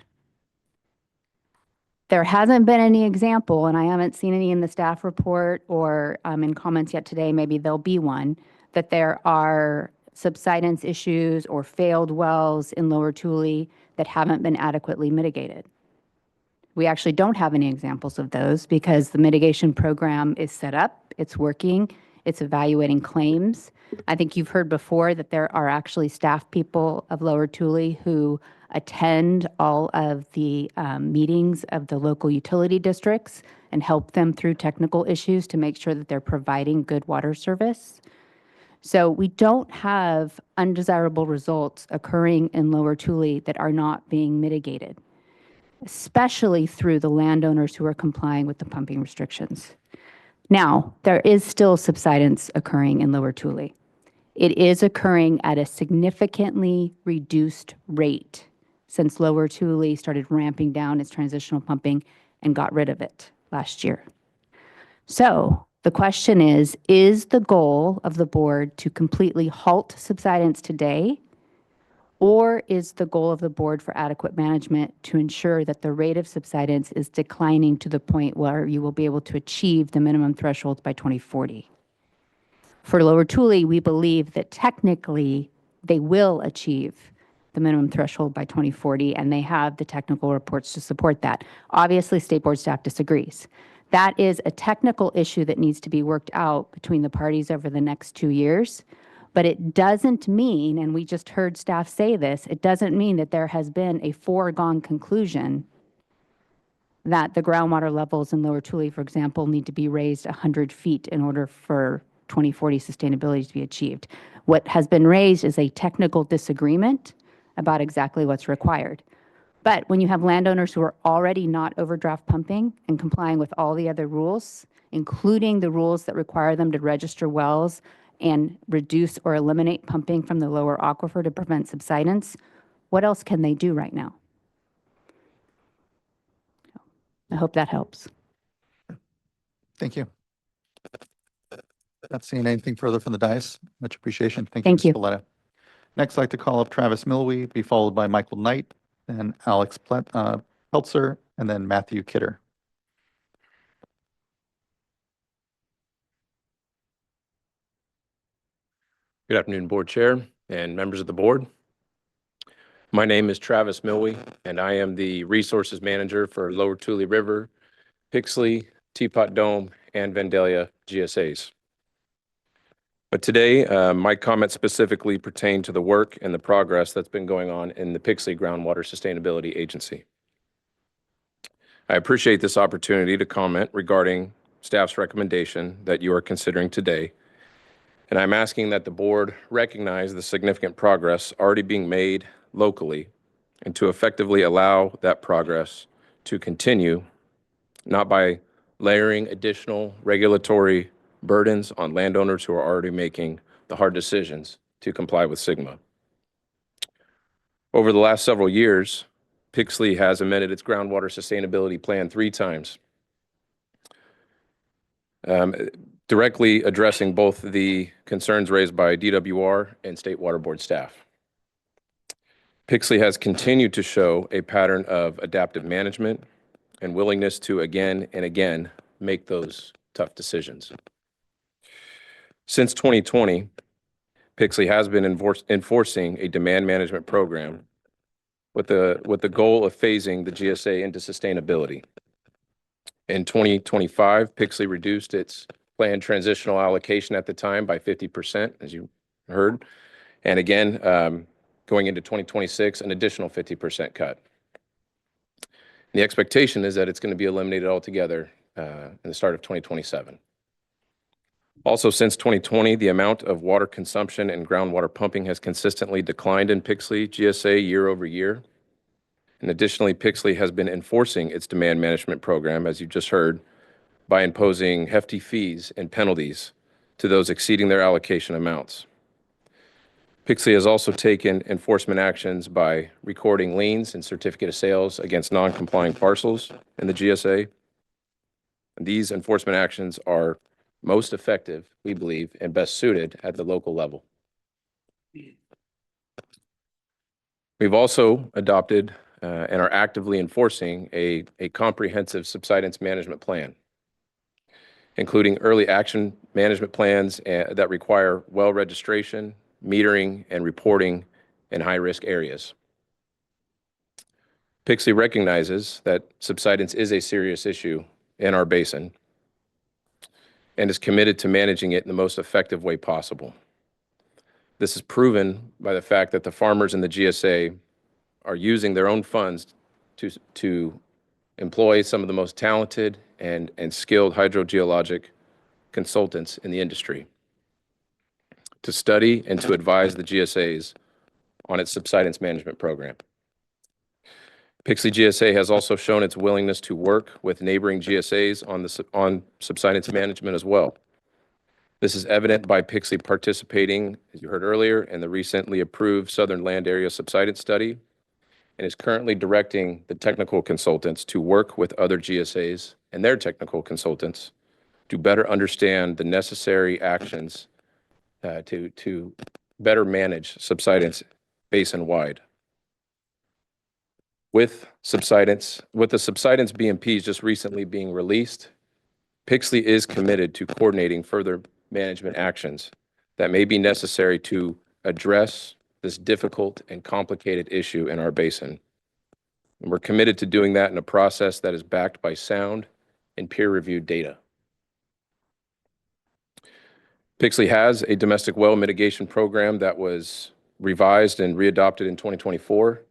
There hasn't been any example, and I haven't seen any in the staff report or in comments yet today, maybe there'll be one, that there are subsidence issues or failed wells in Lower Tule that haven't been adequately mitigated. We actually don't have any examples of those because the mitigation program is set up, it's working, it's evaluating claims. I think you've heard before that there are actually staff people of Lower Tule who attend all of the meetings of the local utility districts and help them through technical issues to make sure that they're providing good water service. So we don't have undesirable results occurring in Lower Tule that are not being mitigated, especially through the landowners who are complying with the pumping restrictions. Now, there is still subsidence occurring in Lower Tule. It is occurring at a significantly reduced rate since Lower Tule started ramping down its transitional pumping and got rid of it last year. So the question is the goal of the board to completely halt subsidence today, or is the goal of the board for adequate management to ensure that the rate of subsidence is declining to the point where you will be able to achieve the minimum thresholds by 2040? For Lower Tule, we believe that technically they will achieve the minimum threshold by 2040, and they have the technical reports to support that. Obviously, State Board staff disagrees. That is a technical issue that needs to be worked out between the parties over the next 2 years. But it doesn't mean, and we just heard staff say this, it doesn't mean that there has been a foregone conclusion that the groundwater levels in Lower Tule, for example, need to be raised 100 feet in order for 2040 sustainability to be achieved. What has been raised is a technical disagreement about exactly what's required. But when you have landowners who are already not overdraft pumping and complying with all the other rules, including the rules that require them to register wells and reduce or eliminate pumping from the lower aquifer to prevent subsidence, what else can they do right now? I hope that helps. Thank you. Not seeing anything further from the dais. Much appreciation. Thank Thank you, you. Ms. Spalletta. Next, I'd like to call up Travis Milwee, be followed by Michael Knight, then Alex Peltzer, and then Matthew Kidder. Good afternoon, Board Chair and members of the board. My name is Travis Milwee, and I am the Resources Manager for Lower Tule River, Pixley, Teapot Dome, and Vandalia GSAs. But today, my comments specifically pertain to the work and the progress that's been going on in the Pixley Groundwater Sustainability Agency. I appreciate this opportunity to comment regarding staff's recommendation that you are considering today. And I'm asking that the board recognize the significant progress already being made locally and to effectively allow that progress to continue, not by layering additional regulatory burdens on landowners who are already making the hard decisions to comply with SGMA. Over the last several years, Pixley has amended its groundwater sustainability plan 3 times, directly addressing both the concerns raised by DWR and State Water Board staff. Pixley has continued to show a pattern of adaptive management and willingness to again and again make those tough decisions. Since 2020, Pixley has been enforcing a demand management program with the goal of phasing the GSA into sustainability. In 2025, Pixley reduced its planned transitional allocation at the time by 50%, as you heard. And again, going into 2026, an additional 50% cut. The expectation is that it's going to be eliminated altogether in the start of 2027. Also, since 2020, the amount of water consumption and groundwater pumping has consistently declined in Pixley GSA year over year. And additionally, Pixley has been enforcing its demand management program, as you just heard, by imposing hefty fees and penalties to those exceeding their allocation amounts. Pixley has also taken enforcement actions by recording liens and certificate of sales against non-complying parcels in the GSA. And these enforcement actions are most effective, we believe, and best suited at the local level. We've also adopted and are actively enforcing a comprehensive subsidence management plan, including early action management plans that require well registration, metering, and reporting in high-risk areas. Pixley recognizes that subsidence is a serious issue in our basin and is committed to managing it in the most effective way possible. This is proven by the fact that the farmers in the GSA are using their own funds to employ some of the most talented and skilled hydrogeologic consultants in the industry to study and to advise the GSAs on its subsidence management program. Pixley GSA has also shown its willingness to work with neighboring GSAs on subsidence management as well. This is evident by Pixley participating, as you heard earlier, in the recently approved Southern Land Area Subsidence Study, and is currently directing the technical consultants to work with other GSAs and their technical consultants to better understand the necessary actions to better manage subsidence basin-wide. With the subsidence BMPs just recently being released, Pixley is committed to coordinating further management actions that may be necessary to address this difficult and complicated issue in our basin. And we're committed to doing that in a process that is backed by sound and peer-reviewed data. Pixley has a domestic well mitigation program that was revised and readopted in 2024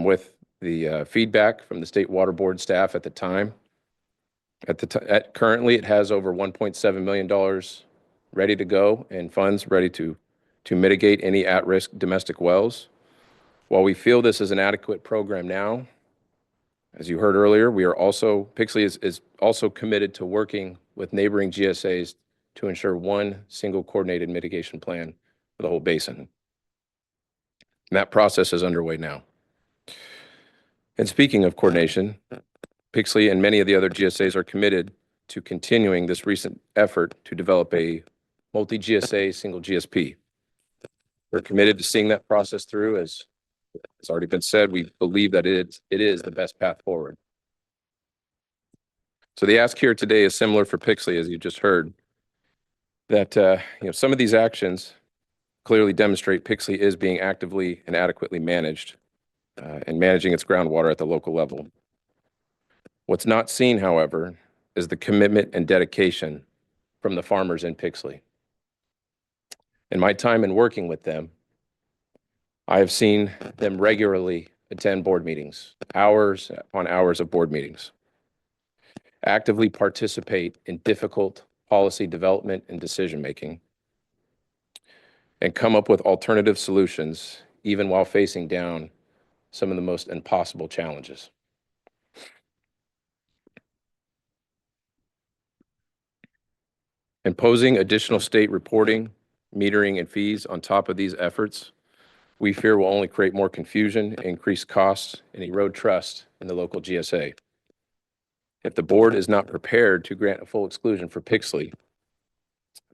with the feedback from the State Water Board staff at the time. Currently, it has over $1.7 million ready to go and funds ready to mitigate any at-risk domestic wells. While we feel this is an adequate program now, as you heard earlier, Pixley is also committed to working with neighboring GSAs to ensure one single coordinated mitigation plan for the whole basin. And that process is underway now. And speaking of coordination, Pixley and many of the other GSAs are committed to continuing this recent effort to develop a multi-GSA single GSP. We're committed to seeing that process through. As it's already been said, we believe that it is the best path forward. So the ask here today is similar for Pixley, as you just heard, that some of these actions clearly demonstrate Pixley is being actively and adequately managed and managing its groundwater at the local level. What's not seen, however, is the commitment and dedication from the farmers in Pixley. In my time in working with them, I have seen them regularly attend board meetings, hours upon hours of board meetings. actively participate in difficult policy development and decision-making, and come up with alternative solutions even while facing down some of the most impossible challenges. Imposing additional state reporting, metering, and fees on top of these efforts, we fear will only create more confusion, increase costs, and erode trust in the local GSA. If the board is not prepared to grant a full exclusion for Pixley,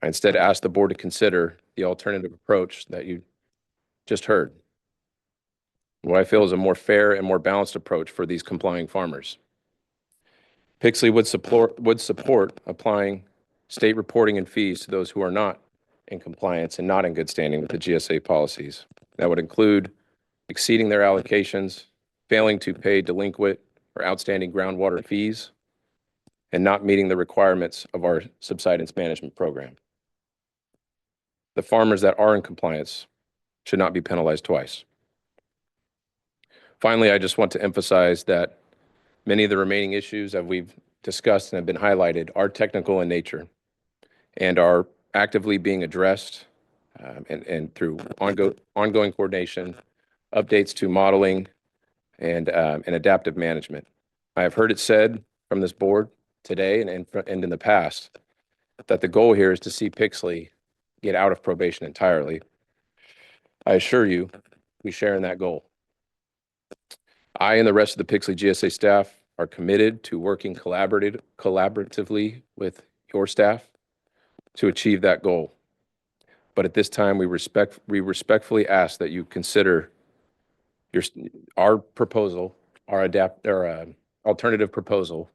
I instead ask the board to consider the alternative approach that you just heard, what I feel is a more fair and more balanced approach for these complying farmers. Pixley would support applying state reporting and fees to those who are not in compliance and not in good standing with the GSA policies. That would include exceeding their allocations, failing to pay delinquent or outstanding groundwater fees, and not meeting the requirements of our subsidence management program. The farmers that are in compliance should not be penalized twice. Finally, I just want to emphasize that many of the remaining issues that we've discussed and have been highlighted are technical in nature and are actively being addressed and through ongoing coordination, updates to modeling, and adaptive management. I have heard it said from this board today and in the past that the goal here is to see Pixley get out of probation entirely. I assure you, we share in that goal. I and the rest of the Pixley GSA staff are committed to working collaboratively with your staff to achieve that goal. But at this time, we respectfully ask that you consider our proposal, our alternative proposal,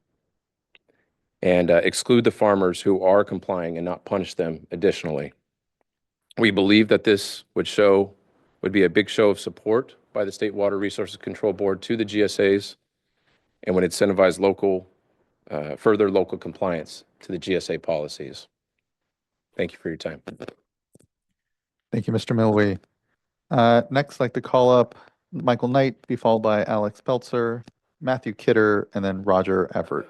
and exclude the farmers who are complying and not punish them additionally. We believe that this would be a big show of support by the State Water Resources Control Board to the GSAs and would incentivize further local compliance to the GSA policies. Thank you for your time. Thank you, Mr. Milwee. Next, I'd like to call up Michael Knight, be followed by Alex Peltzer, Matthew Kidder, and then Roger Everett.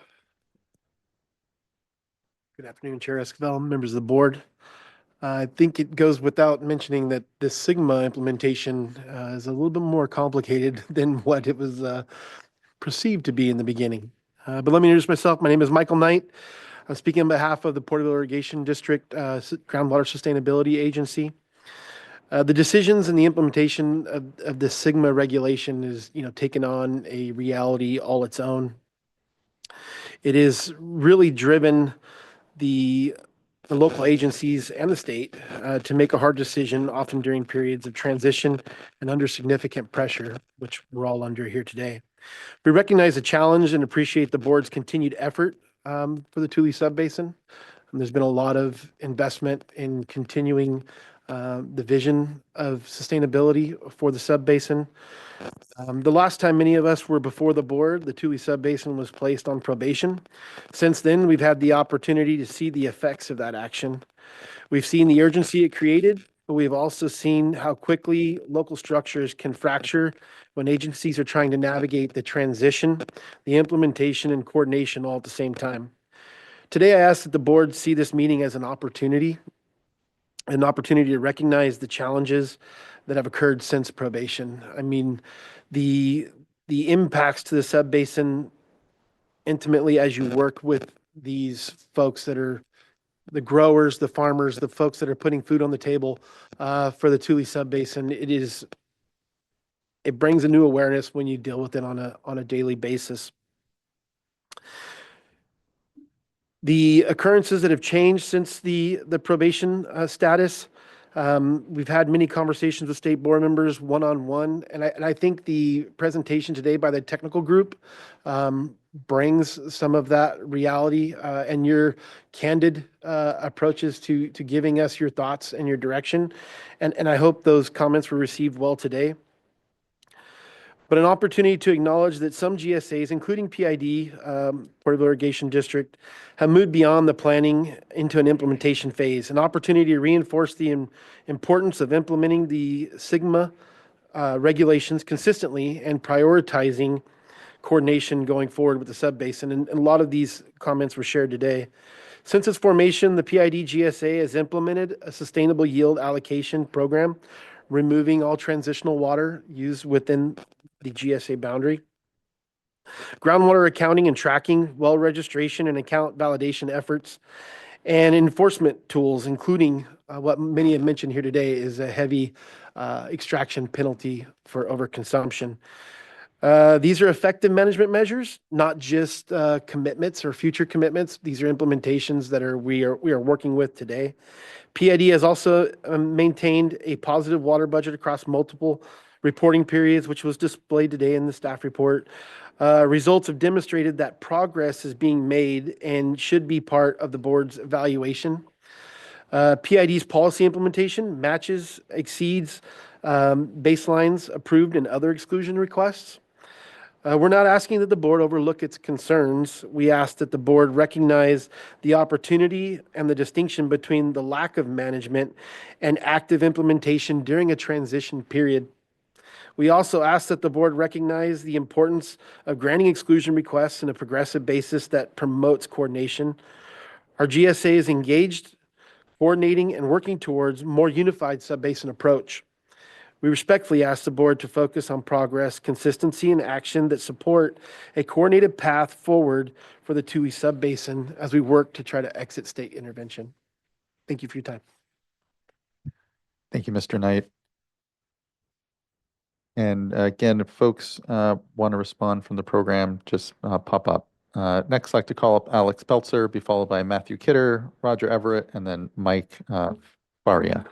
Good afternoon, Chair Esquivel, members of the board. I think it goes without mentioning that this Sigma implementation is a little bit more complicated than what it was perceived to be in the beginning. But let me introduce myself. My name is Michael Knight. I'm speaking on behalf of the Porterville Irrigation District Groundwater Sustainability Agency. The decisions and the implementation of the Sigma regulation is, taken on a reality all its own. It is really driven the local agencies and the state to make a hard decision, often during periods of transition and under significant pressure, which we're all under here today. We recognize the challenge and appreciate the board's continued effort for the Tule Subbasin. There's been a lot of investment in continuing the vision of sustainability for the subbasin. The last time many of us were before the board, the Tule Subbasin was placed on probation. Since then, we've had the opportunity to see the effects of that action. We've seen the urgency it created, but we've also seen how quickly local structures can fracture when agencies are trying to navigate the transition, the implementation, and coordination all at the same time. Today, I ask that the board see this meeting as an opportunity to recognize the challenges that have occurred since probation. I mean, the impacts to the subbasin intimately as you work with these folks that are the growers, the farmers, the folks that are putting food on the table for the Tule Subbasin. It brings a new awareness when you deal with it on a daily basis. The occurrences that have changed since the probation status, we've had many conversations with state board members one-on-one, and I think the presentation today by the technical group brings some of that reality and your candid approaches to giving us your thoughts and your direction, and I hope those comments were received well today. But an opportunity to acknowledge that some GSAs, including PID, Porterville Irrigation District, have moved beyond the planning into an implementation phase, an opportunity to reinforce the importance of implementing the Sigma regulations consistently and prioritizing coordination going forward with the subbasin. And a lot of these comments were shared today. Since its formation, the PID GSA has implemented a sustainable yield allocation program, removing all transitional water used within the GSA boundary. Groundwater accounting and tracking, well registration and account validation efforts, and enforcement tools, including what many have mentioned here today is a heavy extraction penalty for overconsumption. These are effective management measures, not just commitments or future commitments. These are implementations that we are working with today. PID has also maintained a positive water budget across multiple reporting periods, which was displayed today in the staff report. Results have demonstrated that progress is being made and should be part of the board's evaluation. PID's policy implementation matches, exceeds baselines approved in other exclusion requests. We're not asking that the board overlook its concerns. We ask that the board recognize the opportunity and the distinction between the lack of management and active implementation during a transition period. We also ask that the board recognize the importance of granting exclusion requests in a progressive basis that promotes coordination. Our GSA is engaged, coordinating, and working towards more unified subbasin approach. We respectfully ask the board to focus on progress, consistency, and action that support a coordinated path forward for the Tule subbasin as we work to try to exit state intervention. Thank you for your time. Thank you, Mr. Knight. And again, if folks want to respond from the program, just pop up. Next, I'd like to call up Alex Peltzer, be followed by Matthew Kidder, Roger Everett, and then Mike Faria.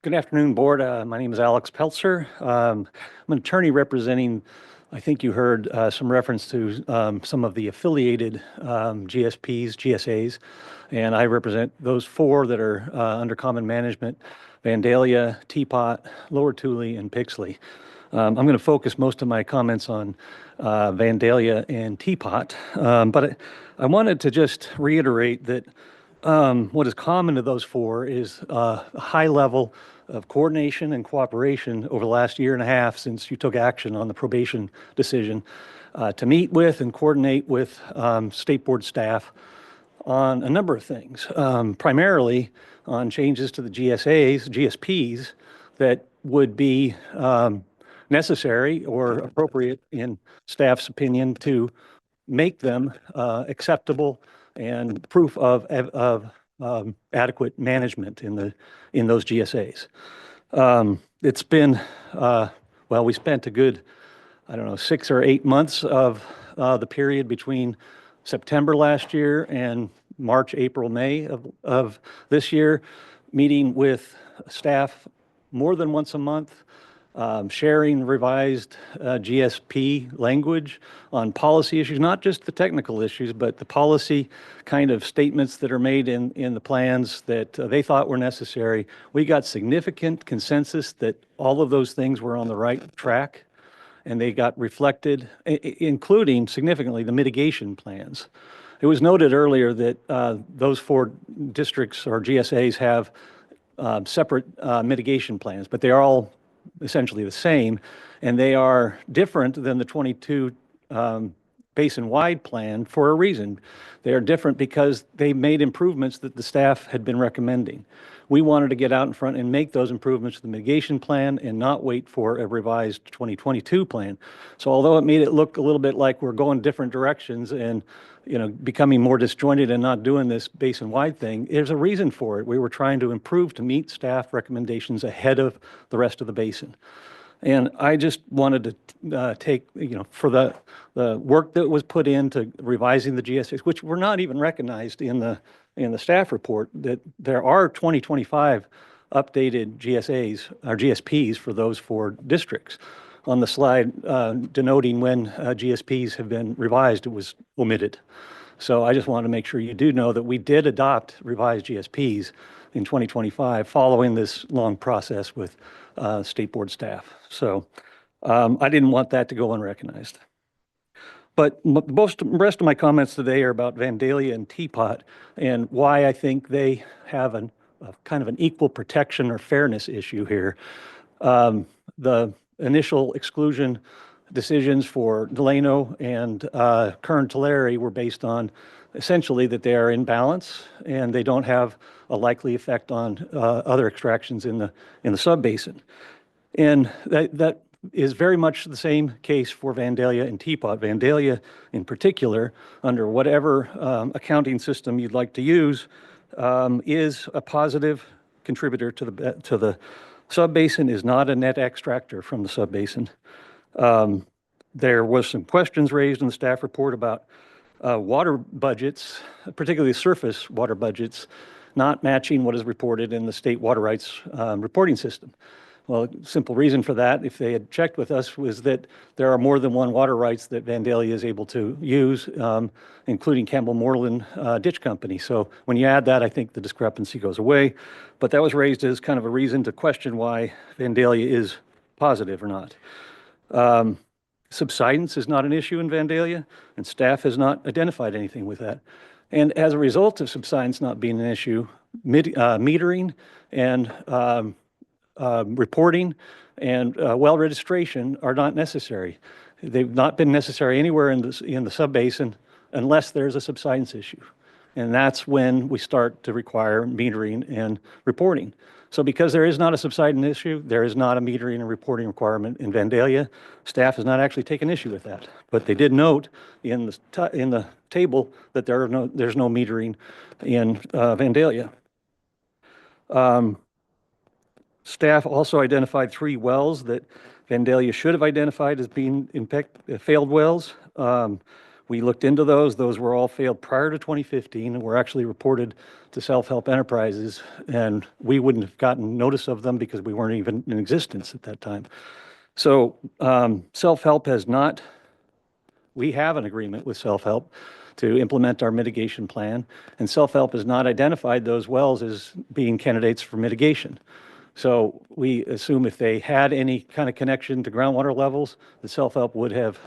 Good afternoon, board. My name is Alex Peltzer. I'm an attorney representing, I think you heard some reference to some of the affiliated GSPs, GSAs, and I represent those four that are under common management: Vandalia, Teapot, Lower Tule, and Pixley. I'm going to focus most of my comments on Vandalia and Teapot, but I wanted to just reiterate that what is common to those four is a high level of coordination and cooperation over the last year and a half since you took action on the probation decision to meet with and coordinate with state board staff on a number of things, primarily on changes to the GSAs, GSPs that would be necessary or appropriate in staff's opinion to make them acceptable and proof of adequate management in those GSAs. It's been, well, we spent a good, 6 or 8 months of the period between September last year and March, April, May of this year, meeting with staff more than once a month, sharing revised GSP language on policy issues, not just the technical issues, but the policy kind of statements that are made in the plans that they thought were necessary. We got significant consensus that all of those things were on the right track, and they got reflected, including significantly the mitigation plans. It was noted earlier that those four districts or GSAs have separate mitigation plans, but they are all essentially the same, and they are different than the 22 basin-wide plan for a reason. They are different because they made improvements that the staff had been recommending. We wanted to get out in front and make those improvements to the mitigation plan and not wait for a revised 2022 plan. So although it made it look a little bit like we're going different directions and becoming more disjointed and not doing this basin-wide thing, there's a reason for it. We were trying to improve to meet staff recommendations ahead of the rest of the basin. And I just wanted to take, for the work that was put into revising the GSAs, which were not even recognized in the staff report, that there are 2025 updated GSAs or GSPs for those four districts. On the slide denoting when GSPs have been revised, it was omitted. So I just wanted to make sure you do know that we did adopt revised GSPs in 2025 following this long process with state board staff. So I didn't want that to go unrecognized. But the rest of my comments today are about Vandalia and Teapot and why I think they have a kind of an equal protection or fairness issue here. The initial exclusion decisions for Delano and Kern Tulare were based on essentially that they are in balance and they don't have a likely effect on other extractions in the subbasin. And that is very much the same case for Vandalia and Teapot. Vandalia, in particular, under whatever accounting system you'd like to use, is a positive contributor to the subbasin, is not a net extractor from the subbasin. There was some questions raised in the staff report about water budgets, particularly surface water budgets, not matching what is reported in the state water rights reporting system. Well, simple reason for that, if they had checked with us, was that there are more than one water rights that Vandalia is able to use, including Campbell Moreland Ditch Company. So when you add that, I think the discrepancy goes away. But that was raised as kind of a reason to question why Vandalia is positive or not. Subsidence is not an issue in Vandalia, and staff has not identified anything with that. And as a result of subsidence not being an issue, metering and reporting and well registration are not necessary. They've not been necessary anywhere in the subbasin unless there's a subsidence issue. And that's when we start to require metering and reporting. So because there is not a subsidence issue, there is not a metering and reporting requirement in Vandalia. Staff has not actually taken issue with that. But they did note in the table that there's no metering in Vandalia. Staff also identified 3 wells that Vandalia should have identified as being failed wells. We looked into those. Those were all failed prior to 2015 and were actually reported to Self-Help Enterprises, and we wouldn't have gotten notice of them because we weren't even in existence at that time. So Self-Help has not, we have an agreement with Self-Help to implement our mitigation plan, and Self-Help has not identified those wells as being candidates for mitigation. So we assume if they had any kind of connection to groundwater levels, the Self-Help would have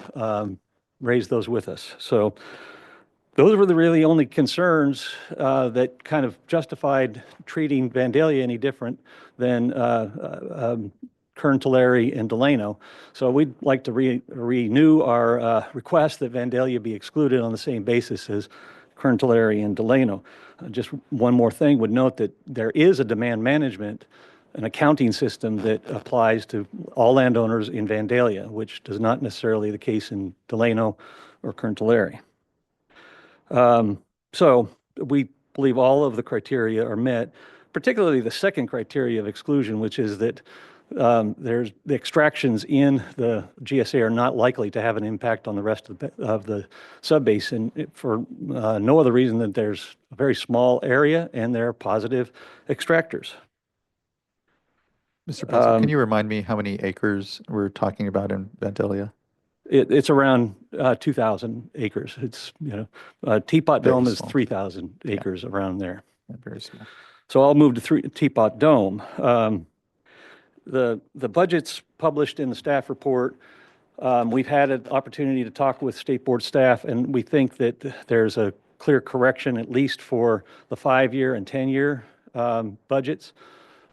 raised those with us. So those were the really only concerns that kind of justified treating Vandalia any different than Kern Tulare and Delano. So we'd like to renew our request that Vandalia be excluded on the same basis as Kern Tulare and Delano. Just one more thing, would note that there is a demand management, an accounting system that applies to all landowners in Vandalia, which is not necessarily the case in Delano or Kern Tulare. So we believe all of the criteria are met, particularly the second criteria of exclusion, which is that the extractions in the GSA are not likely to have an impact on the rest of the subbasin for no other reason than there's a very small area and they're positive extractors. Mr. President, can you remind me how many acres we're talking about in Vandalia? It's around 2,000 acres. It's, Teapot Very Dome is small. 3,000 acres around there. Yeah, very small. So I'll move to Teapot Dome. The budgets published in the staff report, we've had an opportunity to talk with state board staff, and we think that there's a clear correction, at least for the 5-year and 10-year budgets.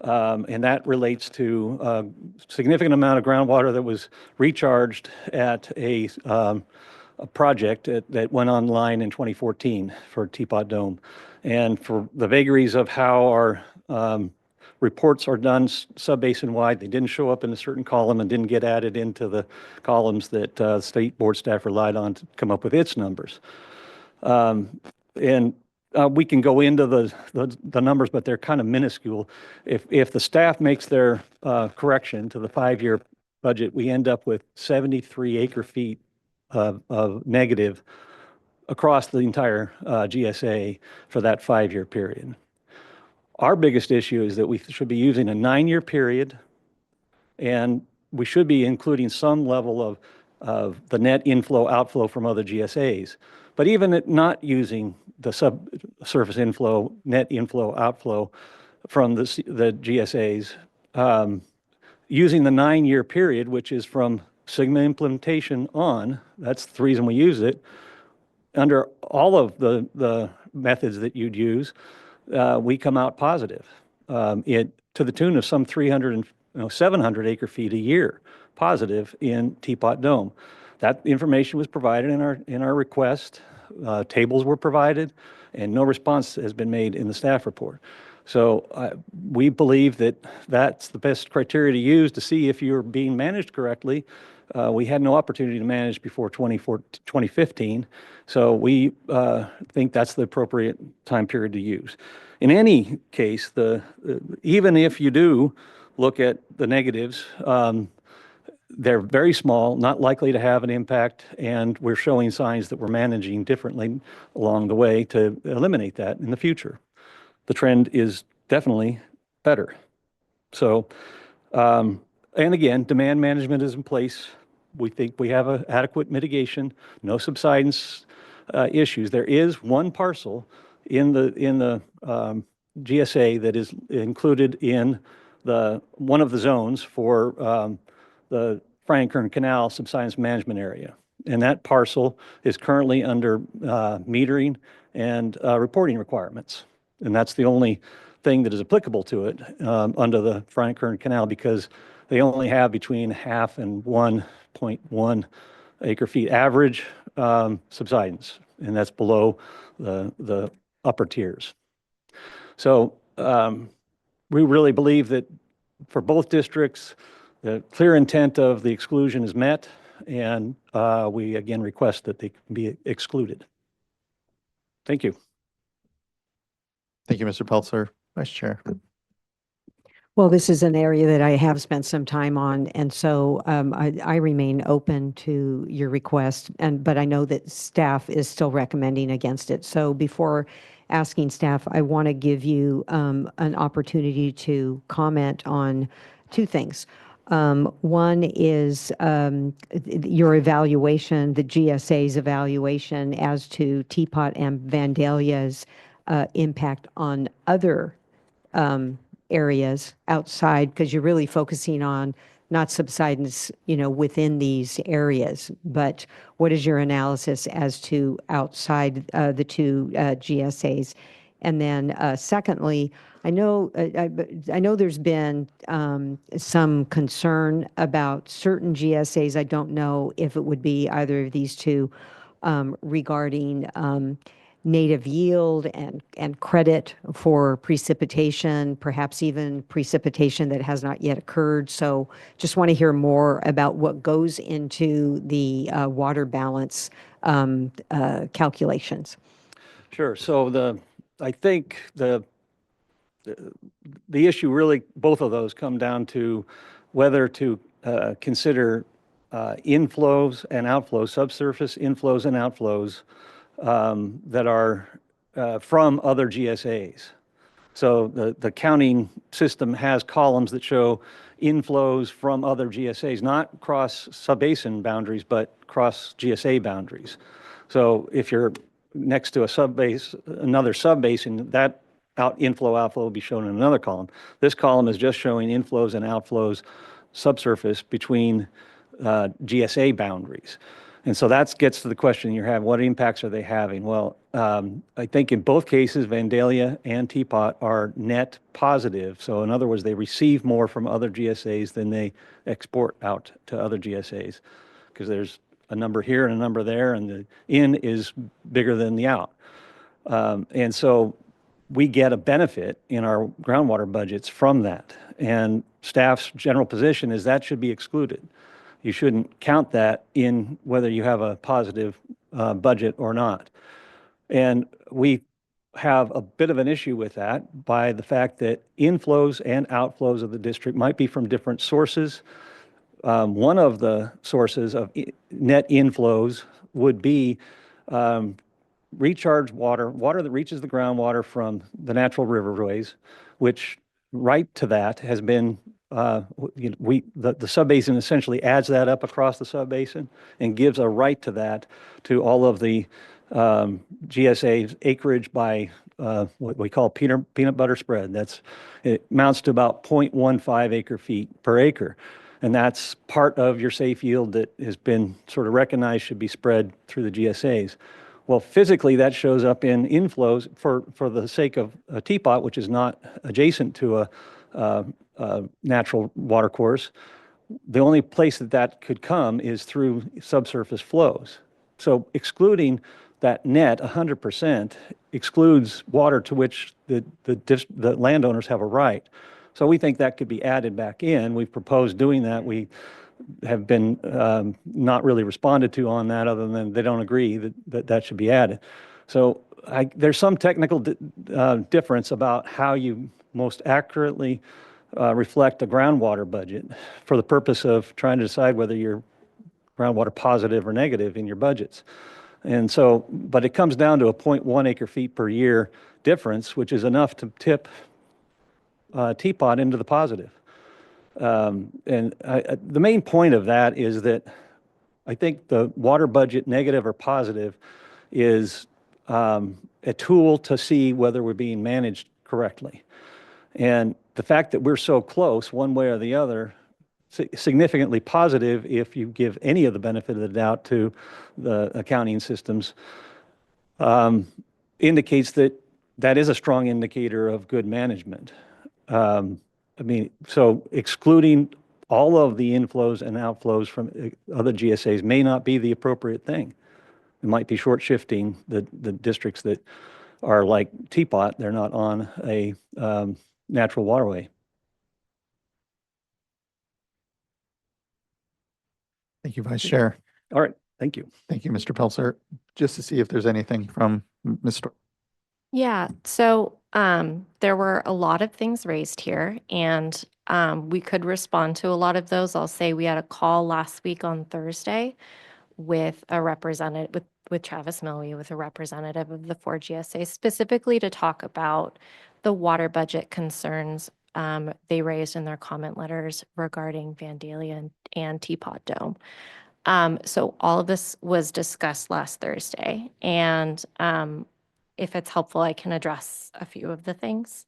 And that relates to a significant amount of groundwater that was recharged at a project that went online in 2014 for Teapot Dome. And for the vagaries of how our reports are done sub-basin-wide, they didn't show up in a certain column and didn't get added into the columns that state board staff relied on to come up with its numbers. We can go into the numbers, but they're kind of minuscule. If the staff makes their correction to the 5-year budget, we end up with 73 acre feet of negative across the entire GSA for that 5-year period. Our biggest issue is that we should be using a 9-year period, and we should be including some level of the net inflow outflow from other GSAs. But even at not using the subsurface inflow, net inflow outflow from the GSAs, using the 9-year period, which is from SIGMA implementation on, that's the reason we use it, under all of the methods that you'd use, we come out positive to the tune of some 700 acre feet a year positive in Teapot Dome. That information was provided in our request. Tables were provided, and no response has been made in the staff report. So we believe that that's the best criteria to use to see if you're being managed correctly. We had no opportunity to manage before 2015, so we think that's the appropriate time period to use. In any case, even if you do look at the negatives, they're very small, not likely to have an impact, and we're showing signs that we're managing differently along the way to eliminate that in the future. The trend is definitely better. So, and again, demand management is in place. We think we have adequate mitigation, no subsidence issues. There is one parcel in the GSA that is included in one of the zones for the Frank-Kern Canal subsidence management area. And that parcel is currently under metering and reporting requirements. And that's the only thing that is applicable to it under the Frank-Kern Canal, because they only have between 0.5 and 1.1 acre feet average subsidence, and that's below the upper tiers. So we really believe that for both districts, the clear intent of the exclusion is met, and we again request that they be excluded. Thank you. Thank you, Mr. Peltzer. Vice Chair. Well, this is an area that I have spent some time on, and so I remain open to your request, but I know that staff is still recommending against it. So before asking staff, I want to give you an opportunity to comment on two things. One is your evaluation, the GSA's evaluation as to Teapot and Vandalia's impact on other areas outside, because you're really focusing on not subsidence, within these areas, but what is your analysis as to outside the two GSAs? And then secondly, I know there's been some concern about certain GSAs. I don't know if it would be either of these two regarding native yield and credit for precipitation, perhaps even precipitation that has not yet occurred. So just want to hear more about what goes into the water balance calculations. Sure. So I think the issue really, both of those come down to whether to consider inflows and outflows, subsurface inflows and outflows that are from other GSAs. So the counting system has columns that show inflows from other GSAs, not cross subbasin boundaries, but cross GSA boundaries. So if you're next to another subbasin, that inflow outflow will be shown in another column. This column is just showing inflows and outflows subsurface between GSA boundaries. And so that gets to the question you have, what impacts are they having? Well, I think in both cases, Vandalia and Teapot are net positive. So in other words, they receive more from other GSAs than they export out to other GSAs, because there's a number here and a number there, and the in is bigger than the out. And so we get a benefit in our groundwater budgets from that. And staff's general position is that should be excluded. You shouldn't count that in whether you have a positive budget or not. And we have a bit of an issue with that by the fact that inflows and outflows of the district might be from different sources. One of the sources of net inflows would be recharged water that reaches the groundwater from the natural riverways, which right to that has been the subbasin essentially adds that up across the subbasin and gives a right to that to all of the GSA's acreage by what we call peanut butter spread. It amounts to about 0.15 acre feet per acre. And that's part of your safe yield that has been sort of recognized should be spread through the GSAs. Well, physically, that shows up in inflows for the sake of a Teapot, which is not adjacent to a natural water course. the only place that that could come is through subsurface flows. So excluding that net 100% excludes water to which the landowners have a right. So we think that could be added back in. We've proposed doing that. We have been not really responded to on that, other than they don't agree that should be added. So there's some technical difference about how you most accurately reflect a groundwater budget for the purpose of trying to decide whether you're groundwater positive or negative in your budgets. And so, but it comes down to a 0.1 acre feet per year difference, which is enough to tip Teapot into the positive. The main point of that is that I think the water budget, negative or positive, is a tool to see whether we're being managed correctly. And the fact that we're so close, one way or the other, significantly positive if you give any of the benefit of the doubt to the accounting systems, indicates that that is a strong indicator of good management. I mean, so excluding all of the inflows and outflows from other GSAs may not be the appropriate thing. It might be short shifting the districts that are like Teapot. They're not on a natural waterway. Thank you, Vice Chair. All right, thank you. Thank you, Mr. Pelzer. Just to see if there's anything from Mr. Yeah, so there were a lot of things raised here, and we could respond to a lot of those. I'll say we had a call last week on Thursday with a representative, with Travis Milwee, with a representative of the 4 GSAs, specifically to talk about the water budget concerns they raised in their comment letters regarding Vandalia and Teapot Dome. So all of this was discussed last Thursday, and if it's helpful, I can address a few of the things.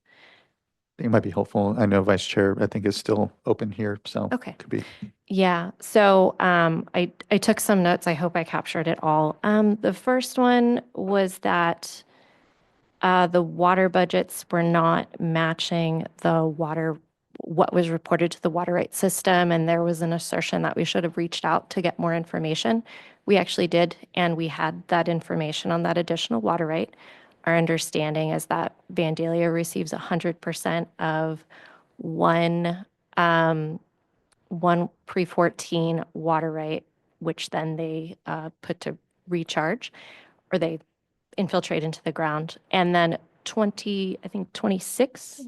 I think it might be helpful. I know Vice Chair, I think, is still open here, so Okay. could be. Yeah, so I took some notes. I hope I captured it all. The first one was that the water budgets were not matching what was reported to the water rights system, and there was an assertion that we should have reached out to get more information. We actually did, and we had that information on that additional water right. Our understanding is that Vandalia receives 100% of one pre-14 water right, which then they put to recharge, or they infiltrate into the ground. And then 26?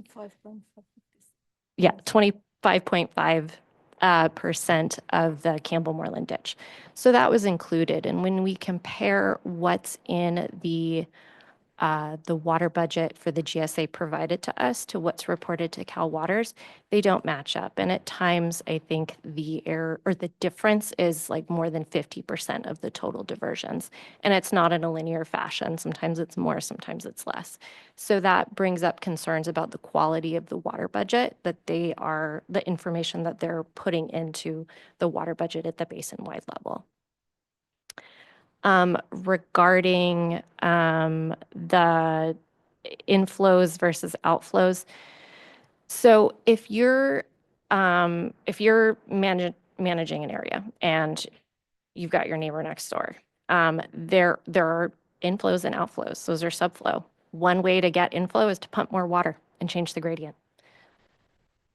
Yeah, 25.5% of the Campbell Moreland ditch. So that was included. And when we compare what's in the water budget for the GSA provided to us to what's reported to Cal Waters, they don't match up. And at times, I think the error or the difference is like more than 50% of the total diversions. And it's not in a linear fashion. Sometimes it's more, sometimes it's less. So that brings up concerns about the quality of the water budget, that the information that they're putting into the water budget at the basin-wide level. Regarding the inflows versus outflows. So if you're managing an area and you've got your neighbor next door, there are inflows and outflows. Those are subflow. One way to get inflow is to pump more water and change the gradient.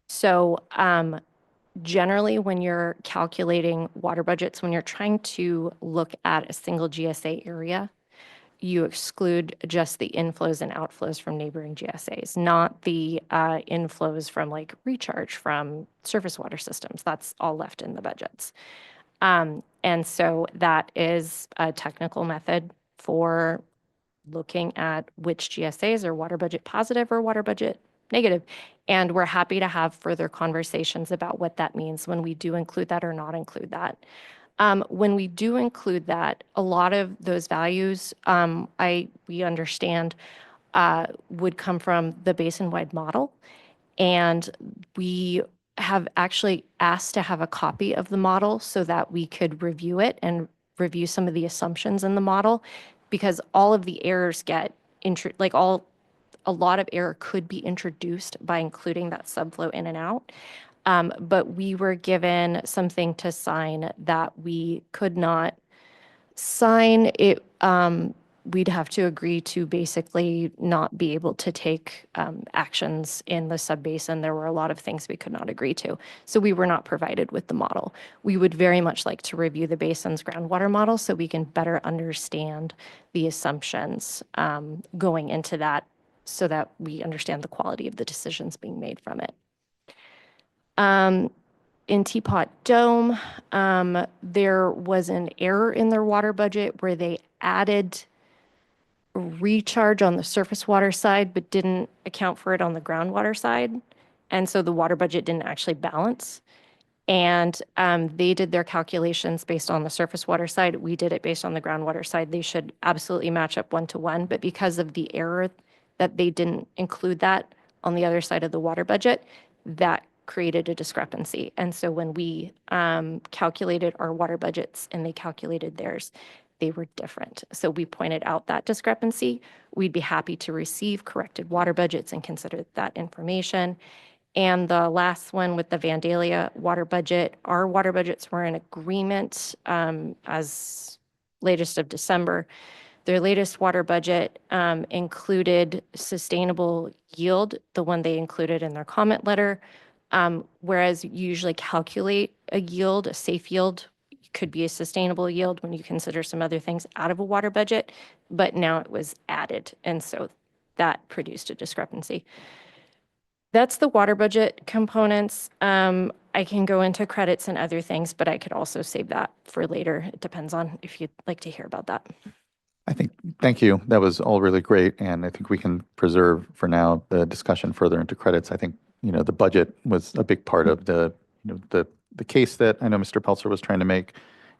So generally, when you're calculating water budgets, when you're trying to look at a single GSA area, you exclude just the inflows and outflows from neighboring GSAs, not the inflows from like recharge from surface water systems. That's all left in the budgets. And so that is a technical method for looking at which GSAs are water budget positive or water budget negative. And we're happy to have further conversations about what that means when we do include that or not include that. When we do include that, a lot of those values, we understand, would come from the basin-wide model. And we have actually asked to have a copy of the model so that we could review it and review some of the assumptions in the model, because all of the errors get a lot of error could be introduced by including that subflow in and out. But we were given something to sign that we could not sign. We'd have to agree to basically not be able to take actions in the subbasin. There were a lot of things we could not agree to. So we were not provided with the model. We would very much like to review the basin's groundwater model so we can better understand the assumptions going into that so that we understand the quality of the decisions being made from it. In Teapot Dome, there was an error in their water budget where they added recharge on the surface water side, but didn't account for it on the groundwater side. And so the water budget didn't actually balance. And they did their calculations based on the surface water side. We did it based on the groundwater side. They should absolutely match up 1-to-1. But because of the error that they didn't include that on the other side of the water budget, that created a discrepancy. And so when we calculated our water budgets and they calculated theirs, they were different. So we pointed out that discrepancy. We'd be happy to receive corrected water budgets and consider that information. And the last one with the Vandalia water budget, our water budgets were in agreement as latest of December. Their latest water budget included sustainable yield, the one they included in their comment letter, whereas you usually calculate a yield, a safe yield, could be a sustainable yield when you consider some other things out of a water budget, but now it was added. And so that produced a discrepancy. That's the water budget components. I can go into credits and other things, but I could also save that for later. It depends on if you'd like to hear about that. Thank you. That was all really great. And I think we can preserve for now the discussion further into credits. I think, the budget was a big part of the case that I know Mr. Pelzer was trying to make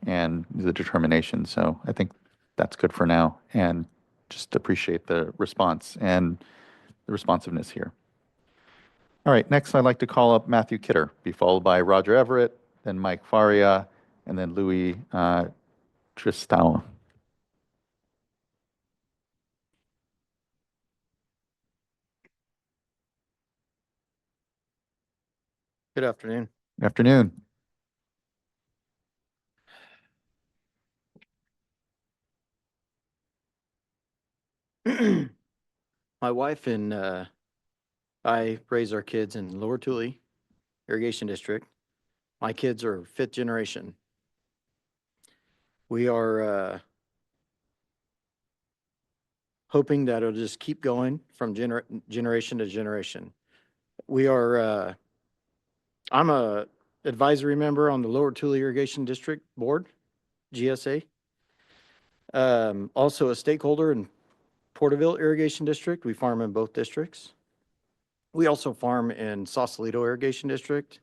and the determination. So I think that's good for now, and just appreciate the response and the responsiveness here. All right, next I'd like to call up Matthew Kidder, be followed by Roger Everett, then Mike Faria, and then Louis Tristão. Good afternoon. Good afternoon. My wife and I raise our kids in Lower Tule Irrigation District. My kids are fifth generation. We are hoping that it'll just keep going from generation to generation. We are, I'm a advisory member on the Lower Tule Irrigation District Board, GSA. Also a stakeholder in Porterville Irrigation District. We farm in both districts. We also farm in Sausalito Irrigation District.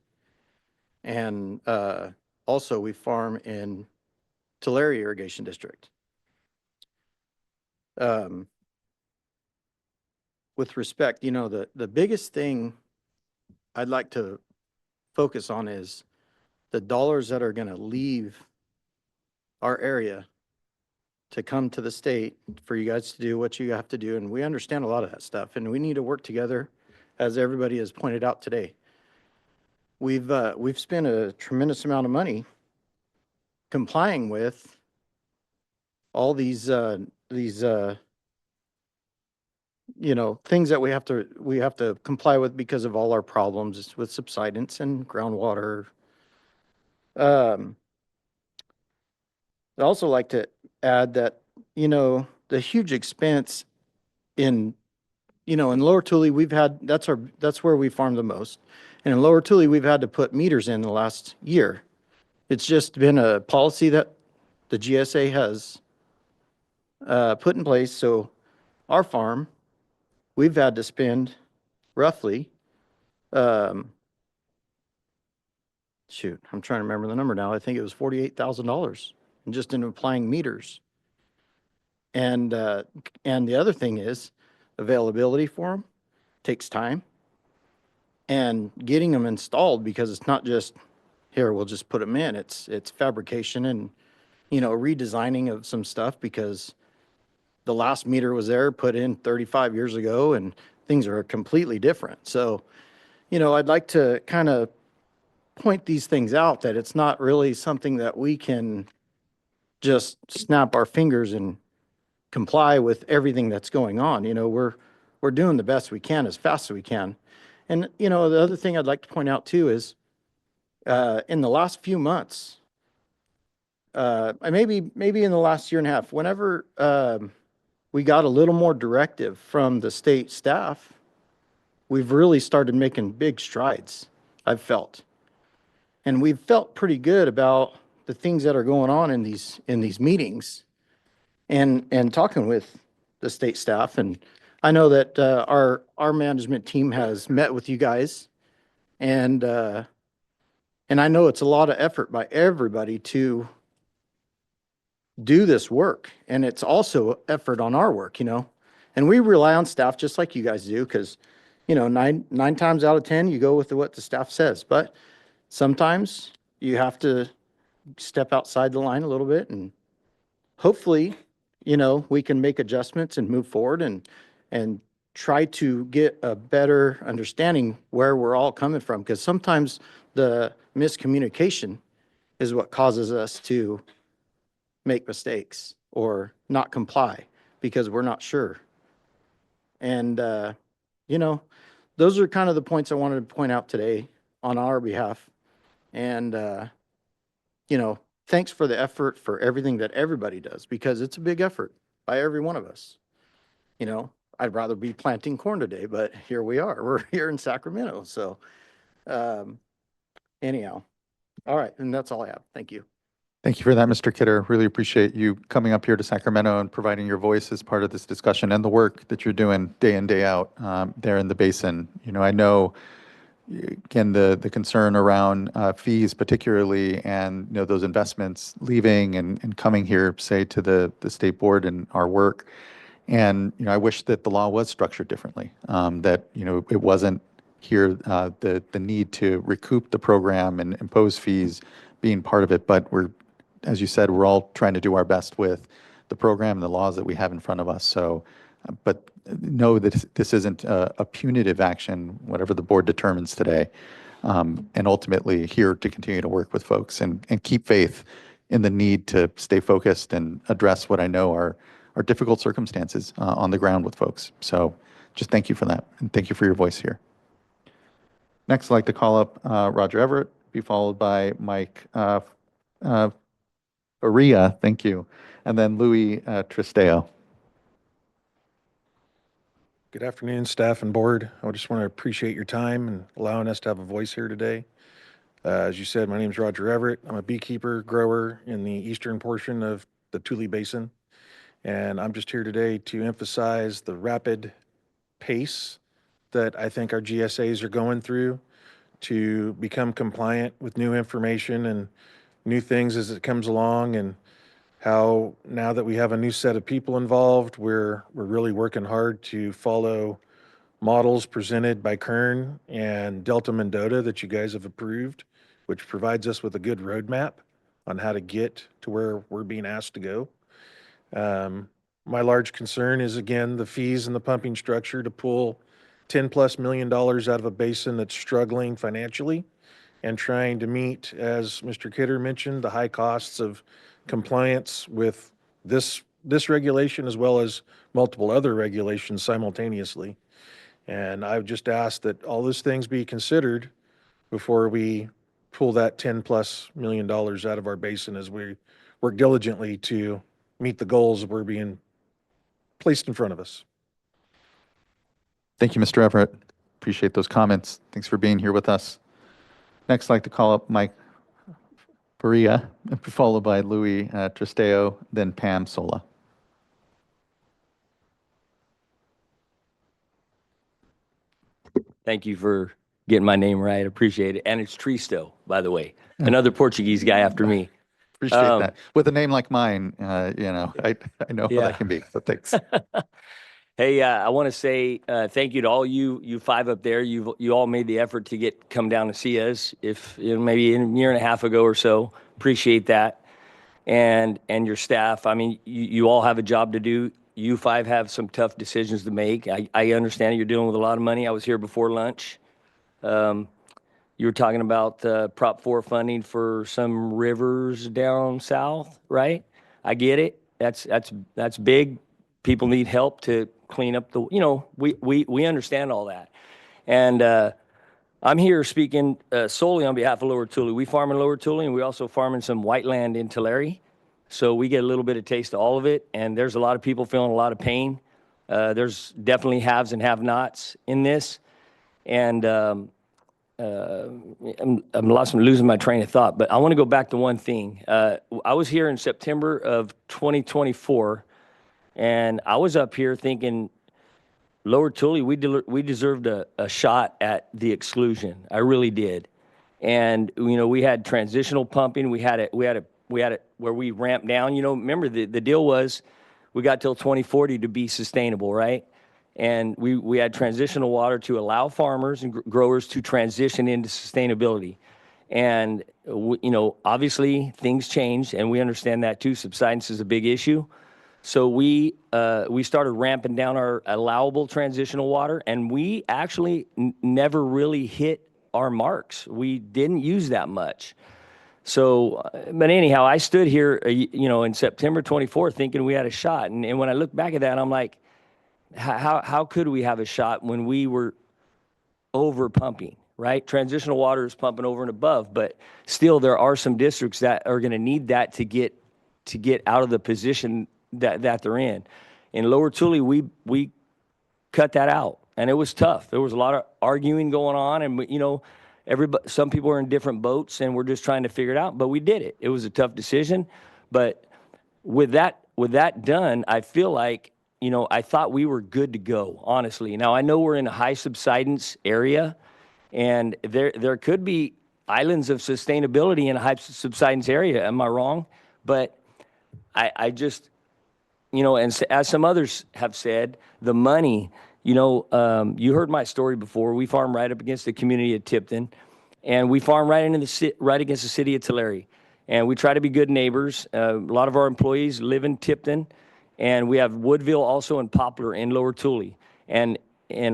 And also we farm in Tulare Irrigation District. With respect, the biggest thing I'd like to focus on is the dollars that are going to leave our area to come to the state for you guys to do what you have to do. And we understand a lot of that stuff, and we need to work together, as everybody has pointed out today. We've spent a tremendous amount of money complying with all these things that we have to comply with because of all our problems with subsidence and groundwater. I'd also like to add that, the huge expense in Lower Tule, that's where we farm the most. And in Lower Tule, we've had to put meters in the last year. It's just been a policy that the GSA has put in place. So our farm, we've had to spend roughly, I'm trying to remember the number now. I think it was $48,000 just in applying meters. And the other thing is availability for them takes time, and getting them installed, because it's not just here, we'll just put them in. It's fabrication and, redesigning of some stuff, because the last meter was there, put in 35 years ago, and things are completely different. So, I'd like to kind of point these things out, that it's not really something that we can just snap our fingers and comply with everything that's going on. You know, we're doing the best we can as fast as we can. And, you know, the other thing I'd like to point out too is, in the last few months, maybe in the last year and a half, whenever, we got a little more directive from the state staff, we've really started making big strides, I've felt. And we've felt pretty good about the things that are going on in these meetings and talking with the state staff. And I know that our management team has met with you guys, and I know it's a lot of effort by everybody to do this work, and it's also effort on our work, you know. And we rely on staff just like you guys do, because, you know, nine times out of 10, you go with what the staff says. But sometimes you have to step outside the line a little bit, and hopefully, you know, we can make adjustments and move forward and try to get a better understanding where we're all coming from, because sometimes the miscommunication is what causes us to make mistakes or not comply because we're not sure. And, you know, those are kind of the points I wanted to point out today on our behalf. And, you know, thanks for the effort for everything that everybody does, because it's a big effort by every one of us. You know, I'd rather be planting corn today, but here we are. We're here in Sacramento. So, anyhow, all right. And that's all I have. Thank you. Thank you for that, Mr. Kidder. Really appreciate you coming up here to Sacramento and providing your voice as part of this discussion and the work that you're doing day in, day out there in the basin. You know, I know, again, the concern around fees particularly, and, you know, those investments leaving and coming here, say, to the state board and our work. And, you know, I wish that the law was structured differently, that, you know, it wasn't here, the need to recoup the program and impose fees being part of it. But we're, as you said, we're all trying to do our best with the program and the laws that we have in front of us. So, but know that this isn't a punitive action, whatever the board determines today. And ultimately here to continue to work with folks and keep faith in the need to stay focused and address what I know are difficult circumstances on the ground with folks. So just thank you for that. And thank you for your voice here. Next, I'd like to call up Roger Everett, be followed by Mike Faria, thank you, and then Louis Tristeo. Good afternoon, staff and board. I just want to appreciate your time and allowing us to have a voice here today. As you said, my name is Roger Everett. I'm a beekeeper, grower in the eastern portion of the Tule Basin. And I'm just here today to emphasize the rapid pace that I think our GSAs are going through to become compliant with new information and new things as it comes along, and how now that we have a new set of people involved, we're really working hard to follow models presented by Kern and Delta Mendota that you guys have approved, which provides us with a good roadmap on how to get to where we're being asked to go. My large concern is, again, the fees and the pumping structure to pull $10+ million out of a basin that's struggling financially and trying to meet, as Mr. Kidder mentioned, the high costs of compliance with this regulation as well as multiple other regulations simultaneously. And I would just ask that all those things be considered before we pull that $10+ million out of our basin as we work diligently to meet the goals that were being placed in front of us. Thank you, Mr. Everett. Appreciate those comments. Thanks for being here with us. Next, I'd like to call up Mike Faria, followed by Louis Tristeo, then Pam Sola. Thank you for getting my name right. Appreciate it. And it's Tristo, by the way. Another Portuguese guy after me. Appreciate that. With a name like mine, you know, I know how that can be, so thanks. Hey, I want to say thank you to all you five up there. You all made the effort to come down to see us. If you know, maybe a year and a half ago or so, appreciate that, and your staff. I mean, you all have a job to do. You five have some tough decisions to make. I understand you're dealing with a lot of money. I was here before lunch. You you were talking about Prop 4 funding for some rivers down south, right? I get it. That's big. People need help to clean up the, we understand all that. And I'm here speaking solely on behalf of Lower Tule. We farm in Lower Tule, and we also farm in some white land in Tulare. So we get a little bit of taste of all of it, and there's a lot of people feeling a lot of pain. There's definitely haves and have-nots in this. And I'm losing my train of thought, but I want to go back to one thing. I was here in September of 2024, and I was up here thinking, Lower Tule, we deserved a shot at the exclusion. I really did. And, we had transitional pumping. We had it where we ramped down. Remember the deal was we got till 2040 to be sustainable, right? And we had transitional water to allow farmers and growers to transition into sustainability. And, obviously things changed, and we understand that too. Subsidence is a big issue. So we started ramping down our allowable transitional water, and we actually never really hit our marks. We didn't use that much. So, but anyhow, I stood here, in September 24th thinking we had a shot. And when I look back at that, I'm like, how could we have a shot when we were over pumping, right? Transitional water is pumping over and above, but still there are some districts that are going to need that to get out of the position that they're in. In Lower Tule, we cut that out, and it was tough. There was a lot of arguing going on, and some people are in different boats, and we're just trying to figure it out. But we did it. It was a tough decision, but with that done, I feel like I thought we were good to go. Honestly, now I know we're in a high subsidence area, and there could be islands of sustainability in a high subsidence area. Am I wrong? But I just and as some others have said, the money, you heard my story before. We farm right up against the community of Tipton, and we farm right against the city of Tulare. And we try to be good neighbors. A lot of our employees live in Tipton, and we have Woodville also in Poplar in Lower Tule. And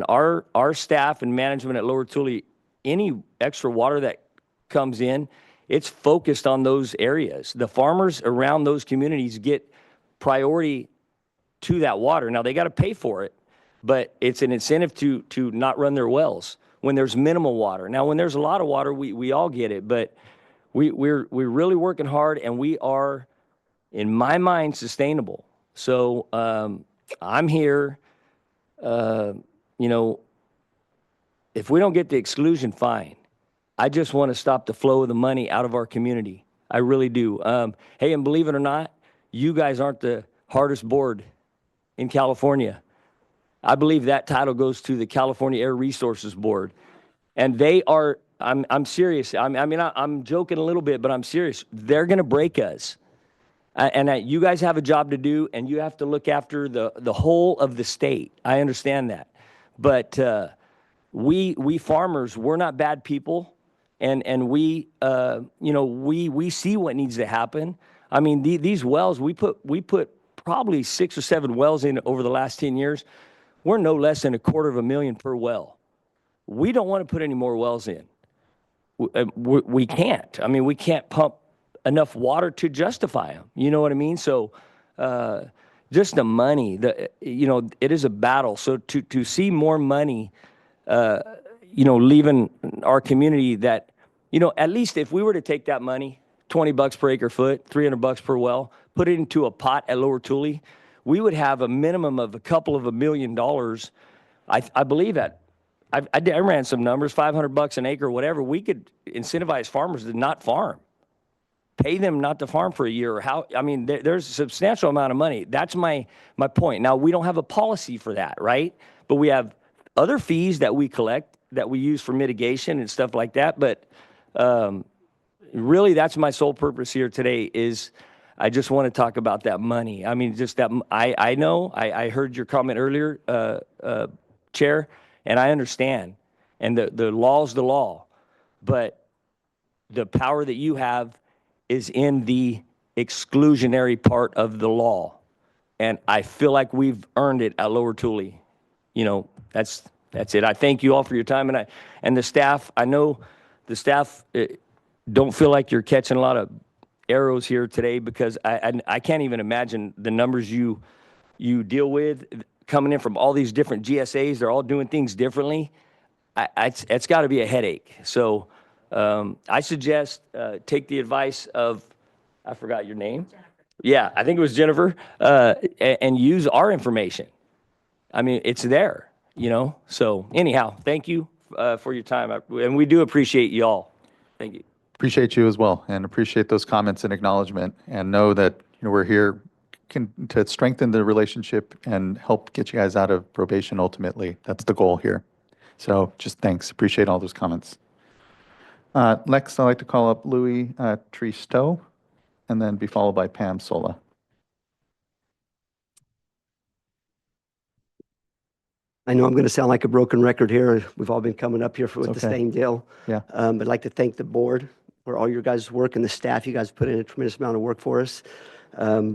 our staff and management at Lower Tule, any extra water that comes in, it's focused on those areas. The farmers around those communities get priority to that water. Now, they got to pay for it, but it's an incentive to not run their wells when there's minimal water. Now, when there's a lot of water, we all get it, but we're really working hard, and we are, in my mind, sustainable. So I'm here, if we don't get the exclusion, fine. I just want to stop the flow of the money out of our community. I really do. Hey, and believe it or not, you guys aren't the hardest board in California. I believe that title goes to the California Air Resources Board. And they are, I'm serious. I'm joking a little bit, but I'm serious. They're going to break us. And you guys have a job to do, and you have to look after the whole of the state. I understand that. But we farmers, we're not bad people. And we see what needs to happen. I mean, these wells, we put probably 6 or 7 wells in over the last 10 years. We're no less than $250,000 per well. We don't want to put any more wells in. We can't. I mean, we can't pump enough water to justify them. You know what I mean? So just the money, it is a battle. So to see more money, leaving our community that, at least if we were to take that money, $20 per acre foot, $300 per well, put it into a pot at Lower Tule, we would have a minimum of a couple of $1 million. I believe that. I ran some numbers, $500 an acre, whatever. We could incentivize farmers to not farm, pay them not to farm for a year. There's a substantial amount of money. That's my point. Now, we don't have a policy for that, right? But we have other fees that we collect that we use for mitigation and stuff like that. But really, that's my sole purpose here today is I just want to talk about that money. I mean, just that I know, I heard your comment earlier, Chair, and I understand. And the law's the law. But the power that you have is in the exclusionary part of the law. And I feel like we've earned it at Lower Tule. That's it. I thank you all for your time, and the staff. I know the staff don't feel like you're catching a lot of arrows here today, because I can't even imagine the numbers you deal with coming in from all these different GSAs. They're all doing things differently. It's got to be a headache. So I suggest take the advice of, I forgot your name. Jennifer. Yeah, I think it was Jennifer, and use our information. I mean, it's there, you know? So anyhow, thank you for your time. And we do appreciate you all. Thank you. Appreciate you as well, and appreciate those comments and acknowledgement, and know that we're here to strengthen the relationship and help get you guys out of probation ultimately. That's the goal here. So just thanks. Appreciate all those comments. Next, I'd like to call up Louis Tristo, and then be followed by Pam Sola. I know I'm going to sound like a broken record here. We've all been coming up here with the okay. same deal. Yeah. But I'd like to thank the board for all your guys' work and the staff. You guys put in a tremendous amount of work for us.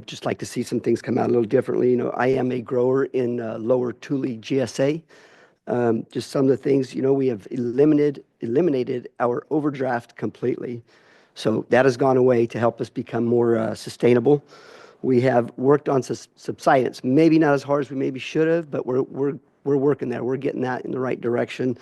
Just like to see some things come out a little differently. You know, I am a grower in Lower Tule GSA. Just some of the things, you know, we have eliminated our overdraft completely. So that has gone away to help us become more sustainable. We have worked on subsidence, maybe not as hard as we maybe should have, but we're working there. We're getting that in the right direction.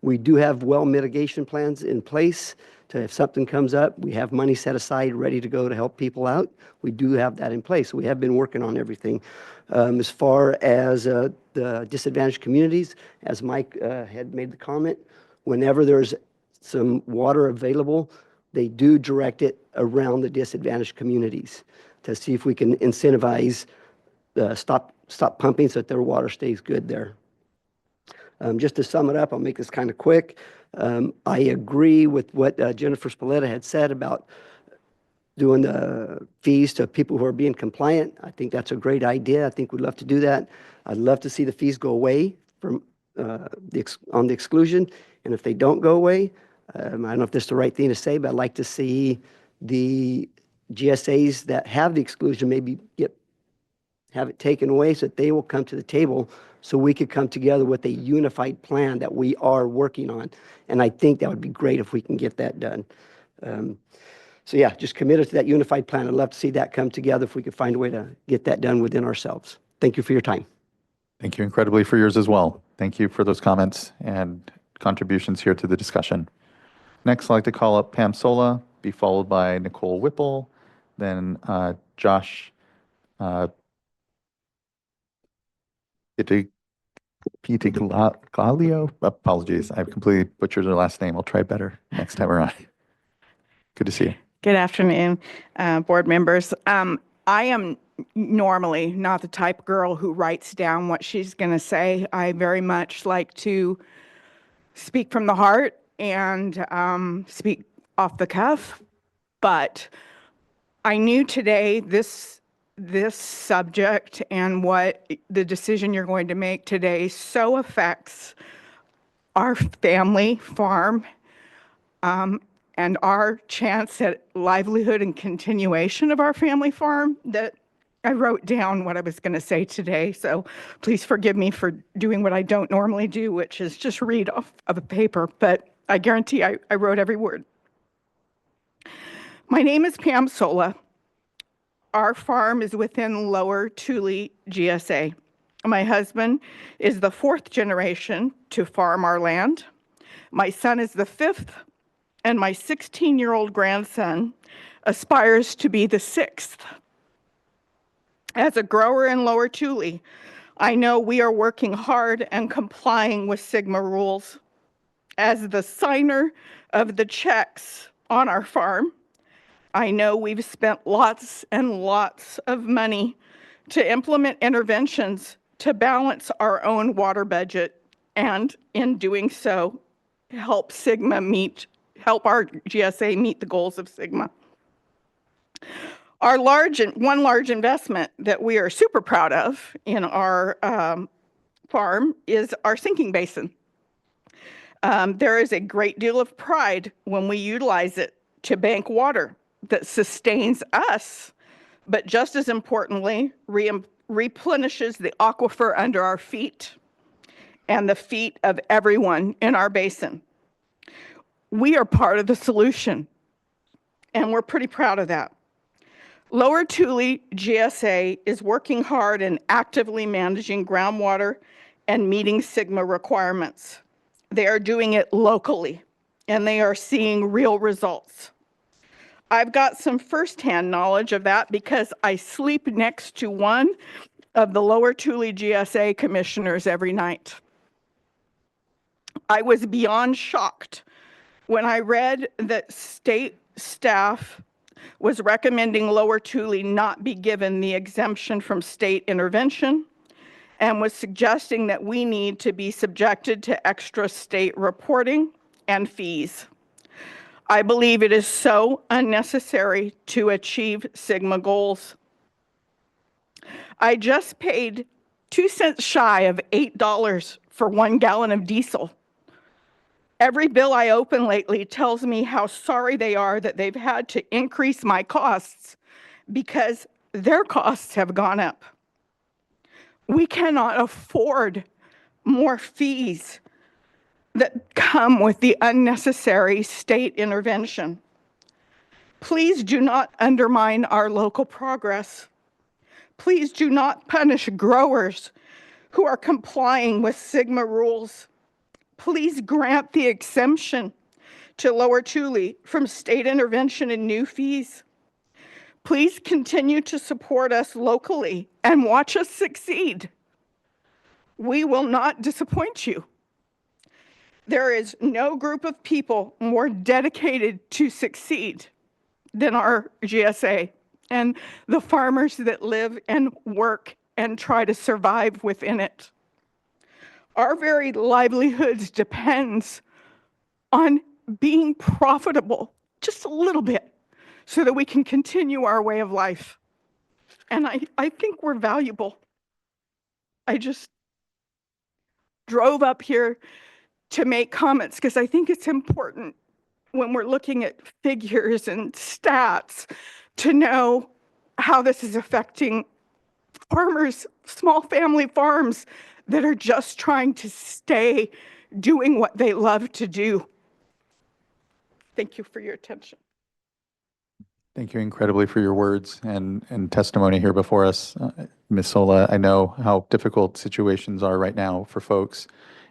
We do have well mitigation plans in place to, if something comes up, we have money set aside ready to go to help people out. We do have that in place. We have been working on everything. As far as the disadvantaged communities, as Mike had made the comment, whenever there's some water available, they do direct it around the disadvantaged communities to see if we can incentivize stop pumping so that their water stays good there. Just to sum it up, I'll make this kind of quick. I agree with what Jennifer Spalletta had said about doing the fees to people who are being compliant. I think that's a great idea. I think we'd love to do that. I'd love to see the fees go away from on the exclusion. And if they don't go away, I don't know if this is the right thing to say, but I'd like to see the GSAs that have the exclusion maybe have it taken away so that they will come to the table so we could come together with a unified plan that we are working on. And I think that would be great if we can get that done. So yeah, just committed to that unified plan. I'd love to see that come together if we could find a way to get that done within ourselves. Thank you for your time. Thank you incredibly for yours as well. Thank you for those comments and contributions here to the discussion. Next, I'd like to call up Pam Sola, be followed by Nicole Whipple, then Josh Pitiglio. Apologies, I've completely butchered her last name. I'll try better next time around. Good to see you. Good afternoon, board members. I am normally not the type of girl who writes down what she's going to say. I very much like to speak from the heart and speak off the cuff. But I knew today this subject and what the decision you're going to make today so affects our family farm and our chance at livelihood and continuation of our family farm that I wrote down what I was going to say today. So please forgive me for doing what I don't normally do, which is just read off of a paper, but I guarantee I wrote every word. My name is Pam Sola. Our farm is within Lower Tule GSA. My husband is the 4th generation to farm our land. My son is the 5th, and my 16-year-old grandson aspires to be the 6th. As a grower in Lower Tule, I know we are working hard and complying with SGMA rules. As the signer of the checks on our farm, I know we've spent lots and lots of money to implement interventions to balance our own water budget, and in doing so, help our GSA meet the goals of SGMA. Our one large investment that we are super proud of in our farm is our sinking basin. There is a great deal of pride when we utilize it to bank water that sustains us, but just as importantly, replenishes the aquifer under our feet and the feet of everyone in our basin. We are part of the solution, and we're pretty proud of that. Lower Tule GSA is working hard and actively managing groundwater and meeting SGMA requirements. They are doing it locally, and they are seeing real results. I've got some firsthand knowledge of that because I sleep next to one of the Lower Tule GSA commissioners every night. I was beyond shocked when I read that state staff was recommending Lower Tule not be given the exemption from state intervention and was suggesting that we need to be subjected to extra state reporting and fees. I believe it is so unnecessary to achieve SGMA goals. I just paid 2 cents shy of $8 for 1 gallon of diesel. Every bill I open lately tells me how sorry they are that they've had to increase my costs because their costs have gone up. We cannot afford more fees that come with the unnecessary state intervention. Please do not undermine our local progress. Please do not punish growers who are complying with SGMA rules. Please grant the exemption to Lower Tule from state intervention and new fees. Please continue to support us locally and watch us succeed. We will not disappoint you. There is no group of people more dedicated to succeed than our GSA and the farmers that live and work and try to survive within it. Our very livelihoods depends on being profitable just a little bit so that we can continue our way of life. And I think we're valuable. I just drove up here to make comments because I think it's important when we're looking at figures and stats to know how this is affecting farmers, small family farms that are just trying to stay doing what they love to do. Thank you for your attention. Thank you incredibly for your words and testimony here before us. Ms. Sola, I know how difficult situations are right now for folks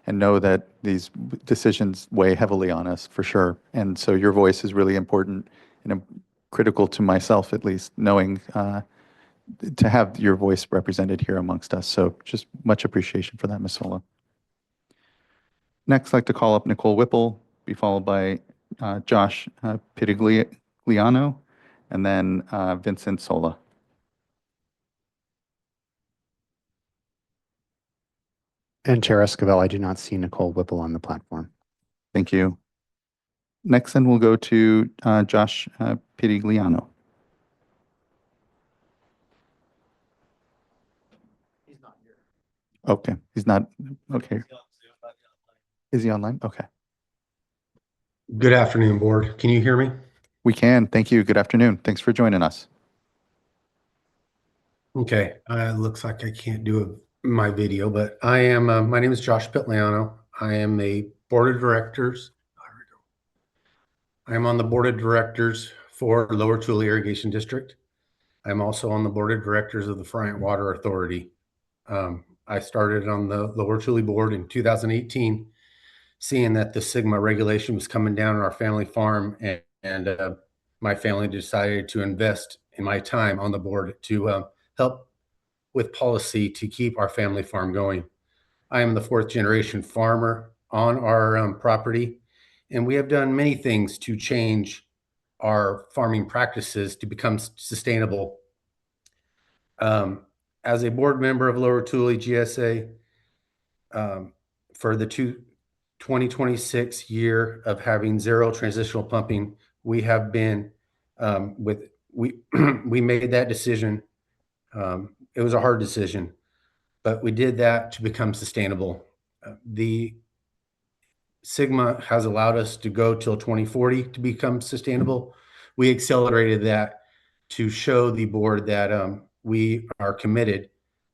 and know that these decisions weigh heavily on us for sure. And so your voice is really important and critical to myself, at least, knowing to have your voice represented here amongst us. So just much appreciation for that, Ms. Sola. Next, I'd like to call up Nicole Whipple, be followed by Josh Pitigliano, and then Vincent Sola. And Chair Esquivel, I do not see Nicole Whipple on the platform. Thank you. Next, then we'll go to Josh Pitigliano. He's not here. Okay, he's not, okay. Is he online? Okay. Good afternoon, board. Can you hear me? We can. Thank you. Good afternoon. Thanks for joining us. Okay. Looks like I can't do my video, but I am, my name is Josh Pitliano. I am a board of directors. I am on the board of directors for Lower Tule Irrigation District. I'm also on the board of directors of the Friant Water Authority. I started on the Lower Tule board in 2018, seeing that the SGMA regulation was coming down on our family farm, and my family decided to invest in my time on the board to help with policy to keep our family farm going. I am the 4th generation farmer on our property, and we have done many things to change our farming practices to become sustainable. As a board member of Lower Tule GSA, for the 2026 year of having zero transitional pumping, we have been we made that decision. It was a hard decision, but we did that to become sustainable. The SGMA has allowed us to go till 2040 to become sustainable. We accelerated that to show the board that we are committed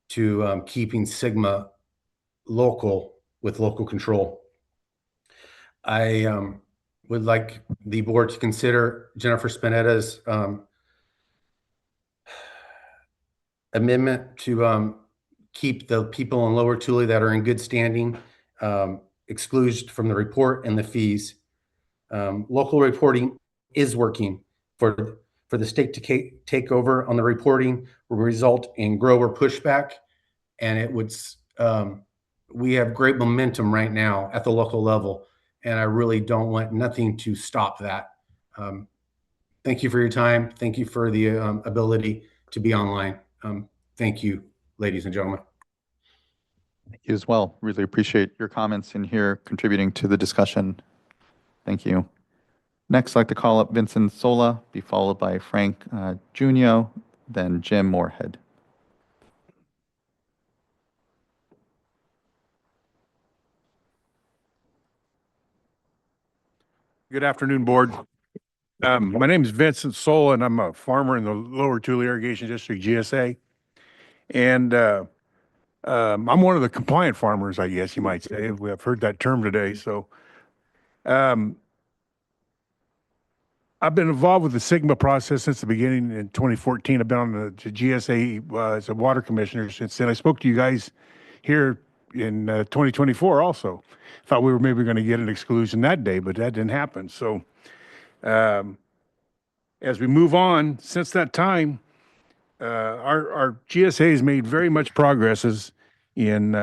to keeping SGMA local with local control. I would like the board to consider Jennifer Spinetta's amendment to keep the people in Lower Tule that are in good standing excluded from the report and the fees. Local reporting is working. For the state to take over on the reporting will result in grower pushback, and it would we have great momentum right now at the local level, and I really don't want nothing to stop that. Thank you for your time. Thank you for the ability to be online. Thank you, ladies and gentlemen. Thank you as well. Really appreciate your comments in here contributing to the discussion. Thank you. Next, I'd like to call up Vincent Sola, be followed by Frank Junio, then Jim Moorhead. Good afternoon, board. My name is Vincent Sola, and I'm a farmer in the Lower Tule Irrigation District, GSA. And I'm one of the compliant farmers, I guess you might say. We have heard that term today. So I've been involved with the Sigma process since the beginning in 2014. I've been on the GSA as a water commissioner since then. I spoke to you guys here in 2024 also. Thought we were maybe going to get an exclusion that day, but that didn't happen. So as we move on, since that time, our GSA has made very much progresses in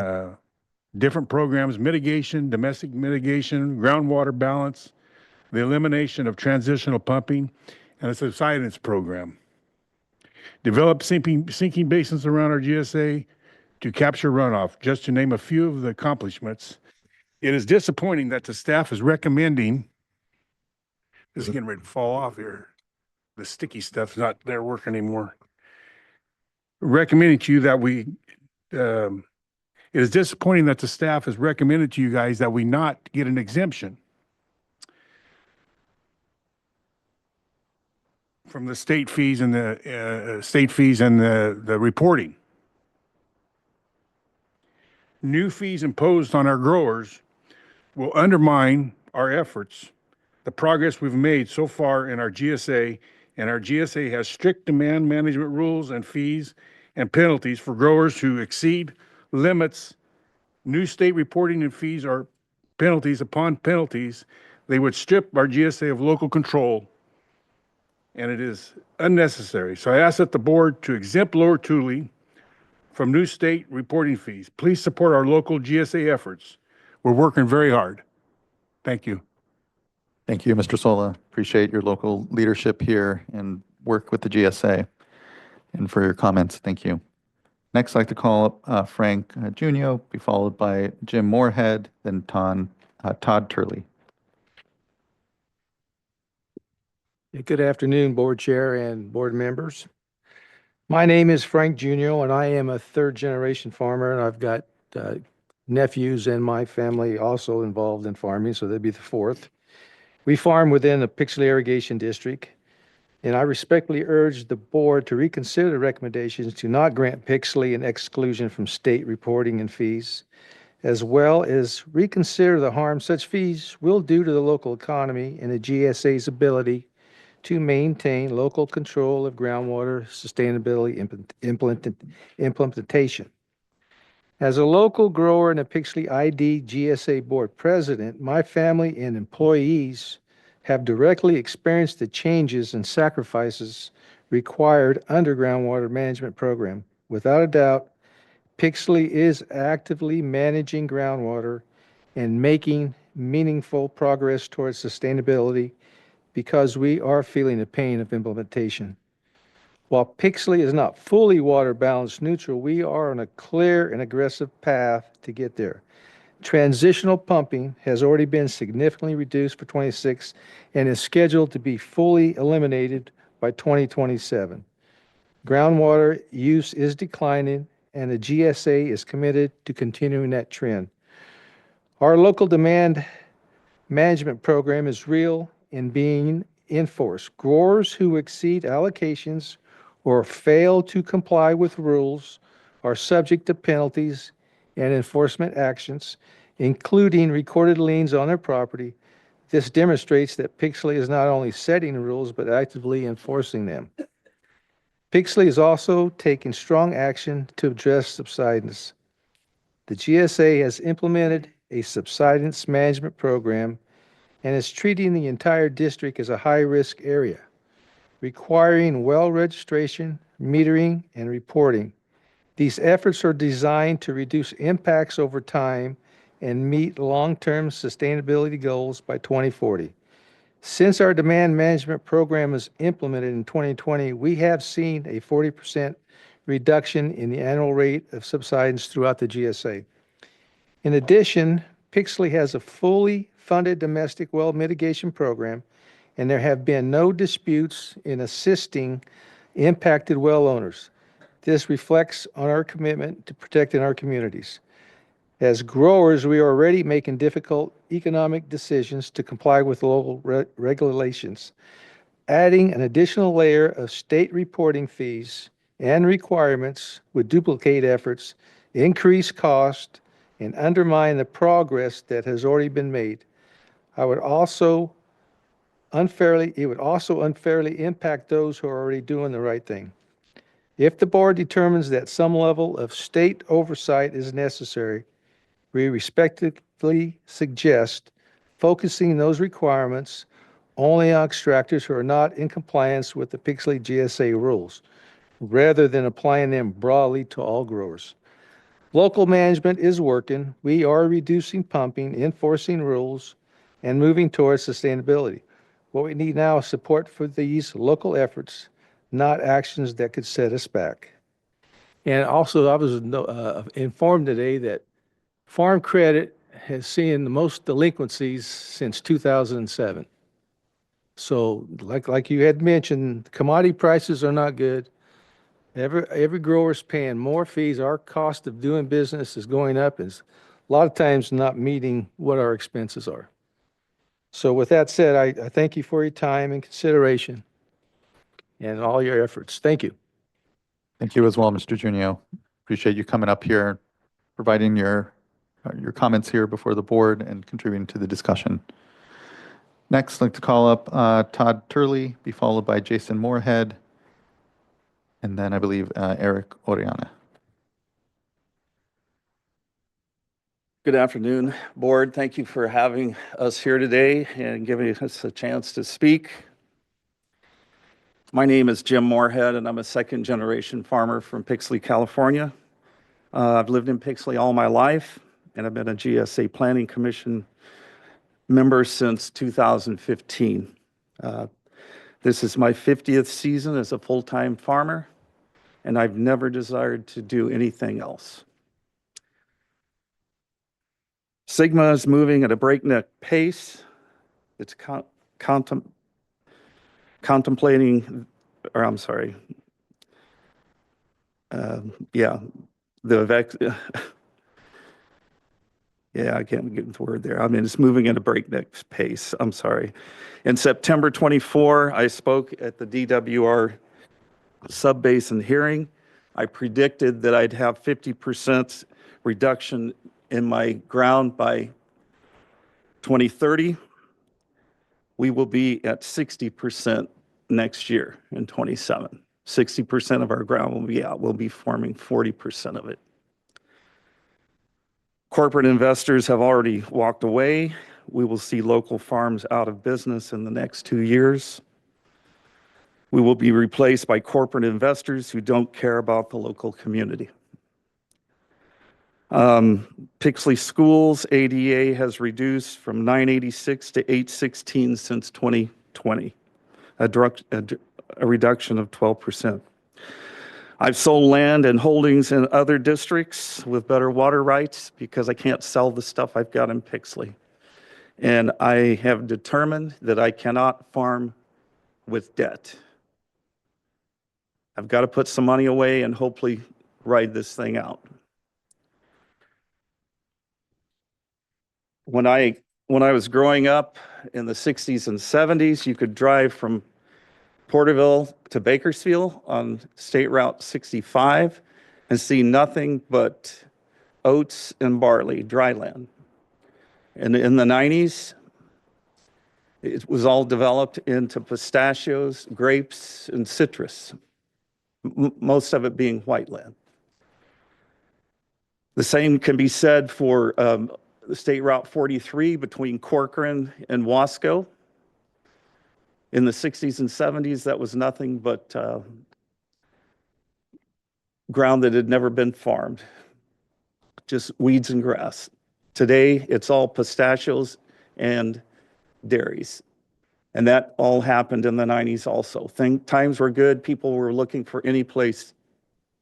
different programs: mitigation, domestic mitigation, groundwater balance, the elimination of transitional pumping, and a subsidence program. Develop sinking basins around our GSA to capture runoff, just to name a few of the accomplishments. It is disappointing that the staff is recommending, this is getting ready to fall off here. The sticky stuff's not there working anymore. Recommending to you that it is disappointing that the staff has recommended to you guys that we not get an exemption from the state fees and the reporting. New fees imposed on our growers will undermine our efforts, the progress we've made so far in our GSA, and our GSA has strict demand management rules and fees and penalties for growers who exceed limits. New state reporting and fees are penalties upon penalties. They would strip our GSA of local control, and it is unnecessary. So I ask that the board to exempt Lower Tule from new state reporting fees. Please support our local GSA efforts. We're working very hard. Thank you. Thank you, Mr. Sola. Appreciate your local leadership here and work with the GSA, and for your comments. Thank you. Next, I'd like to call up Frank Junio, be followed by Jim Moorhead, then Todd Turley. Good afternoon, board chair and board members. My name is Frank Junio, and I am a third-generation farmer, and I've got nephews and my family also involved in farming, so they'd be the fourth. We farm within the Pixley Irrigation District, and I respectfully urge the board to reconsider the recommendations to not grant Pixley an exclusion from state reporting and fees, as well as reconsider the harm such fees will do to the local economy and the GSA's ability to maintain local control of groundwater sustainability implementation. As a local grower and a Pixley ID GSA board president, my family and employees have directly experienced the changes and sacrifices required under groundwater management program. Without a doubt, Pixley is actively managing groundwater and making meaningful progress towards sustainability because we are feeling the pain of implementation. While Pixley is not fully water balance neutral, we are on a clear and aggressive path to get there. Transitional pumping has already been significantly reduced for 26 and is scheduled to be fully eliminated by 2027. Groundwater use is declining, and the GSA is committed to continuing that trend. Our local demand management program is real and being enforced. Growers who exceed allocations or fail to comply with rules are subject to penalties and enforcement actions, including recorded liens on their property. This demonstrates that Pixley is not only setting rules, but actively enforcing them. Pixley is also taking strong action to address subsidence. The GSA has implemented a subsidence management program and is treating the entire district as a high-risk area, requiring well registration, metering, and reporting. These efforts are designed to reduce impacts over time and meet long-term sustainability goals by 2040. Since our demand management program was implemented in 2020, we have seen a 40% reduction in the annual rate of subsidence throughout the GSA. In addition, Pixley has a fully funded domestic well mitigation program, and there have been no disputes in assisting impacted well owners. This reflects on our commitment to protecting our communities. As growers, we are already making difficult economic decisions to comply with local regulations. Adding an additional layer of state reporting fees and requirements would duplicate efforts, increase cost, and undermine the progress that has already been made. It would also unfairly impact those who are already doing the right thing. If the board determines that some level of state oversight is necessary, we respectfully suggest focusing those requirements only on extractors who are not in compliance with the Pixley GSA rules, rather than applying them broadly to all growers. Local management is working. We are reducing pumping, enforcing rules, and moving towards sustainability. What we need now is support for these local efforts, not actions that could set us back. And also, I was informed today that Farm Credit has seen the most delinquencies since 2007. So like you had mentioned, commodity prices are not good. Every grower's paying more fees. Our cost of doing business is going up, and a lot of times not meeting what our expenses are. So with that said, I thank you for your time and consideration and all your efforts. Thank you. Thank you as well, Mr. Junio. Appreciate you coming up here, providing your comments here before the board and contributing to the discussion. Next, I'd like to call up Todd Turley, be followed by Jason Moorhead, and then I believe Eric Oriana. Good afternoon, board. Thank you for having us here today and giving us a chance to speak. My name is Jim Moorhead, and I'm a second-generation farmer from Pixley, California. I've lived in Pixley all my life, and I've been a GSA Planning Commission member since 2015. This is my 50th season as a full-time farmer, and I've never desired to do anything else. Sigma is moving at a breakneck pace. It's contemplating, or I'm sorry, yeah, yeah, I can't get the word there. I mean, it's moving at a breakneck pace. I'm sorry. In September 24, I spoke at the DWR sub-basin hearing. I predicted that I'd have 50% reduction in my ground by 2030. We will be at 60% next year in 27. 60% of our ground will be out. We'll be forming 40% of it. Corporate investors have already walked away. We will see local farms out of business in the next 2 years. We will be replaced by corporate investors who don't care about the local community. Pixley Schools ADA has reduced from 986 to 816 since 2020, a reduction of 12%. I've sold land and holdings in other districts with better water rights because I can't sell the stuff I've got in Pixley. And I have determined that I cannot farm with debt. I've got to put some money away and hopefully ride this thing out. When I was growing up in the 60s and 70s, you could drive from Porterville to Bakersfield on State Route 65 and see nothing but oats and barley, dry land. And in the 90s, It was all developed into pistachios, grapes, and citrus, most of it being whiteland. The same can be said for the State Route 43 between Corcoran and Wasco. In the 60s and 70s, that was nothing but ground that had never been farmed, just weeds and grass. Today, it's all pistachios and dairies. And that all happened in the 90s also. Times were good. People were looking for any place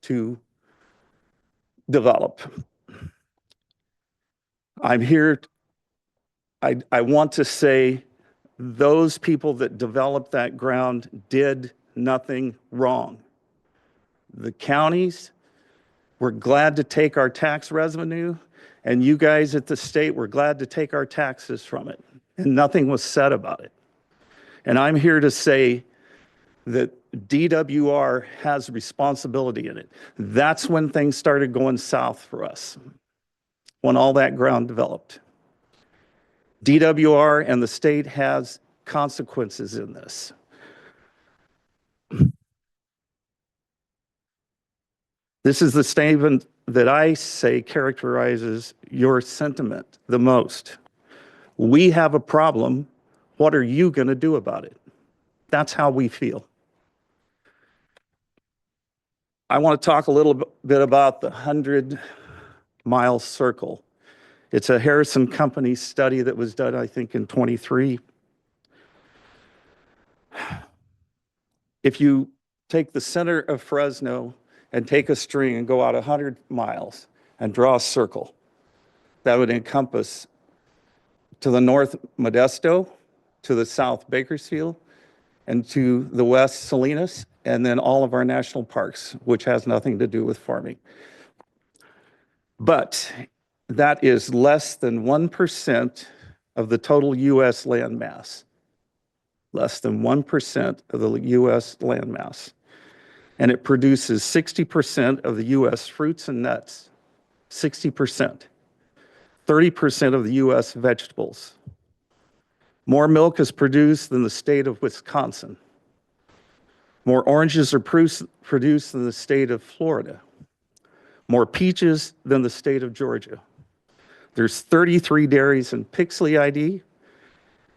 to develop. I'm here, I want to say those people that developed that ground did nothing wrong. The counties were glad to take our tax revenue, and you guys at the state were glad to take our taxes from it, and nothing was said about it. And I'm here to say that DWR has responsibility in it. That's when things started going south for us, when all that ground developed. DWR and the state has consequences in this. This is the statement that I say characterizes your sentiment the most. We have a problem. What are you going to do about it? That's how we feel. I want to talk a little bit about the 100-mile circle. It's a Harrison Company study that was done, I think, in 23. If you take the center of Fresno and take a string and go out 100 miles and draw a circle, that would encompass to the north Modesto, to the south Bakersfield, and to the west Salinas, and then all of our national parks, which has nothing to do with farming. But that is less than 1% of the total U.S. land mass. Less than 1% of the U.S. land mass. And it produces 60% of the U.S. fruits and nuts. 60%. 30% of the U.S. vegetables. More milk is produced than the state of Wisconsin. More oranges are produced than the state of Florida. More peaches than the state of Georgia. There's 33 dairies in Pixley ID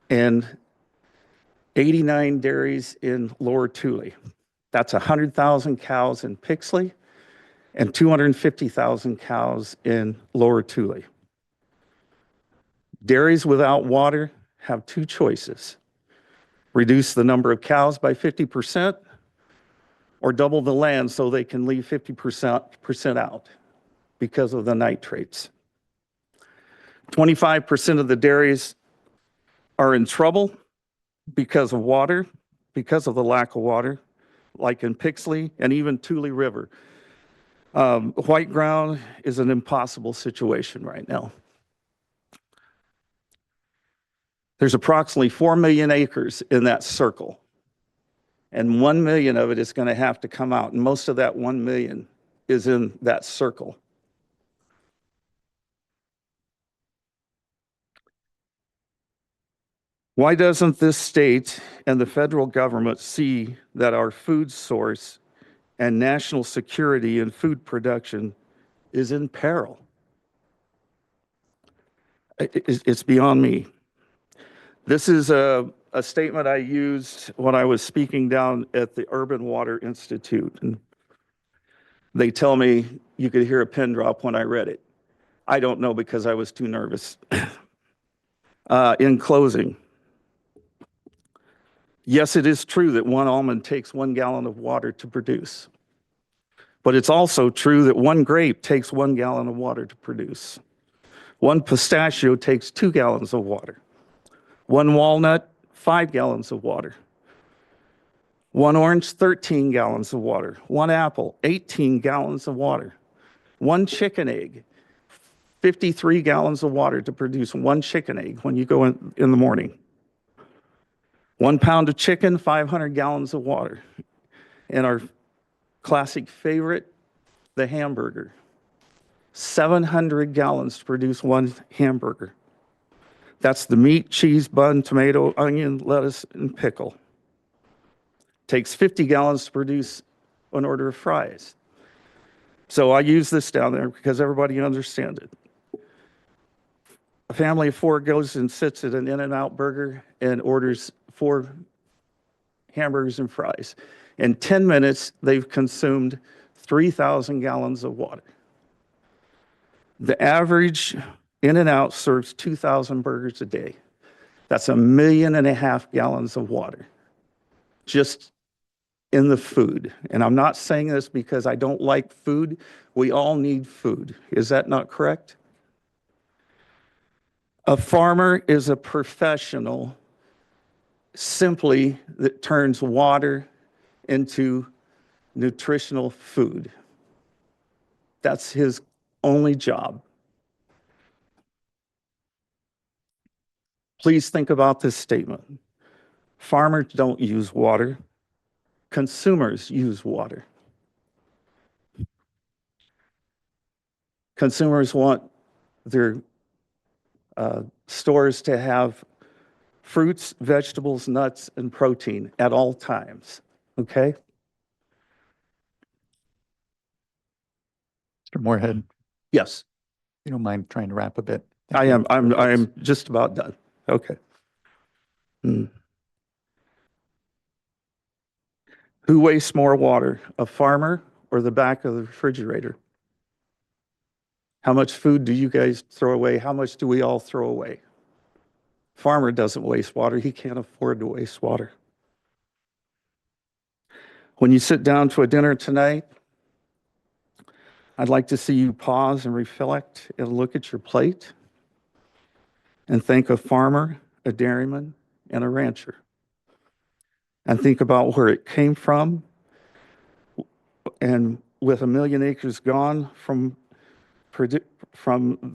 and 89 dairies in Lower Tule. That's 100,000 cows in Pixley and 250,000 cows in Lower Tule. Dairies without water have two choices: reduce the number of cows by 50% or double the land so they can leave 50% out because of the nitrates. 25% of the dairies are in trouble because of water, because of the lack of water, like in Pixley and even Tule River. White ground is an impossible situation right now. There's approximately 4 million acres in that circle, and 1 million of it is going to have to come out, and most of that 1 million is in that circle. Why doesn't this state and the federal government see that our food source and national security in food production is in peril? It's beyond me. This is a statement I used when I was speaking down at the Urban Water Institute. And they tell me you could hear a pin drop when I read it. I don't know, because I was too nervous. In closing, yes, it is true that one almond takes 1 gallon of water to produce. But it's also true that one grape takes 1 gallon of water to produce. One pistachio takes 2 gallons of water. One walnut, 5 gallons of water. One orange, 13 gallons of water. One apple, 18 gallons of water. One chicken egg, 53 gallons of water to produce one chicken egg when you go in the morning. 1 pound of chicken, 500 gallons of water. And our classic favorite, the hamburger. 700 gallons to produce one hamburger. That's the meat, cheese, bun, tomato, onion, lettuce, and pickle. Takes 50 gallons to produce an order of fries. So I use this down there because everybody understands it. A family of 4 goes and sits at an In-N-Out burger and orders 4 hamburgers and fries. In 10 minutes, they've consumed 3,000 gallons of water. The average In-N-Out serves 2,000 burgers a day. That's 1.5 million gallons of water just in the food. And I'm not saying this because I don't like food. We all need food. Is that not correct? A farmer is a professional simply that turns water into nutritional food. That's his only job. Please think about this statement. Farmers don't use water. Consumers use water. Consumers want their stores to have fruits, vegetables, nuts, and protein at all times, okay? Mr. Moorhead, Yes, you don't mind trying to wrap a bit? I am. I am just about done. Okay. Who wastes more water, a farmer or the back of the refrigerator? How much food do you guys throw away? How much do we all throw away? Farmer doesn't waste water. He can't afford to waste water. When you sit down to a dinner tonight, I'd like to see you pause and reflect and look at your plate and thank a farmer, a dairyman, and a rancher. And think about where it came from. And with 1 million acres gone from the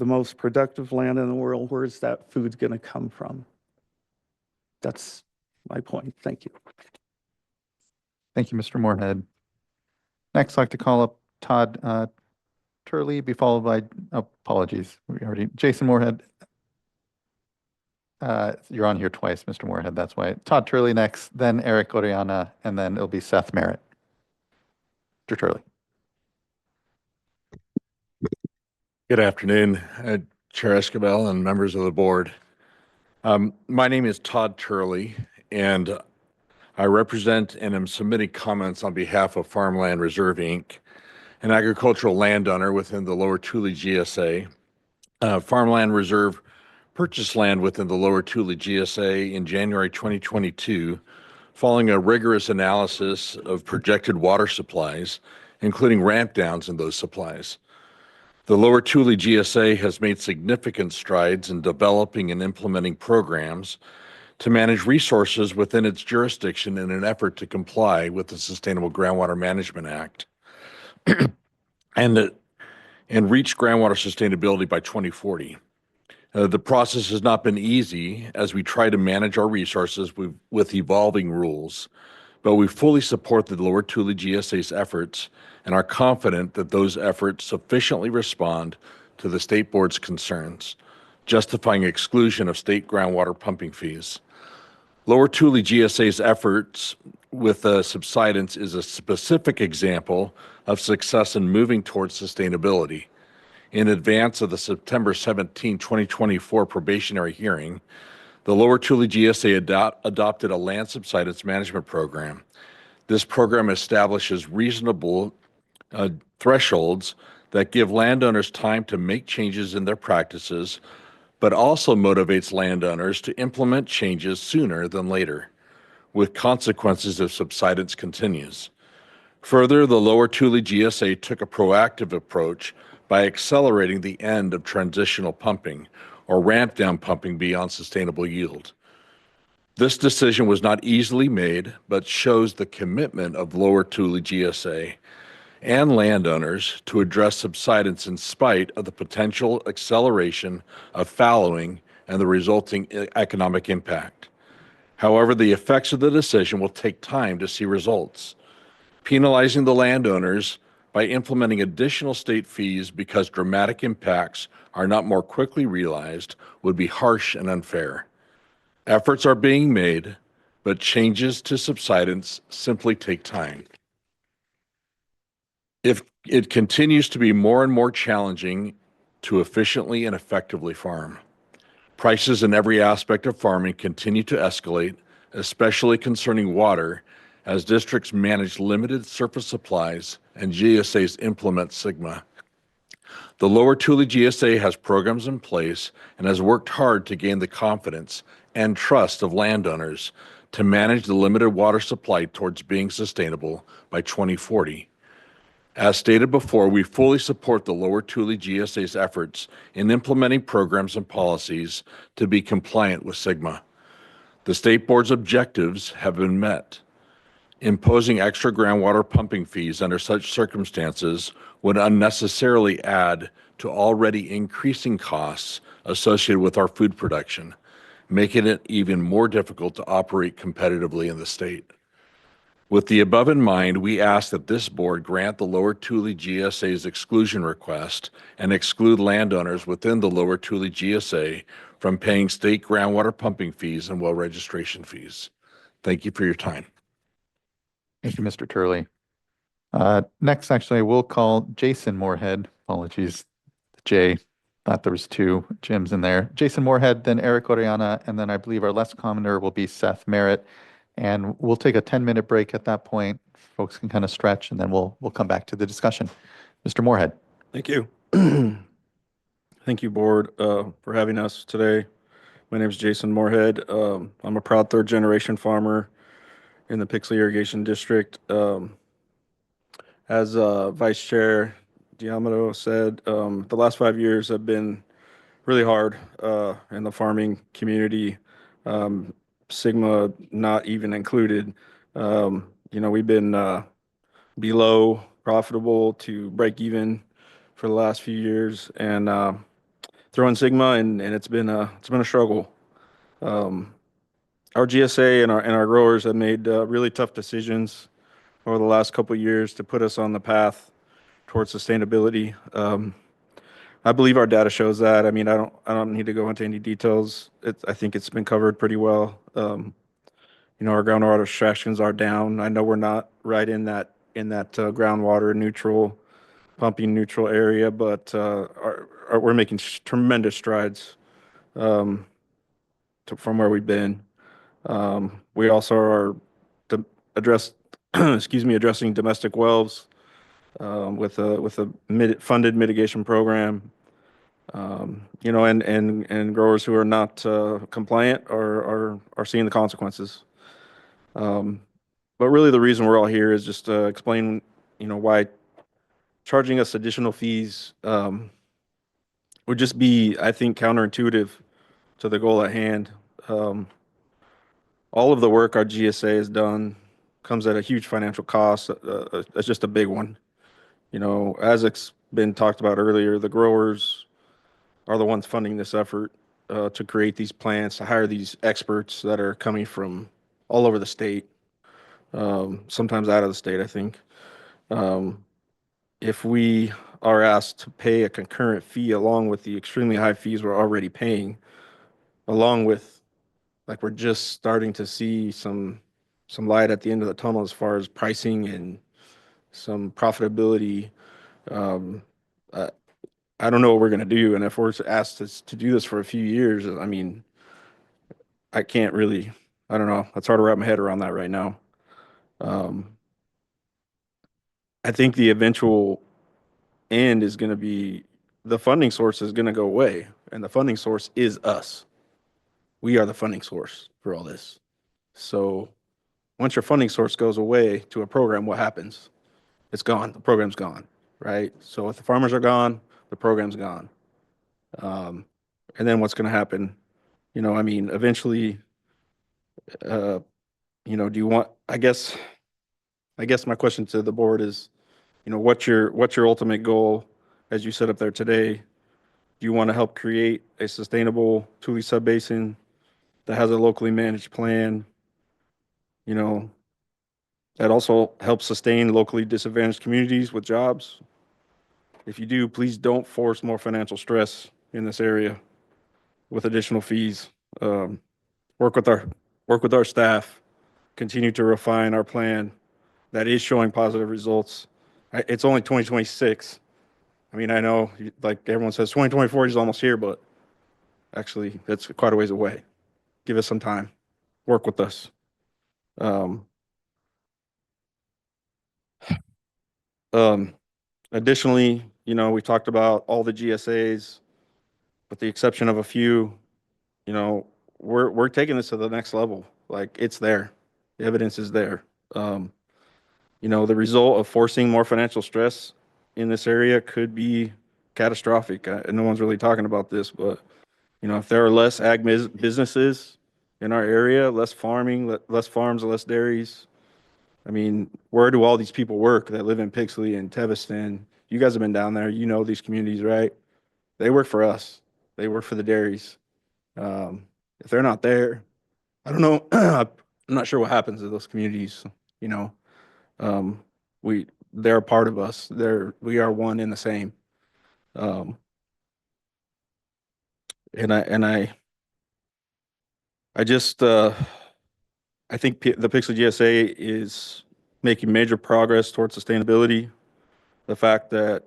most productive land in the world, where's that food going to come from? That's my point. Thank you. Thank you, Mr. Moorhead. Next, I'd like to call up Todd Turley, be followed by, apologies, Jason Moorhead. You're on here twice, Mr. Moorhead, that's why. Todd Turley next, then Eric Oriana, and then it'll be Seth Merritt. Mr. Turley. Good afternoon, Chair Escabel and members of the board. My name is Todd Turley, and I represent and am submitting comments on behalf of Farmland Reserve, Inc., an agricultural landowner within the Lower Tule GSA. Farmland Reserve purchased land within the Lower Tule GSA in January 2022, following a rigorous analysis of projected water supplies, including ramp downs in those supplies. The Lower Tule GSA has made significant strides in developing and implementing programs to manage resources within its jurisdiction in an effort to comply with the Sustainable Groundwater Management Act and reach groundwater sustainability by 2040. The process has not been easy as we try to manage our resources with evolving rules, but we fully support the Lower Tule GSA's efforts and are confident that those efforts sufficiently respond to the state board's concerns, justifying exclusion of state groundwater pumping fees. Lower Tule GSA's efforts with subsidence is a specific example of success in moving towards sustainability. In advance of the September 17, 2024 probationary hearing, the Lower Tule GSA adopted a land subsidence management program. This program establishes reasonable thresholds that give landowners time to make changes in their practices, but also motivates landowners to implement changes sooner than later, with consequences if subsidence continues. Further, the Lower Tule GSA took a proactive approach by accelerating the end of transitional pumping or ramp down pumping beyond sustainable yield. This decision was not easily made, but shows the commitment of Lower Tule GSA and landowners to address subsidence in spite of the potential acceleration of fallowing and the resulting economic impact. However, the effects of the decision will take time to see results. Penalizing the landowners by implementing additional state fees because dramatic impacts are not more quickly realized would be harsh and unfair. Efforts are being made, but changes to subsidence simply take time. If it continues to be more and more challenging to efficiently and effectively farm, prices in every aspect of farming continue to escalate, especially concerning water, as districts manage limited surface supplies and GSAs implement SGMA. The Lower Tule GSA has programs in place and has worked hard to gain the confidence and trust of landowners to manage the limited water supply towards being sustainable by 2040. As stated before, we fully support the Lower Tule GSA's efforts in implementing programs and policies to be compliant with SGMA. The state board's objectives have been met. Imposing extra groundwater pumping fees under such circumstances would unnecessarily add to already increasing costs associated with our food production, making it even more difficult to operate competitively in the state. With the above in mind, we ask that this board grant the Lower Tule GSA's exclusion request and exclude landowners within the Lower Tule GSA from paying state groundwater pumping fees and well registration fees. Thank you for your time. Thank you, Mr. Turley. Next, actually, we'll call Jason Moorhead. Apologies, Jay. Thought there was two Jims in there. Jason Moorhead, then Eric Oriana, and then I believe our last commenter will be Seth Merritt. And we'll take a 10-minute break at that point. Folks can kind of stretch, and then we'll come back to the discussion. Mr. Moorhead. Thank you. Thank you, board, for having us today. My name is Jason Moorhead. I'm a proud third-generation farmer in the Pixley Irrigation District. As Vice Chair Diamato said, the last 5 years have been really hard in the farming community, SGMA not even included. We've been below profitable to break even for the last few years, and throwing SGMA, and it's been a struggle. Our GSA and our growers have made really tough decisions over the last couple of years to put us on the path towards sustainability. I believe our data shows that. I mean, I don't need to go into any details. I think it's been covered pretty well. Our groundwater extractions are down. I know we're not right in that groundwater neutral, pumping neutral area, but we're making tremendous strides from where we've been. We also are addressing domestic wells with a funded mitigation program. And growers who are not compliant are seeing the consequences. But really, the reason we're all here is just to explain, why charging us additional fees would just be, I think, counterintuitive to the goal at hand. All of the work our GSA has done comes at a huge financial cost. It's just a big one. As it's been talked about earlier, the growers are the ones funding this effort to create these plants, to hire these experts that are coming from all over the state, sometimes out of the state, I think. If we are asked to pay a concurrent fee along with the extremely high fees we're already paying, along with, we're just starting to see some light at the end of the tunnel as far as pricing and some profitability. I don't know what we're going to do. And if we're asked to do this for a few years, I mean, I can't really, I don't know. It's hard to wrap my head around that right now. I think the eventual end is going to be the funding source is going to go away. And the funding source is us. We are the funding source for all this. So once your funding source goes away to a program, what happens? It's gone. The program's gone, right? So if the farmers are gone, the program's gone. And then what's going to happen? Eventually, do you want, I guess my question to the board is, what's your ultimate goal as you sit up there today? Do you want to help create a sustainable Tule subbasin that has a locally managed plan, That also helps sustain locally disadvantaged communities with jobs. If you do, please don't force more financial stress in this area with additional fees. Um, work with our staff, continue to refine our plan that is showing positive results. It's only 2026. I mean, I know, like everyone says, 2024 is almost here, but actually, that's quite a ways away. Give us some time. Work with us. Um, Additionally, we talked about all the GSAs, with the exception of a few. We're taking this to the next level. Like, it's there. The evidence is there. The result of forcing more financial stress in this area could be catastrophic. No one's really talking about this, but if there are less ag businesses in our area, less farming, less farms, less dairies, I mean, where do all these people work that live in Pixley and Teviston? You guys have been down there. You know these communities, right? They work for us. They work for the dairies. If they're not there, I don't know. I'm not sure what happens to those communities. You know, um, they're a part of us. We are one and the same. Um, I just I think the Pixley GSA is making major progress towards sustainability. The fact that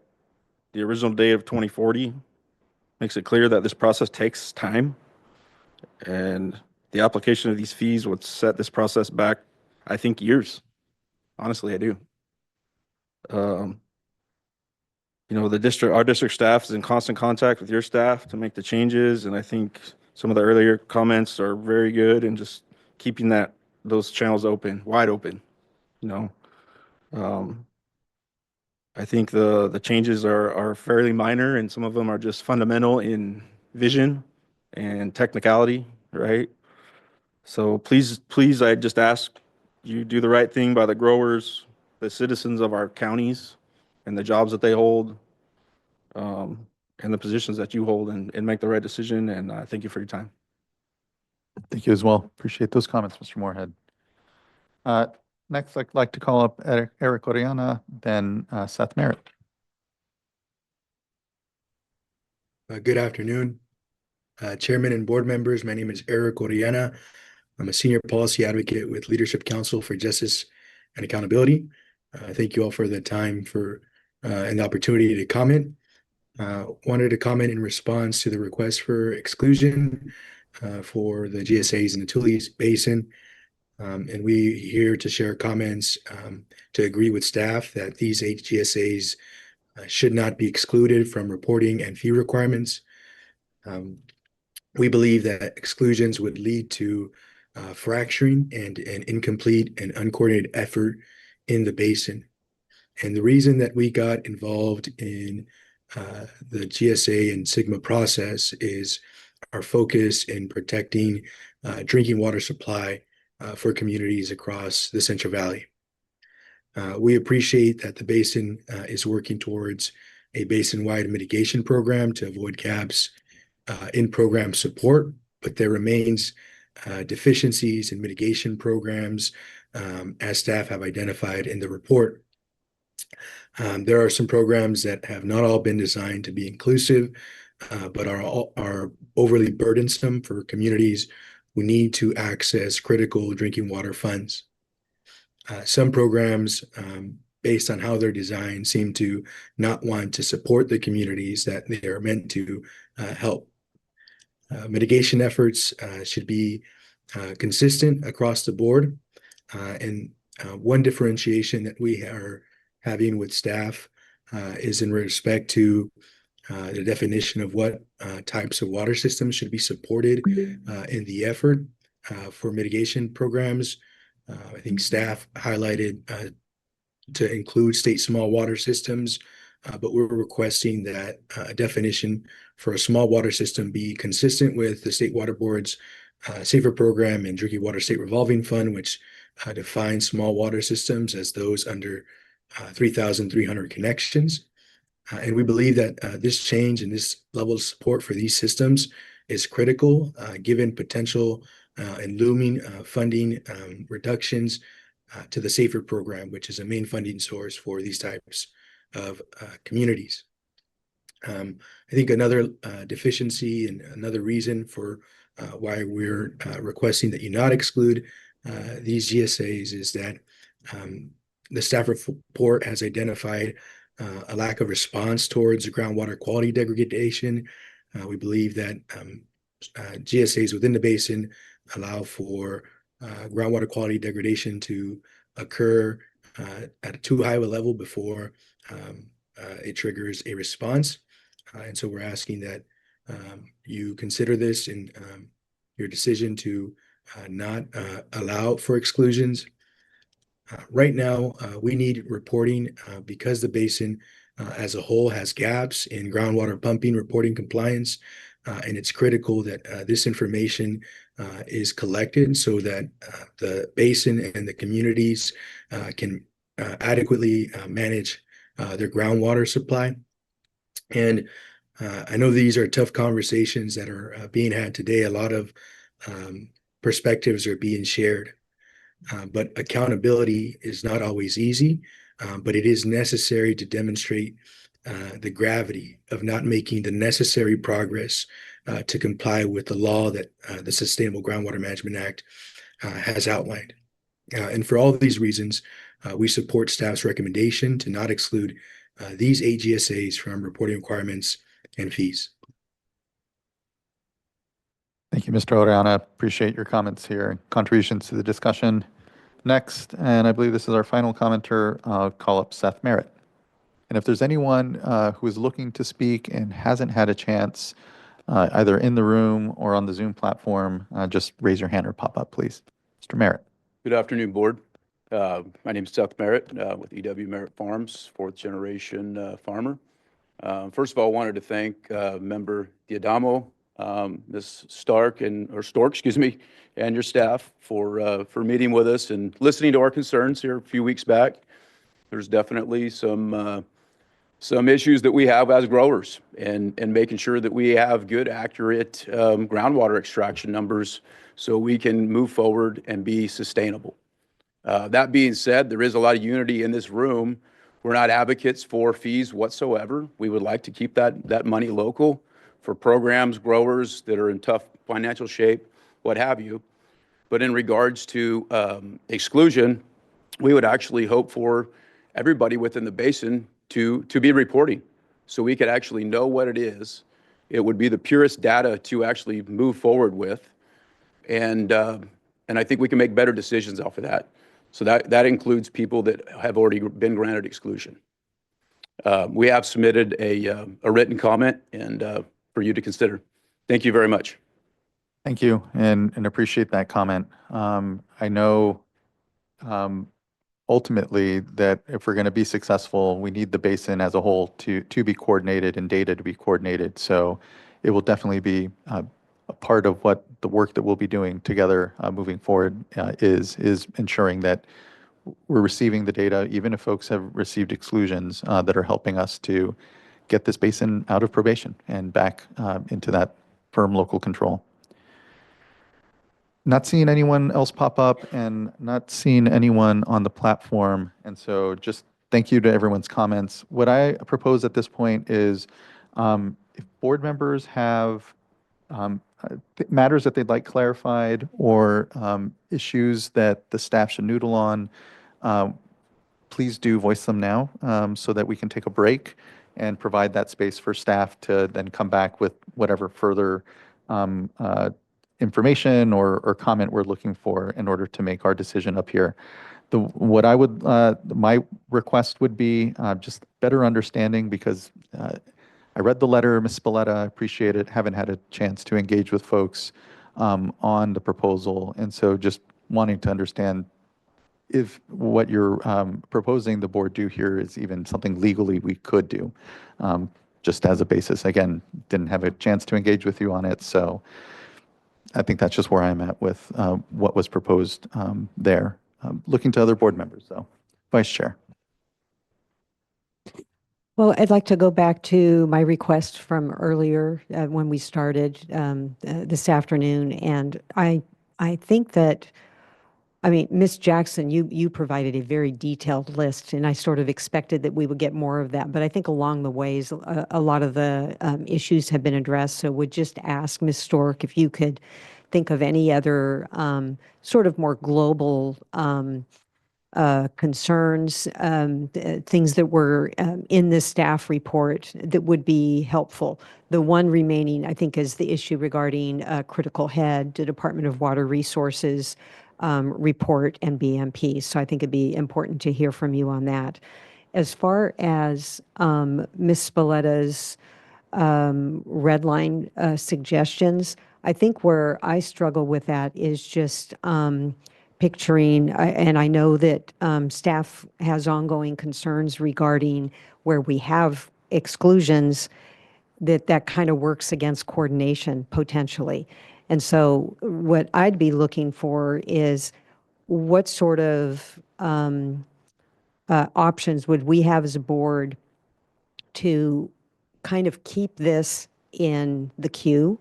the original date of 2040 makes it clear that this process takes time, and the application of these fees would set this process back, I think, years. Honestly, I do. Our district staff is in constant contact with your staff to make the changes, and I think some of the earlier comments are very good, and just keeping those channels wide open. Um, I think the changes are fairly minor, and some of them are just fundamental in vision and technicality, right? So please, I just ask you do the right thing by the growers, the citizens of our counties, and the jobs that they hold, and the positions that you hold, and make the right decision. And thank you for your time. Thank you as well. Appreciate those comments, Mr. Moorhead. Next, I'd like to call up Eric Oriana, then Seth Merritt. Good afternoon, Chairman and board members. My name is Eric Oriana. I'm a senior policy advocate with Leadership Council for Justice and Accountability. Thank you all for the time and the opportunity to comment. Wanted to comment in response to the request for exclusion for the GSAs in the Tule Basin. And we here to share comments to agree with staff that these 8 GSAs should not be excluded from reporting and fee requirements. We believe that exclusions would lead to fracturing and an incomplete and uncoordinated effort in the basin. And the reason that we got involved in the GSA and Sigma process is our focus in protecting drinking water supply for communities across the Central Valley. We appreciate that the basin is working towards a basin-wide mitigation program to avoid gaps in program support, but there remains deficiencies in mitigation programs as staff have identified in the report. There are some programs that have not all been designed to be inclusive, but are overly burdensome for communities who need to access critical drinking water funds. Some programs, based on how they're designed, seem to not want to support the communities that they are meant to help. Mitigation efforts should be consistent across the board. And one differentiation that we are having with staff is in respect to the definition of what types of water systems should be supported in the effort for mitigation programs. I think staff highlighted to include state small water systems, but we're requesting that a definition for a small water system be consistent with the State Water Board's SAFER program and Drinking Water State Revolving Fund, which defines small water systems as those under 3,300 connections. And we believe that this change and this level of support for these systems is critical, given potential and looming funding reductions to the SAFER program, which is a main funding source for these types of communities. I think another deficiency and another reason for why we're requesting that you not exclude these GSAs is that the staff report has identified a lack of response towards groundwater quality degradation. We believe that GSAs within the basin allow for groundwater quality degradation to occur at too high of a level before it triggers a response. And so we're asking that you consider this in your decision to not allow for exclusions. Right now, we need reporting because the basin as a whole has gaps in groundwater pumping reporting compliance. And it's critical that this information is collected so that the basin and the communities can adequately manage their groundwater supply. And I know these are tough conversations that are being had today. A lot of perspectives are being shared. But accountability is not always easy, but it is necessary to demonstrate the gravity of not making the necessary progress to comply with the law that the Sustainable Groundwater Management Act has outlined. And for all of these reasons, we support staff's recommendation to not exclude these 8 GSAs from reporting requirements and fees. Thank you, Mr. Orellana. Appreciate your comments here and contributions to the discussion. Next, and I believe this is our final commenter, I'll call up Seth Merritt. And if there's anyone who is looking to speak and hasn't had a chance, either in the room or on the Zoom platform, just raise your hand or pop up, please. Mr. Merritt. Good afternoon, Board. My name is Seth Merritt with EW Merritt Farms, 4th generation farmer. First of all, I wanted to thank Member Diadamo, Ms. Stork, and your staff for meeting with us and listening to our concerns here a few weeks back. There's definitely some issues that we have as growers and making sure that we have good, accurate groundwater extraction numbers so we can move forward and be sustainable. That being said, there is a lot of unity in this room. We're not advocates for fees whatsoever. We would like to keep that money local for programs, growers that are in tough financial shape, what have you. But in regards to exclusion, we would actually hope for everybody within the basin to be reporting so we could actually know what it is. It would be the purest data to actually move forward with. And I think we can make better decisions off of that. So that includes people that have already been granted exclusion. We have submitted a written comment and for you to consider. Thank you very much. Thank you, and appreciate that comment. I know ultimately that if we're going to be successful, we need the basin as a whole to be coordinated and data to be coordinated. So it will definitely be a part of what the work that we'll be doing together moving forward is ensuring that we're receiving the data, even if folks have received exclusions that are helping us to get this basin out of probation and back into that firm local control. Not seeing anyone else pop up and not seeing anyone on the platform. And so just thank you to everyone's comments. What I propose at this point is if board members have matters that they'd like clarified or issues that the staff should noodle on, please do voice them now so that we can take a break and provide that space for staff to then come back with whatever further information or comment we're looking for in order to make our decision up here. My request would be just better understanding because I read the letter, Ms. Spalletta, I appreciate it. Haven't had a chance to engage with folks on the proposal. And so just wanting to understand if what you're proposing the board do here is even something legally we could do, just as a basis. Again, didn't have a chance to engage with you on it, so I think that's just where I'm at with what was proposed there. Looking to other board members, though. Vice Chair. Well, I'd like to go back to my request from earlier when we started this afternoon, and I think that I mean, Ms. Jackson, you provided a very detailed list, and I sort of expected that we would get more of that. But I think along the ways, a lot of the issues have been addressed. So would just ask Ms. Stork if you could think of any other sort of more global concerns, things that were in this staff report that would be helpful. The one remaining, I think, is the issue regarding critical head, the Department of Water Resources report and BMP. So I think it'd be important to hear from you on that. As far as Ms. Spoletta's red line suggestions, I think where I struggle with that is just picturing, and I know that staff has ongoing concerns regarding where we have exclusions, that kind of works against coordination potentially. And so what I'd be looking for is what sort of options would we have as a board to kind of keep this in the queue,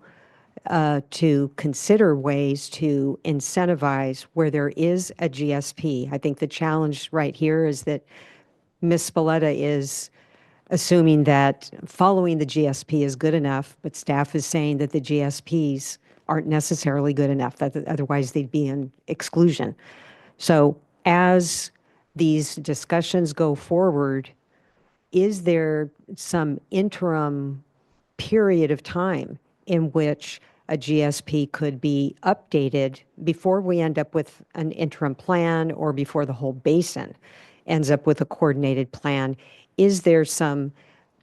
to consider ways to incentivize where there is a GSP. I think the challenge right here is that Ms. Spoletta is assuming that following the GSP is good enough, but staff is saying that the GSPs aren't necessarily good enough, that otherwise they'd be in exclusion. So as these discussions go forward, is there some interim period of time in which a GSP could be updated before we end up with an interim plan or before the whole basin ends up with a coordinated plan? Is there some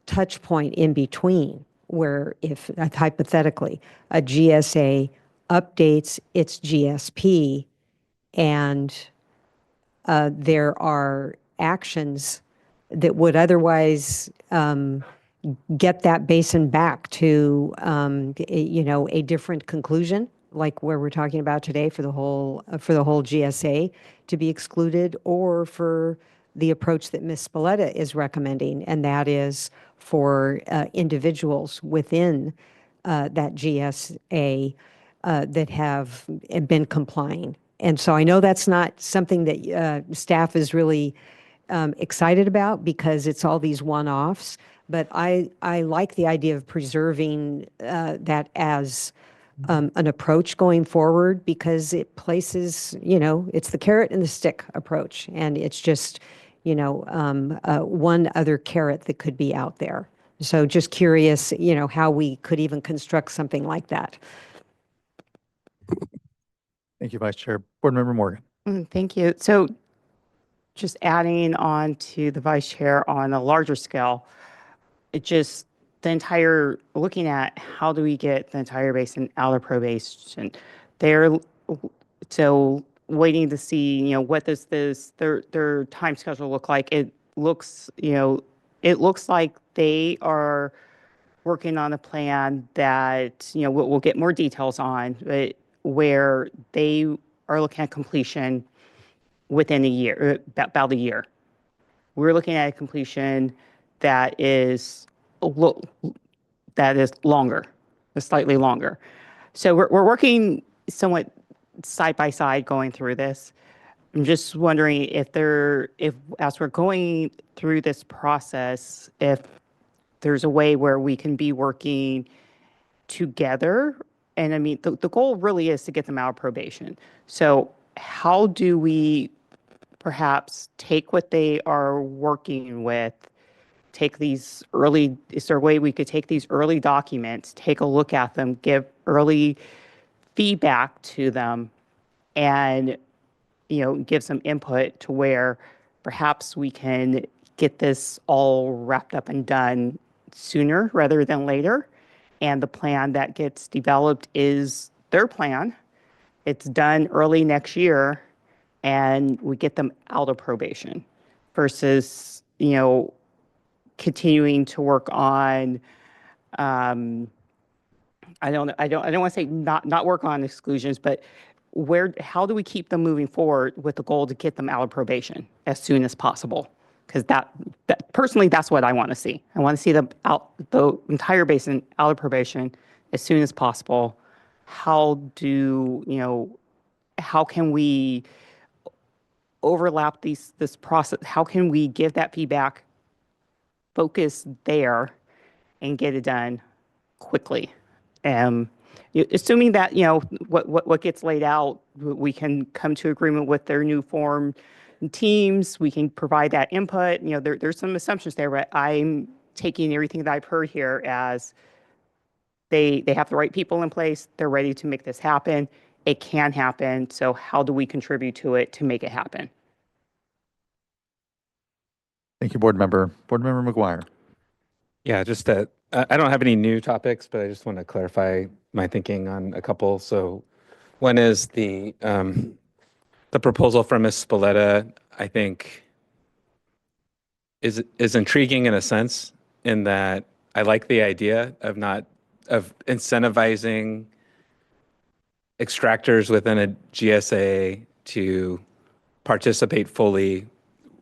touch point in between where, if hypothetically a GSA updates its GSP and there are actions that would otherwise get that basin back to, a different conclusion, like where we're talking about today for the whole GSA to be excluded, or for the approach that Ms. Spoletta is recommending, and that is for individuals within that GSA that have been complying. And so I know that's not something that staff is really excited about because it's all these one-offs, but I like the idea of preserving that as an approach going forward, because it places, it's the carrot and the stick approach, and it's just, one other carrot that could be out there. So just curious, how we could even construct something like that. Thank you, Vice Chair. Board Member Morgan. Thank you. So just adding on to the Vice Chair on a larger scale, looking at how do we get the entire basin out of probation. So waiting to see, what does their time schedule look like? It looks like they are working on a plan that, we'll get more details on, but where they are looking at completion within a year, about a year. We're looking at a completion that is longer, slightly longer. So we're working somewhat side by side going through this. I'm just wondering if as we're going through this process, if there's a way where we can be working together. And I mean, the goal really is to get them out of probation. So how do we perhaps take what they are working with, is there a way we could take these early documents, take a look at them, give early feedback to them, and, give some input to where perhaps we can get this all wrapped up and done sooner rather than later. And the plan that gets developed is their plan. It's done early next year, and we get them out of probation versus, continuing to work on, I don't want to say not work on exclusions, but how do we keep them moving forward with the goal to get them out of probation as soon as possible? Because that personally, that's what I want to see. I want to see them out, the entire basin out of probation as soon as possible. How can we overlap this process? How can we give that feedback, focus there, and get it done quickly? Assuming that, what gets laid out, we can come to agreement with their new form teams, we can provide that input. There's some assumptions there, but I'm taking everything that I've heard here as they have the right people in place, they're ready to make this happen. It can happen, so how do we contribute to it to make it happen? Thank you, Board Member. Board Member McGuire. Yeah, just that I don't have any new topics, but I just want to clarify my thinking on a couple. So one is the proposal from Ms. Spalletta, I think is intriguing in a sense, in that I like the idea of incentivizing extractors within a GSA to participate fully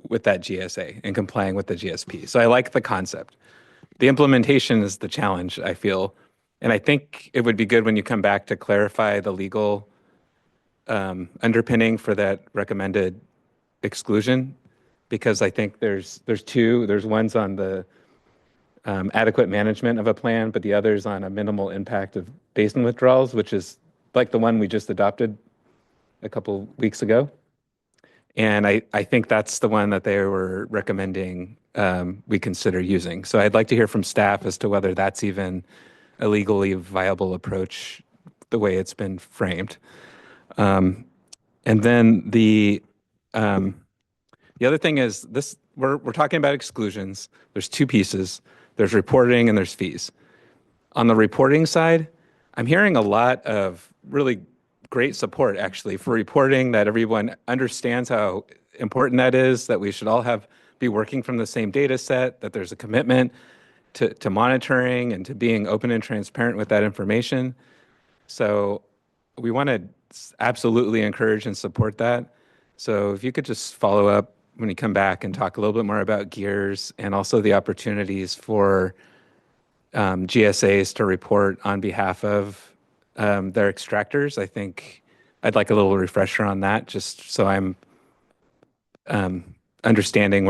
with that GSA and complying with the GSP. So I like the concept. The implementation is the challenge, I feel. And I think it would be good when you come back to clarify the legal underpinning for that recommended exclusion, because I think there's two. There's one's on the adequate management of a plan, but the other's on a minimal impact of basin withdrawals, which is like the one we just adopted a couple weeks ago. And I think that's the one that they were recommending we consider using. So I'd like to hear from staff as to whether that's even a legally viable approach, the way it's been framed. And then the other thing is this: we're talking about exclusions. There's two pieces. There's reporting and there's fees. On the reporting side, I'm hearing a lot of really great support, actually, for reporting, that everyone understands how important that is, that we should all be working from the same data set, that there's a commitment to monitoring and to being open and transparent with that information. So we want to absolutely encourage and support that. So if you could just follow up when you come back and talk a little bit more about gears and also the opportunities for GSAs to report on behalf of their extractors. I think I'd like a little refresher on that, just so I'm understanding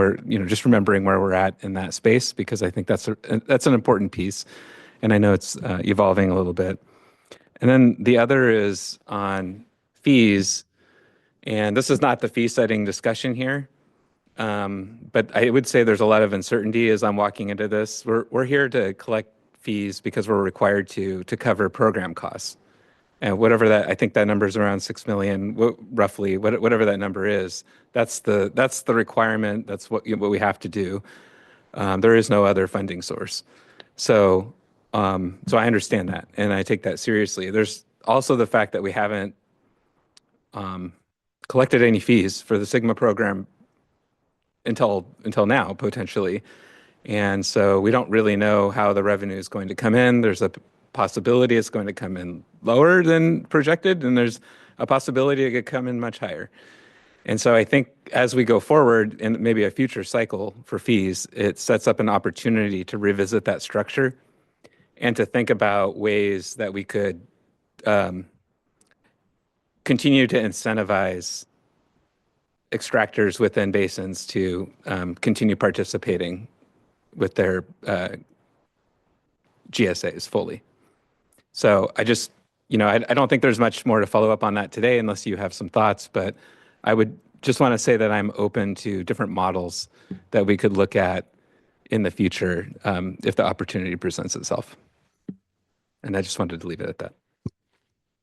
just remembering where we're at in that space, because I think that's an important piece, and I know it's evolving a little bit. And then the other is on fees, and this is not the fee setting discussion here, but I would say there's a lot of uncertainty as I'm walking into this. We're here to collect fees because we're required to cover program costs. And whatever that, I think that number is around 6 million, roughly, whatever that number is. That's the requirement. That's what we have to do. There is no other funding source. So I understand that, and I take that seriously. There's also the fact that we haven't collected any fees for the Sigma program until now, potentially. And so we don't really know how the revenue is going to come in. There's a possibility it's going to come in lower than projected, and there's a possibility it could come in much higher. And so I think as we go forward in maybe a future cycle for fees, it sets up an opportunity to revisit that structure and to think about ways that we could continue to incentivize extractors within basins to continue participating with their GSAs fully. So I just, I don't think there's much more to follow up on that today unless you have some thoughts, but I would just want to say that I'm open to different models that we could look at in the future if the opportunity presents itself. And I just wanted to leave it at that.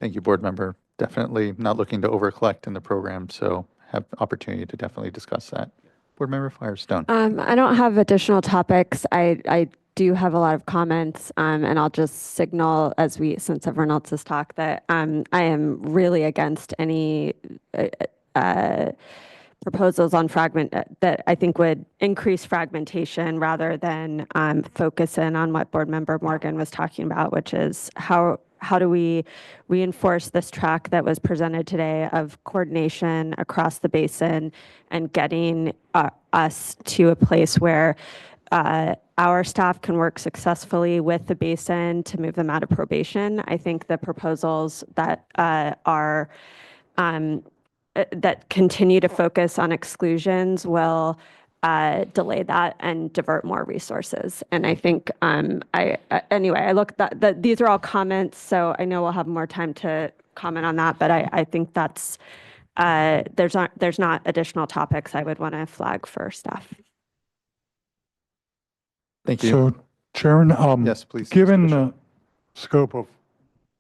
Thank you, Board Member. Definitely not looking to over-collect in the program, so have opportunity to definitely discuss that. Board Member Firestone. I don't have additional topics. I do have a lot of comments, and I'll just signal since everyone else has talked, that I am really against any proposals on that I think would increase fragmentation rather than focus in on what Board Member Morgan was talking about, which is how do we reinforce this track that was presented today of coordination across the basin and getting us to a place where our staff can work successfully with the basin to move them out of probation. I think the proposals that are that continue to focus on exclusions will delay that and divert more resources. And I think anyway, I look that these are all comments, so I know we'll have more time to comment on that. But I think that's there's not additional topics I would want to flag for staff. Thank you. So, Chairman, Yes, please. given the scope of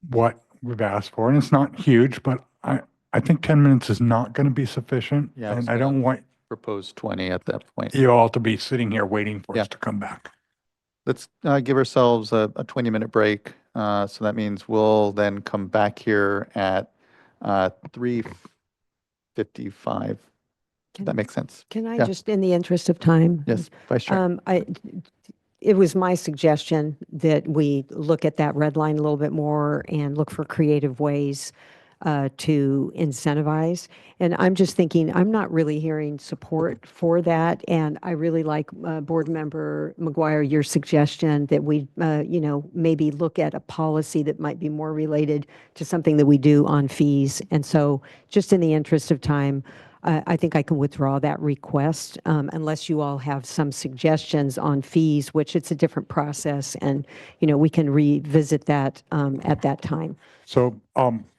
what we've asked for, and it's not huge, but I think 10 minutes is not going to be sufficient. Yeah, I was And I don't want Propose 20 at that point. you all to be sitting here waiting for Yeah. us to come back. Let's give ourselves a 20-minute break. So that means we'll then come back here at 3:55. That makes sense. Can I Yeah. just, in the interest of time? Yes, Vice Chair. It was my suggestion that we look at that red line a little bit more and look for creative ways to incentivize. And I'm just thinking, I'm not really hearing support for that. And I really like Board Member McGuire, your suggestion that we, maybe look at a policy that might be more related to something that we do on fees. And so just in the interest of time, I think I can withdraw that request unless you all have some suggestions on fees, which it's a different process. And, we can revisit that at that time. So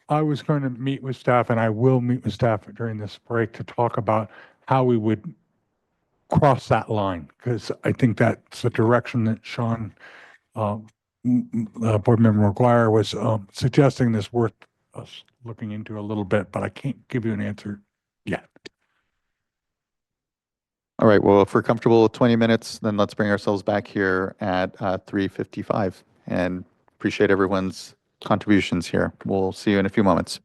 I was going to meet with staff, and I will meet with staff during this break to talk about how we would cross that line, because I think that's the direction that Sean, Board Member McGuire, was suggesting is worth us looking into a little bit, but I can't give you an answer yet. All right, well, if we're comfortable with 20 minutes, then let's bring ourselves back here at 3:55 and appreciate everyone's contributions here. We'll see you in a few moments.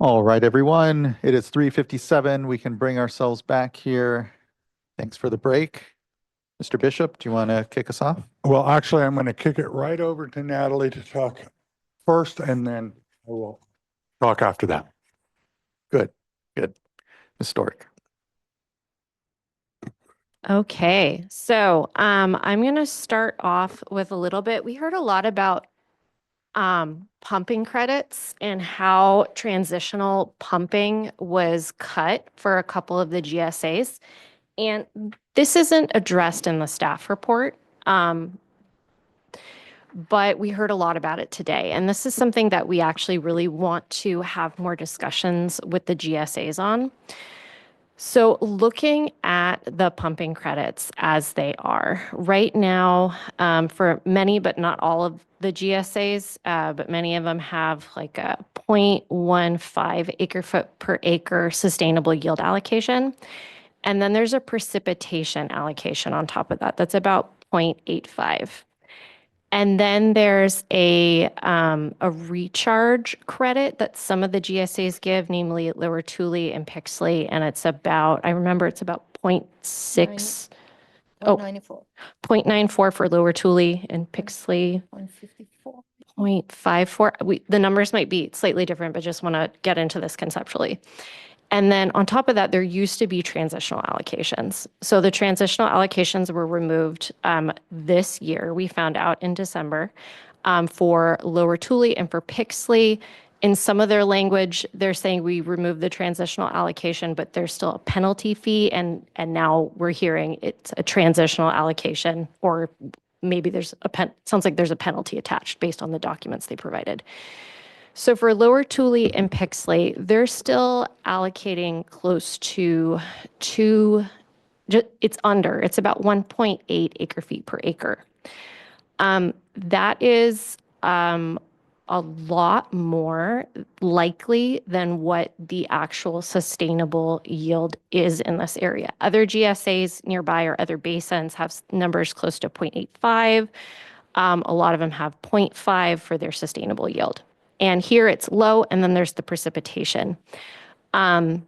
All right, everyone, it is 3:57. We can bring ourselves back here. Thanks for the break. Mr. Bishop, do you want to kick us off? Well, actually, I'm going to kick it right over to Natalie to talk first, and then I will talk after that. Good, good. Ms. Stork. Okay, so I'm going to start off with a little bit. We heard a lot about pumping credits and how transitional pumping was cut for a couple of the GSAs. And this isn't addressed in the staff report, but we heard a lot about it today. And this is something that we actually really want to have more discussions with the GSAs on. So looking at the pumping credits as they are right now, for many, but not all of the GSAs, but many of them have like a 0.15 acre foot per acre sustainable yield allocation. And then there's a precipitation allocation on top of that. That's about 0.85. And then there's a recharge credit that some of the GSAs give, namely Lower Tule and Pixley, and it's about, I remember it's about 0.6. 0.94 for Lower Tule and Pixley. 0.54. The numbers might be slightly different, but just want to get into this conceptually. And then on top of that, there used to be transitional allocations. So the transitional allocations were removed this year. We found out in December for Lower Tule and for Pixley. In some of their language, they're saying we removed the transitional allocation, but there's still a penalty fee. And now we're hearing it's a transitional allocation, or maybe there's sounds like there's a penalty attached based on the documents they provided. So for Lower Tule and Pixley, they're still allocating close to it's about 1.8 acre feet per acre. That is a lot more likely than what the actual sustainable yield is in this area. Other GSAs nearby or other basins have numbers close to 0.85. A lot of them have 0.5 for their sustainable yield. And here it's low, and then there's the precipitation. Some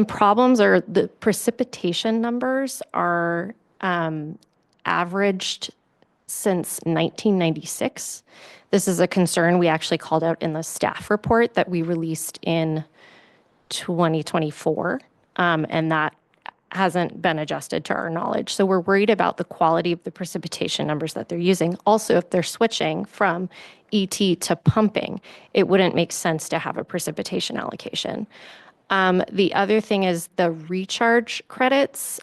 problems are the precipitation numbers are averaged since 1996. This is a concern we actually called out in the staff report that we released in 2024, and that hasn't been adjusted to our knowledge. So we're worried about the quality of the precipitation numbers that they're using. Also, if they're switching from ET to pumping, it wouldn't make sense to have a precipitation allocation. The other thing is the recharge credits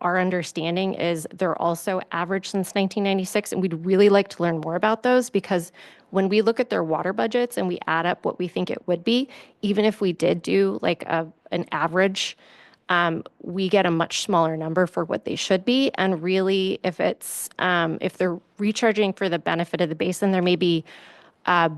our understanding is they're also average since 1996, and we'd really like to learn more about those, because when we look at their water budgets and we add up what we think it would be, even if we did do like an average, we get a much smaller number for what they should be. And really, if they're recharging for the benefit of the basin, there may be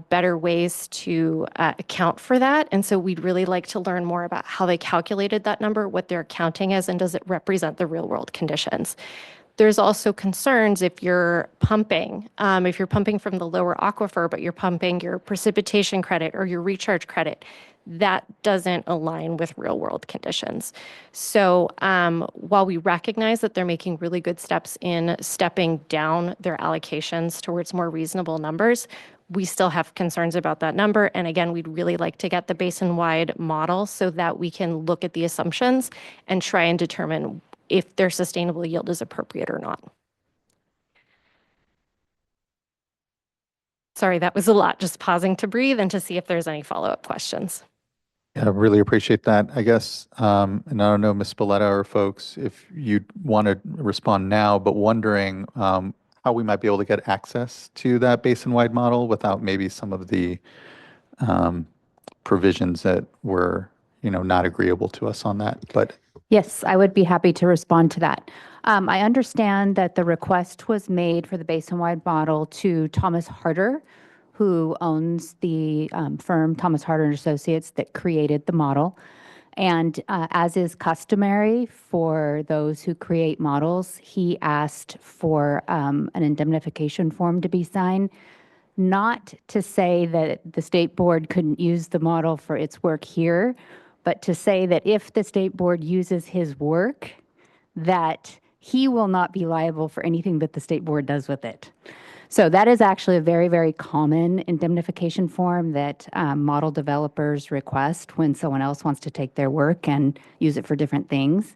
better ways to account for that. And so we'd really like to learn more about how they calculated that number, what they're counting as, and does it represent the real world conditions. There's also concerns if you're pumping from the lower aquifer, but you're pumping your precipitation credit or your recharge credit, that doesn't align with real world conditions. So while we recognize that they're making really good steps in stepping down their allocations towards more reasonable numbers, we still have concerns about that number. And again, we'd really like to get the basin-wide model so that we can look at the assumptions and try and determine if their sustainable yield is appropriate or not. Sorry, that was a lot. Just pausing to breathe and to see if there's any follow-up questions. Yeah, I really appreciate that. I guess, and I don't know, Ms. Spalletta or folks, if you'd want to respond now, but wondering how we might be able to get access to that basin-wide model without maybe some of the provisions that were, not agreeable to us on that. But yes, I would be happy to respond to that. I understand that the request was made for the basin-wide model to Thomas Harder, who owns the firm Thomas Harder and Associates that created the model. And as is customary for those who create models, he asked for an indemnification form to be signed. not to say that the state board couldn't use the model for its work here, but to say that if the state board uses his work, that he will not be liable for anything that the state board does with it. So that is actually a very, very common indemnification form that model developers request when someone else wants to take their work and use it for different things.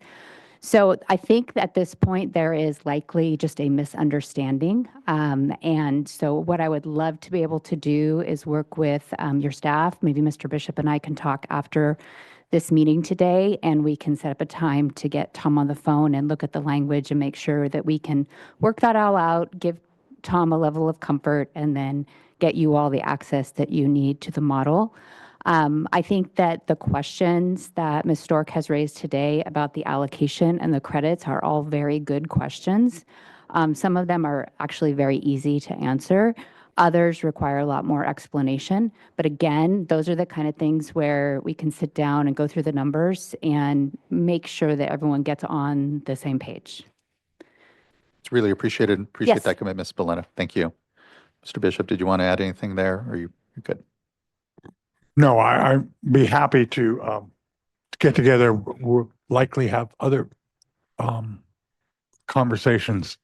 So I think that at this point, there is likely just a misunderstanding. And so what I would love to be able to do is work with your staff. Maybe Mr. Bishop and I can talk after this meeting today, and we can set up a time to get Tom on the phone and look at the language and make sure that we can work that all out, give Tom a level of comfort, and then get you all the access that you need to the model. I think that the questions that Ms. Stork has raised today about the allocation and the credits are all very good questions. Some of them are actually very easy to answer. Others require a lot more explanation. But again, those are the kind of things where we can sit down and go through the numbers and make sure that everyone gets on the same page. It's really appreciated. Appreciate Yes. that commitment, Ms. Belena. Thank you. Mr. Bishop, did you want to add anything there? Or are you good? No, I'd be happy to get together. We'll likely have other conversations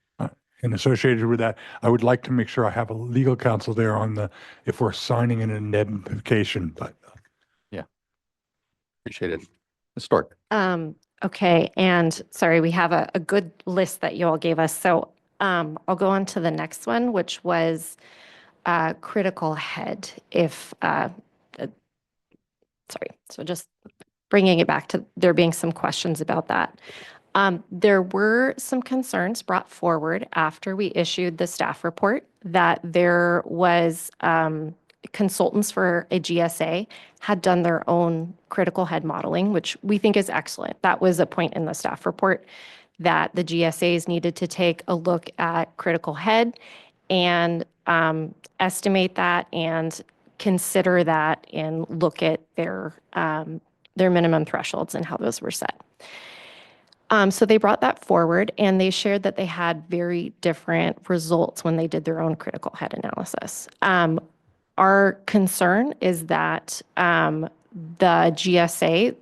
and associated with that. I would like to make sure I have a legal counsel there on the, if we're signing an indemnification, but. Yeah. Appreciate it. Ms. Stork. Okay, and sorry, we have a good list that you all gave us. So I'll go on to the next one, which was critical head. Sorry, so just bringing it back to there being some questions about that. There were some concerns brought forward after we issued the staff report that there was consultants for a GSA had done their own critical head modeling, which we think is excellent. That was a point in the staff report that the GSAs needed to take a look at critical head and estimate that and consider that and look at their minimum thresholds and how those were set. So they brought that forward and they shared that they had very different results when they did their own critical head analysis. Our concern is that the GSA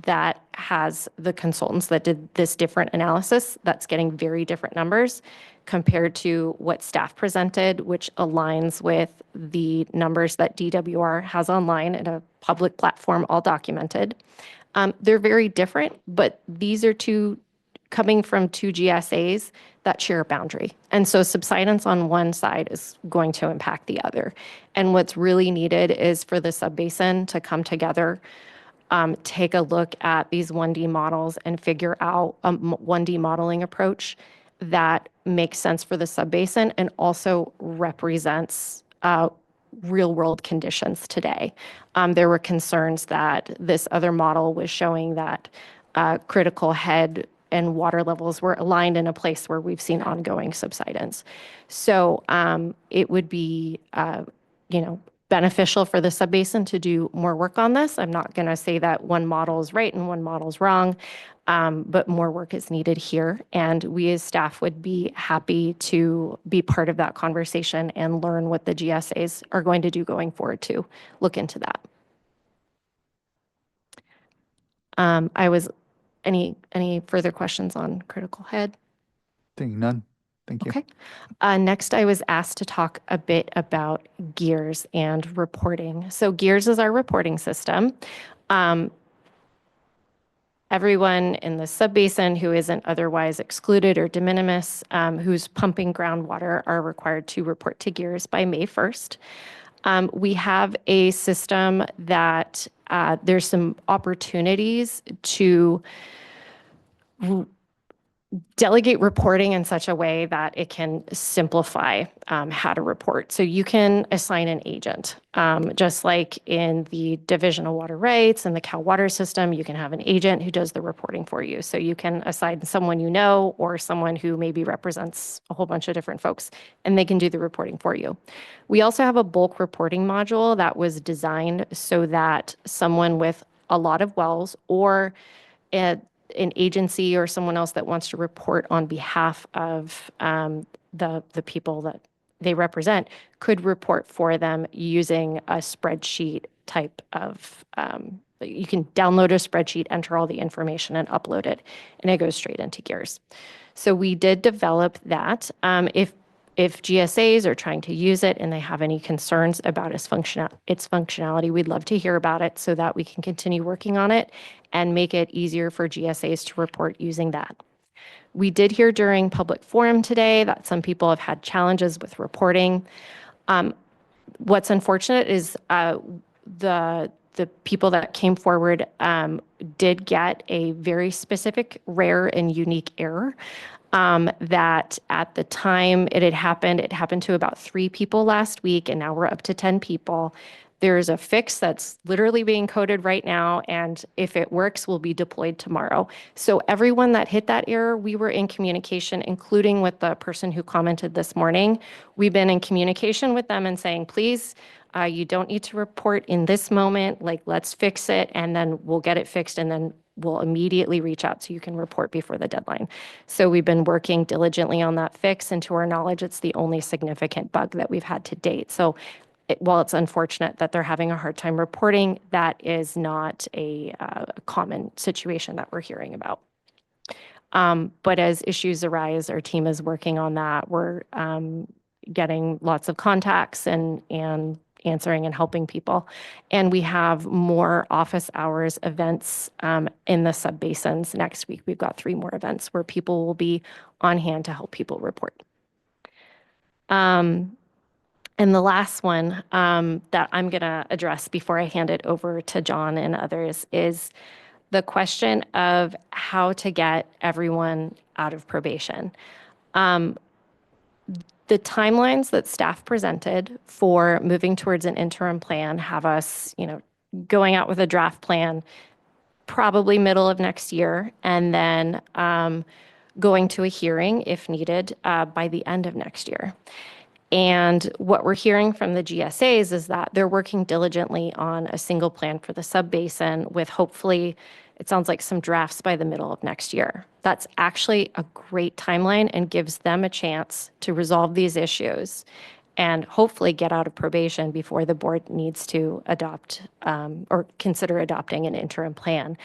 that has the consultants that did this different analysis, that's getting very different numbers compared to what staff presented, which aligns with the numbers that DWR has online in a public platform, all documented. They're very different, but these are coming from two GSAs that share a boundary. And so subsidence on one side is going to impact the other. And what's really needed is for the subbasin to come together, take a look at these 1D models and figure out a 1D modeling approach that makes sense for the subbasin and also represents real world conditions today. There were concerns that this other model was showing that critical head and water levels were aligned in a place where we've seen ongoing subsidence. So it would be, beneficial for the subbasin to do more work on this. I'm not going to say that one model is right and one model is wrong, but more work is needed here. And we as staff would be happy to be part of that conversation and learn what the GSAs are going to do going forward to look into that. Any further questions on critical head? Seeing none. Thank you. Okay. Next, I was asked to talk a bit about GEARS and reporting. So GEARS is our reporting system. Everyone in the subbasin who isn't otherwise excluded or de minimis, who's pumping groundwater, are required to report to GEARS by May 1st. We have a system that there's some opportunities to delegate reporting in such a way that it can simplify how to report. So you can assign an agent, just like in the Division of Water Rights and the Cal Water System, you can have an agent who does the reporting for you. So you can assign someone you know or someone who maybe represents a whole bunch of different folks, and they can do the reporting for you. We also have a bulk reporting module that was designed so that someone with a lot of wells or an agency or someone else that wants to report on behalf of the people that they represent could report for them using a spreadsheet type of, you can download a spreadsheet, enter all the information and upload it, and it goes straight into Gears. So we did develop that. If GSAs are trying to use it and they have any concerns about its functionality, we'd love to hear about it so that we can continue working on it and make it easier for GSAs to report using that. We did hear during public forum today that some people have had challenges with reporting. What's unfortunate is the people that came forward did get a very specific, rare, and unique error. That at the time it happened to about 3 people last week, and now we're up to 10 people. There's a fix that's literally being coded right now, and if it works, will be deployed tomorrow. So everyone that hit that error, we were in communication, including with the person who commented this morning. We've been in communication with them and saying, please, you don't need to report in this moment, like let's fix it, and then we'll get it fixed, and then we'll immediately reach out so you can report before the deadline. So we've been working diligently on that fix, and to our knowledge, it's the only significant bug that we've had to date. So while it's unfortunate that they're having a hard time reporting, that is not a common situation that we're hearing about. But as issues arise, our team is working on that. We're getting lots of contacts and answering and helping people. And we have more office hours events in the subbasins next week. We've got 3 more events where people will be on hand to help people report. And the last one that I'm going to address before I hand it over to John and others is the question of how to get everyone out of probation. The timelines that staff presented for moving towards an interim plan have us, going out with a draft plan probably middle of next year, and then going to a hearing if needed by the end of next year. And what we're hearing from the GSAs is that they're working diligently on a single plan for the subbasin with hopefully, it sounds like, some drafts by the middle of next year. That's actually a great timeline and gives them a chance to resolve these issues and hopefully get out of probation before the board needs to adopt or consider adopting an interim plan.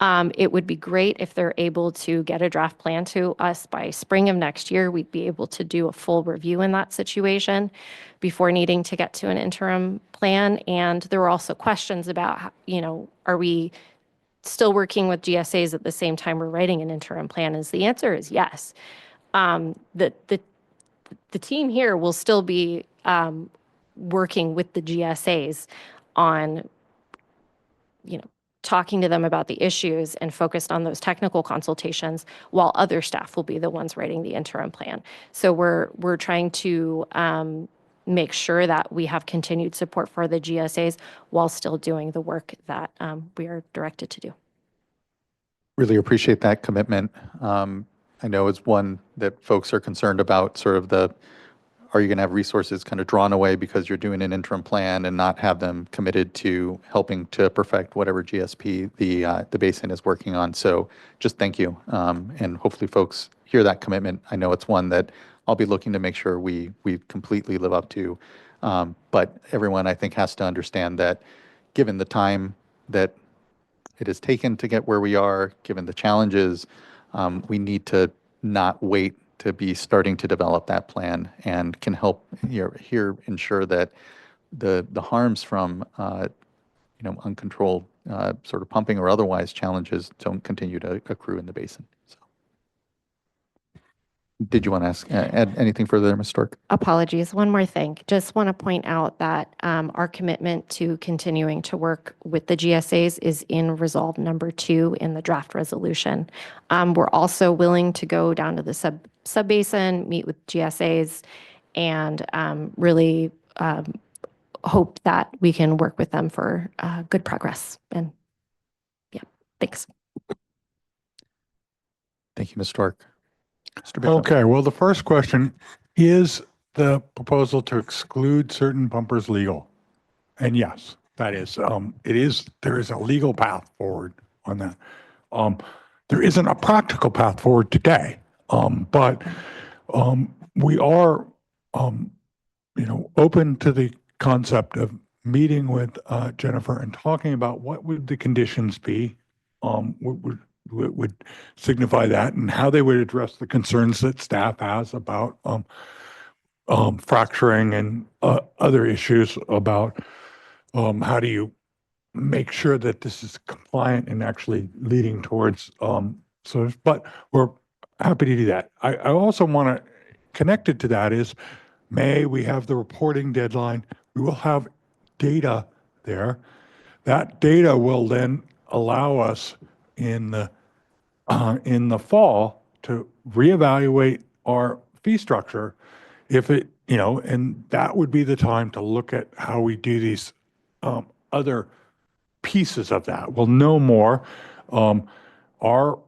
It would be great if they're able to get a draft plan to us by spring of next year. We'd be able to do a full review in that situation before needing to get to an interim plan. And there were also questions about, are we still working with GSAs at the same time we're writing an interim plan? Is the answer is yes. The team here will still be working with the GSAs on, talking to them about the issues and focused on those technical consultations, while other staff will be the ones writing the interim plan. So we're trying to make sure that we have continued support for the GSAs while still doing the work that we are directed to do. Really appreciate that commitment. I know it's one that folks are concerned about, sort of are you going to have resources kind of drawn away because you're doing an interim plan and not have them committed to helping to perfect whatever GSP the basin is working on. So just thank you. And hopefully folks hear that commitment. I know it's one that I'll be looking to make sure we completely live up to. But everyone, I think, has to understand that given the time that it has taken to get where we are, given the challenges, we need to not wait to be starting to develop that plan, and can help here ensure that the harms from uncontrolled sort of pumping or otherwise challenges don't continue to accrue in the basin. So, did you want to add anything further there, Ms. Stork? Apologies. One more thing. Just want to point out that our commitment to continuing to work with the GSAs is in resolve number 2 in the draft resolution. We're also willing to go down to the subbasin, meet with GSAs, and really hope that we can work with them for good progress. And yeah, thanks. Thank you, Ms. Stork. Mr. Bishop. Okay, well, the first question, is the proposal to exclude certain pumpers legal? And yes, that is, there is a legal path forward on that. There isn't a practical path forward today, but we are open to the concept of meeting with Jennifer and talking about what would the conditions be, what would signify that, and how they would address the concerns that staff has about fracturing and other issues about how do you make sure that this is compliant and actually leading towards but we're happy to do that. I also want to, connected to that is May, we have the reporting deadline. We will have data there. That data will then allow us in the fall to reevaluate our fee structure if it, and that would be the time to look at how we do these other pieces of that. We'll know more. Our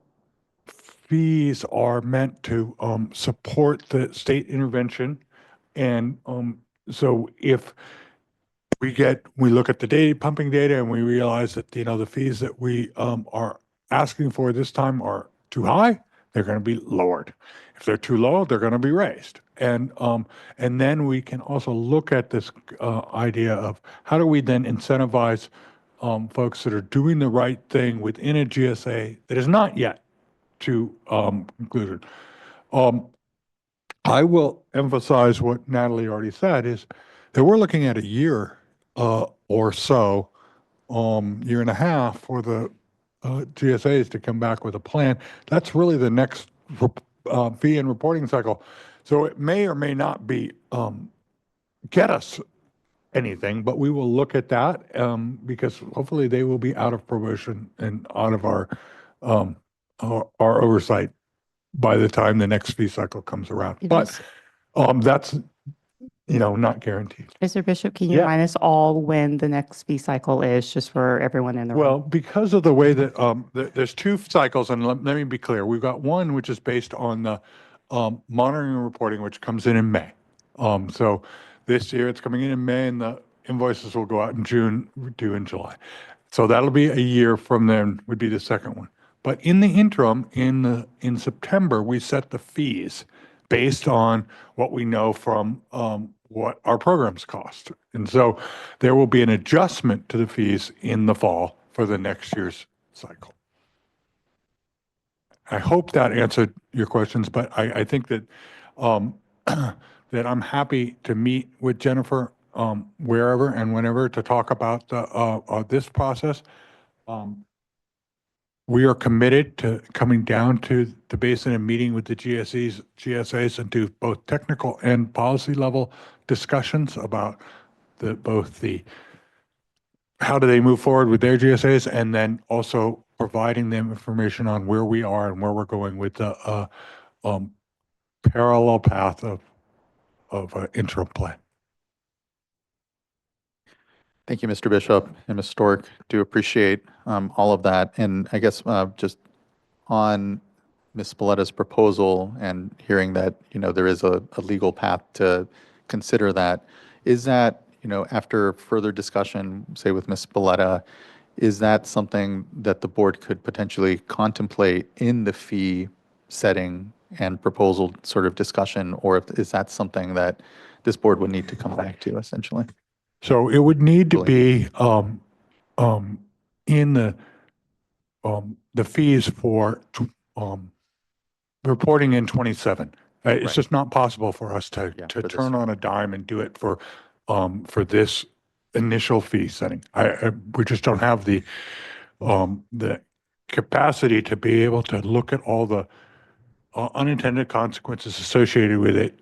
fees are meant to support the state intervention. And so if we look at the data, pumping data, and we realize that, the fees that we are asking for this time are too high, they're going to be lowered. If they're too low, they're going to be raised. And then we can also look at this idea of how do we then incentivize folks that are doing the right thing within a GSA that is not yet to conclusion. I will emphasize what Natalie already said is that we're looking at a year or so, year and a half for the GSAs to come back with a plan. That's really the next fee and reporting cycle. So it may or may not be get us anything, but we will look at that because hopefully they will be out of promotion and out of our oversight by the time the next fee cycle comes around. But that's, not guaranteed. Mr. Bishop, can you Yeah. remind us all when the next fee cycle is, just for everyone in the room? Well, because of the way that there's two cycles, and let me be clear. We've got one which is based on the monitoring and reporting, which comes in May. So this year it's coming in May, and the invoices will go out in June, due in July. So that'll be a year from then would be the second one. But in the interim, in September, we set the fees based on what we know from what our programs cost. And so there will be an adjustment to the fees in the fall for the next year's cycle. I hope that answered your questions, but I think that that I'm happy to meet with Jennifer wherever and whenever to talk about this process. We are committed to coming down to the basin and meeting with the GSAs and do both technical and policy level discussions about both the how do they move forward with their GSAs, and then also providing them information on where we are and where we're going with the parallel path of an interim plan. Thank you, Mr. Bishop and Ms. Stork. Do appreciate all of that. And I guess just on Ms. Spoletta's proposal and hearing that, there is a legal path to consider that, is that, after further discussion, say with Ms. Spoletta, is that something that the board could potentially contemplate in the fee setting and proposal sort of discussion, or is that something that this board would need to come back to essentially? So it would need to be in the fees for reporting in 27. It's just not possible for us to turn on a dime and do it for this initial fee setting. We just don't have the capacity to be able to look at all the unintended consequences associated with it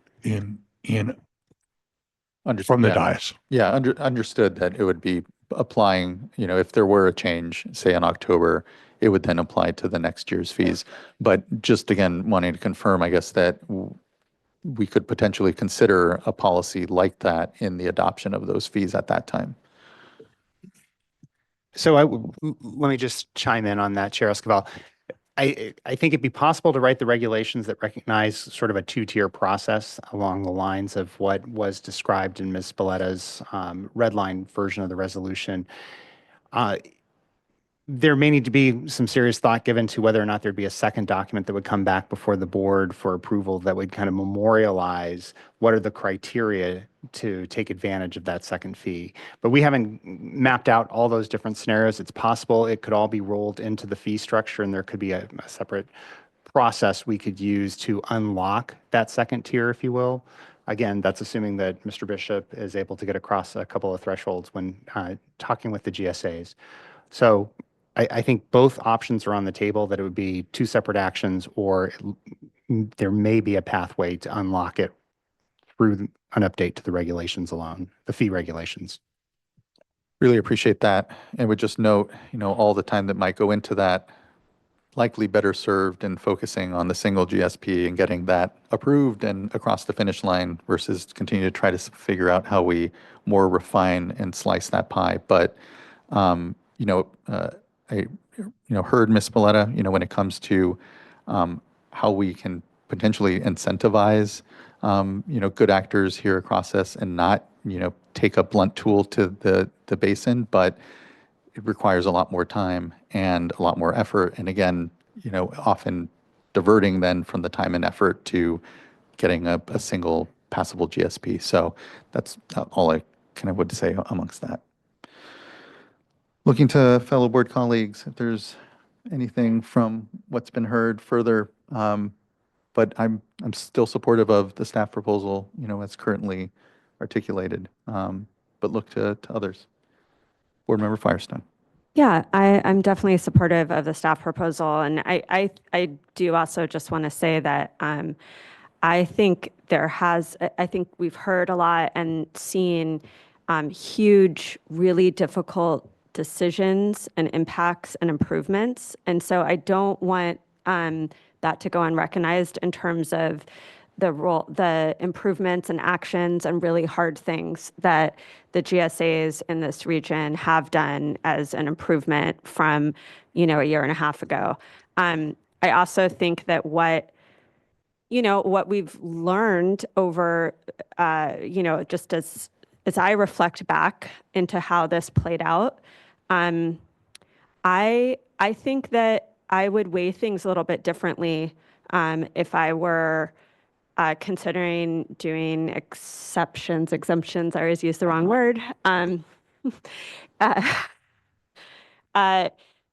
from the dais. Yeah, understood that it would be applying, if there were a change, say in October, it would then apply to the next year's fees. But just again, wanting to confirm, I guess, that we could potentially consider a policy like that in the adoption of those fees at that time. So let me just chime in on that, Chair Escobar. I think it'd be possible to write the regulations that recognize sort of a two-tier process along the lines of what was described in Ms. Spoletta's red line version of the resolution. there may need to be some serious thought given to whether or not there'd be a second document that would come back before the board for approval that would kind of memorialize what are the criteria to take advantage of that second fee. But we haven't mapped out all those different scenarios. It's possible it could all be rolled into the fee structure and there could be a separate process we could use to unlock that second tier, if you will. Again, that's assuming that Mr. Bishop is able to get across a couple of thresholds when talking with the GSAs. So I think both options are on the table, that it would be two separate actions, or there may be a pathway to unlock it through an update to the regulations alone, the fee regulations. Really appreciate that. And would just note, all the time that might go into that, likely better served in focusing on the single GSP and getting that approved and across the finish line versus continue to try to figure out how we more refine and slice that pie. But, I heard Ms. Spalletta, when it comes to how we can potentially incentivize, good actors here across this and not, take a blunt tool to the basin, but it requires a lot more time and a lot more effort. And again, often diverting then from the time and effort to getting a single passable GSP. So that's all I kind of would say amongst that. Looking to fellow board colleagues, if there's anything from what's been heard further, but I'm still supportive of the staff proposal, as currently articulated, but look to others. Board Member Firestone. Yeah, I'm definitely supportive of the staff proposal. And I do also just want to say that I think I think we've heard a lot and seen huge, really difficult decisions and impacts and improvements. And so I don't want that to go unrecognized in terms of the improvements and actions and really hard things that the GSAs in this region have done as an improvement from, a year and a half ago. I also think that what we've learned over, just as I reflect back into how this played out, I think that I would weigh things a little bit differently if I were considering doing exemptions, I always use the wrong word,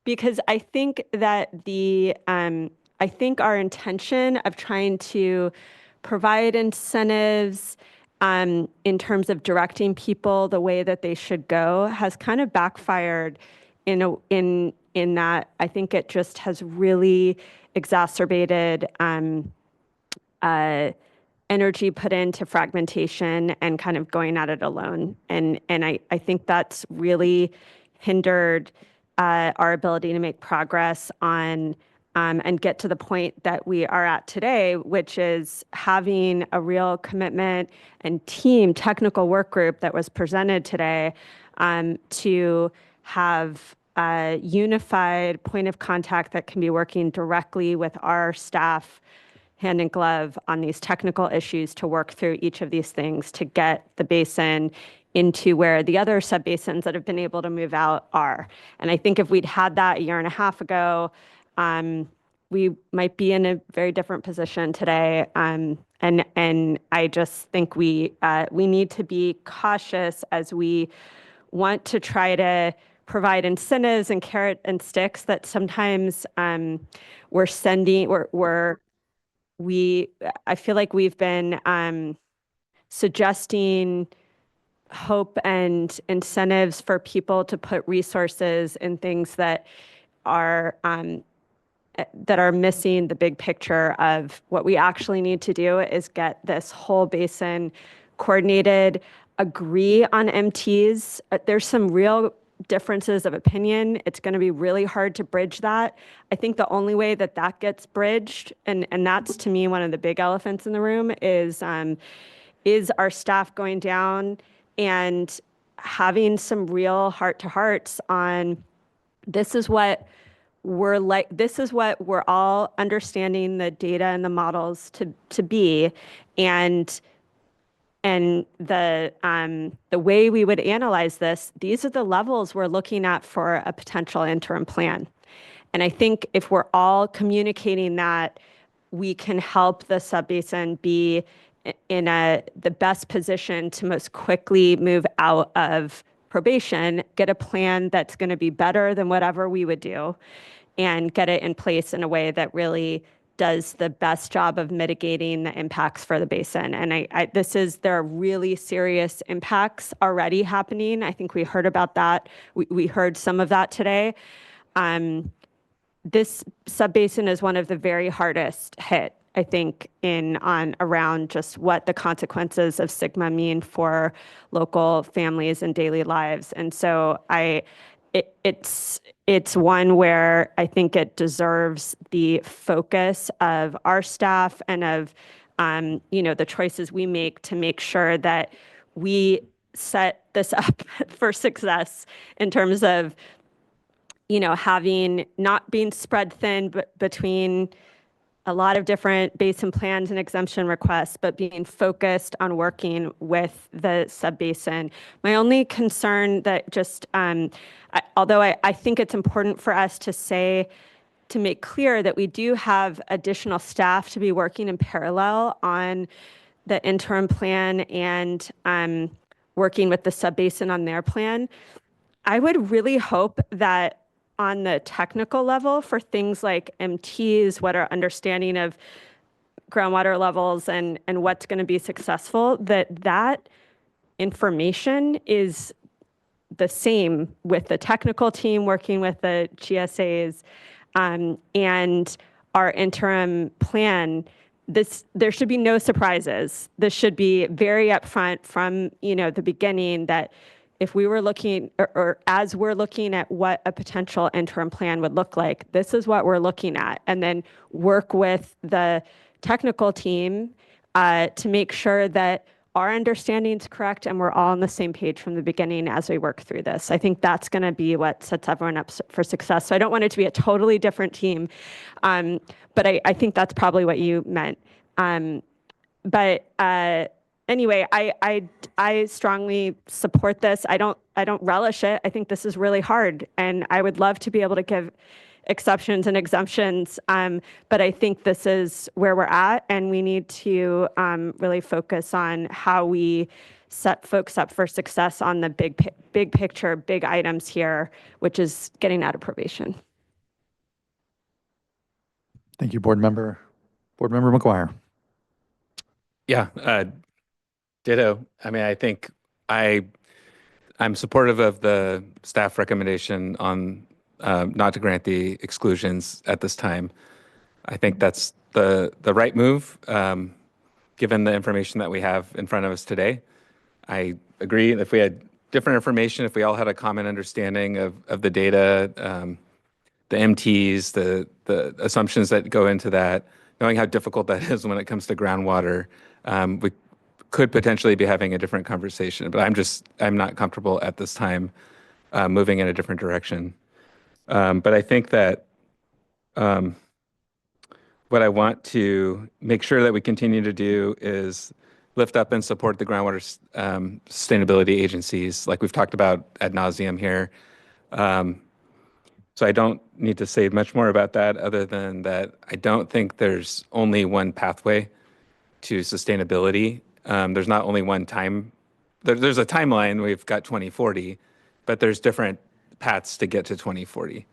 because I think that I think our intention of trying to provide incentives in terms of directing people the way that they should go has kind of backfired in that I think it just has really exacerbated energy put into fragmentation and kind of going at it alone. And I think that's really hindered our ability to make progress on and get to the point that we are at today, which is having a real commitment and technical work group that was presented today to have a unified point of contact that can be working directly with our staff hand in glove on these technical issues to work through each of these things to get the basin into where the other subbasins that have been able to move out are. And I think if we'd had that a year and a half ago, we might be in a very different position today. And I just think we need to be cautious as we want to try to provide incentives and carrot and sticks that sometimes we're sending, I feel like we've been suggesting hope and incentives for people to put resources in things that are missing the big picture of what we actually need to do is get this whole basin coordinated, agree on MTs. There's some real differences of opinion. It's going to be really hard to bridge that. I think the only way that gets bridged, and that's to me one of the big elephants in the room, is our staff going down and having some real heart-to-hearts on this is what we're all understanding the data and the models to be, and And the way we would analyze this, these are the levels we're looking at for a potential interim plan. And I think if we're all communicating that, we can help the subbasin be in the best position to most quickly move out of probation, get a plan that's going to be better than whatever we would do, and get it in place in a way that really does the best job of mitigating the impacts for the basin. And there are really serious impacts already happening. I think we heard about that. We heard some of that today. This subbasin is one of the very hardest hit, I think, around just what the consequences of SGMA mean for local families and daily lives. And so it's one where I think it deserves the focus of our staff and of the choices we make to make sure that we set this up for success in terms of not being spread thin between a lot of different basin plans and exemption requests, but being focused on working with the subbasin. My only concern that although I think it's important for us to make clear that we do have additional staff to be working in parallel on the interim plan and working with the subbasin on their plan, I would really hope that on the technical level for things like MTs, what our understanding of groundwater levels and what's going to be successful, that information is the same with the technical team working with the GSAs and our interim plan. There should be no surprises. This should be very upfront from the beginning that if we were looking or as we're looking at what a potential interim plan would look like, this is what we're looking at, and then work with the technical team to make sure that our understanding is correct and we're all on the same page from the beginning as we work through this. I think that's going to be what sets everyone up for success. So I don't want it to be a totally different team, but I think that's probably what you meant. Anyway, I strongly support this. I don't relish it. I think this is really hard, and I would love to be able to give exceptions and exemptions. But I think this is where we're at, and we need to really focus on how we set folks up for success on the big picture, big items here, which is getting out of probation. Thank you, Board Member McGuire. Yeah, ditto. I mean, I think I'm supportive of the staff recommendation on not to grant the exclusions at this time. I think that's the right move, given the information that we have in front of us today. I agree. If we had different information, if we all had a common understanding of the data, the MTs, the assumptions that go into that, knowing how difficult that is when it comes to groundwater, we could potentially be having a different conversation. But I'm not comfortable at this time moving in a different direction. But I think that what I want to make sure that we continue to do is lift up and support the groundwater sustainability agencies, like we've talked about ad nauseum here. So I don't need to say much more about that other than that I don't think there's only one pathway to sustainability. There's not only one time. There's a timeline. We've got 2040, but there's different paths to get to 2040.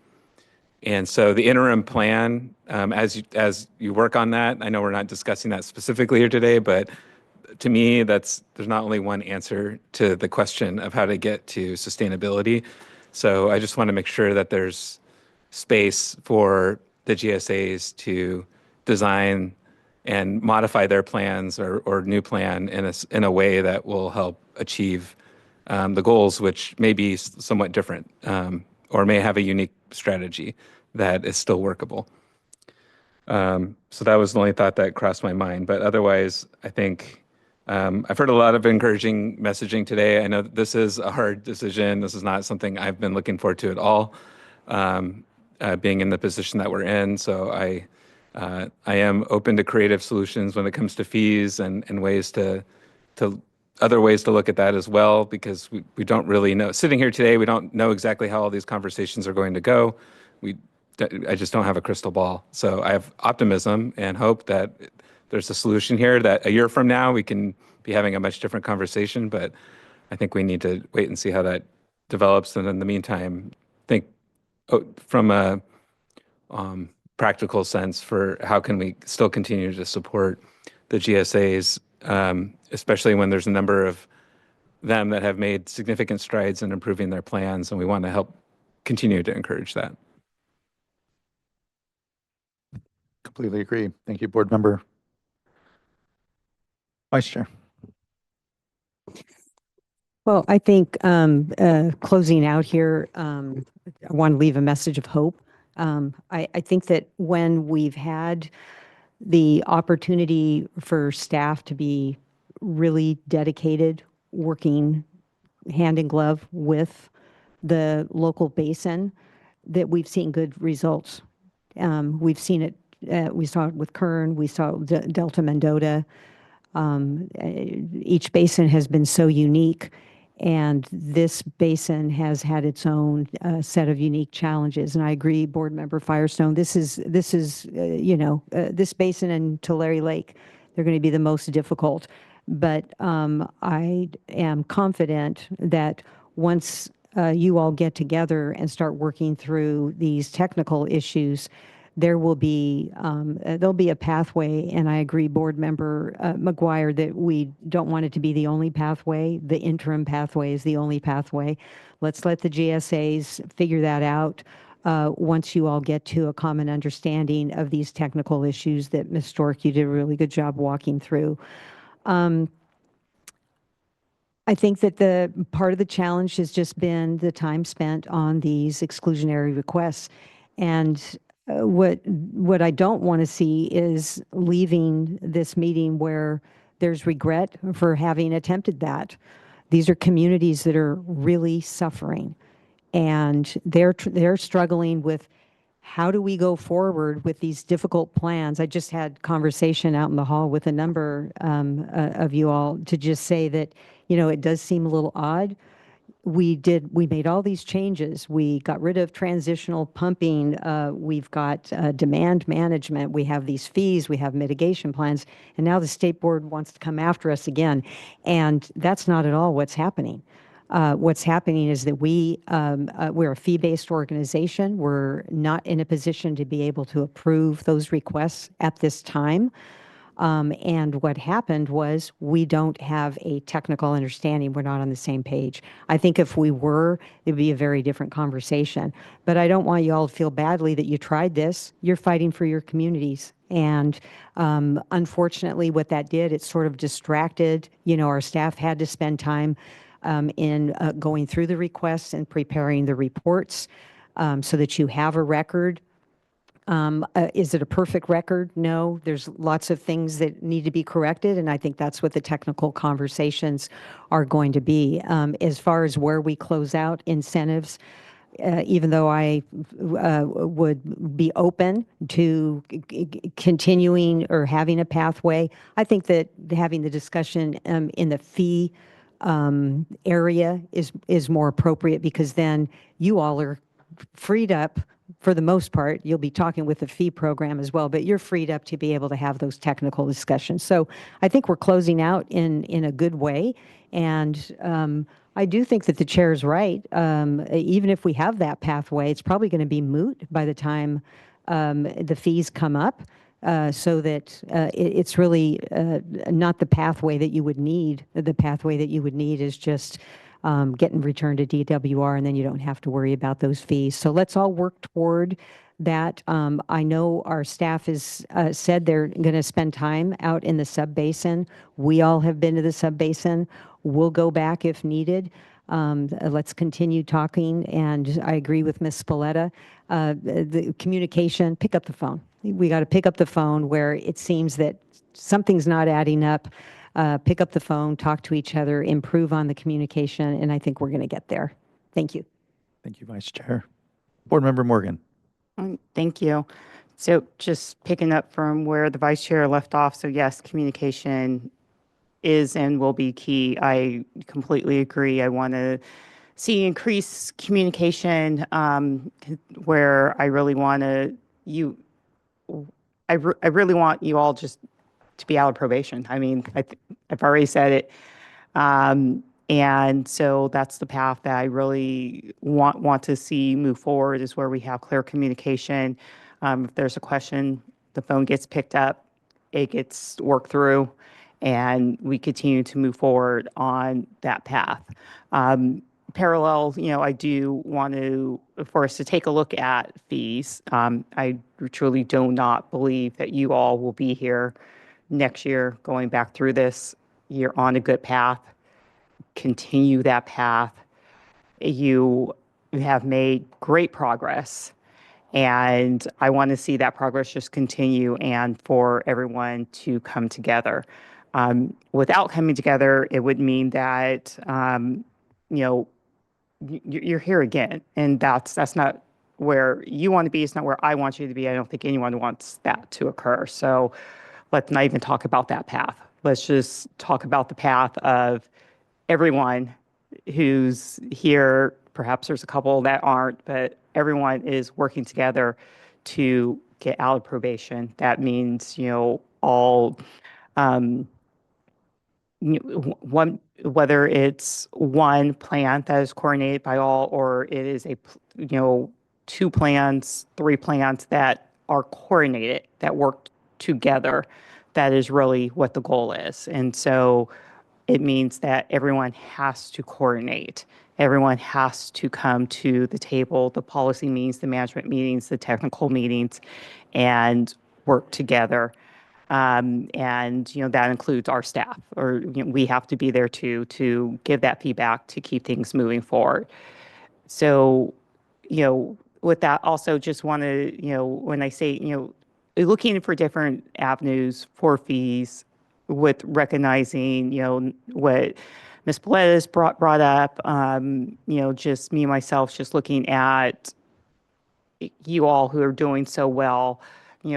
And so the interim plan, as you work on that, I know we're not discussing that specifically here today, but to me, there's not only one answer to the question of how to get to sustainability. So I just want to make sure that there's space for the GSAs to design and modify their plans or new plan in a way that will help achieve the goals, which may be somewhat different or may have a unique strategy that is still workable. So that was the only thought that crossed my mind. But otherwise, I think I've heard a lot of encouraging messaging today. I know this is a hard decision. This is not something I've been looking forward to at all, being in the position that we're in. So I am open to creative solutions when it comes to fees and ways to other ways to look at that as well, because we don't really know. Sitting here today, we don't know exactly how all these conversations are going to go. I just don't have a crystal ball. So I have optimism and hope that there's a solution here, that a year from now we can be having a much different conversation. But I think we need to wait and see how that develops. And in the meantime, think from a practical sense for how can we still continue to support the GSAs, especially when there's a number of them that have made significant strides in improving their plans, and we want to help continue to encourage that. Completely agree. Thank you, Board Member. Vice Chair. Well, I think closing out here, I want to leave a message of hope. I think that when we've had the opportunity for staff to be really dedicated, working hand in glove with the local basin, that we've seen good results. We've seen it, we saw it with Kern, we saw it with Delta Mendota. Each basin has been so unique, and this basin has had its own set of unique challenges. And I agree, Board Member Firestone, this is this basin and Tulare Lake, they're going to be the most difficult. But I am confident that once you all get together and start working through these technical issues, there'll be a pathway. And I agree, Board Member McGuire, that we don't want it to be the only pathway. The interim pathway is the only pathway. Let's let the GSAs figure that out once you all get to a common understanding of these technical issues that Ms. Stork, you did a really good job walking through. I think that the part of the challenge has just been the time spent on these exclusionary requests. And what I don't want to see is leaving this meeting where there's regret for having attempted that. These are communities that are really suffering, and they're struggling with how do we go forward with these difficult plans. I just had conversation out in the hall with a number of you all to just say that, it does seem a little odd. We made all these changes. We got rid of transitional pumping. We've got demand management. We have these fees. We have mitigation plans. And now the state board wants to come after us again. And that's not at all what's happening. What's happening is that we're a fee-based organization. We're not in a position to be able to approve those requests at this time. And what happened was we don't have a technical understanding. We're not on the same page. I think if we were, it'd be a very different conversation. But I don't want you all to feel badly that you tried this. You're fighting for your communities. And unfortunately, what that did, it sort of distracted. Our staff had to spend time in going through the requests and preparing the reports so that you have a record. Is it a perfect record? No. There's lots of things that need to be corrected, and I think that's what the technical conversations are going to be. As far as where we close out incentives, even though I would be open to continuing or having a pathway, I think that having the discussion in the fee area is more appropriate, because then you all are freed up. For the most part, you'll be talking with the fee program as well, but you're freed up to be able to have those technical discussions. So I think we're closing out in a good way. And I do think that the chair is right. Even if we have that pathway, it's probably going to be moot by the time the fees come up. So that it's really not the pathway that you would need. The pathway that you would need is just getting returned to DWR, and then you don't have to worry about those fees. So let's all work toward that. I know our staff has said they're going to spend time out in the sub-basin. We all have been to the sub-basin. We'll go back if needed. Let's continue talking. And I agree with Ms. Spalletta. The communication, pick up the phone. We got to pick up the phone where it seems that something's not adding up. Pick up the phone, talk to each other, improve on the communication, and I think we're going to get there. Thank you. Thank you, Vice Chair. Board Member Morgan. Thank you. So just picking up from where the Vice Chair left off, so yes, communication is and will be key. I completely agree. I want to see increased communication where I really want to I really want you all just to be out of probation. I mean, I've already said it. And so that's the path that I really want to see move forward, is where we have clear communication. If there's a question, the phone gets picked up, it gets worked through, and we continue to move forward on that path. Parallel, I do want for us to take a look at fees. I truly do not believe that you all will be here next year going back through this. You're on a good path. Continue that path. You have made great progress, and I want to see that progress just continue and for everyone to come together. Without coming together, it would mean that, you're here again, and that's not where you want to be. It's not where I want you to be. I don't think anyone wants that to occur. So let's not even talk about that path. Let's just talk about the path of everyone who's here. Perhaps there's a couple that aren't, but everyone is working together to get out of probation. That means, all, one, whether it's one plan that is coordinated by all, or it is two plans, three plans that are coordinated, that work together. That is really what the goal is. And so it means that everyone has to coordinate. Everyone has to come to the table, the policy meetings, the management meetings, the technical meetings, and work together. And, that includes our staff, or we have to be there too, to give that feedback, to keep things moving forward. So, with that, also just want to, when I say, looking for different avenues for fees, with recognizing, what Ms. Paredes brought up, just me and myself, just looking at you all who are doing so well,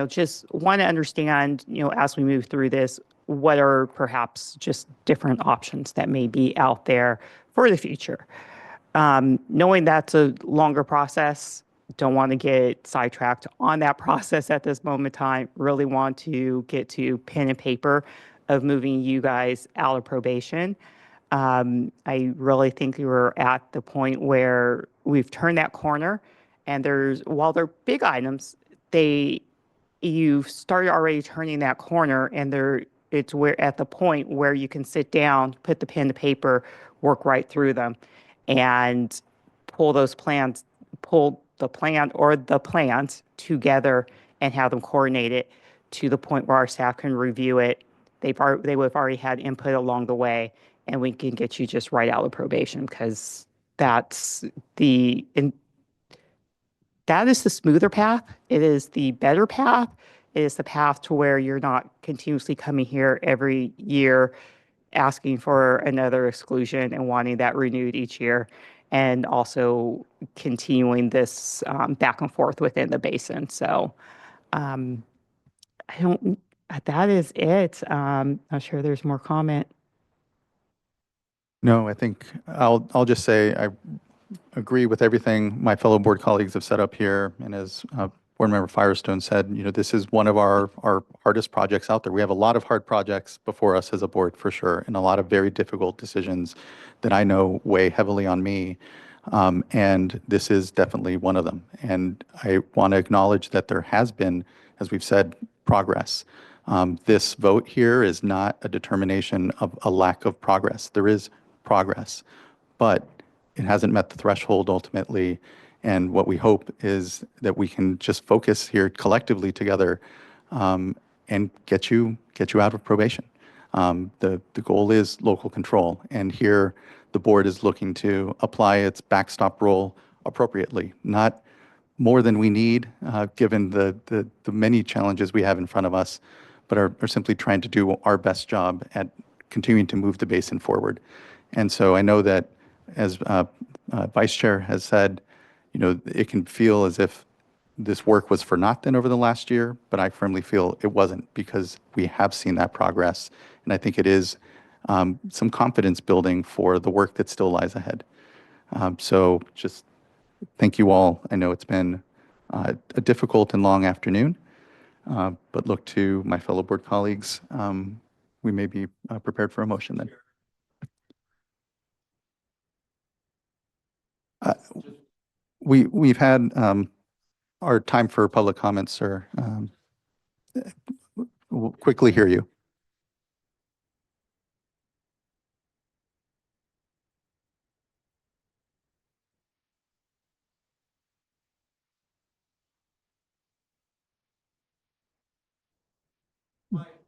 just want to understand, as we move through this, what are perhaps just different options that may be out there for the future. Knowing that's a longer process, don't want to get sidetracked on that process at this moment in time. Really want to get to pen and paper of moving you guys out of probation. I really think we're at the point where we've turned that corner, and while they're big items, you've started already turning that corner, and it's at the point where you can sit down, put the pen to paper, work right through them, and pull the plan or the plans together and have them coordinated to the point where our staff can review it. They would have already had input along the way, and we can get you just right out of probation, because that is the smoother path. It is the better path. It is the path to where you're not continuously coming here every year asking for another exclusion and wanting that renewed each year, and also continuing this back and forth within the basin. So that is it. Not sure there's more comment. No, I think I'll just say I agree with everything my fellow board colleagues have set up here. And as Board Member Firestone said, this is one of our hardest projects out there. We have a lot of hard projects before us as a board, for sure, and a lot of very difficult decisions that I know weigh heavily on me. And this is definitely one of them. And I want to acknowledge that there has been, as we've said, progress. This vote here is not a determination of a lack of progress. There is progress, but it hasn't met the threshold ultimately. And what we hope is that we can just focus here collectively together and get you out of probation. The goal is local control, and here the board is looking to apply its backstop role appropriately, not more than we need given the many challenges we have in front of us, but are simply trying to do our best job at continuing to move the basin forward. And so I know that, as Vice Chair has said, it can feel as if this work was for naught then over the last year, but I firmly feel it wasn't, because we have seen that progress. And I think it is some confidence building for the work that still lies ahead. So just thank you all. I know it's been a difficult and long afternoon, but look to my fellow board colleagues. We may be prepared for a motion then. We've had our time for public comments, sir. We'll quickly hear you.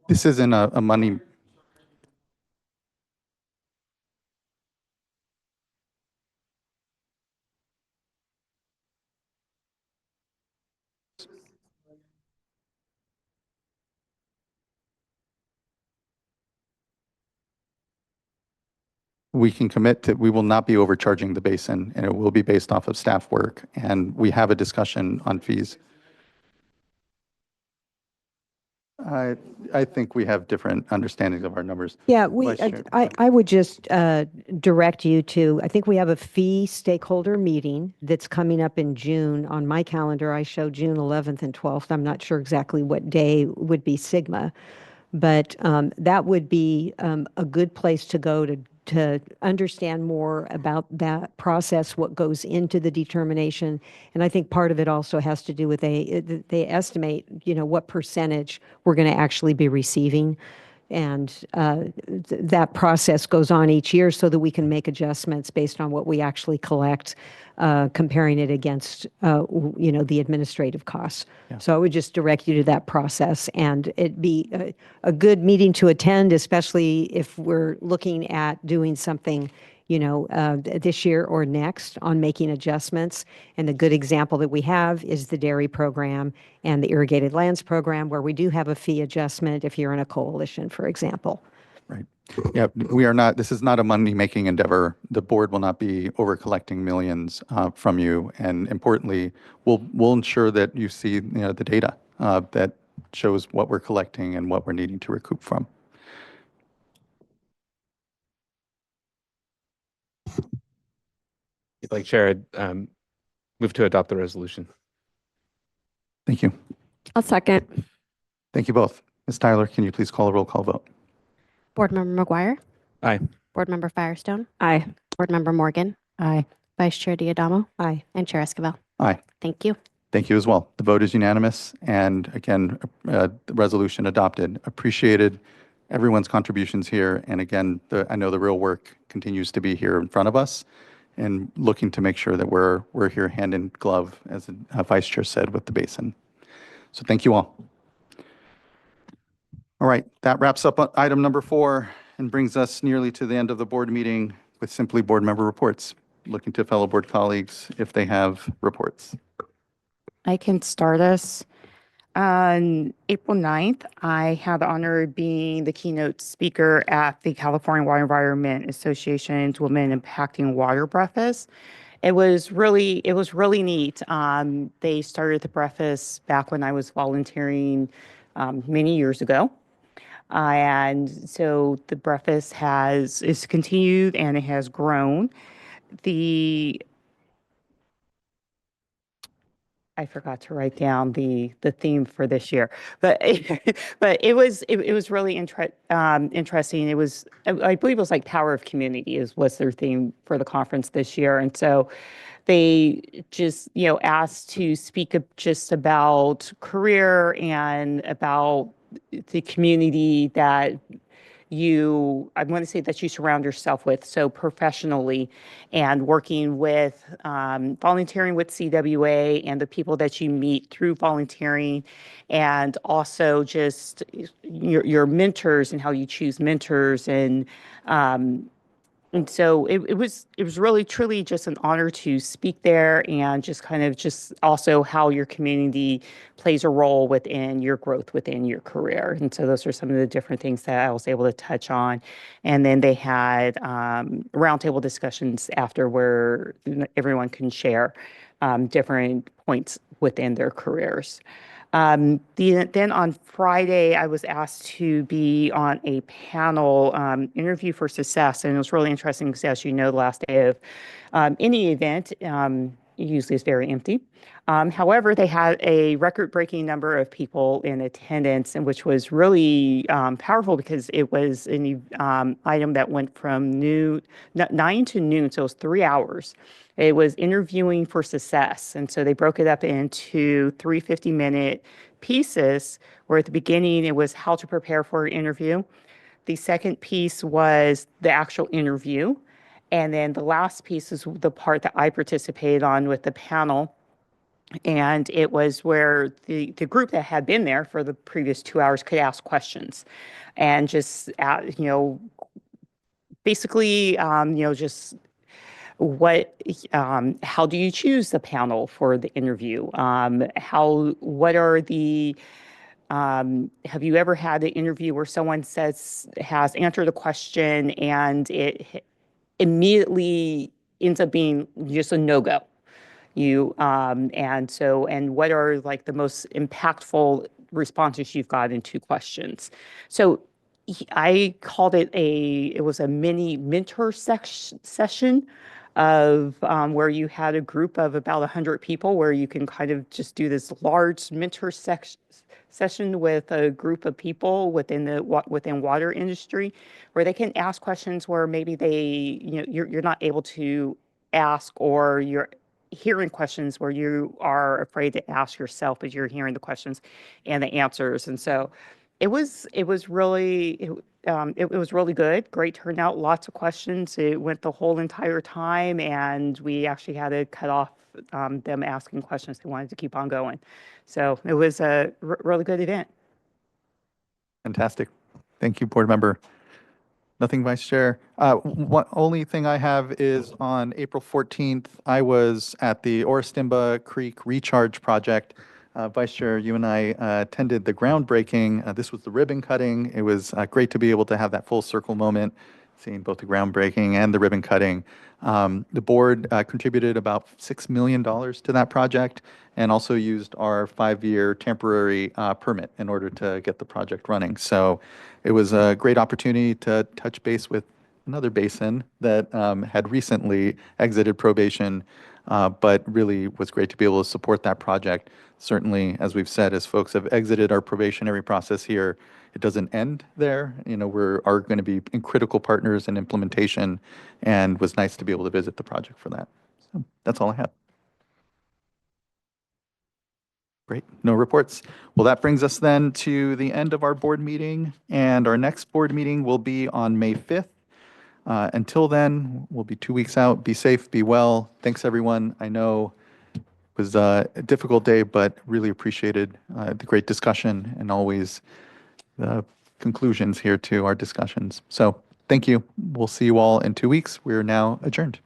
This isn't a money. We can commit to, we will not be overcharging the basin, and it will be based off of staff work. And we have a discussion on fees. I think we have different understandings of our numbers. Yeah, Vice Chair. I would just direct you to, I think we have a fee stakeholder meeting that's coming up in June. On my calendar, I show June 11th and 12th. I'm not sure exactly what day would be Sigma, but that would be a good place to go to understand more about that process, what goes into the determination. And I think part of it also has to do with they estimate, what percentage we're going to actually be receiving. And that process goes on each year so that we can make adjustments based on what we actually collect, comparing it against, the administrative costs. Yeah. So I would just direct you to that process, and it'd be a good meeting to attend, especially if we're looking at doing something, this year or next on making adjustments. And the good example that we have is the dairy program and the irrigated lands program, where we do have a fee adjustment if you're in a coalition, for example. Right. Yeah, we are not, this is not a money-making endeavor. The board will not be over collecting millions from you. And importantly, we'll ensure that you see, the data that shows what we're collecting and what we're needing to recoup from. Like Chair, move to adopt the resolution. Thank you. I'll second. Thank you both. Ms. Tyler, can you please call a roll call vote? Board Member McGuire, Aye. Board Member Firestone, Aye. Board Member Morgan, Aye. Vice Chair Diadamo, Aye. and Chair Esquivel. Aye. Thank you. Thank you as well. The vote is unanimous. And again, the resolution adopted. Appreciated everyone's contributions here. And again, I know the real work continues to be here in front of us, and looking to make sure that we're here hand in glove, as the Vice Chair said, with the basin. So thank you all. All right, that wraps up item number 4 and brings us nearly to the end of the board meeting with simply board member reports. Looking to fellow board colleagues if they have reports. I can start us. On April 9th, I had the honor of being the keynote speaker at the California Water Environment Association's Women Impacting Water Breakfast. It was really neat. They started the breakfast back when I was volunteering many years ago. And so the breakfast is continued and it has grown. I forgot to write down the theme for this year, but it was really interesting. It was, I believe it was like Power of Community was their theme for the conference this year, and so they just asked to speak just about career and about the community that I want to say that you surround yourself with, so professionally, and working with volunteering with CWA and the people that you meet through volunteering, and also just your mentors and how you choose mentors, and so it was really truly just an honor to speak there, and just kind of just also how your community plays a role within your growth within your career. And so those are some of the different things that I was able to touch on. And then they had roundtable discussions after where everyone can share different points within their careers. Then on Friday, I was asked to be on a panel interview for success, and it was really interesting because, as you know, the last day of any event usually is very empty. However, they had a record-breaking number of people in attendance, and which was really powerful because it was an item that went from 9 to noon, so it was 3 hours. It was interviewing for success. And so they broke it up into 3 50-minute pieces, where at the beginning it was how to prepare for an interview. The second piece was the actual interview. And then the last piece is the part that I participated on with the panel. And it was where the group that had been there for the previous 2 hours could ask questions and just, basically, just how do you choose the panel for the interview? What are the, have you ever had an interview where someone has answered a question and it immediately ends up being just a no-go? And what are like the most impactful responses you've got in 2 questions? So I called it was a mini mentor session of where you had a group of about 100 people where you can kind of just do this large mentor session with a group of people within water industry, where they can ask questions where maybe you're not able to ask, or you're hearing questions where you are afraid to ask yourself, but you're hearing the questions and the answers. And so it was really good. Great turnout, lots of questions. It went the whole entire time, and we actually had to cut off them asking questions. They wanted to keep on going. So it was a really good event. Fantastic. Thank you, board member. Nothing, Vice Chair. Only thing I have is on April 14th, I was at the Orastimba Creek Recharge Project. Vice Chair, you and I attended the groundbreaking. This was the ribbon cutting. It was great to be able to have that full circle moment, seeing both the groundbreaking and the ribbon cutting. The board contributed about $6 million to that project, and also used our 5-year temporary permit in order to get the project running. So it was a great opportunity to touch base with another basin that had recently exited probation, but really was great to be able to support that project. Certainly, as we've said, as folks have exited our probationary process here, it doesn't end there. Are going to be critical partners in implementation, and was nice to be able to visit the project for that. So that's all I have. Great, no reports. Well, that brings us then to the end of our board meeting, and our next board meeting will be on May 5th. Until then, we'll be 2 weeks out. Be safe, be well. Thanks, everyone. I know it was a difficult day, but really appreciated the great discussion and always the conclusions here to our discussions. So thank you. We'll see you all in 2 weeks. We're now adjourned.